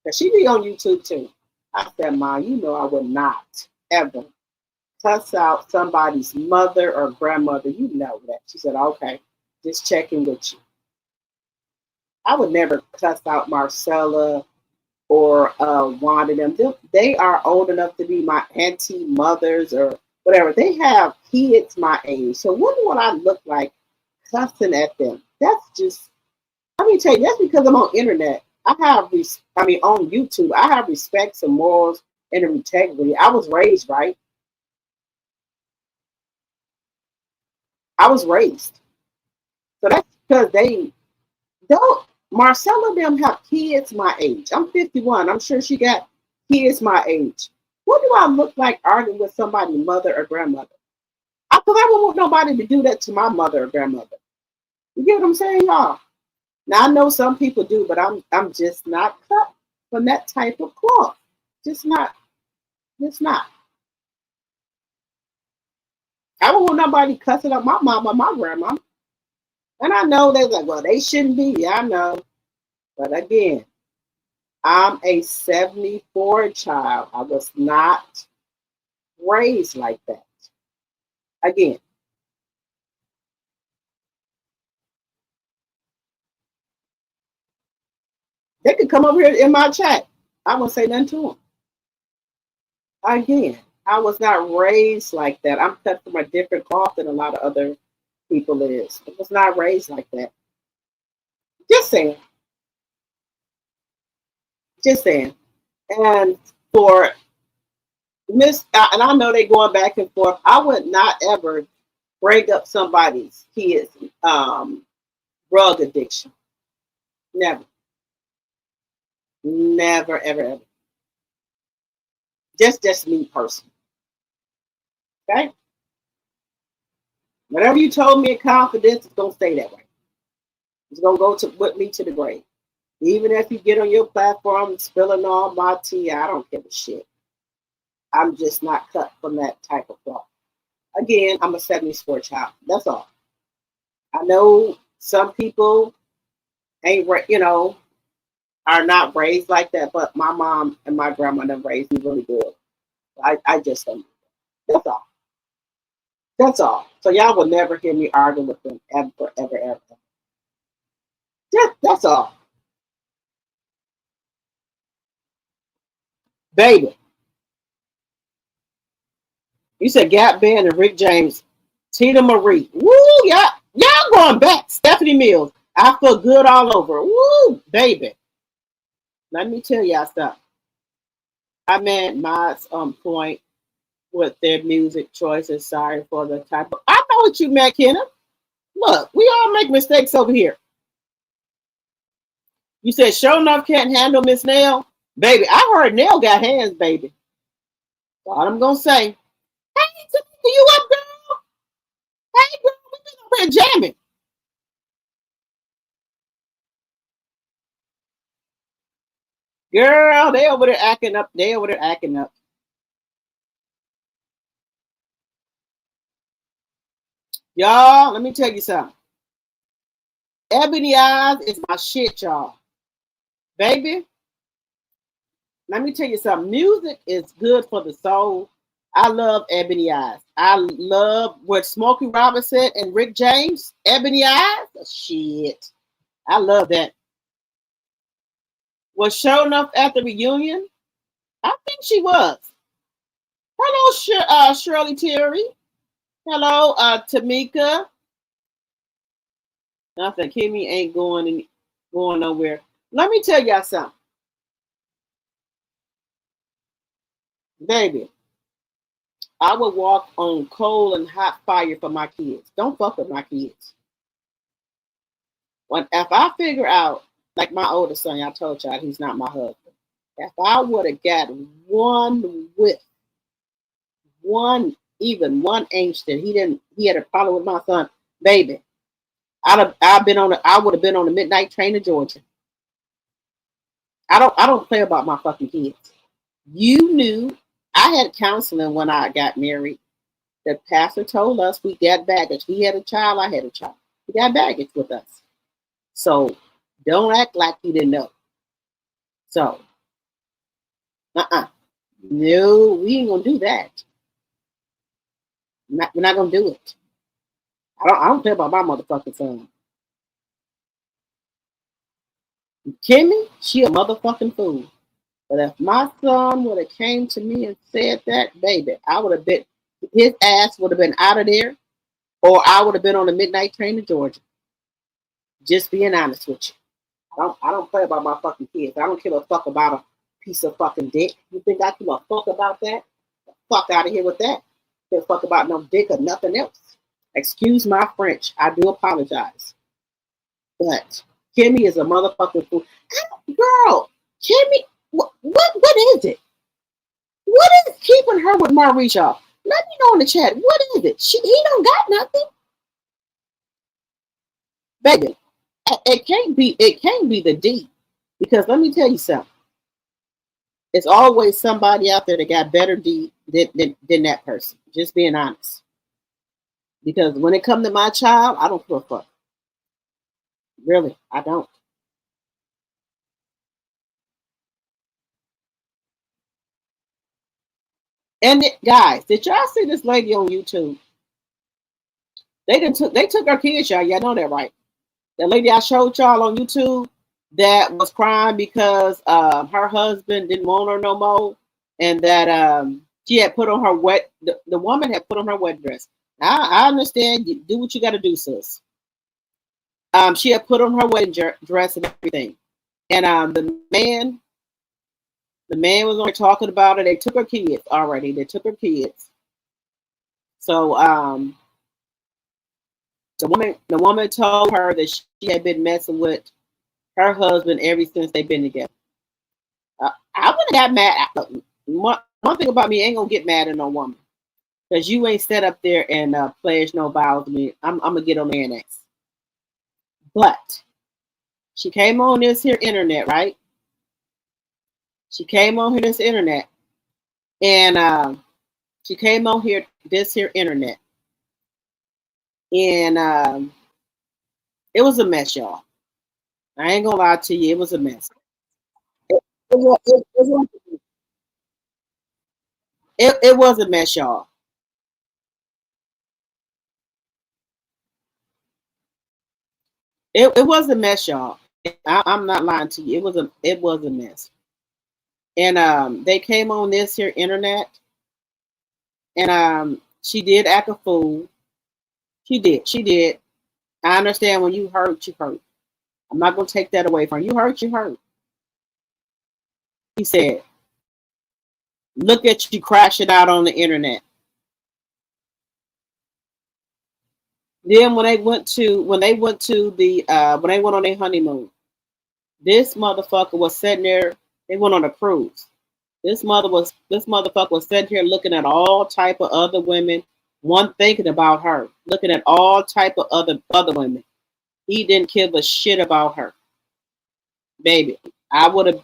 because she be on YouTube too. I said, Ma, you know I would not ever cuss out somebody's mother or grandmother. You know that. She said, okay, just checking with you. I would never cuss out Marcella or Wanda them. They are old enough to be my auntie mothers or whatever. They have kids my age. So what do I look like cussing at them? That's just, let me tell you, that's because I'm on internet. On YouTube, I have respect and morals and integrity. I was raised right. I was raised. So that's because they don't. Marcella them have kids my age. I'm 51. I'm sure she got kids my age. What do I look like arguing with somebody's mother or grandmother? Because I don't want nobody to do that to my mother or grandmother. You get what I'm saying, y'all? Now I know some people do, but I'm just not cut from that type of cloth. Just not. Just not. I don't want nobody cussing up my mom or my grandma. And I know they're like, well, they shouldn't be. Yeah, I know. But again, I'm a 74 child. I was not raised like that. Again, they could come over here in my chat. I won't say nothing to them. Again, I was not raised like that. I'm cut from a different cloth than a lot of other people is. I was not raised like that. Just saying. Just saying. And for Miss, and I know they going back and forth. I would not ever break up somebody's kid's drug addiction. Never. Never, ever, ever. Just me personally. Okay? Whatever you told me in confidence, it's gonna stay that way. It's gonna go with me to the grave. Even if you get on your platform spilling all my tea, I don't give a shit. I'm just not cut from that type of cloth. Again, I'm a 74 child. That's all. I know some people ain't, are not raised like that, but my mom and my grandmother raised me really good. I just don't. That's all. That's all. So y'all will never hear me argue with them ever, ever, ever. That's all. Baby, you said Gap Band and Rick James, Tina Marie. Woo, y'all going back. Stephanie Mills. I feel good all over. Woo, baby. Let me tell y'all something. I'm at my point with their music choices. Sorry for the type of. I know what you meant, Kenna. Look, we all make mistakes over here. You said Show Enough can't handle Miss Nell. Baby, I heard Nell got hands, baby. All I'm gonna say. Hey, you up, girl? Hey, girl, we been over here jamming. Girl, they over there acting up. They over there acting up. Y'all, let me tell you something. Ebony Eyes is my shit, y'all. Baby, let me tell you something. Music is good for the soul. I love Ebony Eyes. I love what Smokey Robinson and Rick James, Ebony Eyes. Shit. I love that. Was showing up at the reunion? I think she was. Hello, Shirley Terry. Hello, Tamika. Nothing. Kimmy ain't going nowhere. Let me tell y'all something. Baby, I would walk on coal and hot fire for my kids. Don't fuck with my kids. If I figure out, like my oldest son, I told y'all he's not my husband. If I would have got even one inch that he had a problem with my son, baby, I would have been on the midnight train to Georgia. I don't play about my fucking kids. You knew I had counseling when I got married. The pastor told us we got baggage. He had a child, I had a child. We got baggage with us. So don't act like you didn't know. So, no, we ain't gonna do that. We're not gonna do it. I don't care about my motherfucking son. Kimmy, she a motherfucking fool. But if my son would have came to me and said that, baby, I would have been, his ass would have been out of there, or I would have been on the midnight train to Georgia. Just being honest with you. I don't play about my fucking kids. I don't give a fuck about a piece of fucking dick. You think I give a fuck about that? The fuck out of here with that. Give a fuck about no dick or nothing else. Excuse my French. I do apologize. But Kimmy is a motherfucking fool. Girl, Kimmy, what is it? What is keeping her with Maurice? Let me know in the chat. What is it? He don't got nothing. Baby, it can't be the D. Because let me tell you something. It's always somebody out there that got better D than that person. Just being honest. Because when it comes to my child, I don't give a fuck. Really, I don't. And guys, did y'all see this lady on YouTube? They took her kids, y'all. Y'all know that, right? The lady I showed y'all on YouTube that was crying because her husband didn't want her no more, and that she had put on her the woman had put on her wedding dress. Now, I understand. You do what you got to do, sis. She had put on her wedding dress and everything, and the man was only talking about it. They took her kids already. They took her kids. So The woman told her that she had been messing with her husband ever since they've been together. I wouldn't have got mad. One thing about me, I ain't gonna get mad at no woman because you ain't set up there and pledge no vows to me. I'm gonna get on the annex. But she came on this here internet, right? She came on here this internet, and she came on here this here internet, and it was a mess, y'all. I ain't gonna lie to you, it was a mess. It was a mess, y'all. It was a mess, y'all. I'm not lying to you. It was a mess. And they came on this here internet, and she did act a fool. She did. I understand when you hurt, you hurt. I'm not gonna take that away from you. You hurt, you hurt. He said, "Look at you crashing out on the internet." Then when they went on their honeymoon, this motherfucker was sitting there. They went on a cruise. This motherfucker was sitting here looking at all type of other women, one thinking about her, looking at all type of other women. He didn't give a shit about her, baby. I would have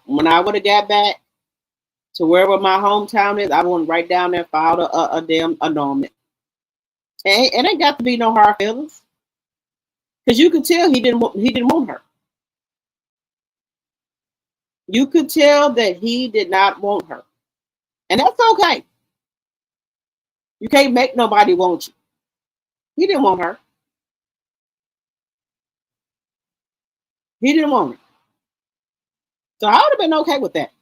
got back to wherever my hometown is, I went right down there and filed a damn annulment. And it ain't got to be no hard feelings, because you could tell he didn't want her. You could tell that he did not want her, and that's okay. You can't make nobody want you. He didn't want her. He didn't want her. So I would have been okay with that.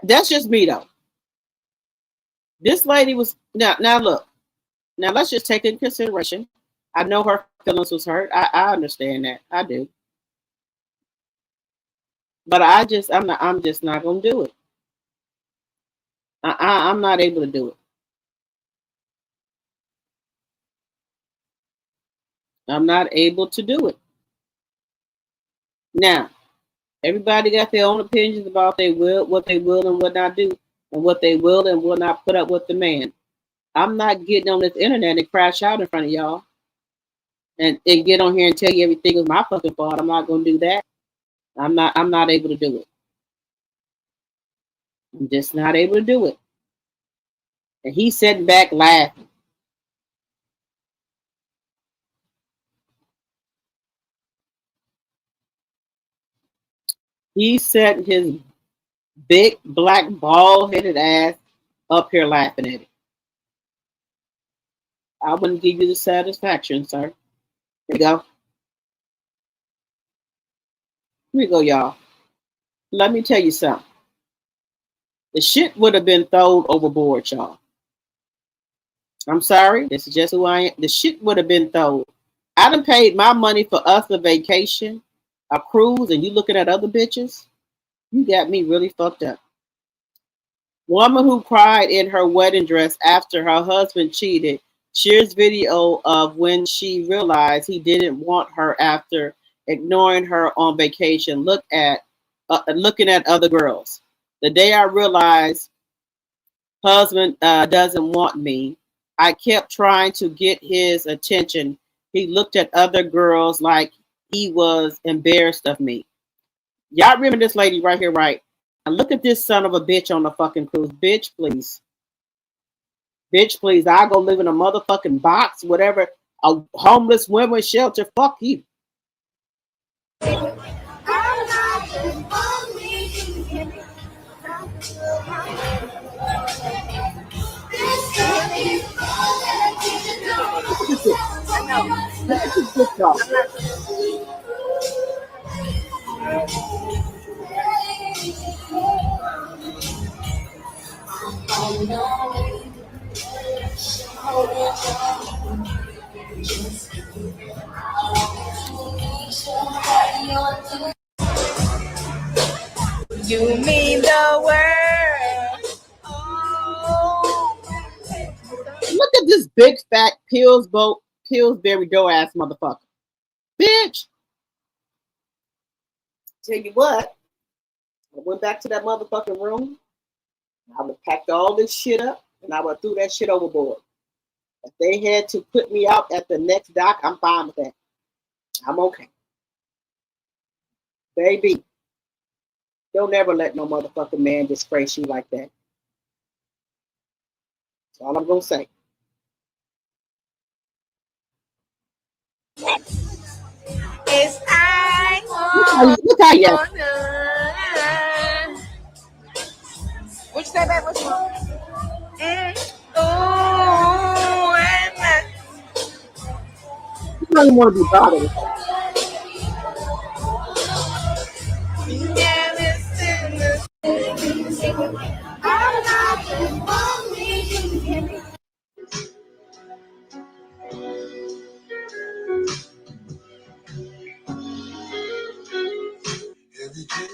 That's just me though. This lady was now look. Now let's just take into consideration. I know her feelings was hurt. I understand that. I do. But I'm just not gonna do it. I'm not able to do it. I'm not able to do it. Now, everybody got their own opinions about what they will and will not do, and what they will and will not put up with the man. I'm not getting on this internet and crash out in front of y'all and get on here and tell you everything was my fucking fault. I'm not gonna do that. I'm not able to do it. I'm just not able to do it. And he's sitting back laughing. He's setting his big black bald headed ass up here laughing at it. I wouldn't give you the satisfaction, sir. Here we go. Here we go, y'all. Let me tell you something. The shit would have been thrown overboard, y'all. I'm sorry. This is just who I am. The shit would have been thrown. I done paid my money for us a vacation, a cruise, and you looking at other bitches? You got me really fucked up. Woman who cried in her wedding dress after her husband cheated shares video of when she realized he didn't want her after ignoring her on vacation. Looking at other girls. The day I realized husband doesn't want me, I kept trying to get his attention. He looked at other girls like he was embarrassed of me. Y'all remember this lady right here, right? And look at this son of a bitch on the fucking cruise. Bitch, please. Bitch, please. I'll go live in a motherfucking box, whatever. A homeless women's shelter. Fuck you. You mean the world. Oh, this big fat Pillsbury Dough ass motherfucker. Bitch. Tell you what, I went back to that motherfucking room. I would packed all this shit up and I would threw that shit overboard. If they had to put me out at the next dock, I'm fine with that. I'm okay. Baby, don't ever let no motherfucking man disgrace you like that. That's all I'm gonna say. It's I Look how you. What you say, baby? What you want? You don't even want to be bothered with that.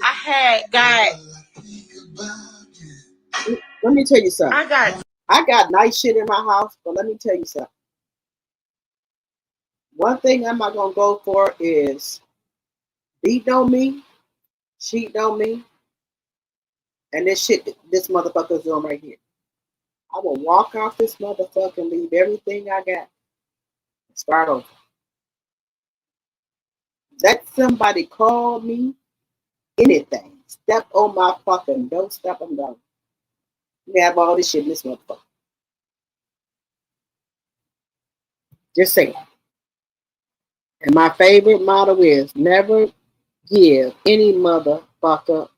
I had got. Let me tell you something. I got nice shit in my house, but let me tell you something. One thing I'm not gonna go for is beating on me, cheating on me, and this shit this motherfucker's doing right here. I will walk off this motherfucker and leave everything I got and start over. Let somebody call me anything. Step on my fucking don't step them down. You have all this shit in this motherfucker. Just saying. And my favorite motto is never give any motherfucker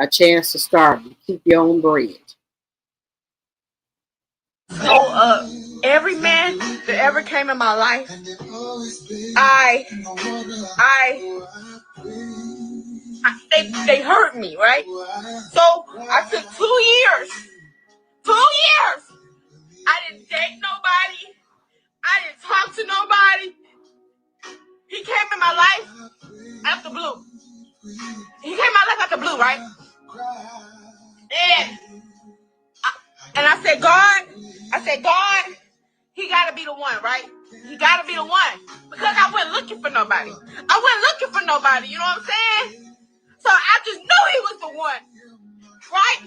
a chance to starve you. Keep your own bread. so every man that ever came in my life, they hurt me, right? So I took 2 years. 2 years. I didn't date nobody. I didn't talk to nobody. He came in my life out the blue. He came in my life out the blue, right? And I said, God, he gotta be the one, right? He gotta be the one. Because I wasn't looking for nobody. You know what I'm saying? So I just knew he was the one, right?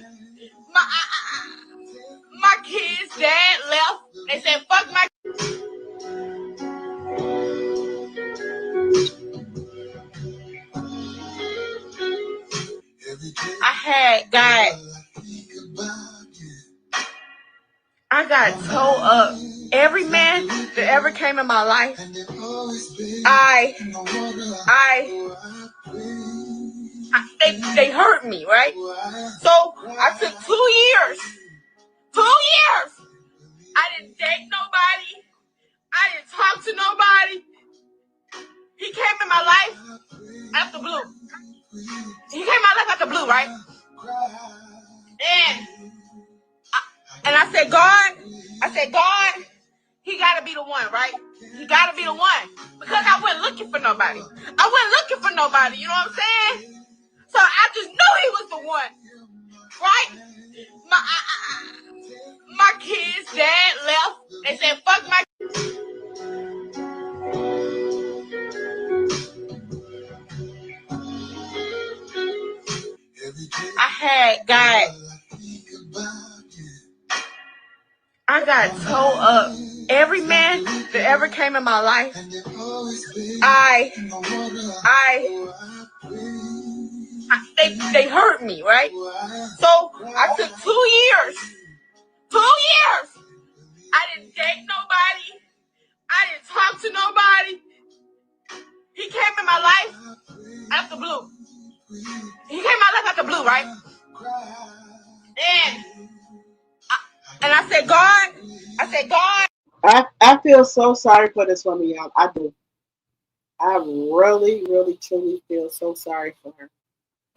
My kids' dad left. They said, fuck my. I got told up. Every man that ever came in my life, they hurt me, right? So I took 2 years. 2 years. I didn't date nobody. I didn't talk to nobody. He came in my life out the blue. He came in my life out the blue, right? And I said, God, he gotta be the one, right? He gotta be the one. Because I wasn't looking for nobody. You know what I'm saying? So I just knew he was the one, right? My kids' dad left. They said, fuck my. I got told up. Every man that ever came in my life, they hurt me, right? So I took 2 years. 2 years. I didn't date nobody. I didn't talk to nobody. He came in my life out the blue. He came in my life out the blue, right? And I said, God. I feel so sorry for this woman, y'all. I do. I really, really, truly feel so sorry for her.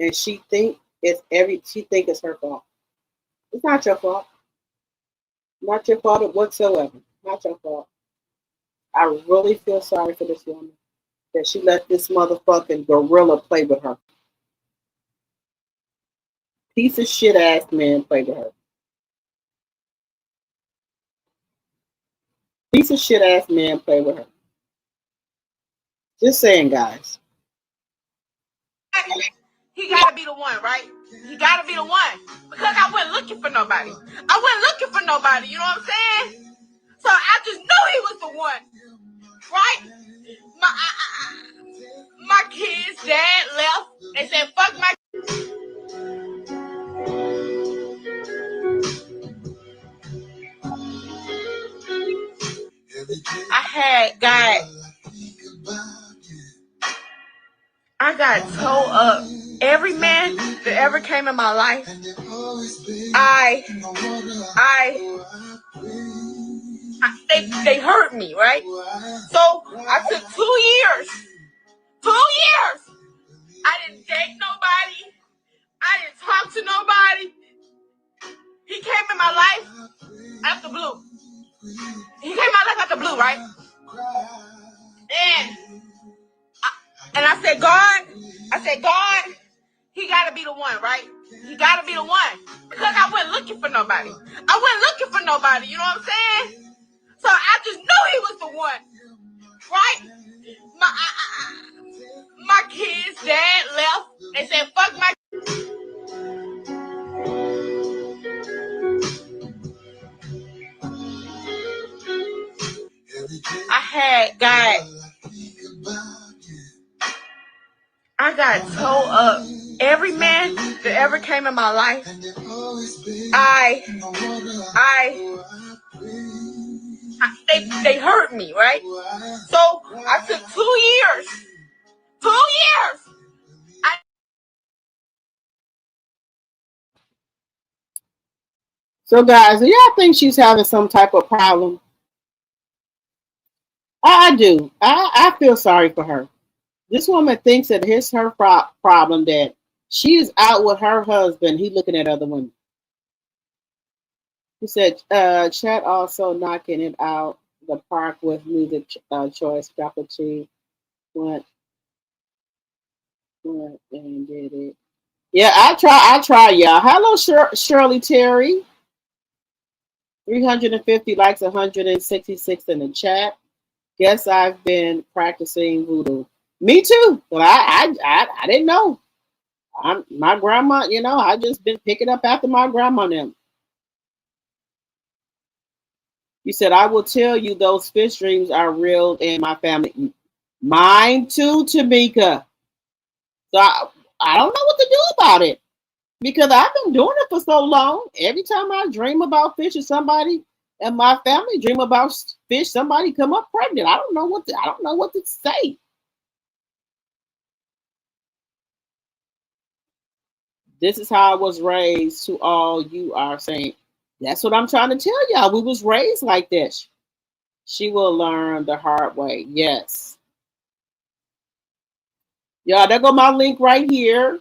And she think it's her fault. It's not your fault. Not your fault whatsoever. Not your fault. I really feel sorry for this woman that she let this motherfucking gorilla play with her. Piece of shit ass man play with her. Piece of shit ass man play with her. Just saying, guys. He gotta be the one, right? He gotta be the one. Because I wasn't looking for nobody. I wasn't looking for nobody, you know what I'm saying? So I just knew he was the one, right? My kids' dad left. They said, fuck my. I got told up. Every man that ever came in my life, they hurt me, right? So I took 2 years. 2 years. I didn't date nobody. I didn't talk to nobody. He came in my life after blue. He came in my life after blue, right? And I said, God, he gotta be the one, right? He gotta be the one. Because I wasn't looking for nobody. I wasn't looking for nobody, you know what I'm saying? So I just knew he was the one, right? My kids' dad left. They said, fuck my. I got told up. Every man that ever came in my life, they hurt me, right? So I took 2 years. 2 years. So, guys, do y'all think she's having some type of problem? I do. I feel sorry for her. This woman thinks that it's her problem that she is out with her husband. He looking at other women. He said, Chat also knocking it out the park with music choice. Chocolate cheese went and did it. Yeah, I try, y'all. Hello, Shirley Terry. 350 likes, 166 in the chat. Guess I've been practicing voodoo. Me too, but I didn't know. My grandma, I just been picking up after my grandma now. You said I will tell you those fish dreams are real in my family. Mine too, Tamika. So I don't know what to do about it because I've been doing it for so long. Every time I dream about fish or somebody and my family dream about fish, somebody come up pregnant. I don't know what to say. This is how I was raised to all you are saying. That's what I'm trying to tell y'all. We was raised like this. She will learn the hard way. Yes. Y'all, there go my link right here.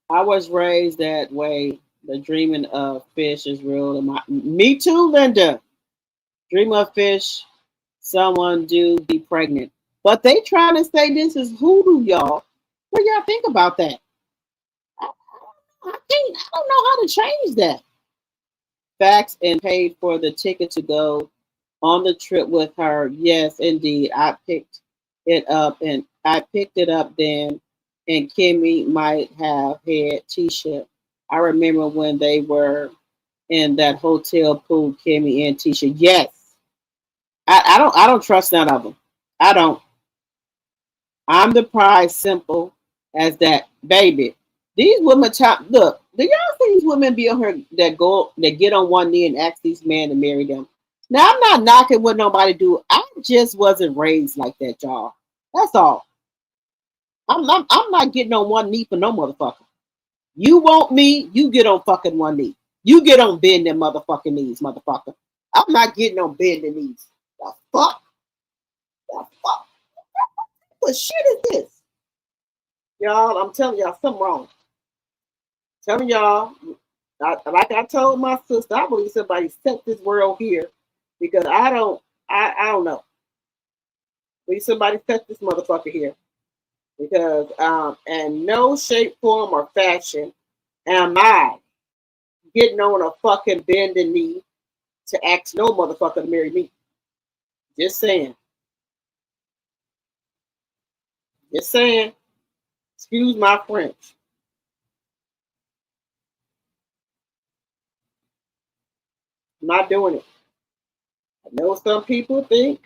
I was raised that way. The dreaming of fish is real. Me too, Linda. Dream of fish, someone do be pregnant. But they trying to say this is hoodoo, y'all. What y'all think about that? I don't know how to change that. Facts and paid for the ticket to go on the trip with her. Yes, indeed. I picked it up then, and Kimmy might have had Tisha. I remember when they were in that hotel pool, Kimmy and Tisha. Yes. I don't trust none of them. I don't. I'm the prize simple as that baby. These women look, do y'all see these women be on here that get on one knee and ask these men to marry them? Now I'm not knocking what nobody do. I just wasn't raised like that, y'all. That's all. I'm not getting on one knee for no motherfucker. You want me, you get on fucking one knee. You get on bend them motherfucking knees, motherfucker. I'm not getting on bending knees. The fuck? The fuck? What shit is this? Y'all, I'm telling y'all something wrong. Telling y'all, like I told my sister, I believe somebody set this world here because I don't know. Believe somebody set this motherfucker here because in no shape, form, or fashion am I getting on a fucking bending knee to ask no motherfucker to marry me. Just saying. Just saying. Excuse my French. I'm not doing it. I know some people think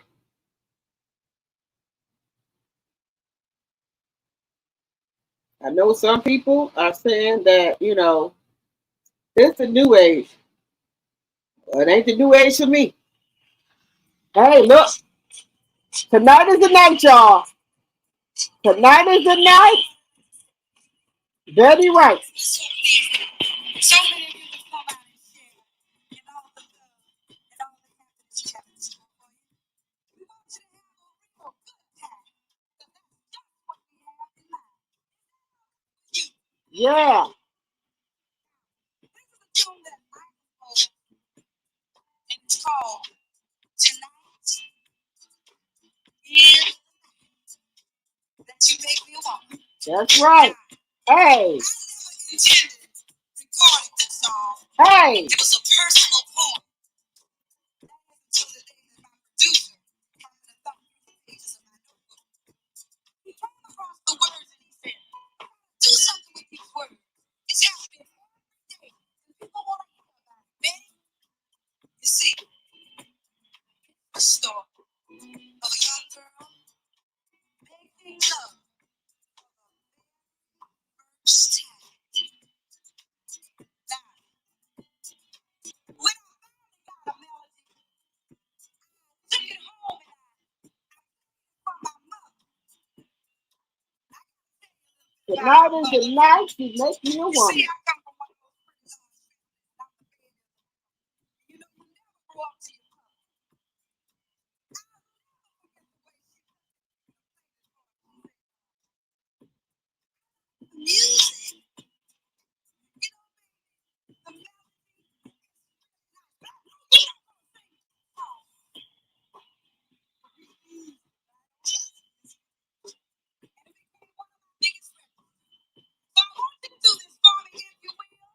I know some people are saying that, it's the new age. Well, it ain't the new age for me. Hey, look, tonight is the night, y'all. Tonight is the night. Betty White. So many people come out and share and all the love and all the happiness you have in store for you. We want you to have a real good time. So that's just what we have in mind. Yeah. This is a tune that I composed, and it's called Tonight is That You Make Me Want. That's right. Hey. I never intended recording this song. Hey. It was a personal poem. Until the day that my producer happened to thumb through the pages of my notebook. He came across the words and he said, do something with these words. It's happening every day. And people want to hear about it. Betty, you see, the story of a young girl making love first time. Now, when I finally got a melody, I took it home and I from my mother. Tonight is the night you make me a You woman. see, I come from one of those pretty large families. You know, you never grow up to your mother. Music, you know, the melody. Biggest record. So I want you to do this for me, if you will.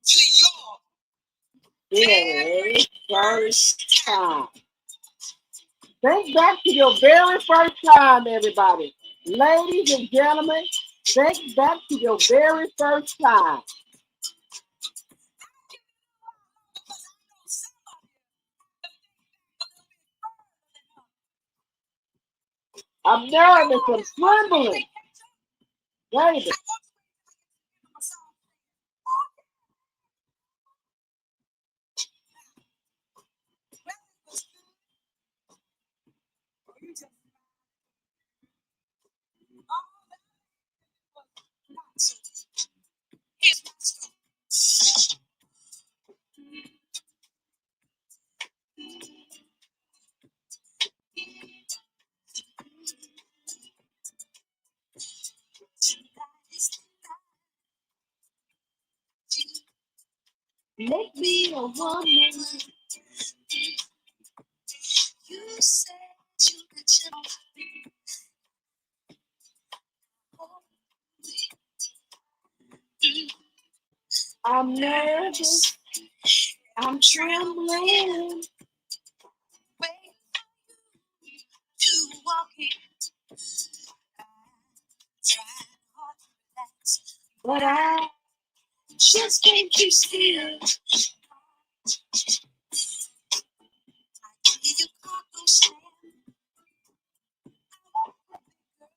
To your Very first time. Think back to your very first time, everybody. Ladies and gentlemen, think back to your very first time. I'm nervous. I'm trembling. Baby. Here's my story. Make me a woman. You said you could just be I'm nervous. I'm trembling. wait to walk in. Try hard to relax, But I just can't keep still. I give you condo stand. I won't let the girl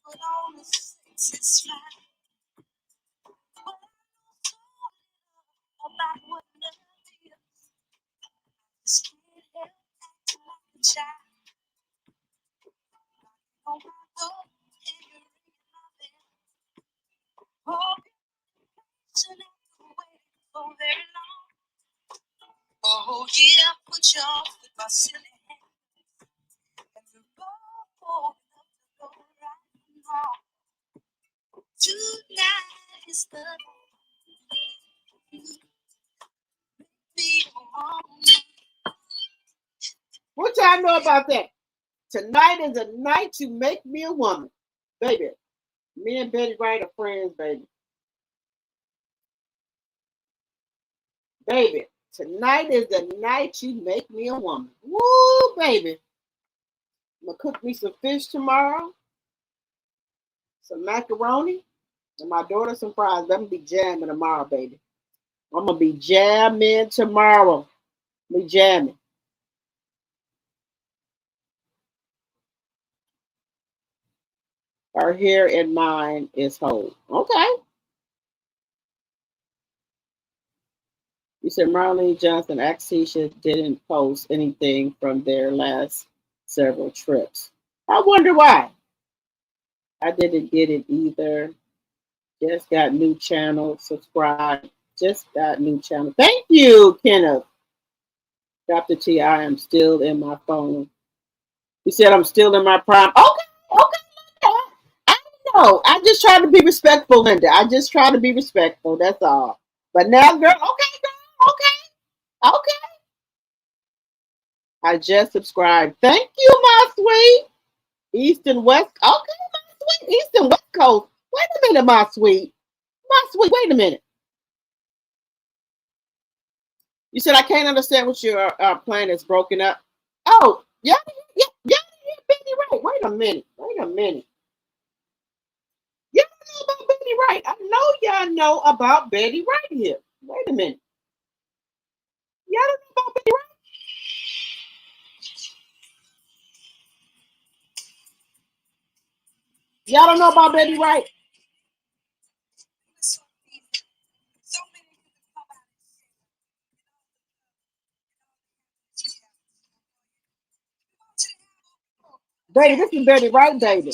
put on a sexy smile. But I know so little about what love is. Just can't help acting like a child. On my door, and you're ringing my bell. Oh, shouldn't have to wait so very long. Oh, yeah, put you off with my silly hand. And we're both old enough to go right and wrong. Tonight is the be on. what y'all know about that? Tonight is a night to make me a woman. Baby. Me and Betty Wright are friends, baby. Baby, tonight is the night you make me a woman. Woo, baby. I'm gonna cook me some fish tomorrow, some macaroni, and my daughter some fries. I'm gonna be jamming tomorrow, baby. I'm gonna be jamming tomorrow. Be jamming. Her hair and mine is whole. Okay. You said Marlene Johnson, Axisha didn't post anything from their last several trips. I wonder why. I didn't get it either. Just got new channel. Subscribe. Just got new channel. Thank you, Kenneth. Dr. T, I am still in my phone. You said I'm still in my prime. Okay, okay. I know. I just try to be respectful, Linda. I just try to be respectful. That's all. But now, girl, okay, girl, okay, okay. I just subscribed. Thank you, my sweet. East and West. Okay, my sweet. East and West Coast. Wait a minute, my sweet. My sweet. Wait a minute. You said I can't understand what your plan is broken up. Oh, yeah, yeah, yeah, yeah, Betty Wright. Wait a minute. Wait a minute. Y'all know about Betty Wright. I know y'all know about Betty Wright here. Wait a minute. Y'all don't know about Betty Wright? Y'all don't know about Betty Wright? Baby, this is Betty Wright, baby.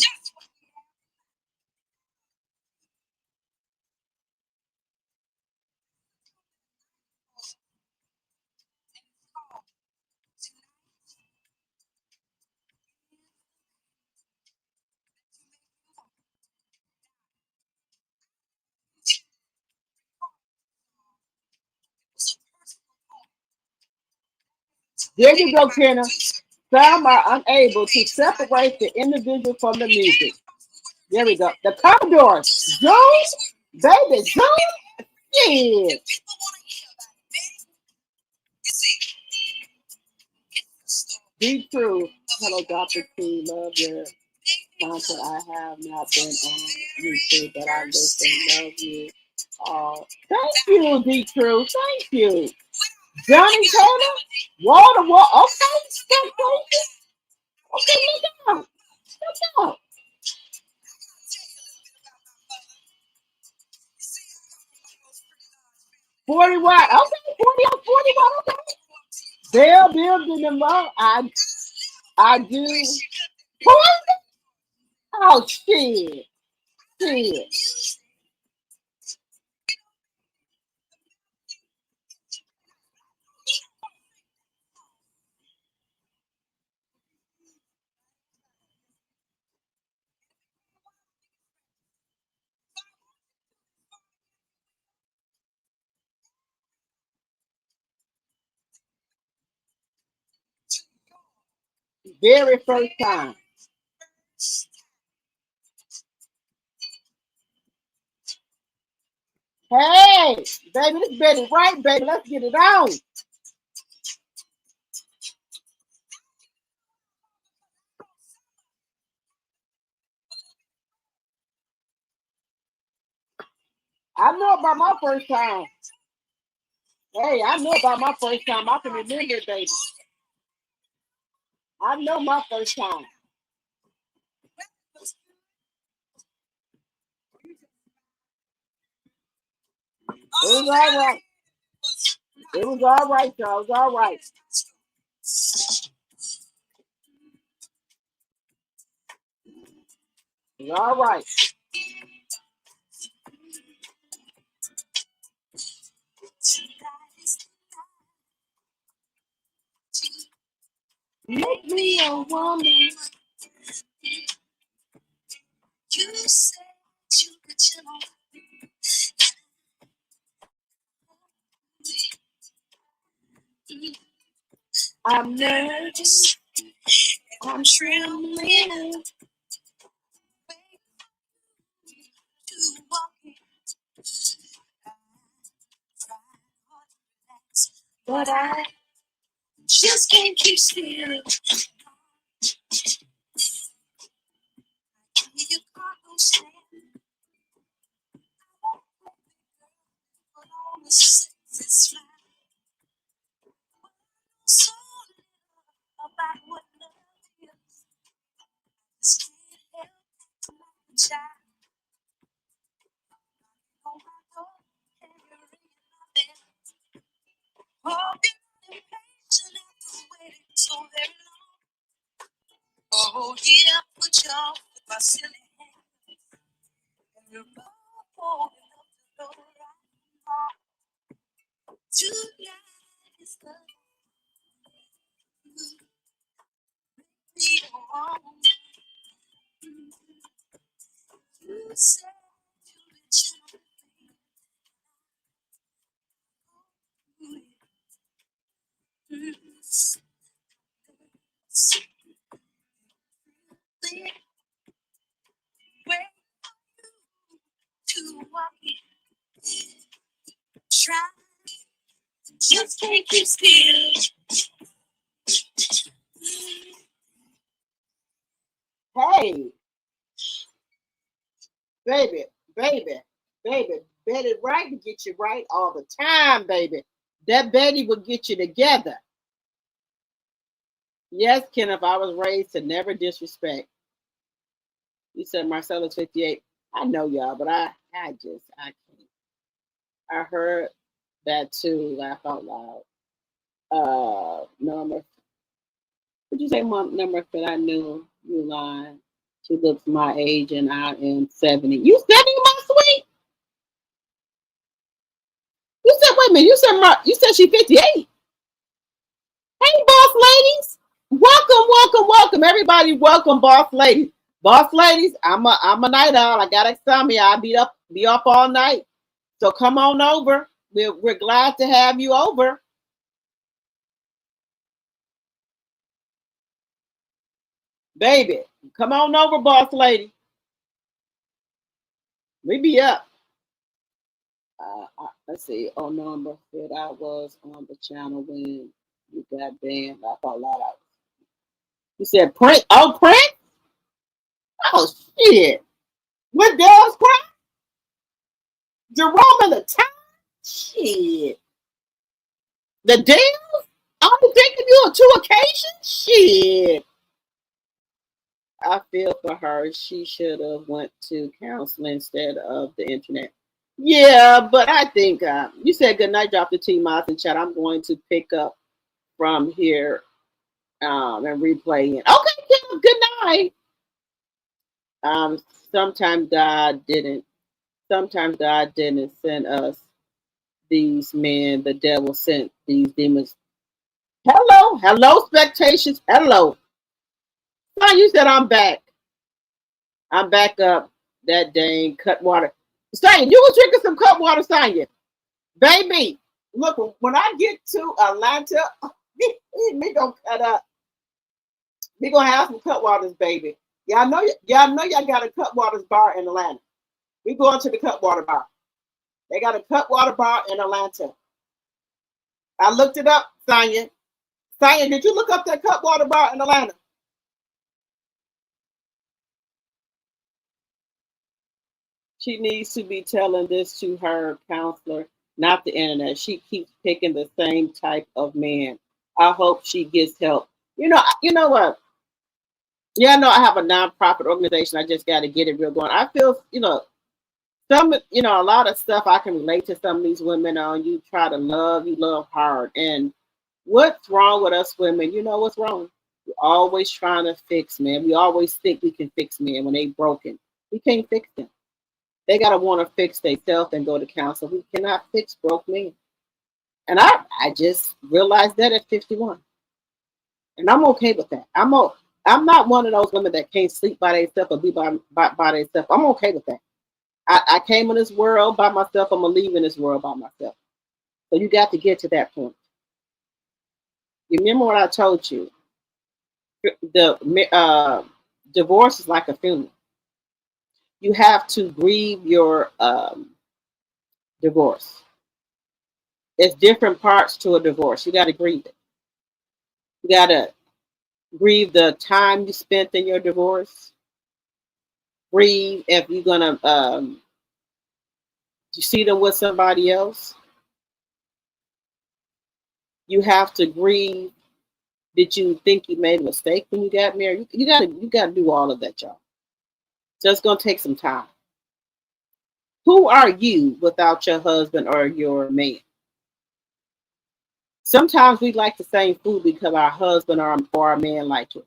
There you go, Kenna. Some are unable to separate the individual from the music. There we go. The Commodores. Zoom, baby, Zoom. Yeah. Be true. Hello, Dr. T. Love your content. I have not been on YouTube, but I listen. Love you all. Thank you, Be True. Thank you. Johnny Taylor. Water, water. Okay, step crazy. Okay, look out. Look out. 40 watt. Okay, 40 on 40 watt. Okay. They're building them up. I do. What? Oh, shit. Shit. Very first time. Hey, baby, this Betty Right, baby. Let's get it on. I know about my first time. Hey, I know about my first time. I can remember it, baby. I know my first time. It was all right. It was all right, y'all. It was all right. It was all right. Make me a woman. I'm nervous. I'm trembling. but I just can't keep still. You can't stand. Put on the sexy smile. So about what love is. Just can't help to like a child. Oh my God, can you read my lips? Oh, been impatient after waiting so very long. Oh, yeah, put you off with my silly hand. And you're both old enough to know right from wrong. Tonight is the be wrong. You said you would change. Wait to walk in. Try. Just can't keep still. Hey, baby, baby, baby, Betty Wright can get you right all the time, baby. That Betty will get you together. Yes, Kenneth, I was raised to never disrespect. You said Marcella's 58. I know y'all, but I can't. I heard that too, laugh out loud. Number, would you say number that I knew you lying? She looks my age and I am 70. You 70, my sweet? You said, wait a minute, you said she 58. Hey, boss ladies. Welcome, welcome, welcome. Everybody, welcome, boss ladies. Boss ladies, I'm a night owl. I got insomnia. I'll be up all night. So come on over. We're glad to have you over. Baby, come on over, boss lady. We be up. Let's see. Oh, number that I was on the channel when you got banned. I thought a lot of. You said print. Oh, print. Oh shit. What Dale's crying? Jerome in the town. Shit. The Dales? I'm thinking you on 2 occasions. Shit. I feel for her. She should have went to counseling instead of the internet. Yeah, but I think you said good night, Dr. T. Moss and chat. I'm going to pick up from here and replay it. Okay, Kim, good night. Um, sometimes God didn't. Sometimes God didn't send us these men. The devil sent these demons. Hello, hello, spectations. Hello. Son, you said I'm back. I'm back up. That dang cut water. Sonya, you was drinking some cut water, Sonya. Baby, look, when I get to Atlanta, me gonna cut up. We gonna have some cut waters, baby. Y'all got a cut waters bar in Atlanta. We going to the cut water bar. They got a cut water bar in Atlanta. I looked it up, Sonya. Sonya, did you look up that cut water bar in Atlanta? She needs to be telling this to her counselor, not the internet. She keeps picking the same type of man. I hope she gets help. You know what? Yeah, I know I have a nonprofit organization. I just got to get it real going. I feel, a lot of stuff I can relate to some of these women on. You try to love, you love hard. And what's wrong with us women? You know what's wrong? We're always trying to fix men. We always think we can fix men when they broken. We can't fix them. They gotta want to fix themselves and go to counsel. We cannot fix broke men. And I just realized that at 51. And I'm okay with that. I'm not one of those women that can't sleep by themselves or be by themselves. I'm okay with that. I came in this world by myself. I'm gonna leave in this world by myself. So you got to get to that point. You remember what I told you? The divorce is like a funeral. You have to grieve your divorce. It's different parts to a divorce. You got to grieve it. You got to grieve the time you spent in your divorce. Grieve if you're gonna you see them with somebody else. You have to grieve. Did you think you made a mistake when you got married? You gotta do all of that, y'all. So it's gonna take some time. Who are you without your husband or your man? Sometimes we like the same food because our husband or our man like it.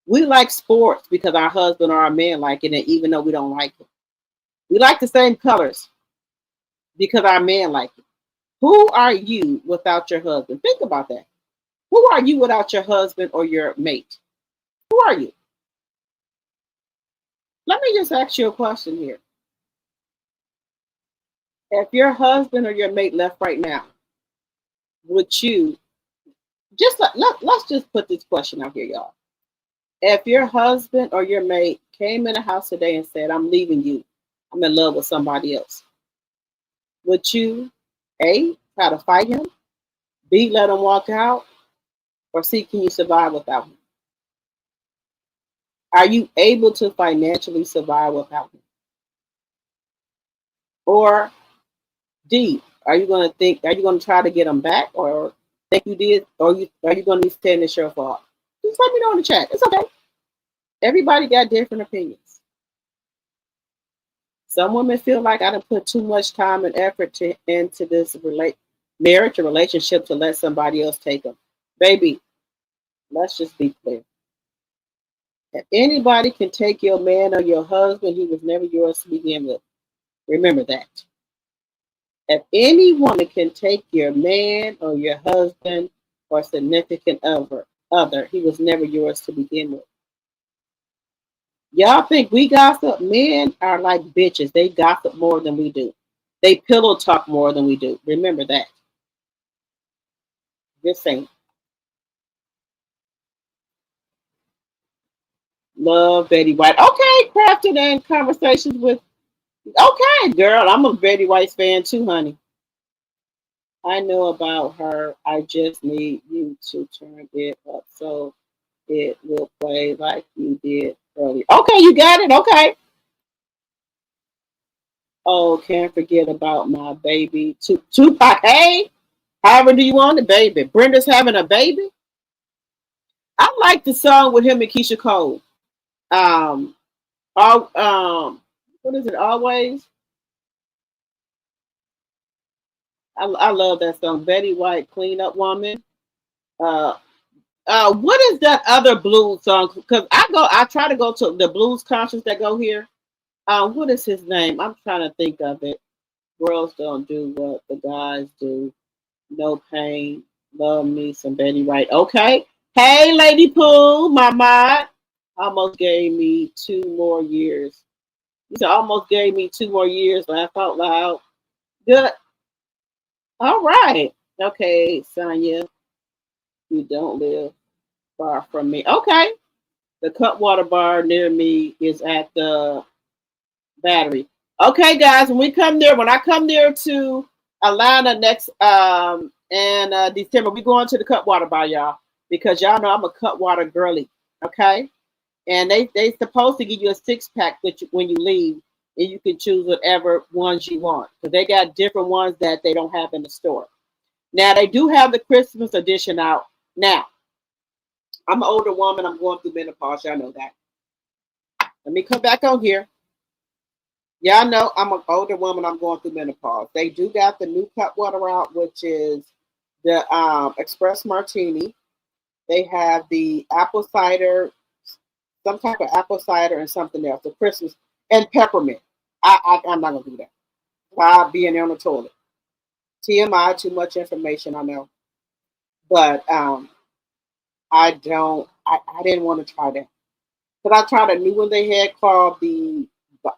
We like sports because our husband or our man like it, and even though we don't like it. We like the same colors because our man like it. Who are you without your husband? Think about that. Who are you without your husband or your mate? Who are you? Let me just ask you a question here. If your husband or your mate left right now, would you let's just put this question out here, y'all. If your husband or your mate came in the house today and said, I'm leaving you, I'm in love with somebody else, would you A, try to fight him, B, let him walk out, or C, can you survive without him? Are you able to financially survive without him? Or D, are you going to try to get him back, or think you did, or are you going to be saying it's your fault? Just let me know in the chat. It's okay. Everybody got different opinions. Some women feel like I done put too much time and effort into this marriage or relationship to let somebody else take them. Baby, let's just be clear. If anybody can take your man or your husband, he was never yours to begin with. Remember that. If any woman can take your man or your husband or significant other, he was never yours to begin with. Y'all think we gossip? Men are like bitches. They gossip more than we do. They pillow talk more than we do. Remember that. Just saying. Love Betty White. Okay, crafted and conversations with. Okay, girl, I'm a Betty White fan too, honey. I know about her. I just need you to turn it up so it will play like you did earlier. Okay, you got it. Okay. Oh, can't forget about my baby. Tupac. Hey, however do you want it, baby? Brenda's having a baby. I like the song with him and Keisha Cole. Um, all what is it? Always. I love that song. Betty White, Clean Up Woman. Uh, what is that other blues song? Because I try to go to the blues concerts that go here. What is his name? I'm trying to think of it. Girls don't do what the guys do. No pain. Love me some Betty White. Okay. Hey, Lady Pooh, my mod. Almost gave me 2 more years. You said almost gave me 2 more years. Laugh out loud. Good. All right. Okay, Sonia. You don't live far from me. Okay. The Cutwater Bar near me is at the Battery. Okay, guys, when I come there to Atlanta next in December, we going to the Cutwater Bar, y'all, because y'all know I'm a Cutwater girly. Okay, and they supposed to give you a 6-pack when you leave, and you can choose whatever ones you want because they got different ones that they don't have in the store. Now they do have the Christmas edition out now. I'm an older woman. I'm going through menopause. Y'all know that. Let me come back on here. Y'all know I'm an older woman. I'm going through menopause. They do got the new Cutwater out, which is the Express Martini. They have the apple cider, some type of apple cider, and something else. The Christmas and peppermint. I'm not gonna do that. While being on the toilet. TMI, too much information. I know, but I don't. I didn't want to try that. But I tried a new one they had called the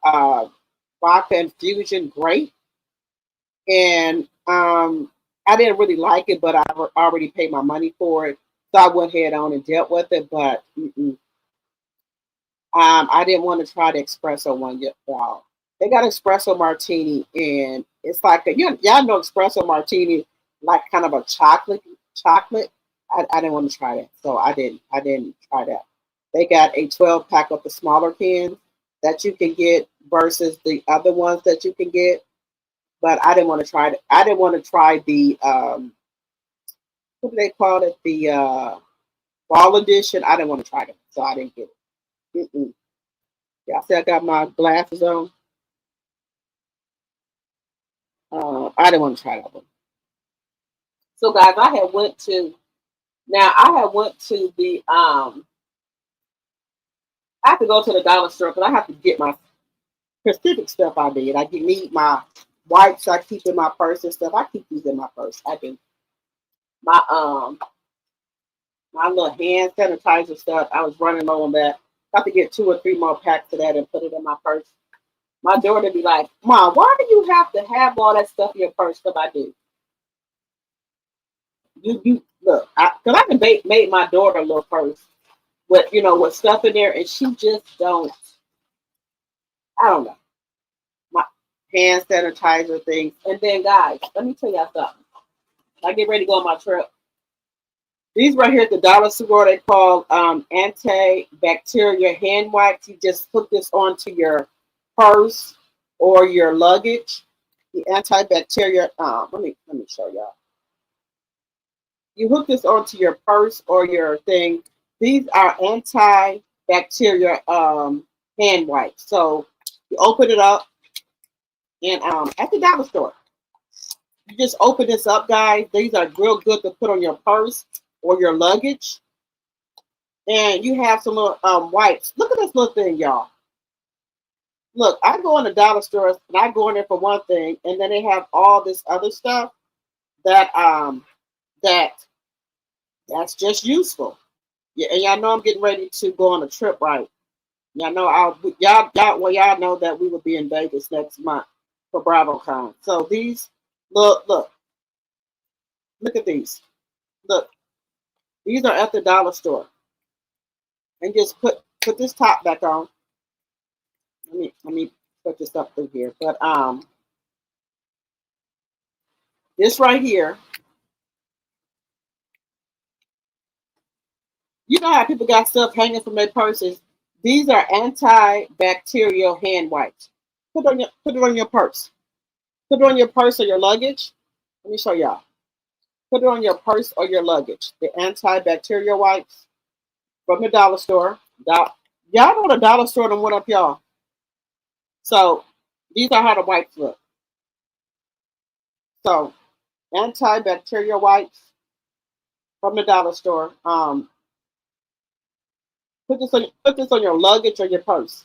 uh, vodka infusion grape, and I didn't really like it, but I already paid my money for it, so I went ahead on and dealt with it. But I didn't want to try the espresso one yet, y'all. They got espresso martini, and it's like y'all know espresso martini like kind of a chocolate. I didn't want to try that, so I didn't try that. They got a 12 pack of the smaller cans that you can get versus the other ones that you can get. But I didn't want to try it. I didn't want to try the what do they call it? The fall edition. I didn't want to try it, so I didn't get it. Mm-mm. Yeah, I said I got my glasses on. I didn't want to try that one. So guys, I had went to the I have to go to the dollar store because I have to get my specific stuff I did. Need my wipes I keep in my purse and stuff. I keep these in my purse. I do my my little hand sanitizer stuff. I was running low on that. I have to get 2 or 3 more packs of that and put it in my purse. My daughter be like, "Mom, why do you have to have all that stuff in your purse?" Because I do. You look, because I can made my daughter a little purse with with stuff in there, and she just don't. I don't know my hand sanitizer things. And then, guys, let me tell y'all something. I get ready to go on my trip. These right here at the dollar store, they call antibacterial hand wipes. You just put this onto your purse or your luggage. The antibacterial. Let me show y'all. You hook this onto your purse or your thing. These are antibacterial hand wipes. So you open it up and at the dollar store. You just open this up, guys. These are real good to put on your purse or your luggage. And you have some little wipes. Look at this little thing, y'all. Look, I go in the dollar stores and I go in there for one thing, and then they have all this other stuff that that that's just useful. Yeah, and y'all know I'm getting ready to go on a trip, right? Y'all know that we will be in Vegas next month for BravoCon. So these look at these. Look, these are at the dollar store. And just put this top back on. Let me put this up through here. But this right here, you know how people got stuff hanging from their purses. These are antibacterial hand wipes. Put it on your purse. Put it on your purse or your luggage. Let me show y'all. Put it on your purse or your luggage. The antibacterial wipes from the dollar store. Y'all know the dollar store done went up, y'all. So these are how the wipes look. So antibacterial wipes from the dollar store. Put this on your luggage or your purse.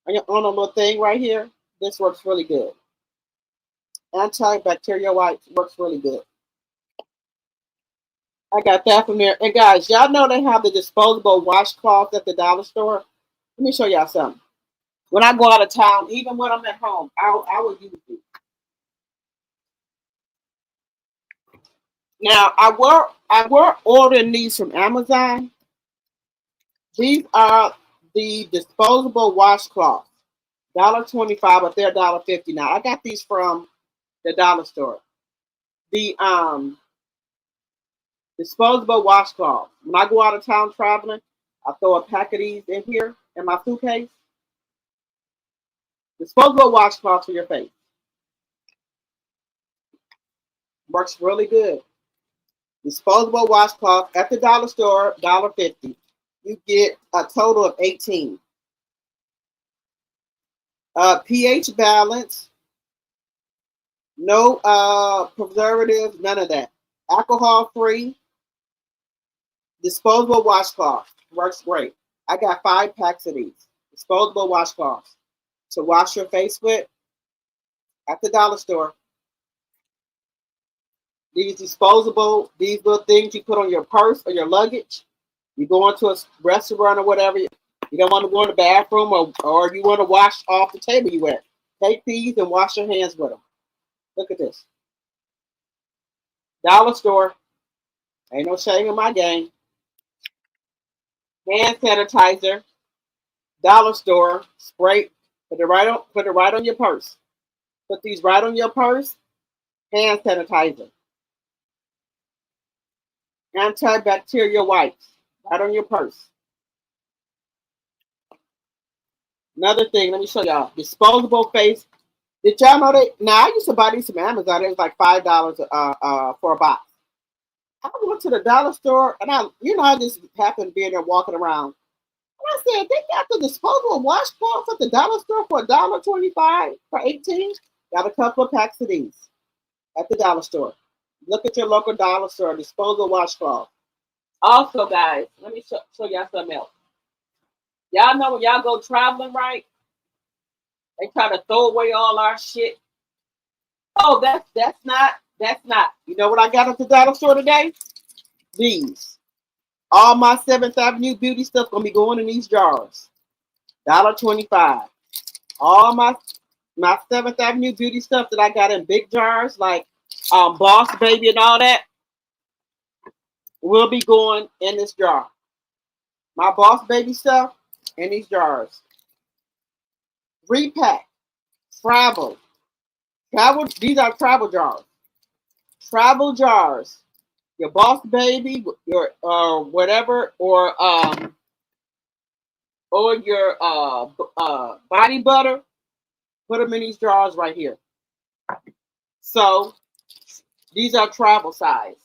On a little thing right here. This works really good. Antibacterial wipes works really good. I got that from there. And guys, y'all know they have the disposable washcloths at the dollar store. Let me show y'all something. When I go out of town, even when I'm at home, I will use these. Now I were ordering these from Amazon. These are the disposable washcloths. $1.25, but they're $1.50 now. I got these from the dollar store. The disposable washcloths. When I go out of town traveling, I throw a pack of these in here in my suitcase. Disposable washcloths for your face. Works really good. Disposable washcloth at the dollar store, $1.50. You get a total of 18. pH balance, no preservatives, none of that. Alcohol free, disposable washcloth. Works great. I got 5 packs of these. Disposable washcloths to wash your face with at the dollar store. These little things you put on your purse or your luggage. You go into a restaurant or whatever, you don't want to go in the bathroom or you want to wash off the table you at. Take these and wash your hands with them. Look at this. Dollar store. Ain't no shame in my game. Hand sanitizer. Dollar store. Spray. Put it right on your purse. Put these right on your purse. Hand sanitizer. Antibacterial wipes right on your purse. Another thing, let me show y'all. Disposable face. Did y'all know that? Now I used to buy these from Amazon. It was like $5 for a box. I went to the dollar store and I just happened to be in there walking around. And I said, they got the disposable washcloths at the dollar store for $1.25 for 18. Got a couple of packs of these at the dollar store. Look at your local dollar store, disposable washcloth. Also, guys, let me show y'all something else. Y'all know when y'all go traveling, right? They try to throw away all our shit. Oh, that's not. You know what I got at the dollar store today? These. All my 7th Avenue beauty stuff gonna be going in these jars. $1.25. All my 7th Avenue beauty stuff that I got in big jars, like Boss Baby and all that, will be going in this jar. My Boss Baby stuff in these jars. Repack. Travel. These are travel jars. Travel jars. Your Boss Baby, your whatever, or your body butter. Put them in these jars right here. So these are travel size.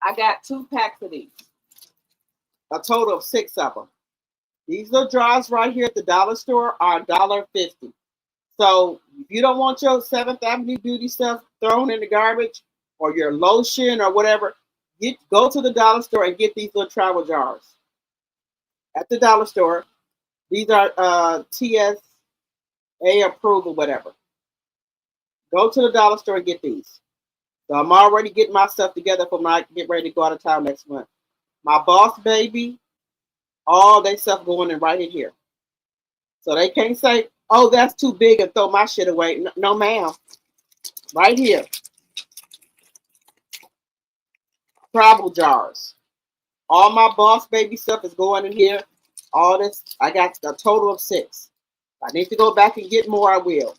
I got 2 packs of these. A total of 6 of them. These little jars right here at the dollar store are $1.50. So if you don't want your 7th Avenue beauty stuff thrown in the garbage, or your lotion or whatever, go to the dollar store and get these little travel jars. At the dollar store, these are TSA approved or whatever. Go to the dollar store and get these. So I'm already getting my stuff together for when I get ready to go out of town next month. My Boss Baby, all that stuff going in right in here. So they can't say, oh, that's too big and throw my shit away. No, ma'am. Right here. Travel jars. All my Boss Baby stuff is going in here. All this, I got a total of 6. If I need to go back and get more, I will.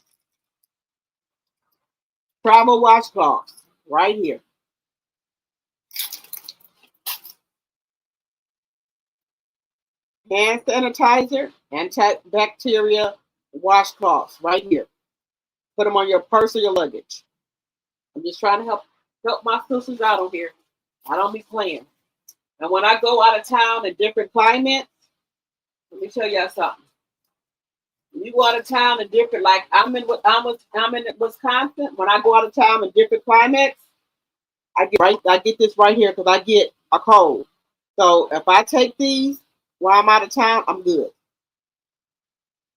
Travel washcloths, right here. Hand sanitizer, antibacterial washcloths, right here. Put them on your purse or your luggage. I'm just trying to help my sisters out on here. I don't be playing. And when I go out of town in different climates, let me show y'all something. When you go out of town in different, like I'm in Wisconsin. When I go out of town in different climates, I get this right here because I get a cold. So if I take these while I'm out of town, I'm good.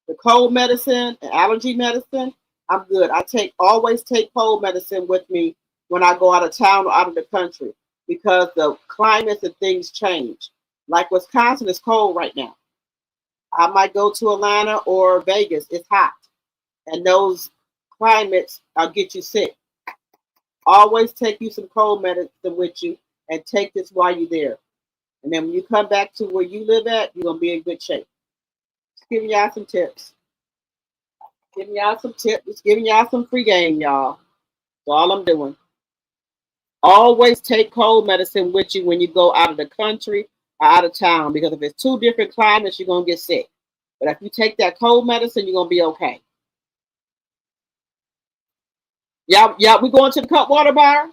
The cold medicine and allergy medicine, I'm good. I always take cold medicine with me when I go out of town or out of the country because the climates and things change. Like Wisconsin is cold right now. I might go to Atlanta or Vegas. It's hot. And those climates get you sick. Always take you some cold medicine with you and take this while you're there. And then when you come back to where you live at, you're going to be in good shape. Just giving y'all some tips. Giving y'all some tips. Just giving y'all some free game, y'all. That's all I'm doing. Always take cold medicine with you when you go out of the country or out of town, because if it's 2 different climates, you're going to get sick. But if you take that cold medicine, you're going to be okay. Yeah, we going to the Cutwater Bar?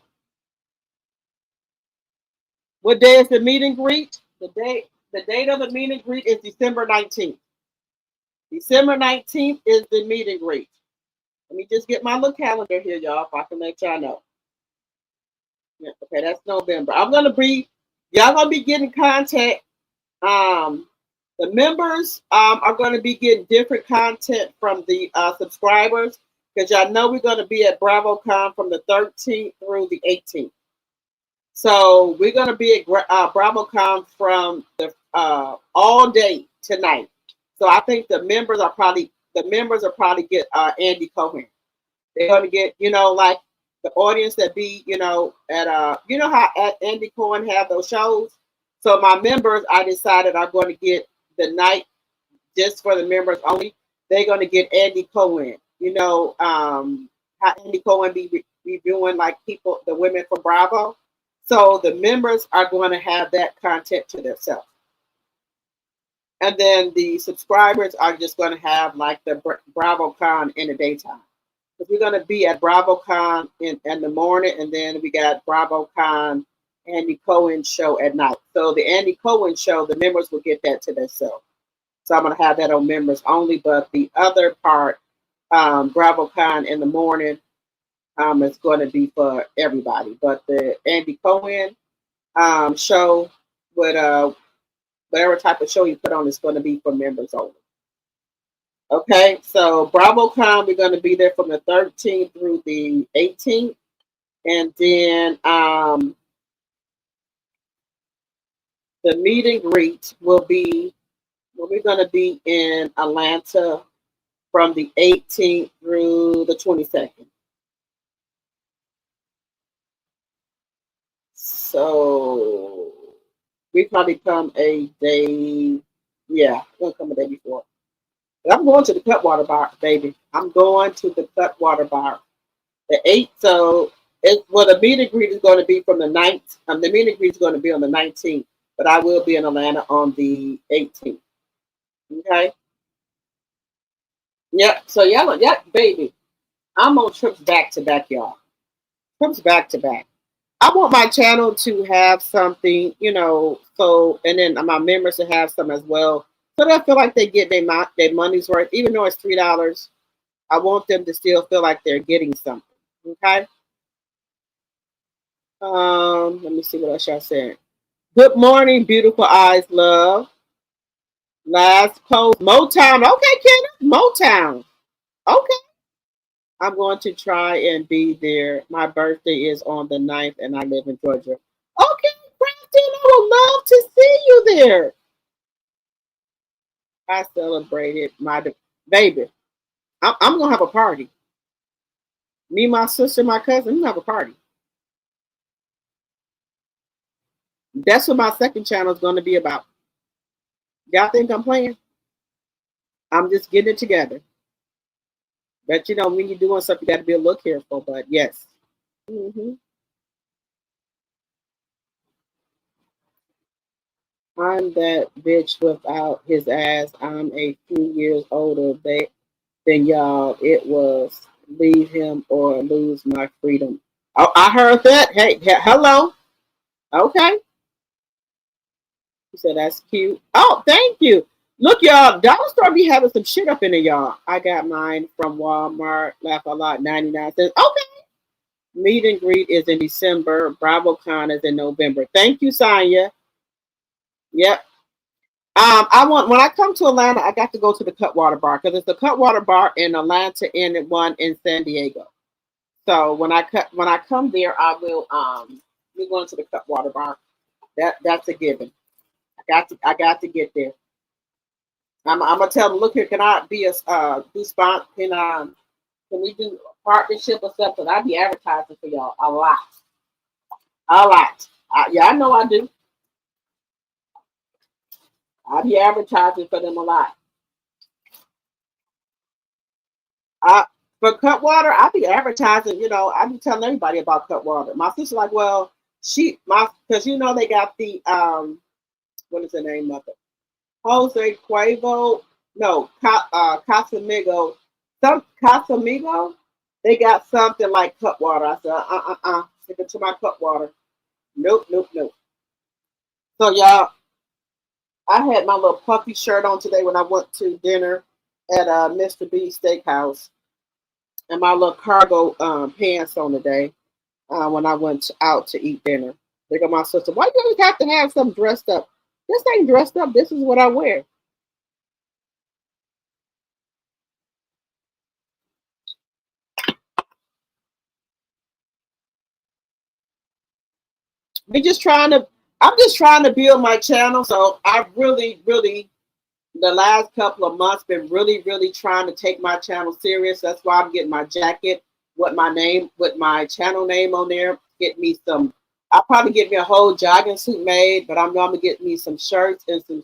What day is the meet and greet? The date of the meet and greet is December 19th. December 19th is the meet and greet. Let me just get my little calendar here, y'all, if I can let y'all know. Yeah, okay, that's November. Y'all gonna be getting contact. The members are going to be getting different content from the subscribers, because y'all know we're going to be at BravoCon from the 13th through the 18th. So we're going to be at BravoCon from the all day tonight. So I think the members are probably get Andy Cohen. They're going to get, like the audience that be, at how Andy Cohen have those shows. So my members, I decided are going to get the night just for the members only. They're going to get Andy Cohen. How Andy Cohen be reviewing like the women from Bravo. So the members are going to have that content to themselves. And then the subscribers are just going to have like the BravoCon in the daytime. Because we're going to be at BravoCon in the morning, and then we got BravoCon Andy Cohen show at night. So the Andy Cohen show, the members will get that to themselves. So I'm going to have that on members only. But the other part, BravoCon in the morning, is going to be for everybody. But the Andy Cohen show with whatever type of show you put on is going to be for members only. Okay, so BravoCon, we're going to be there from the 13th through the 18th. And then the meet and greet will be, well, we're going to be in Atlanta from the 18th through the 22nd. So we probably come a day, yeah, we'll come a day before. But I'm going to the Cutwater Bar, baby. I'm going to the Cutwater Bar. The 8th, so the meet and greet is going to be from the 9th. The meet and greet is going to be on the 19th, but I will be in Atlanta on the 18th. Okay? Yep, so yeah, baby. I'm on trips back to back, y'all. Trips back to back. I want my channel to have something, so, and then my members to have some as well. So they feel like they get their money's worth, even though it's $3. I want them to still feel like they're getting something. Okay. Let me see what else y'all said. Good morning, beautiful eyes, love. Last post, Motown. Okay, Kenneth, Motown. Okay. I'm going to try and be there. My birthday is on the 9th and I live in Georgia. Okay, Brandon, I would love to see you there. I celebrated my baby. I'm going to have a party. Me, my sister, my cousin, we're going to have a party. That's what my second channel is going to be about. Y'all think I'm playing? I'm just getting it together. But when you're doing something, you got to be a little careful. But yes. Mm-hmm. I'm that bitch without his ass. I'm a few years older than y'all. It was leave him or lose my freedom. Oh, I heard that. Hey, hello. Okay. He said that's cute. Oh, thank you. Look, y'all, Dollar Store be having some shit up in there, y'all. I got mine from Walmart. Laugh a lot, 99 cents. Okay. Meet and greet is in December. BravoCon is in November. Thank you, Sonya. Yep. I want when I come to Atlanta, I got to go to the Cutwater Bar because it's the Cutwater Bar in Atlanta and one in San Diego. So when I come there, I will be going to the Cutwater Bar. That's a given. I got to get there. I'm gonna tell them, look here, can I be do spot? Can we do a partnership or something? I be advertising for y'all a lot, a lot. Yeah, I know I do. I be advertising for them a lot. For Cutwater, I be advertising. I be telling everybody about Cutwater. My sister like, well, because they got the what is the name of it? Jose Cuervo, no, Casamigo, some Casamigo. They got something like Cutwater. I said, stick it to my Cutwater. Nope. So y'all, I had my little puffy shirt on today when I went to dinner at Mr. B Steakhouse, and my little cargo pants on today when I went out to eat dinner. They go, my sister, why you always have to have something dressed up? This ain't dressed up. This is what I wear. I'm just trying to build my channel. So I really, the last couple of months been really trying to take my channel serious. That's why I'm getting my jacket with my channel name on there. Get me some. I'll probably get me a whole jogging suit made, but I'm gonna get me some shirts and some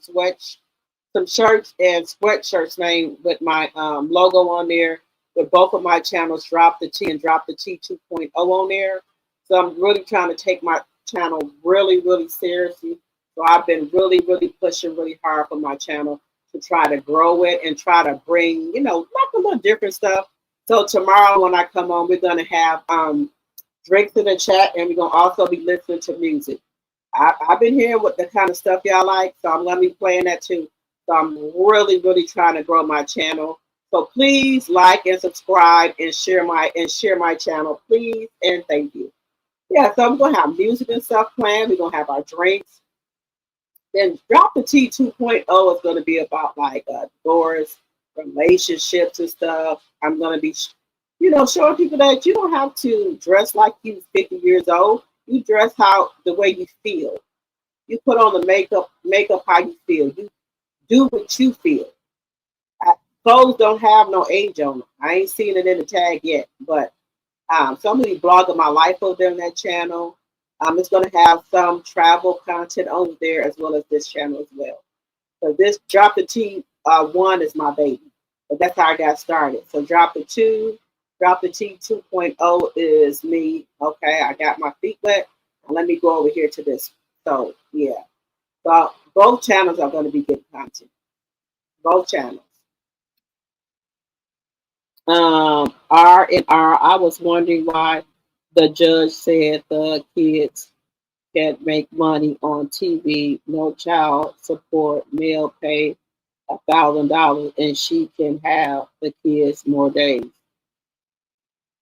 shirts and sweatshirts made with my logo on there. With both of my channels, Drop the T and Drop the T 2.0 on there. So I'm really trying to take channel really, really seriously. So I've been really, really pushing really hard for my channel to try to grow it and try to bring, like a little different stuff. So tomorrow when I come on, we're gonna have drinks in the chat, and we're gonna also be listening to music. I've been hearing what the kind of stuff y'all like, so I'm gonna be playing that too. So I'm really, really trying to grow my channel. So please like and subscribe and share my channel, please, and thank you. Yeah, so I'm gonna have music and stuff planned. We're gonna have our drinks. Then Drop the T 2.0 is gonna be about like divorce, relationships and stuff. I'm gonna be, showing people that you don't have to dress like you 50 years old. You dress how the way you feel. You put on the makeup how you feel. You do what you feel. Clothes don't have no age on them. I ain't seen it in the tag yet, but so I'm gonna be blogging my life over there on that channel. It's gonna have some travel content over there as well as this channel as well. So this Drop the T one is my baby, but that's how I got started. So Drop the T 2.0 is me. Okay, I got my feet wet. Let me go over here to this. So yeah, so both channels are going to be good content. Both channels. R and R. I was wondering why the judge said the kids can't make money on TV. No child support. Male pay $1,000, and she can have the kids more days.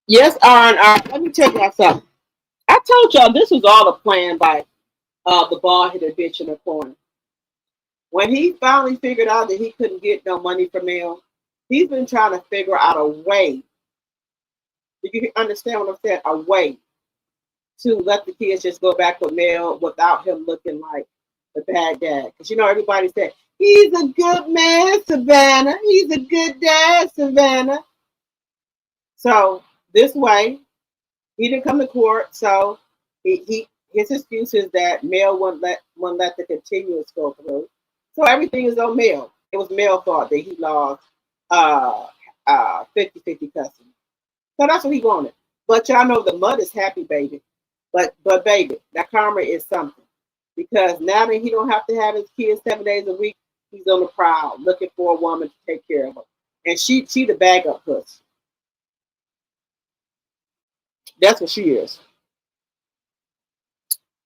Yes, R and R. Let me tell y'all something. I told y'all this was all a plan by the bald headed bitch in the corner. When he finally figured out that he couldn't get no money from Mel, he's been trying to figure out a way. Do you understand what I'm saying? A way to let the kids just go back with Mel without him looking like the bad dad. Because everybody said he's a good man, Savannah. He's a good dad, Savannah. So this way, he didn't come to court. So his excuse is that Mel wouldn't let the continuance go through. So everything is on Mel. It was Mel's fault that he lost 50-50 custody. So that's what he wanted. But y'all know the mud is happy, baby. But baby, that karma is something. Because now that he don't have to have his kids 7 days a week, he's on the prowl looking for a woman to take care of him. And she the bag up puss. That's what she is.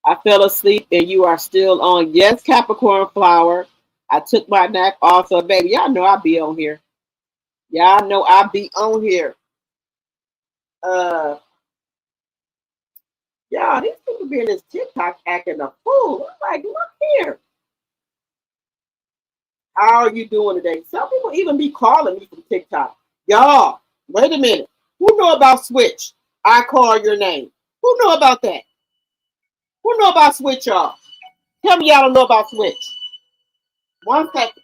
I fell asleep and you are still on. Yes, Capricorn flower. I took my nap off. So baby, y'all know I be on here. Y'all know I be on here. Uh Y'all, these people be in this TikTok acting a fool. I'm like, look here. How are you doing today? Some people even be calling me from TikTok. Y'all, wait a minute. Who know about Switch? I call your name. Who know about that? Who know about Switch, y'all? Tell me y'all don't know about Switch. 1 second.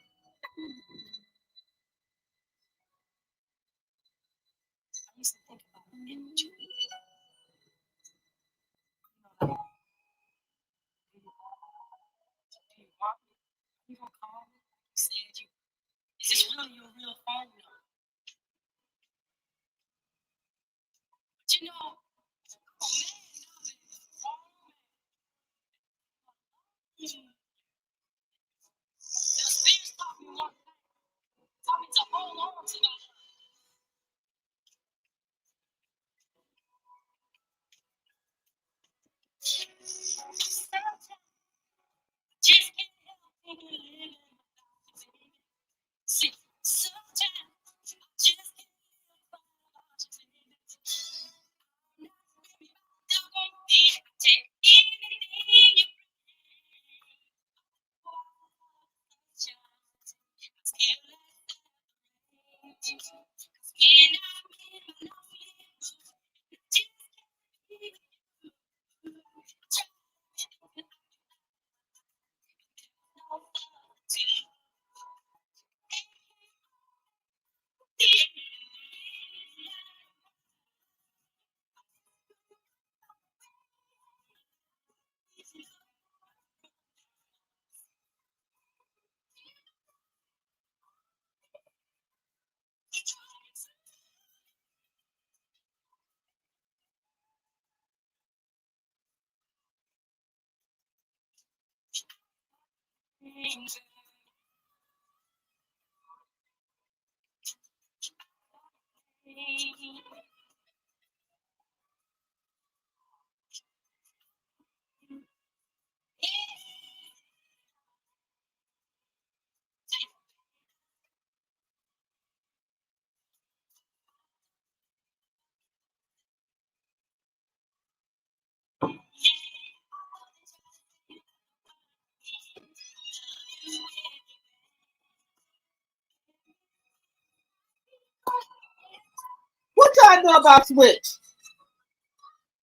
What y'all know about Switch?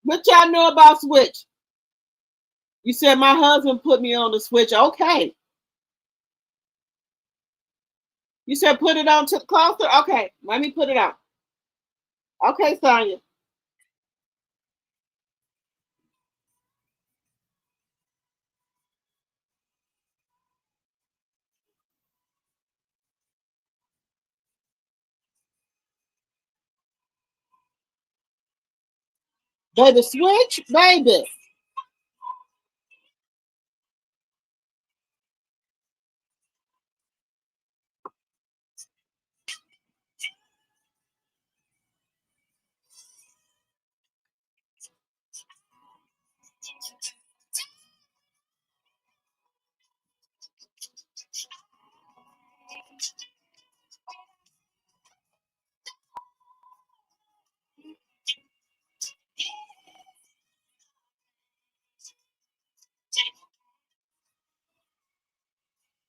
What y'all know about Switch? You said my husband put me on the Switch. Okay. You said put it on to closer? Okay. Let me put it on. Okay, Sonya. Baby, Switch, baby.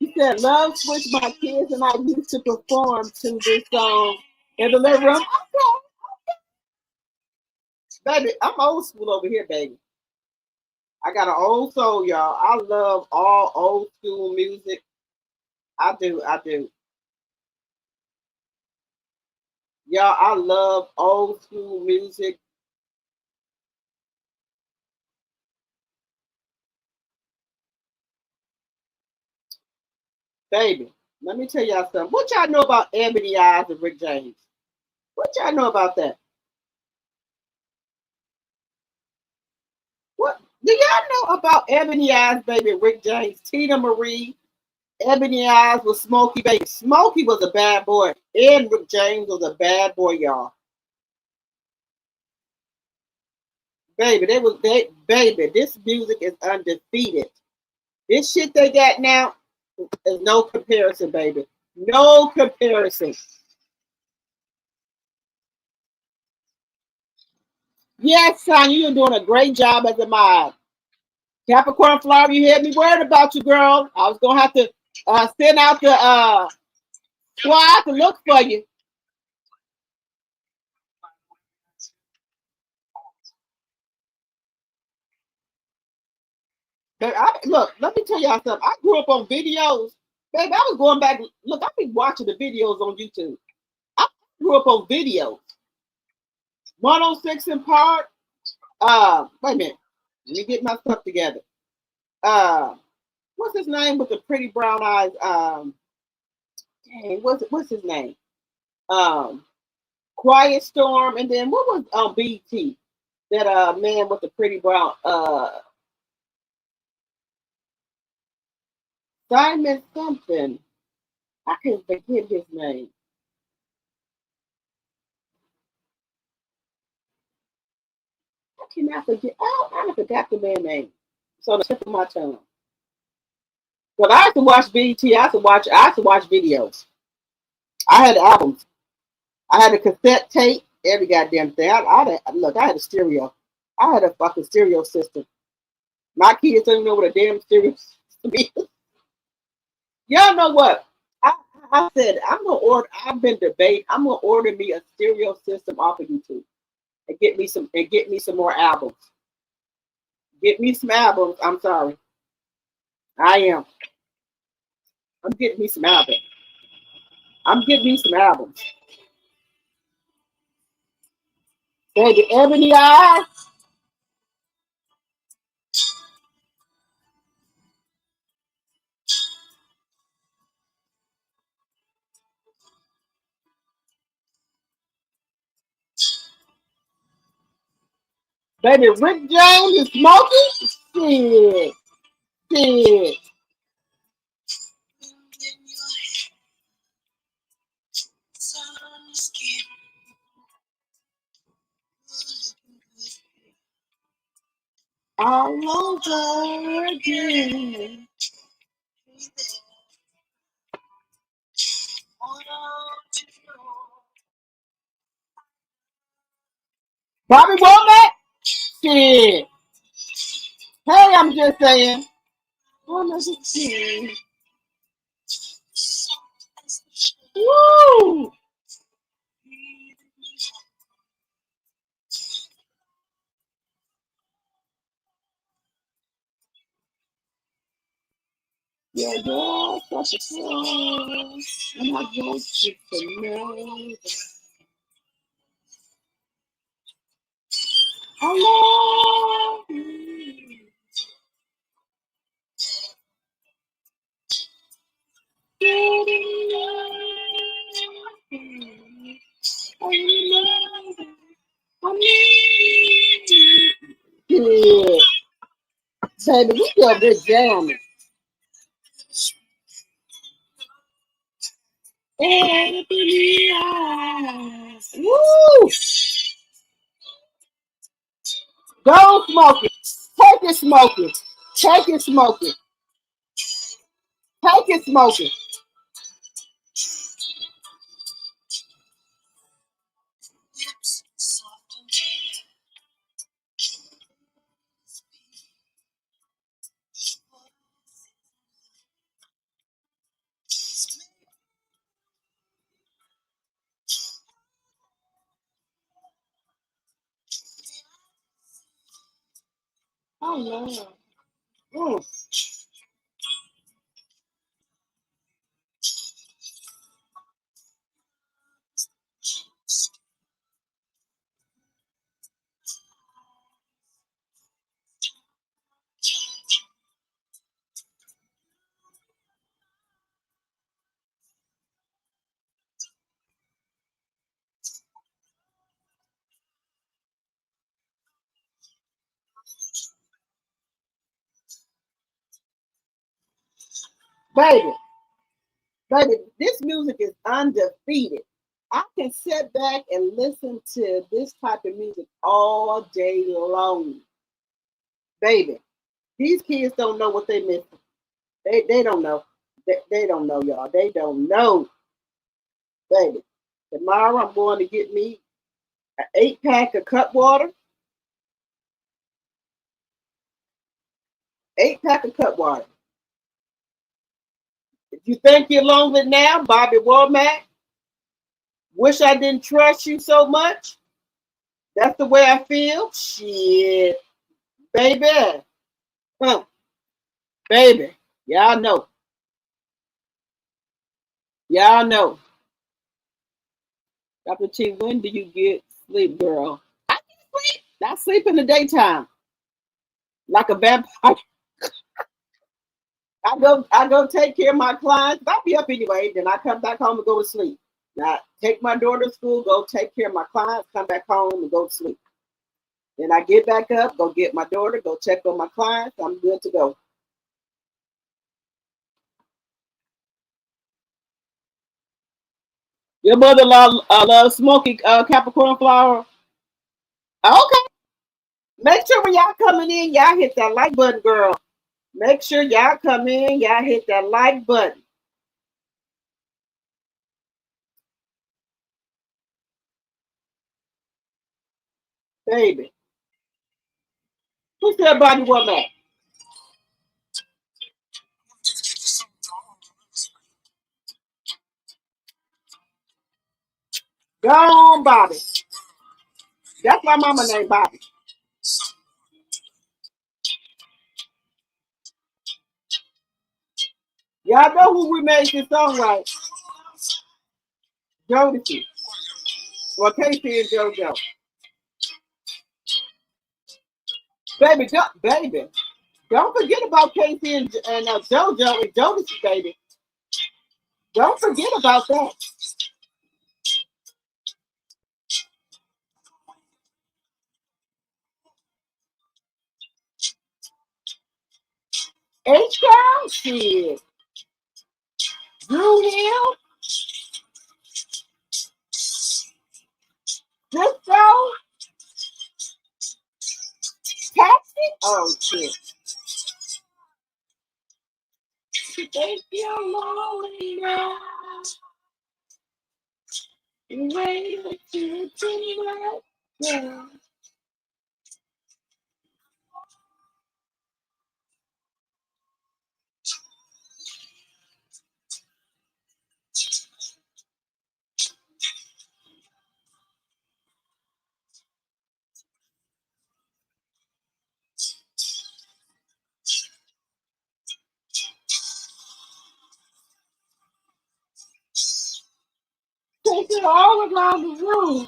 He said, love Switch. My kids and I used to perform to this song in the living room. Okay. Baby, I'm old school over here, baby. I got an old soul, y'all. I love all old school music. I do. I do. Y'all, I love old school music. Baby, let me tell y'all something. What y'all know about Ebony Eyes and Rick James? What y'all know about that? What do y'all know about Ebony Eyes, baby, Rick James, Tina Marie, Ebony Eyes with Smokey, baby. Smokey was a bad boy, and Rick James was a bad boy, y'all. Baby, baby, this music is undefeated. This shit they got now is no comparison, baby. No comparison. Yes, son, you're doing a great job as a mod. Capricorn Flower, you had me worried about you, girl. I was gonna have to send out the squad to look for you. But look, let me tell y'all something. I grew up on videos. Baby, I was going back. Look, I've been watching the videos on YouTube. I grew up on videos. 106 in Park. Wait a minute. Let me get my stuff together. Uh, what's his name with the pretty brown eyes? Dang, what's his name? Um, Quiet Storm, and then what was on BT? That man with the pretty brown Simon something. I can't forget his name. I cannot forget. Oh, I forgot the man's name. It's on the tip of my tongue. But I used to watch BT. I used to watch videos. I had albums. I had a cassette tape. Every goddamn thing. Look, I had a stereo. I had a fucking stereo system. My kids don't even know what a damn stereo system is. Y'all know what? I, I said I'm gonna order. I've been debating. I'm gonna order me a stereo system off of YouTube and get me some more albums. Get me some albums. I'm sorry. I am. I'm getting me some albums. I'm getting me some albums. Baby, Ebony Eye. Baby, Rick James is smoking. Shit. Shit. all over again. Bobby Womack? Shit. Hey, I'm just saying. Woo! Yeah, you're such a fool. And I want you to know that I love you. Yeah, baby, we still been jamming. Woo! Go smoking. Take it smoking. Take it smoking. Take it smoking. Oh, yeah. Mm. Baby, baby, this music is undefeated. I can sit back and listen to this type of music all day long. Baby, these kids don't know what they missing. They don't know. They don't know, y'all. They don't know, baby. Tomorrow I'm going to get me an 8 pack of cut water. 8 pack of cut water. If you think you're lonely now, Bobby Womack, wish I didn't trust you so much. That's the way I feel. Shit, baby. Huh, baby. Y'all know. Y'all know. Dr. T, when do you get sleep, girl? I can sleep. I sleep in the daytime. Like a vampire. I go take care of my clients. I'll be up anyway. Then I come back home and go to sleep. Now take my daughter to school, go take care of my clients, come back home and go to sleep. Then I get back up, go get my daughter, go check on my clients. I'm good to go. Your mother-in-law loves smoky Capricorn flower. Okay. Make sure when y'all coming in, y'all hit that like button, girl. Make sure y'all come in, y'all hit that like button, baby. Who's that body woman? Go on, Bobby. That's my mama name, Bobby. Y'all know who we made this song right? Jodeci. Well, Casey and JoJo. Baby, don't forget about Casey and JoJo and Jodeci, baby. Don't forget about that. H-Town, shit. Drew Hill, Disco, Taxi. Oh shit. Take your lonely now. Wait to tonight. Yeah. Take it all around the room.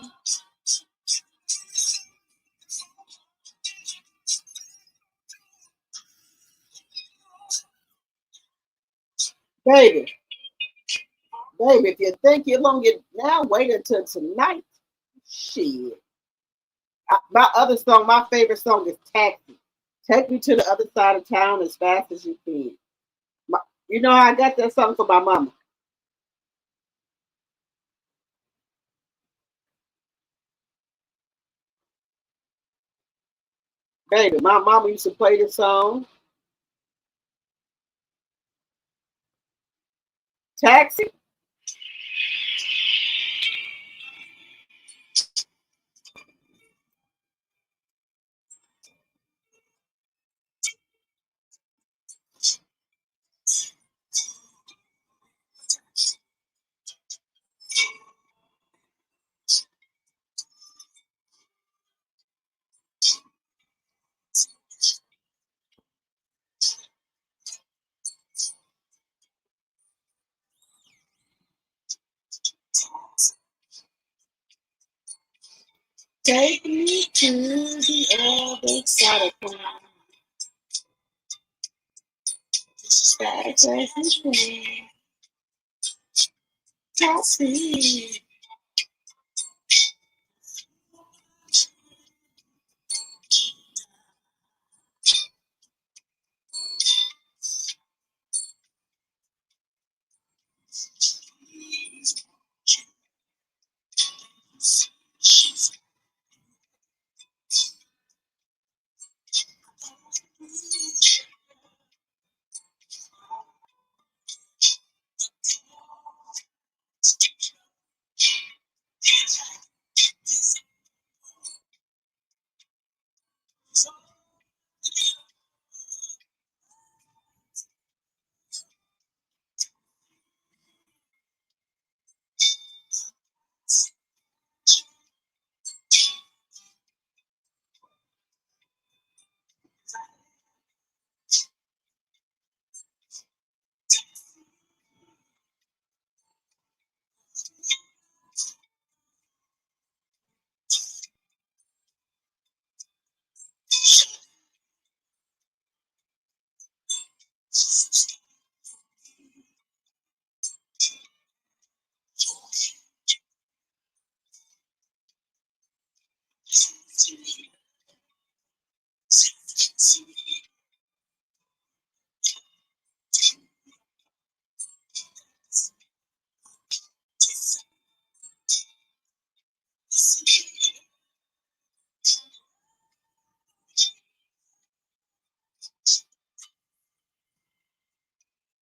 Baby, baby, if you think you're gonna get now, wait until tonight. Shit. My other song, my favorite song is Taxi. Take me to the other side of town as fast as you can. My, you know, I got that song for my mama. Baby, my mama used to play this song. Taxi. Take me to the other side of town. Fast as you can. Taxi.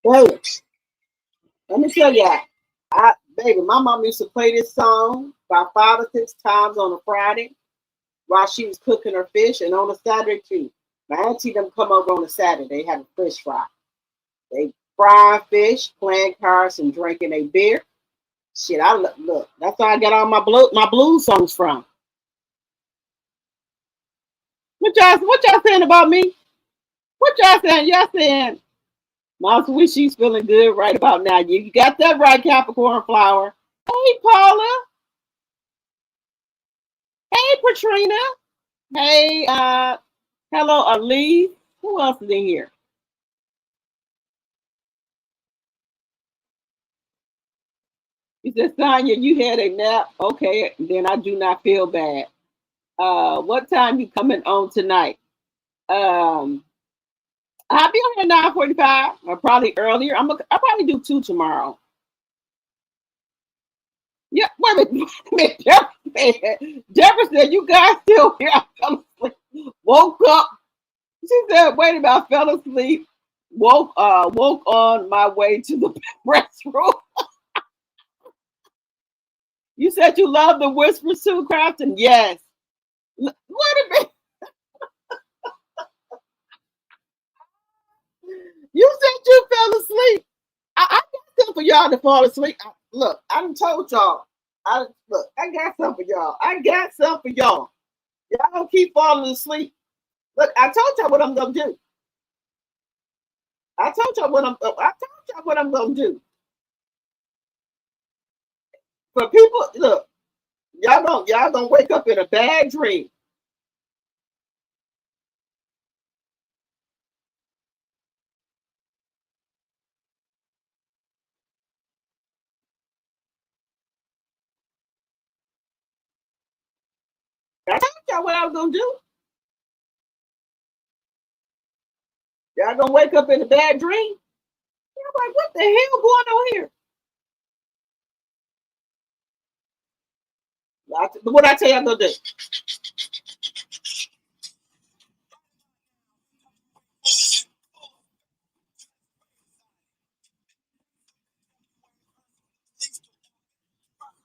Baby, let me tell you, baby, my mom used to play this song about 5 or 6 times on a Friday while she was cooking her fish, and on a Saturday too. My auntie them come over on a Saturday, they have a fish fry. They frying fish, playing cards, and drinking a beer. Shit, look. That's where I get all my blues songs from. What y'all saying about me? What y'all saying? Y'all saying Mom wish she's feeling good right about now. You got that right, Capricorn flower. Hey, Paula. Hey, Patrina. Hey, hello, Elise. Who else is in here? He said, Sonya, you had a nap. Okay, then I do not feel bad. What time you coming on tonight? Um, I'll be on here 9:45 or probably earlier. I'll probably do 2 tomorrow. Yeah, wait a minute. Deborah said, you guys still here. I fell asleep. Woke up. said, wait a minute, I fell asleep, woke on my way to the restroom. You said you love the whispers too, Crafton? Yes. Wait a minute. You said you fell asleep. I got something for y'all to fall asleep. Look, I done told y'all. I got something for y'all. I got something for y'all. Y'all don't keep falling asleep. Look, I told y'all what I'm gonna do. I told y'all what I'm gonna do. For people, look, y'all gonna wake up in a bad dream. I told y'all what I was gonna do. Y'all gonna wake up in a bad dream. You're like, what the hell going on here? What I tell y'all gonna do?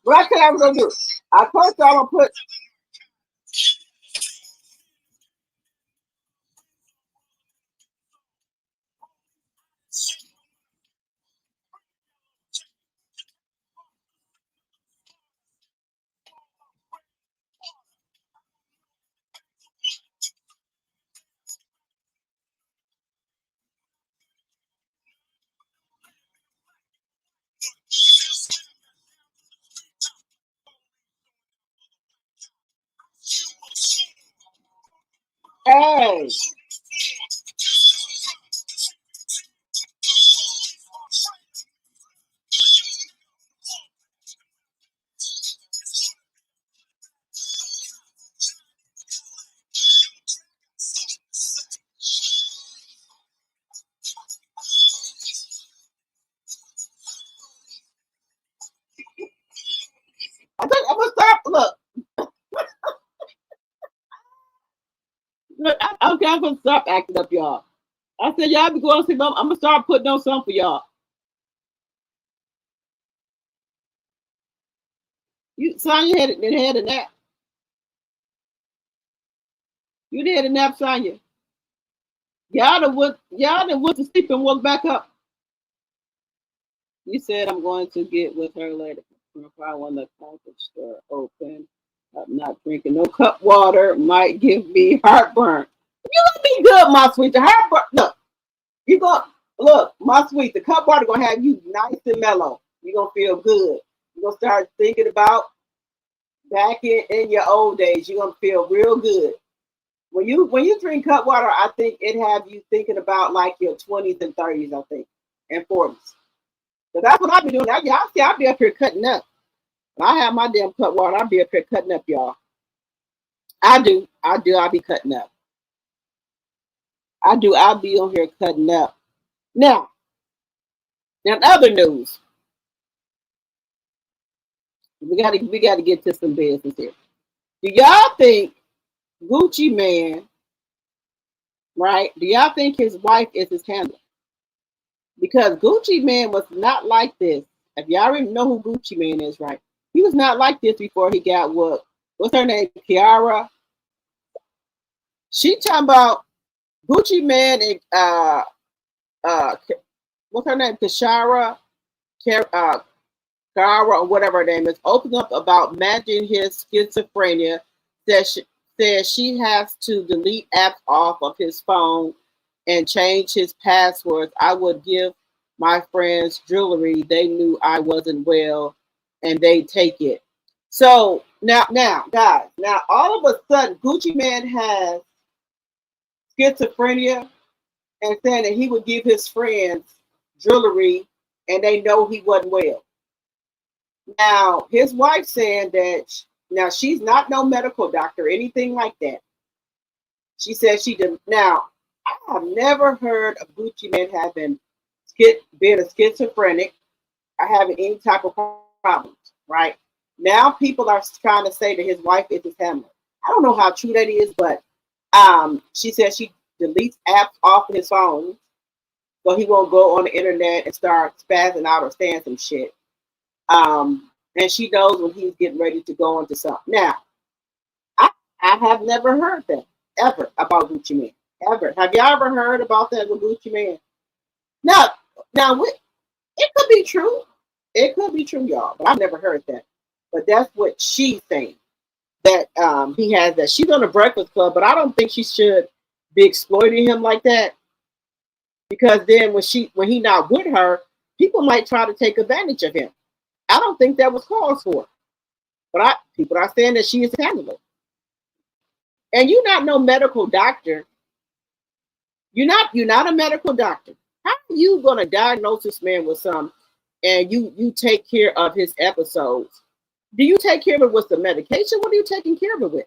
What I tell y'all I'm gonna do? I told y'all I'm gonna put. Hey, I think I'm gonna stop. Look, okay, I'm gonna stop acting up, y'all. I said y'all be going to sleep. I'm gonna start putting on something for y'all. You, Sonya had a nap. You did a nap, Sonya. Y'all done went to sleep and woke back up. You said I'm going to get with her later. If I want the package store open, I'm not drinking no cup water. Might give me heartburn. You gonna be good, my sweet. The heartburn. Look, you gonna look, my sweet. The cup water gonna have you nice and mellow. You gonna feel good. You gonna start thinking about back in your old days. You gonna feel real good. When you drink cup water, I think it have you thinking about like your 20s and 30s, I think, and 40s. So that's what I be doing. Y'all see, I be up here cutting up. When I have my damn cup water, I be up here cutting up, y'all. I do. I do. I be cutting up. I do. I'll be on here cutting up. Now, in other news, we gotta get to some business here. Do y'all think Gucci Man, right? Do y'all think his wife is his handler? Because Gucci Man was not like this. If y'all already know who Gucci Man is, right? He was not like this before he got what's her name? Kiara. She talking about Gucci Man and uh what's her name? Uh Kara or whatever her name is, opened up about managing his schizophrenia. Says she has to delete apps off of his phone and change his passwords. I would give my friends jewelry. They knew I wasn't well and they take it. So now, guys, now all of a sudden, Gucci Man has schizophrenia and saying that he would give his friends jewelry and they know he wasn't well. Now, his wife saying that now she's not no medical doctor, anything like that. She said she did. Now, I have never heard of Gucci Man having being a schizophrenic or having any type of problems, right? Now, people are trying to say that his wife is his handler. I don't know how true that is, but she said deletes apps off of his phone, so he won't go on the internet and start spazzing out or saying some shit. And she knows when he's getting ready to go into something. Now, I have never heard that ever about Gucci Mane. Ever. Have y'all ever heard about that with Gucci Mane? Now, it could be true. It could be true, y'all, but I've never heard that. But that's what she's saying. That he has that. She's on the Breakfast Club, but I don't think she should be exploiting him like that. Because then when he not with her, people might try to take advantage of him. I don't think that was called for. But people are saying that she is handling. And you're not no medical doctor. You're not a medical doctor. How are you gonna diagnose this man with something and you take care of his episodes? Do you take care of it with the medication? What are you taking care of it with?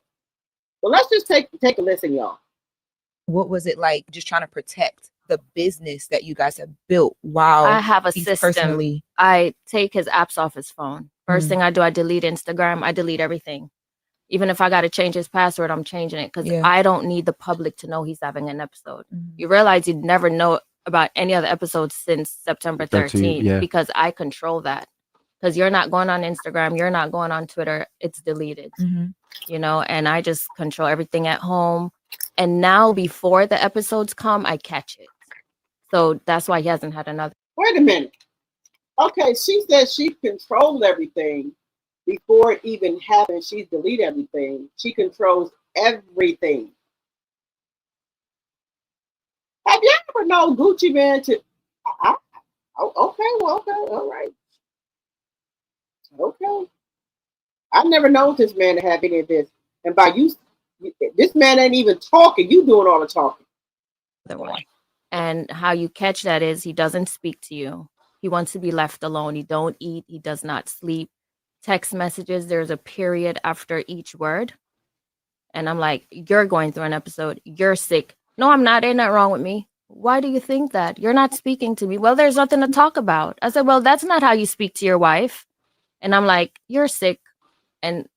Well, let's just take a listen, y'all. What was it like just trying to protect the business that you guys have built while I have a he's system. personally? I take his apps off his phone. First thing I do, I delete Instagram. I delete everything. Even if I got to change his password, I'm changing it because I don't need the public to know he's having an episode. You realize you'd never know about any other episodes since September 13th because I control that. Because you're not going on Instagram, you're not going on Twitter, it's deleted. You know, and I just control everything at home. And now before the episodes come, I catch it. So that's why he hasn't had another. Wait a minute. Okay, she said she controlled everything before it even happened. She's deleted everything. She controls everything. Have you ever known Gucci Mane to? Okay, well, okay, all right. Okay. I've never known this man to have any of this. And by you, this man ain't even talking. You doing all the talking. And how you catch that is he doesn't speak to you. He wants to be left alone. He don't eat. He does not sleep. Text messages, there's a period after each word. And I'm like, you're going through an episode. You're sick. No, I'm not. Ain't nothing wrong with me. Why do you think that? You're not speaking to me. Well, there's nothing to talk about. I said, well, that's not how you speak to your wife. And I'm like, you're sick. And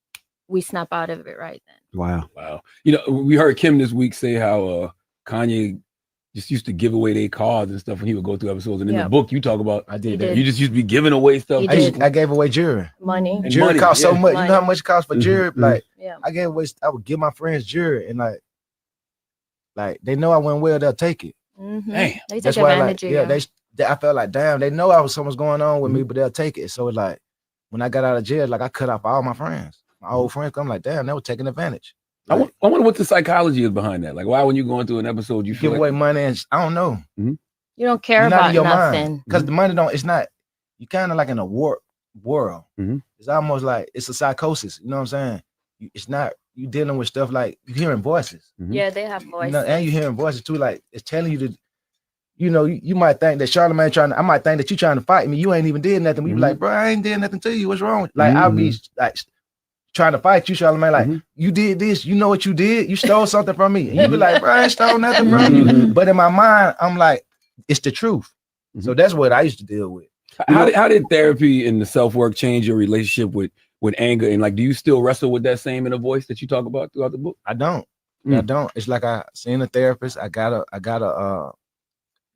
we snap out of it right then. Wow. You know, we heard Kim this week say how Kanye just used to give away their cards and stuff when he would go through episodes. And in the book, you talk about I did that. You just used to be giving away stuff. I gave away jewelry. Money. And jewelry cost so much. Money. You know how much it costs for jewelry? Like, Yeah. I would give my friends jewelry, and like they know I went well, they'll take it. Damn. They take That's why, advantage of you. I felt like, damn, they know something's going on with me, but they'll take it. So it's like, when I got out of jail, like I cut off all my friends, my old friends. I'm like, damn, they were taking advantage. I wonder what the psychology is behind that. Like, why when you go into an episode, you feel give away money, and I don't know. You don't care about nothing. Because the money it's not, you kind of like in a warped world. It's almost like it's a psychosis. You know what I'm saying? It's not, you dealing with stuff like you hearing voices. Yeah, they have voices. You know, and you hearing voices too, like it's telling you to, you know, you might think that Charlamagne I might think that you trying to fight me. You ain't even did nothing. We be like, bro, I ain't did nothing to you. What's wrong? Like, I'll be like trying to fight you, Charlamagne, like, you did this, you know what you did? You stole something from me. And you be like, bro, I ain't stole nothing from you. But in my mind, I'm like, it's the truth. So that's what I used to deal with. How did therapy and the self-work change your relationship with anger? And like, do you still wrestle with that same inner voice that you talk about throughout the book? I don't. I don't. It's like I seen a therapist. I gotta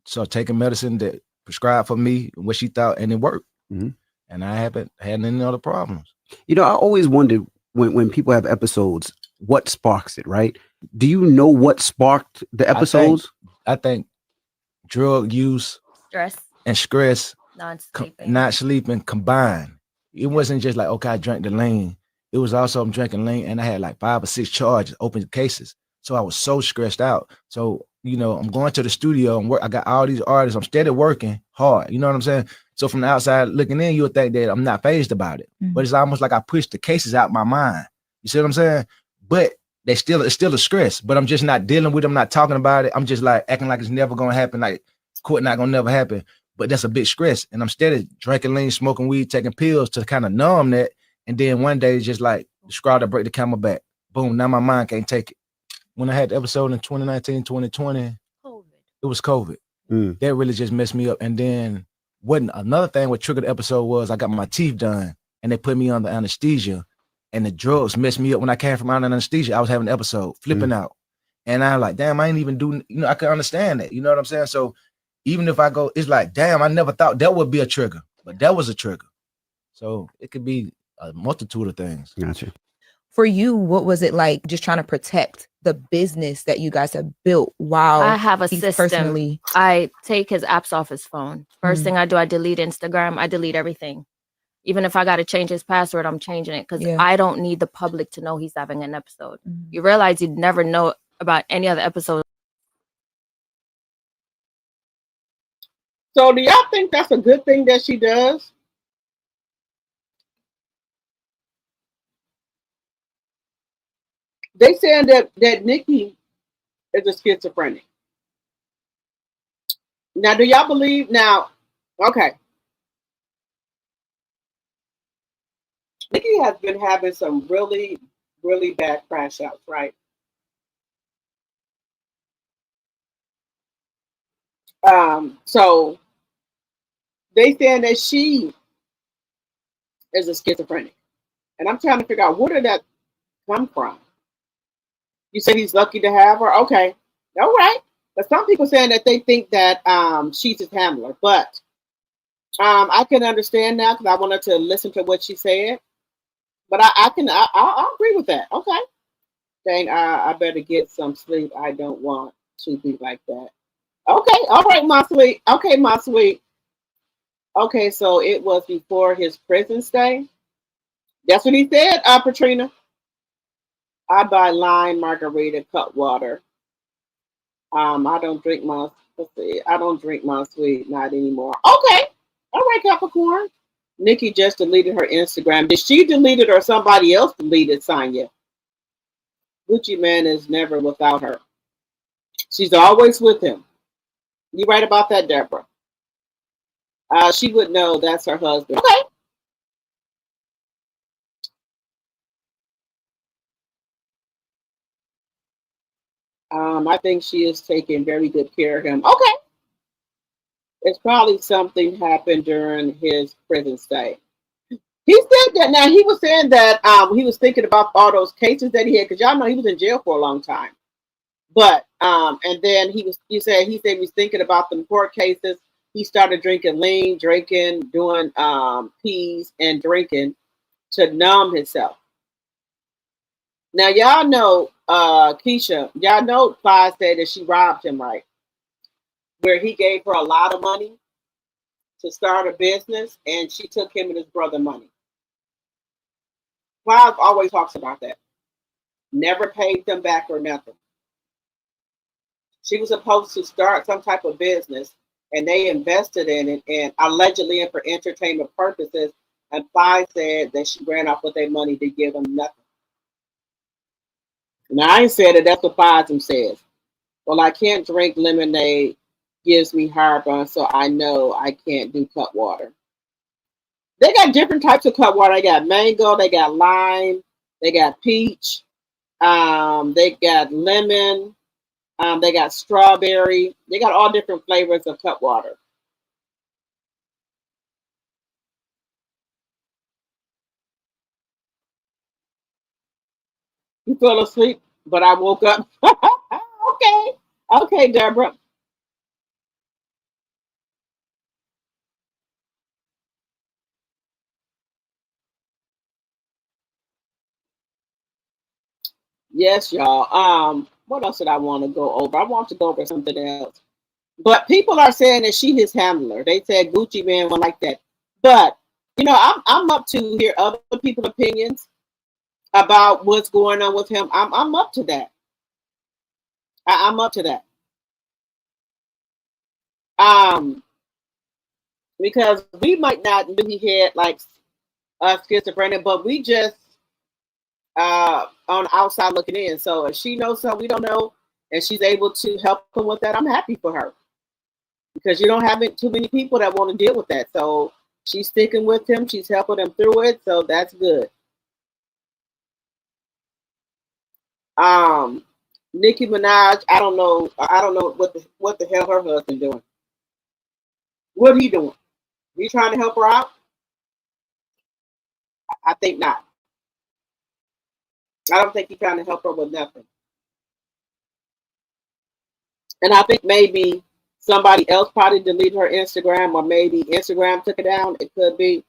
so taking medicine that prescribed for me, what she thought, and it worked. And I haven't had any other problems. You know, I always wondered when people have episodes, what sparks it, right? Do you know what sparked the episodes? I think drug use, stress, not sleeping combined. It wasn't just like, okay, I drank the lean. It was also I'm drinking lean, and I had like 5 or 6 charges, open cases. So I was so stressed out. So, you know, I'm going to the studio and I got all these artists. I'm steady working hard. You know what I'm saying? So from the outside looking in, you'll think that I'm not fazed about it. But it's almost like I pushed the cases out my mind. You see what I'm saying? But it's still a stress. But I'm just not dealing with it. I'm not talking about it. I'm just like acting like it's never gonna happen. Like court not gonna never happen. But that's a big stress. And I'm steady drinking lean, smoking weed, taking pills to kind of numb that. And then one day it's just like the straw to break the camel back. Boom, now my mind can't take it. When I had the episode in 2019, 2020, it was COVID. That really just messed me up. And then another thing what triggered the episode was I got my teeth done and they put me under anesthesia, and the drugs messed me up. When I came from under anesthesia, I was having an episode, flipping out. And I'm like, damn, I ain't even do, I can understand that. You know what I'm saying? So even if I go, it's like, damn, I never thought that would be a trigger, but that was a trigger. So it could be a multitude of things. Gotcha. For you, what was it like just trying to protect the business that you guys have built while I have a system. Personally... I take his apps off his phone. First thing I do, I delete Instagram. I delete everything. Even if I got to change his password, I'm changing it because I don't need the public to know he's having an episode. You realize you'd never know about any other episode. So do y'all think that's a good thing that she does? They saying that Nikki is a schizophrenic. Now, do y'all believe now? Okay. Nikki has been having some really, really bad crash outs, right? So they saying that she is a schizophrenic. And I'm trying to figure out where did that come from? You said he's lucky to have her? Okay. All right. But some people saying that they think that she's his handler. But I can understand now because I wanted to listen to what she said. But I'll agree with that. Okay. Dang, I better get some sleep. I don't want to be like that. Okay. All right, my sweet. Okay, my sweet. Okay, so it was before his prison stay. That's what he said, Patrina. I buy lime margarita cut water. I don't drink my sweet, not anymore. Okay. All right, Capricorn. Nikki just deleted her Instagram. Did she delete it or somebody else deleted Sonya? Gucci Man is never without her. She's always with him. You right about that, Deborah. She would know that's her husband. Okay. I think she is taking very good care of him. Okay. It's probably something happened during his prison stay. He said that. Now he was saying that he was thinking about all those cases that he had because y'all know he was in jail for a long time. But and then he said he was thinking about the court cases. He started drinking lean, doing peas and drinking to numb himself. Now y'all know Keisha, y'all know Clyde said that she robbed him, right? Where he gave her a lot of money to start a business and she took him and his brother money. Clyde always talks about that. Never paid them back or nothing. She was supposed to start some type of business and they invested in it and allegedly and for entertainment purposes. And Clyde said that she ran off with their money to give them nothing. Now I ain't said it, that's what Clyde says. Well, I can't drink lemonade, gives me heartburn, so I know I can't do cut water. They got different types of cut water. They got mango, they got lime, they got peach, they got lemon, they got strawberry. They got all different flavors of cut water. You fell asleep, but I woke up. Okay. Okay, Deborah. Yes, y'all. What else did I want to go over? I want to go over something else. But people are saying that she his handler. They said Gucci Man went like that. But I'm up to hear other people's opinions about what's going on with him. I'm up to that. I'm up to that. Because we might not knew he had like schizophrenia, but we just on the outside looking in. So if she knows something we don't know, and she's able to help him with that, I'm happy for her. Because you don't have too many people that want to deal with that. So she's sticking with him. She's helping him through it. So that's good. Nicki Minaj, I don't know what the hell her husband doing. What he doing? He trying to help her out? I think not. I don't think he's trying to help her with nothing. And I think maybe somebody else probably deleted her Instagram, or maybe Instagram took it down. It could be.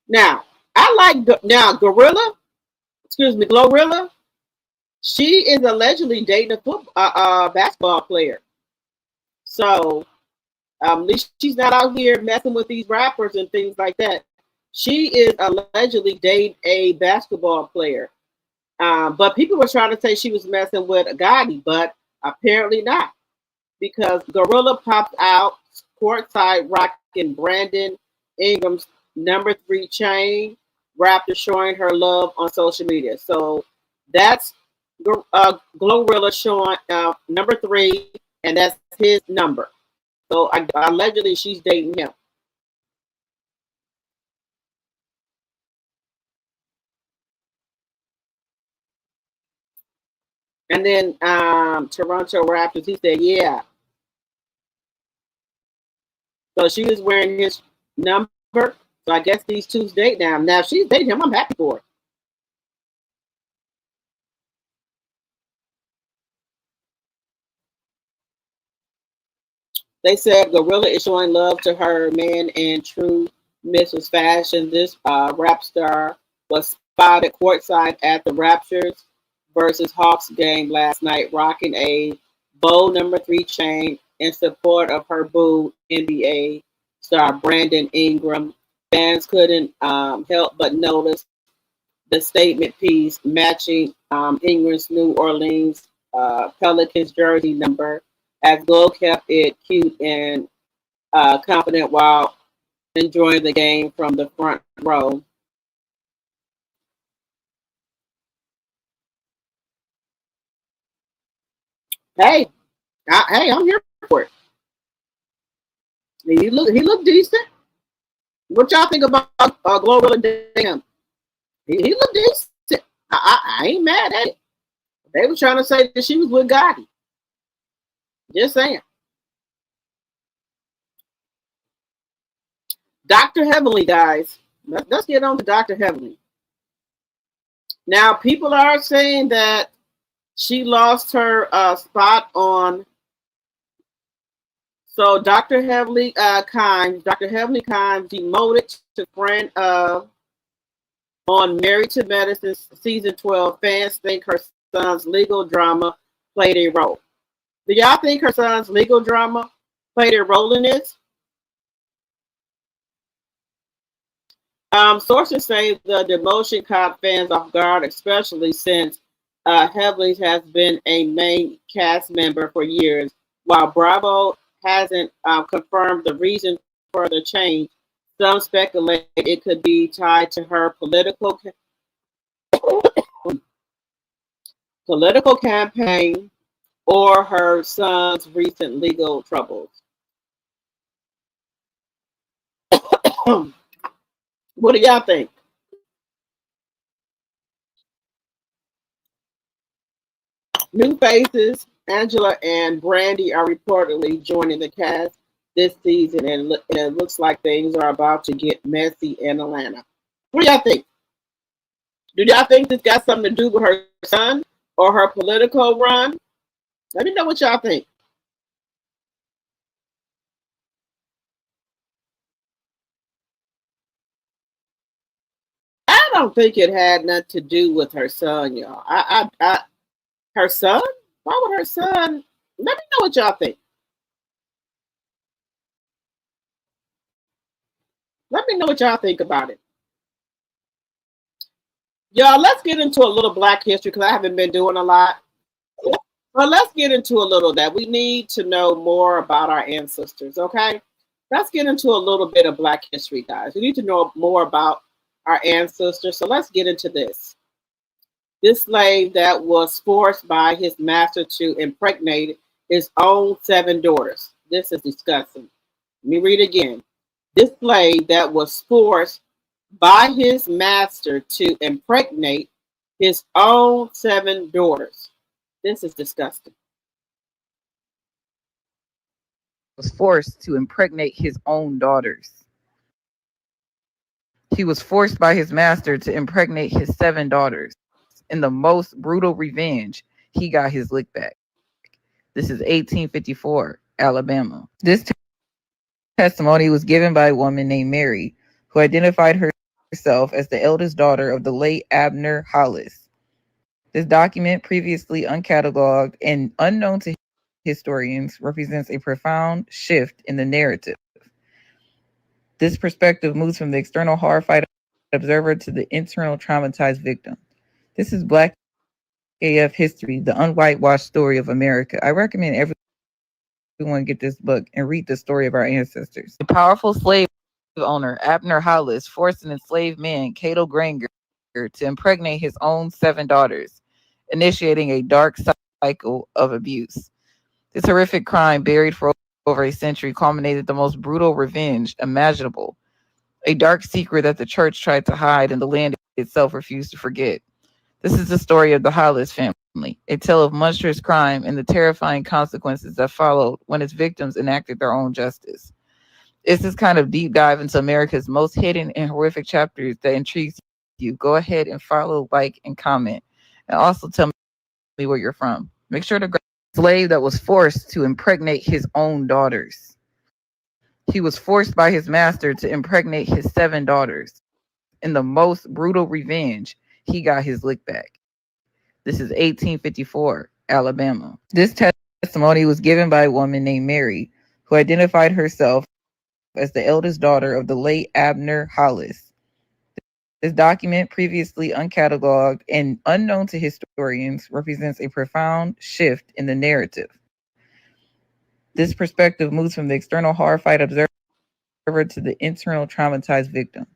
Now, I like Glorilla. She is allegedly dating a basketball player. So at least she's not out here messing with these rappers and things like that. She is allegedly dating a basketball player. But people were trying to say she was messing with Gotti, but apparently not, because Gorilla popped out courtside rocking Brandon Ingram's #3 chain, Raptor showing her love on social media. So that's Glorilla showing #3, and that's his number. So allegedly she's dating him. And then Toronto Raptors, he said, yeah. So she was wearing his number. So I guess these two's date now. Now if she's dating him, I'm happy for her. They said Gorilla is showing love to her man in true Mrs. Fashion. This rap star was spotted courtside at the Raptors versus Hawks game last night, rocking a bold #3 chain in support of her boo NBA star Brandon Ingram. Fans couldn't help but notice the statement piece matching Ingram's New Orleans Pelicans jersey number, as Glow kept it cute and confident while enjoying the game from the front row. Hey, I'm here for it. He looked decent. What y'all think about Glorilla Dam? He looked decent. I ain't mad at it. They were trying to say that she was with Gotti. Just saying. Dr. Heavenly, guys. Let's get on to Dr. Heavenly. Now, people are saying that she lost her spot on. So Dr. Heavenly Kimes demoted to friend of on Married to Medicine season 12. Fans think her son's legal drama played a role. Do y'all think her son's legal drama played a role in this? Sources say the demotion caught fans off guard, especially since Heavenly has been a main cast member for years. While Bravo hasn't confirmed the reason for the change, some speculate it could be tied to her political campaign or her son's recent legal troubles. What do y'all think? New faces, Angela and Brandy, are reportedly joining the cast this season, and it looks like things are about to get messy in Atlanta. What do y'all think? Do y'all think this got something to do with her son or her political run? Let me know what y'all think. I don't think it had nothing to do with her son, y'all. Her son? Why would her son? Let me know what y'all think. Let me know what y'all think about it. Y'all, let's get into a little Black history because I haven't been doing a lot. Well, let's get into a little that. We need to know more about our ancestors, okay? Let's get into a little bit of Black history, guys. We need to know more about our ancestors. So let's get into this. This slave that was forced by his master to impregnate his own 7 daughters. This is disgusting. Let me read again. This slave that was forced by his master to impregnate his own 7 daughters. This is disgusting. Was forced to impregnate his own daughters. He was forced by his master to impregnate his 7 daughters. In the most brutal revenge, he got his lick back. This is 1854, Alabama. This testimony was given by a woman named Mary, who identified herself as the eldest daughter of the late Abner Hollis. This document, previously uncatalogued and unknown to historians, represents a profound shift in the narrative. This perspective moves from the external horrified observer to the internal traumatized victim. This is Black AF history, the unwhitewashed story of America. I recommend everyone get this book and read the story of our ancestors. The powerful slave owner, Abner Hollis, forced an enslaved man, Cato Granger, to impregnate his own 7 daughters, initiating a dark cycle of abuse. This horrific crime, buried for over a century, culminated the most brutal revenge imaginable, a dark secret that the church tried to hide and the land itself refused to forget. This is the story of the Hollis family, a tale of monstrous crime and the terrifying consequences that followed when its victims enacted their own justice. It's this kind of deep dive into America's most hidden and horrific chapters that intrigues you. Go ahead and follow, like, and comment. And also tell me where you're from. Make sure to grab a slave that was forced to impregnate his own daughters. He was forced by his master to impregnate his 7 daughters. In the most brutal revenge, he got his lick back. This is 1854, Alabama. This testimony was given by a woman named Mary, who identified herself as the eldest daughter of the late Abner Hollis. This document, previously uncatalogued and unknown to historians, represents a profound shift in the narrative. This perspective moves from the external horrified observer to the internal traumatized victim.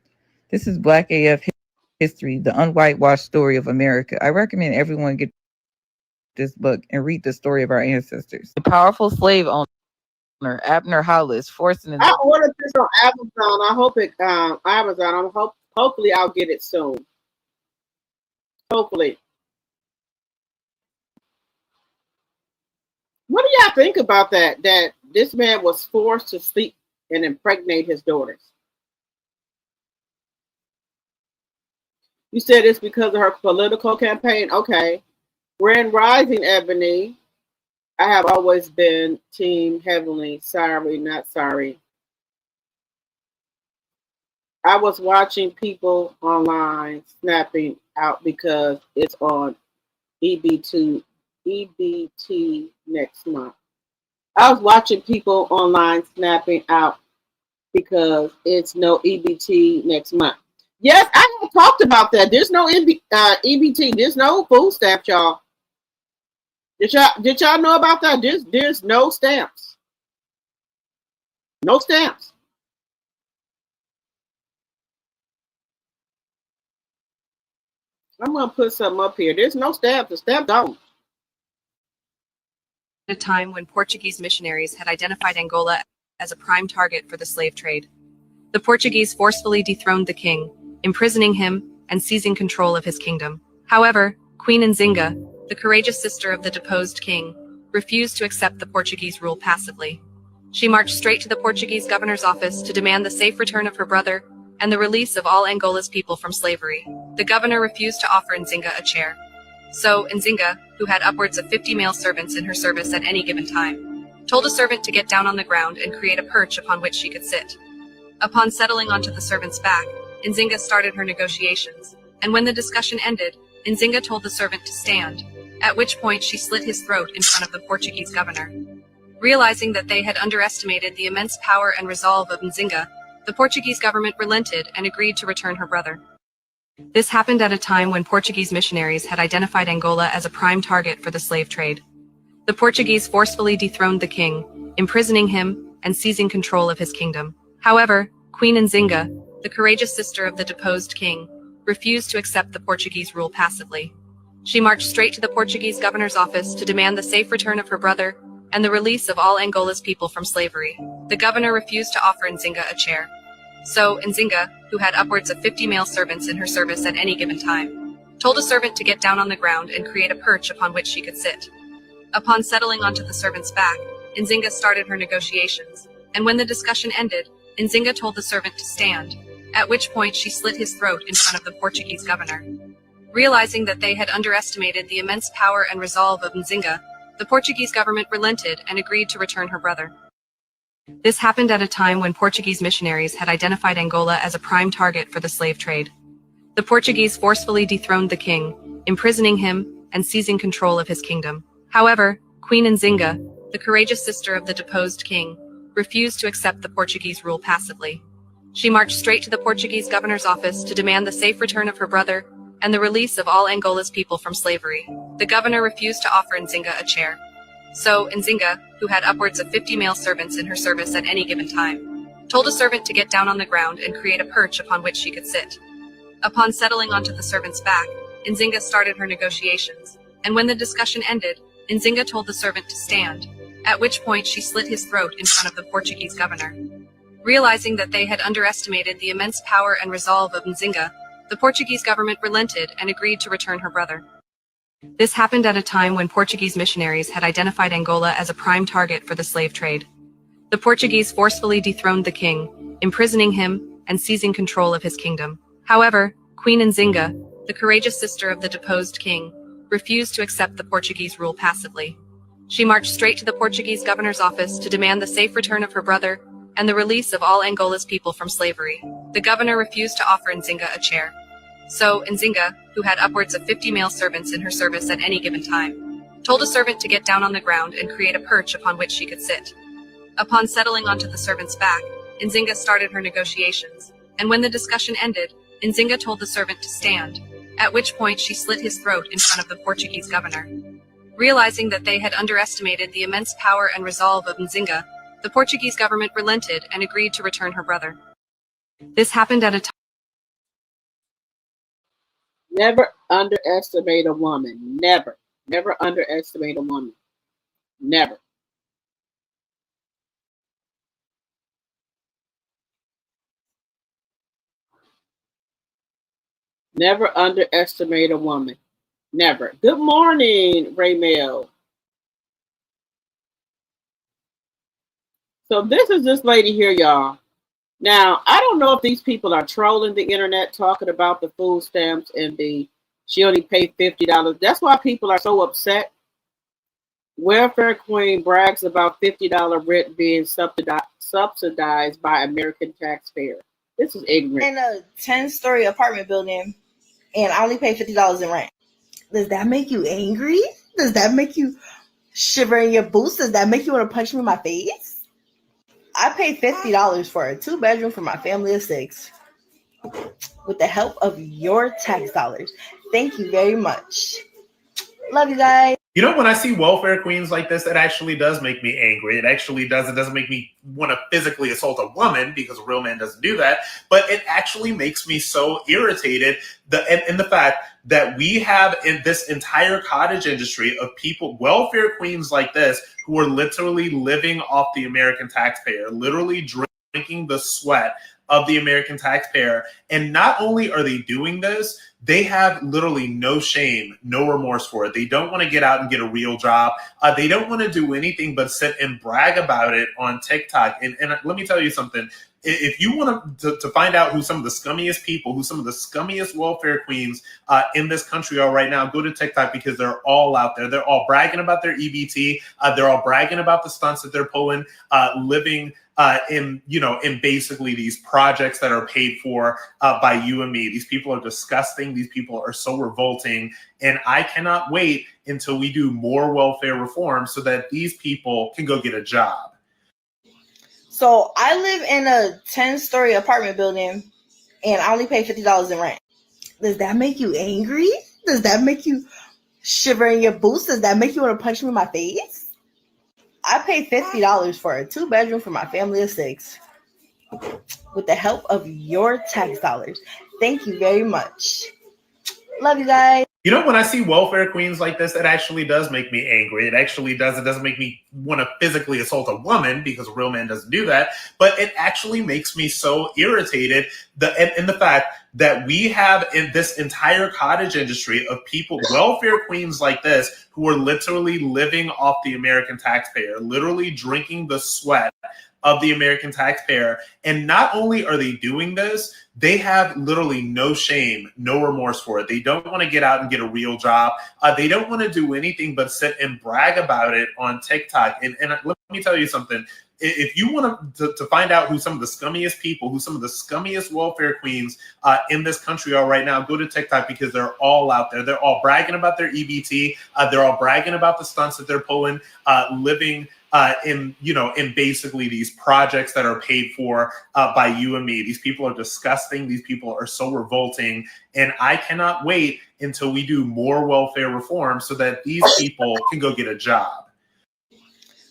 This is Black AF history, the unwhitewashed story of America. I recommend everyone get this book and read the story of our ancestors. The powerful slave owner, Abner Hollis, forced an... I ordered this on Amazon. I hope it Amazon. Hopefully I'll get it soon. Hopefully. What do y'all think about that? That this man was forced to sleep and impregnate his daughters. You said it's because of her political campaign. Okay. Grand Rising, Ebony. I have always been Team Heavenly. Sorry, not sorry. I was watching people online snapping out because it's on EBT next month. I was watching people online snapping out because it's no EBT next month. Yes, I have talked about that. There's no EBT. There's no food stamps, y'all. Did y'all know about that? There's no stamps. No stamps. I'm gonna put something up here. There's no stamps. The stamp don't. At a time when Portuguese missionaries had identified Angola as a prime target for the slave trade, the Portuguese forcefully dethroned the king, imprisoning him and seizing control of his kingdom. However, Queen Nzinga, the courageous sister of the deposed king, refused to accept the Portuguese rule passively. She marched straight to the Portuguese governor's office to demand the safe return of her brother and the release of all Angola's people from slavery. The governor refused to offer Nzinga a chair. So Nzinga, who had upwards of 50 male servants in her service at any given time, told a servant to get down on the ground and create a perch upon which she could sit. Upon settling onto the servant's back, Nzinga started her negotiations, and when the discussion ended, Nzinga told the servant to stand, at which point she slit his throat in front of the Portuguese governor. Realizing that they had underestimated the immense power and resolve of Nzinga, the Portuguese government relented and agreed to return her brother. This happened at a time when Portuguese missionaries had identified Angola as a prime target for the slave trade. The Portuguese forcefully dethroned the king, imprisoning him and seizing control of his kingdom. However, Queen Nzinga, the courageous sister of the deposed king, refused to accept the Portuguese rule passively. She marched straight to the Portuguese governor's office to demand the safe return of her brother and the release of all Angola's people from slavery. The governor refused to offer Nzinga a chair. So Nzinga, who had upwards of 50 male servants in her service at any given time, told a servant to get down on the ground and create a perch upon which she could sit. Upon settling onto the servant's back, Nzinga started her negotiations, and when the discussion ended, Nzinga told the servant to stand, at which point she slit his throat in front of the Portuguese governor. Realizing that they had underestimated the immense power and resolve of Nzinga, the Portuguese government relented and agreed to return her brother. This happened at a time when Portuguese missionaries had identified Angola as a prime target for the slave trade. The Portuguese forcefully dethroned the king, imprisoning him and seizing control of his kingdom. However, Queen Nzinga, the courageous sister of the deposed king, refused to accept the Portuguese rule passively. She marched straight to the Portuguese governor's office to demand the safe return of her brother and the release of all Angola's people from slavery. The governor refused to offer Nzinga a chair. So Nzinga, who had upwards of 50 male servants in her service at any given time, told a servant to get down on the ground and create a perch upon which she could sit. Upon settling onto the servant's back, Nzinga started her negotiations, and when the discussion ended, Nzinga told the servant to stand, at which point she slit his throat in front of the Portuguese governor. Realizing that they had underestimated the immense power and resolve of Nzinga, the Portuguese government relented and agreed to return her brother. This happened at a time when Portuguese missionaries had identified Angola as a prime target for the slave trade. The Portuguese forcefully dethroned the king, imprisoning him and seizing control of his kingdom. However, Queen Nzinga, the courageous sister of the deposed king, refused to accept the Portuguese rule passively. She marched straight to the Portuguese governor's office to demand the safe return of her brother and the release of all Angola's people from slavery. The governor refused to offer Nzinga a chair. So Nzinga, who had upwards of 50 male servants in her service at any given time, told a servant to get down on the ground and create a perch upon which she could sit. Upon settling onto the servant's back, Nzinga started her negotiations, and when the discussion ended, Nzinga told the servant to stand, at which point she slit his throat in front of the Portuguese governor. Realizing that they had underestimated the immense power and resolve of Nzinga, the Portuguese government relented and agreed to return her brother. This happened at a time. Never underestimate a woman. Never. Never underestimate a woman. Never. Never underestimate a woman. Never. Good morning, Raymel. So this is this lady here, y'all. Now, I don't know if these people are trolling the internet talking about the food stamps and she only paid $50. That's why people are so upset. Welfare Queen brags about $50 rent being subsidized by American taxpayers. This is ignorant. In a 10-story apartment building, and I only pay $50 in rent. Does that make you angry? Does that make you shiver in your boots? Does that make you want to punch me in my face? I paid $50 for a 2-bedroom for my family of 6 with the help of your tax dollars. Thank you very much. Love you guys. You know, when I see welfare queens like this, it actually does make me angry. It doesn't make me want to physically assault a woman, because a real man doesn't do that. But it actually makes me so irritated in the fact that we have in this entire cottage industry of people, welfare queens like this, who are literally living off the American taxpayer, literally drinking the sweat of the American taxpayer. And not only are they doing this, they have literally no shame, no remorse for it. They don't want to get out and get a real job. They don't want to do anything but sit and brag about it on TikTok. And let me tell you something. If you want to find out who some of the scummiest people, who some of the scummiest welfare queens in this country are right now, go to TikTok, because they're all out there. They're all bragging about their EBT. They're all bragging about the stunts that they're pulling, living in basically these projects that are paid for by you and me. These people are disgusting. These people are so revolting. And I cannot wait until we do more welfare reform so that these people can go get a job. So I live in a 10-story apartment building, and I only pay $50 in rent. Does that make you angry? Does that make you shiver in your boots? Does that make you want to punch me in my face? I paid $50 for a 2-bedroom for my family of 6 with the help of your tax dollars. Thank you very much. Love you guys. You know, when I see welfare queens like this, it actually does make me angry. It doesn't make me want to physically assault a woman, because a real man doesn't do that. But it actually makes me so irritated in the fact that we have in this entire cottage industry of people, welfare queens like this, who are literally living off the American taxpayer, literally drinking the sweat of the American taxpayer. And not only are they doing this, they have literally no shame, no remorse for it. They don't want to get out and get a real job. They don't want to do anything but sit and brag about it on TikTok. And let me tell you something. If you want to find out who some of the scummiest people, who some of the scummiest welfare queens in this country are right now, go to TikTok, because they're all out there. They're all bragging about their EBT. They're all bragging about the stunts that they're pulling, living in basically these projects that are paid for by you and me. These people are disgusting. These people are so revolting. And I cannot wait until we do more welfare reform so that these people can go get a job.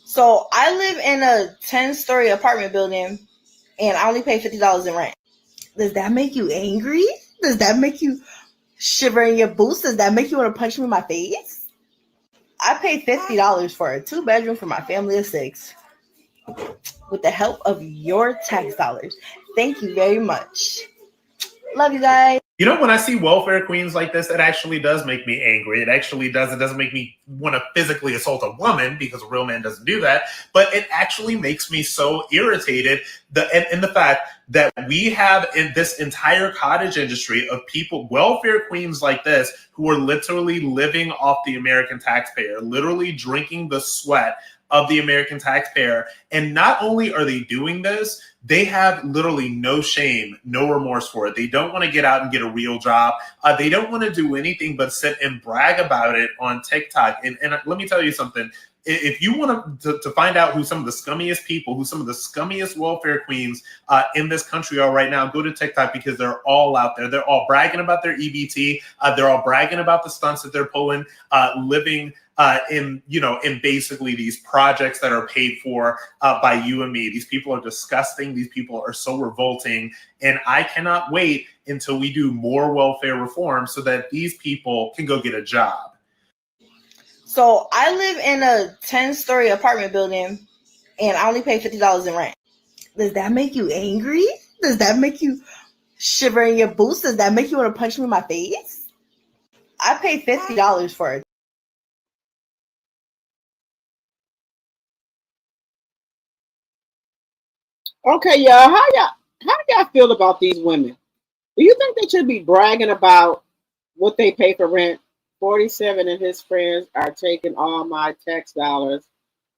So I live in a 10-story apartment building and I only pay $50 in rent. Does that make you angry? Does that make you shiver in your boots? Does that make you want to punch me in my face? I paid $50 for a 2-bedroom for my family of 6 with the help of your tax dollars. Thank you very much. Love you guys. You know, when I see welfare queens like this, it actually does make me angry. It actually does. It doesn't make me want to physically assault a woman, because a real man doesn't do that. But it actually makes me so irritated in the fact that we have in this entire cottage industry of people, welfare queens like this, who are literally living off the American taxpayer, literally drinking the sweat of the American taxpayer. And not only are they doing this, they have literally no shame, no remorse for it. They don't want to get out and get a real job. They don't want to do anything but sit and brag about it on TikTok. And let me tell you something. If you want to find out who some of the scummiest people, who some of the scummiest welfare queens in this country are right now, go to TikTok, because they're all out there. They're all bragging about their EBT. They're all bragging about the stunts that they're pulling, living in basically these projects that are paid for by you and me. These people are disgusting. These people are so revolting. And I cannot wait until we do more welfare reform so that these people can go get a job. So I live in a 10-story apartment building and I only pay $50 in rent. Does that make you angry? Does that make you shiver in your boots? Does that make you want to punch me in my face? I paid $50 for it. Okay, y'all. How do y'all feel about these women? Do you think they should be bragging about what they pay for rent? 47 and his friends are taking all my tax dollars.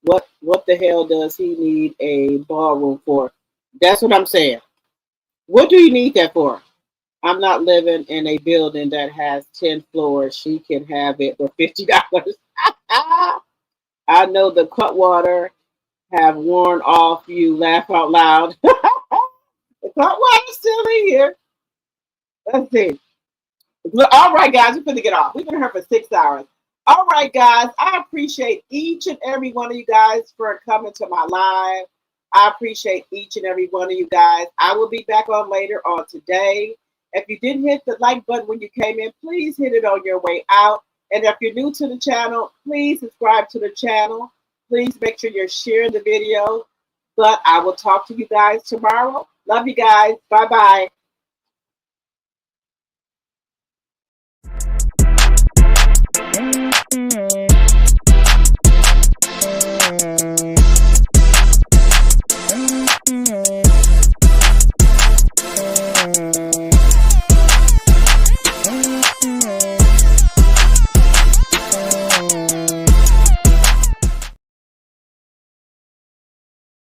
What the hell does he need a ballroom for? That's what I'm saying. What do you need that for? I'm not living in a building that has 10 floors. She can have it for $50. I know the Cutwater have worn off. You laugh out loud. The Cutwater's still in here. Let's see. All right, guys, we're going to get off. We've been here for 6 hours. All right, guys, I appreciate each and every one of you guys for coming to my live. I appreciate each and every one of you guys. I will be back on later on today. If you didn't hit the like button when you came in, please hit it on your way out. And if you're new to the channel, please subscribe to the channel. Please make sure you're sharing the video. But I will talk to you guys tomorrow. Love you guys. Bye-bye.